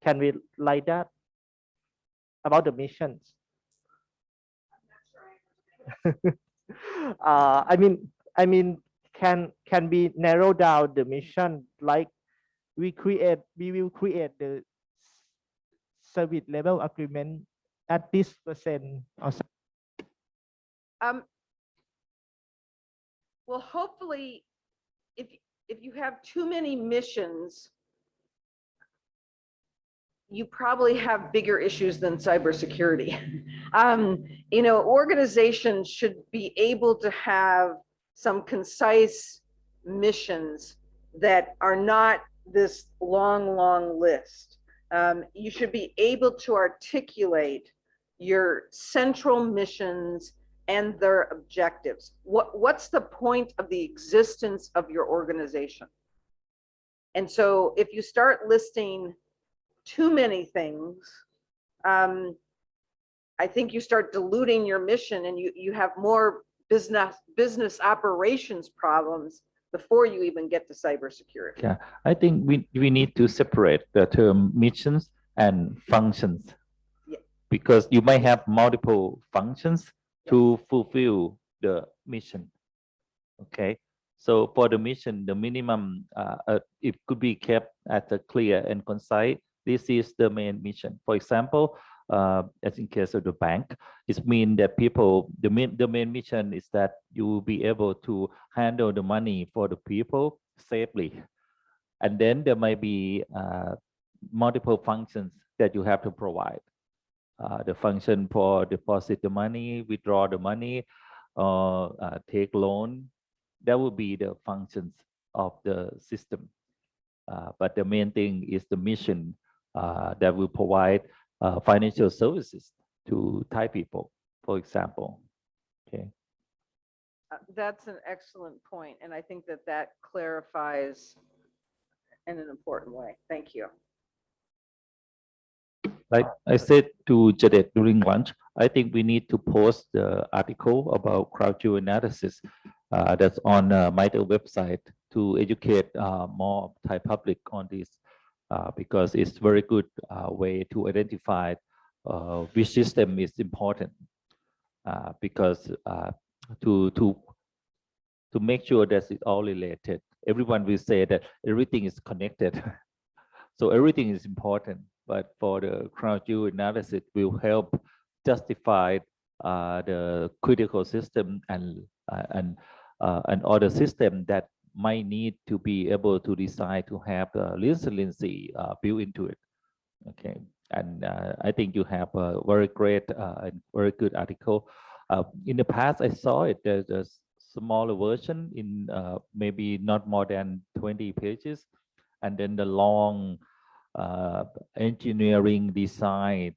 Can we like that about the missions? I mean, can we narrow down the mission, like we will create the service level agreement at this percent or something? Well, hopefully, if you have too many missions, you probably have bigger issues than cybersecurity. You know, organizations should be able to have some concise missions that are not this long list. You should be able to articulate your central missions and their objectives. What's the point of the existence of your organization? And so if you start listing too many things, I think you start diluting your mission, and you have more business operations problems before you even get to cybersecurity. Yeah, I think we need to separate the term missions and functions. Yeah. Because you might have multiple functions to fulfill the mission. Okay, so for the mission, the minimum it could be kept at a clear and concise. This is the main mission. For example, as in case of the bank, it means that people, the main mission is that you will be able to handle the money for the people safely. And then there might be multiple functions that you have to provide. The function for deposit the money, withdraw the money, or take loan. That would be the functions of the system. But the main thing is the mission that will provide financial services to Thai people, for example. Okay. That's an excellent point, and I think that that clarifies in an important way. Thank you. Like I said to Jadet during lunch, I think we need to post the article about crowd analysis that's on MITRE website to educate more Thai public on this because it's very good way to identify which system is important because to make sure that it's all related. Everyone will say that everything is connected. So everything is important, but for the crowd analysis will help justify the critical system and other system that might need to be able to decide to have resiliency built into it. Okay, and I think you have a very great and very good article. In the past, I saw it. There's a smaller version in maybe not more than 20 pages, and then the long engineering design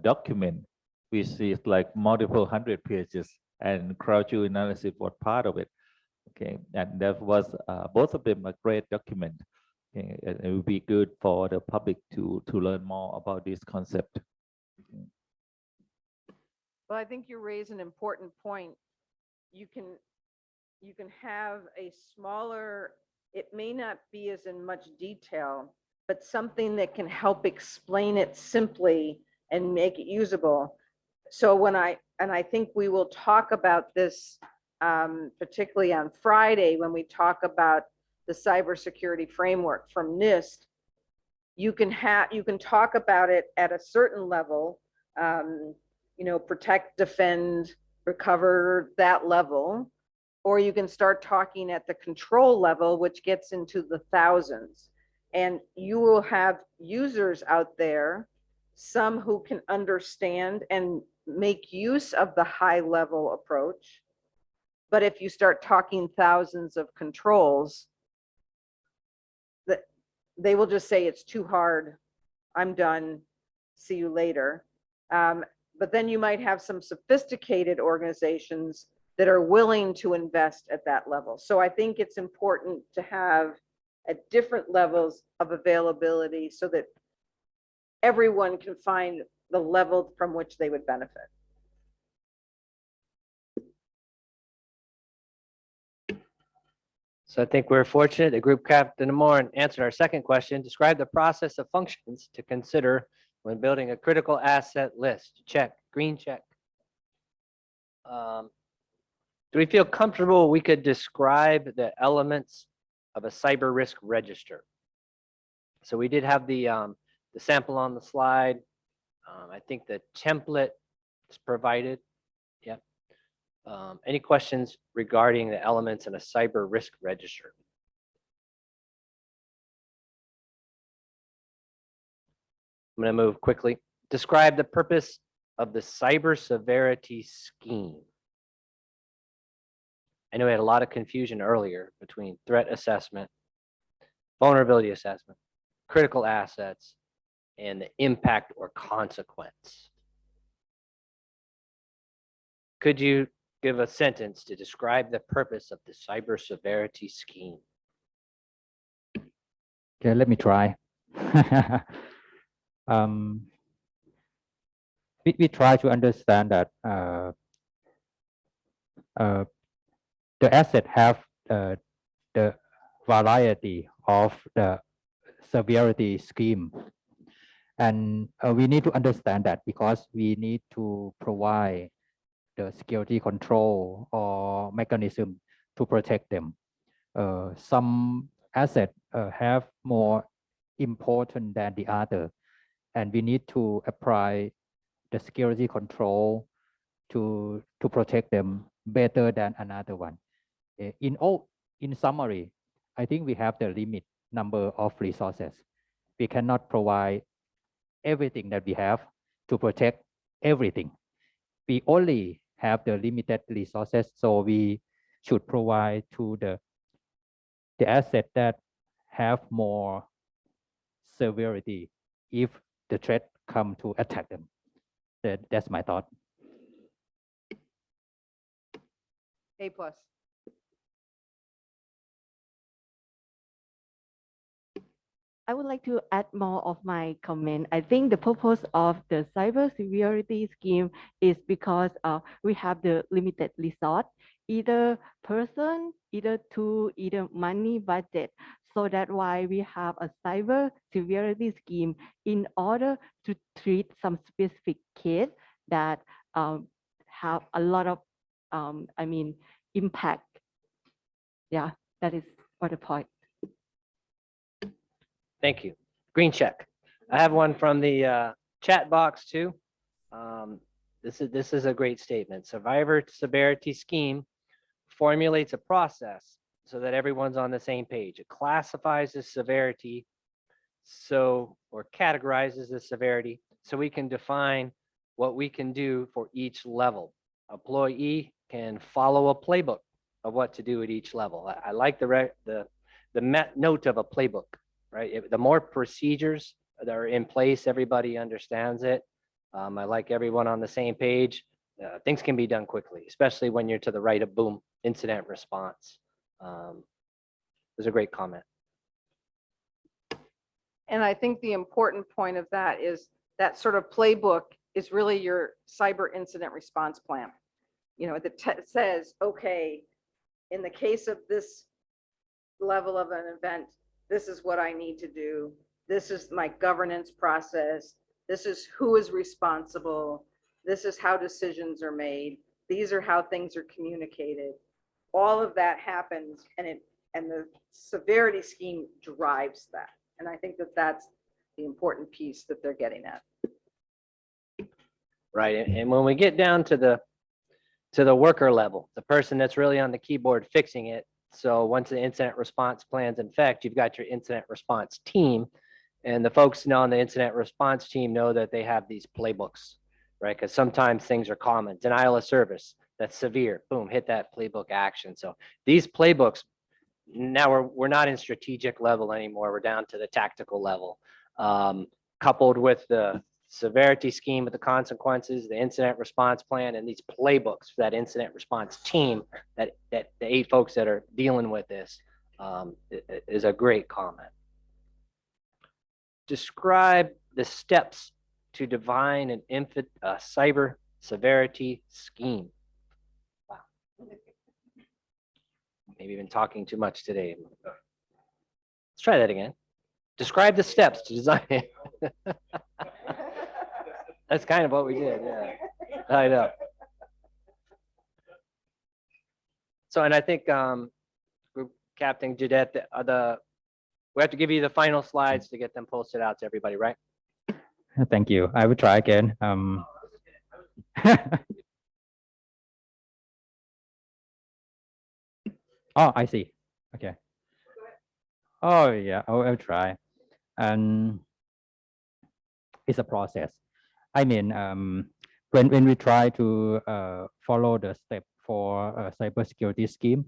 document, which is like multiple 100 pages, and crowd analysis was part of it. Okay, and that was both of them a great document. Okay, and it would be good for the public to learn more about this concept. Well, I think you raise an important point. You can have a smaller, it may not be as in much detail, but something that can help explain it simply and make it usable. So I think we will talk about this particularly on Friday when we talk about the cybersecurity framework from NIST. You can talk about it at a certain level, protect, defend, recover, that level, or you can start talking at the control level, which gets into the thousands. And you will have users out there, some who can understand and make use of the high level approach. But if you start talking thousands of controls, they will just say it's too hard. I'm done. See you later. But then you might have some sophisticated organizations that are willing to invest at that level. So I think it's important to have at different levels of availability so that everyone can find the level from which they would benefit. So I think we're fortunate that Group Captain Amor answered our second question. Describe the process of functions to consider when building a critical asset list. Check, green check. Do we feel comfortable we could describe the elements of a cyber risk register? So we did have the sample on the slide. I think the template is provided. Yep. Any questions regarding the elements in a cyber risk register? I'm going to move quickly. Describe the purpose of the cyber severity scheme. I know we had a lot of confusion earlier between threat assessment, vulnerability assessment, critical assets, and the impact or consequence. Could you give a sentence to describe the purpose of the cyber severity scheme? Okay, let me try. We try to understand that the asset have the variety of the severity scheme. And we need to understand that because we need to provide the security control or mechanism to protect them. Some assets have more important than the other, and we need to apply the security control to protect them better than another one. In summary, I think we have the limit number of resources. We cannot provide everything that we have to protect everything. We only have the limited resources, so we should provide to the asset that have more severity if the threat come to attack them. That's my thought. A+. I would like to add more of my comment. I think the purpose of the cybersecurity scheme is because we have the limited resource, either person, either tool, either money budget. So that's why we have a cybersecurity scheme in order to treat some specific case that have a lot of, impact. Yeah, that is for the point. Thank you. Green check. I have one from the chat box too. This is a great statement. Survivor severity scheme formulates a process so that everyone's on the same page. It classifies the severity or categorizes the severity so we can define what we can do for each level. Employee can follow a playbook of what to do at each level. I like the note of a playbook. Right? The more procedures that are in place, everybody understands it. I like everyone on the same page. Things can be done quickly, especially when you're to the right of boom, incident response. It was a great comment. And I think the important point of that is that sort of playbook is really your cyber incident response plan. You know, that says, okay, in the case of this level of an event, this is what I need to do. This is my governance process. This is who is responsible. This is how decisions are made. These are how things are communicated. All of that happens, and the severity scheme drives that. And I think that that's the important piece that they're getting at. Right, and when we get down to the worker level, the person that's really on the keyboard fixing it. So once the incident response plan's in effect, you've got your incident response team, and the folks on the incident response team know that they have these playbooks, right? Because sometimes things are common. Denial of service, that's severe. Boom, hit that playbook action. So these playbooks, now we're not in strategic level anymore. We're down to the tactical level, coupled with the severity scheme with the consequences, the incident response plan, and these playbooks for that incident response team, that the 8 folks that are dealing with this, is a great comment. Describe the steps to define an cyber severity scheme. Wow. Maybe even talking too much today. Let's try that again. Describe the steps to design it. That's kind of what we did, yeah. I know. So, and I think Group Captain Judette, we have to give you the final slides to get them posted out to everybody, right? Thank you. I will try again. Oh, I see. Okay. Oh, yeah, I'll try. And it's a process. I mean, when we try to follow the step for a cybersecurity scheme,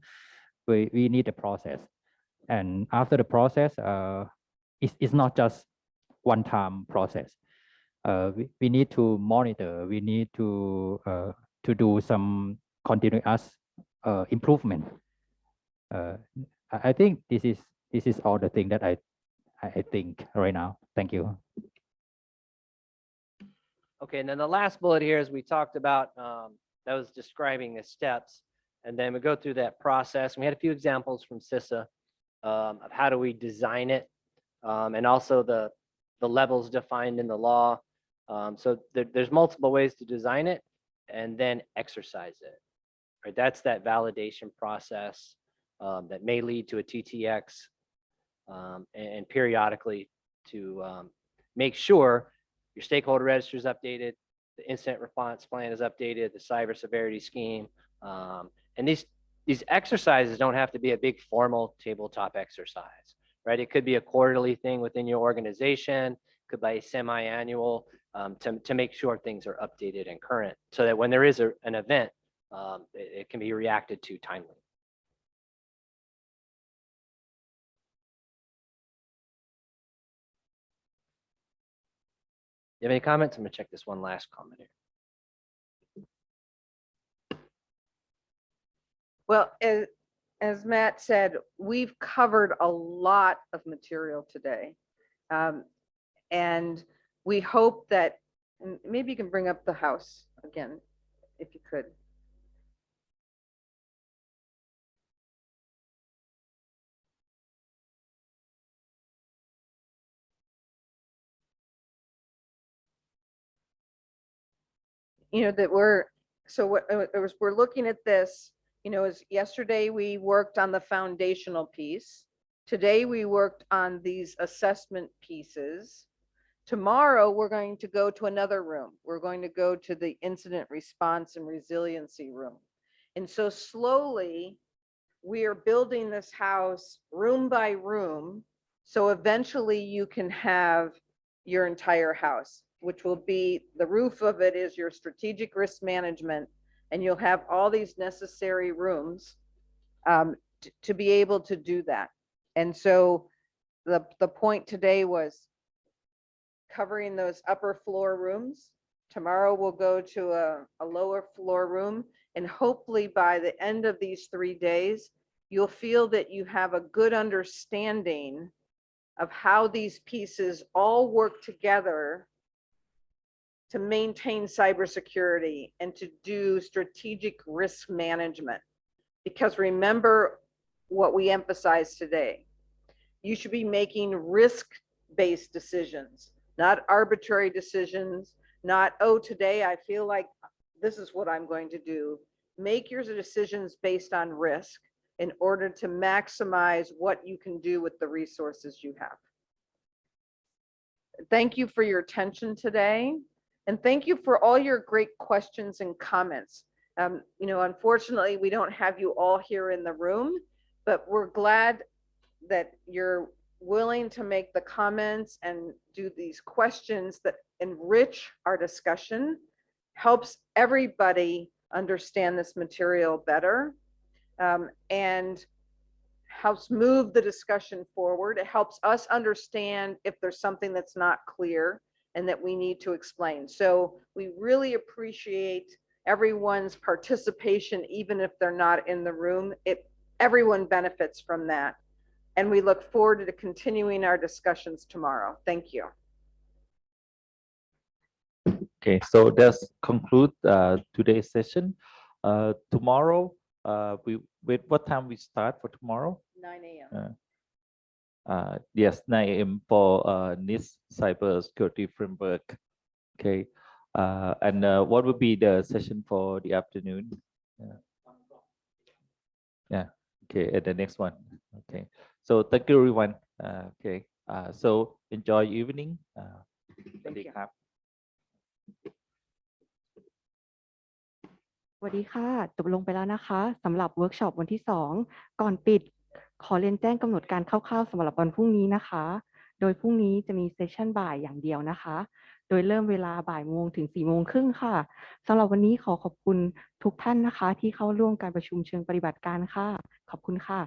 we need a process. And after the process, it's not just one-time process. We need to monitor. We need to do some continuous improvement. I think this is all the thing that I think right now. Thank you. Okay, and then the last bullet here is we talked about, that was describing the steps, and then we go through that process. And we had a few examples from CISA of how do we design it, and also the levels defined in the law. So there's multiple ways to design it and then exercise it. Right, that's that validation process that may lead to a TTX, and periodically to make sure your stakeholder register is updated, the incident response plan is updated, the cyber severity scheme. And these exercises don't have to be a big formal tabletop exercise, right? It could be a quarterly thing within your organization, could be semi-annual, to make sure things are updated and current so that when there is an event, it can be reacted to timely. You have any comments? I'm gonna check this one last comment here. Well, as Matt said, we've covered a lot of material today. And we hope that maybe you can bring up the house again, if you could. You know, that we're looking at this, you know, as yesterday we worked on the foundational piece. Today we worked on these assessment pieces. Tomorrow we're going to go to another room. We're going to go to the incident response and resiliency room. And so slowly we are building this house room by room. So eventually you can have your entire house, which will be, the roof of it is your strategic risk management, and you'll have all these necessary rooms to be able to do that. And so the point today was covering those upper floor rooms. Tomorrow we'll go to a lower floor room, and hopefully by the end of these 3 days, you'll feel that you have a good understanding of how these pieces all work together to maintain cybersecurity and to do strategic risk management. Because remember what we emphasized today, you should be making risk-based decisions, not arbitrary decisions, not, oh, today I feel like this is what I'm going to do. Make your decisions based on risk in order to maximize what you can do with the resources you have. Thank you for your attention today. And thank you for all your great questions and comments. You know, unfortunately, we don't have you all here in the room, but we're glad that you're willing to make the comments and do these questions that enrich our discussion, helps everybody understand this material better, and helps move the discussion forward. It helps us understand if there's something that's not clear and that we need to explain. So we really appreciate everyone's participation, even if they're not in the room. Everyone benefits from that. And we look forward to continuing our discussions tomorrow. Thank you. Okay, so that's conclude today's session. Tomorrow, what time we start for tomorrow? 9 a.m. Yes, 9 a.m. for NIST cyber security framework. Okay, and what would be the session for the afternoon? Yeah, okay, and the next one. Okay, so thank you everyone. Okay, so enjoy your evening. Thank you. สวัสดีค่ะจบลงไปแล้วนะคะสำหรับเวิร์กช็อปวันที่ 2ก่อนปิดขอเรียนแจ้งกำหนดการคร่าวๆสำหรับวันพรุ่งนี้นะคะโดยพรุ่งนี้จะมีเซสชั่นบ่ายอย่างเดียวนะคะโดยเริ่มเวลาบ่ายโมงถึง4 โมงครึ่งค่ะสำหรับวันนี้ขอบคุณทุกท่านนะคะที่เข้าร่วมการประชุมเชิงปฏิบัติการค่ะขอบคุณค่ะ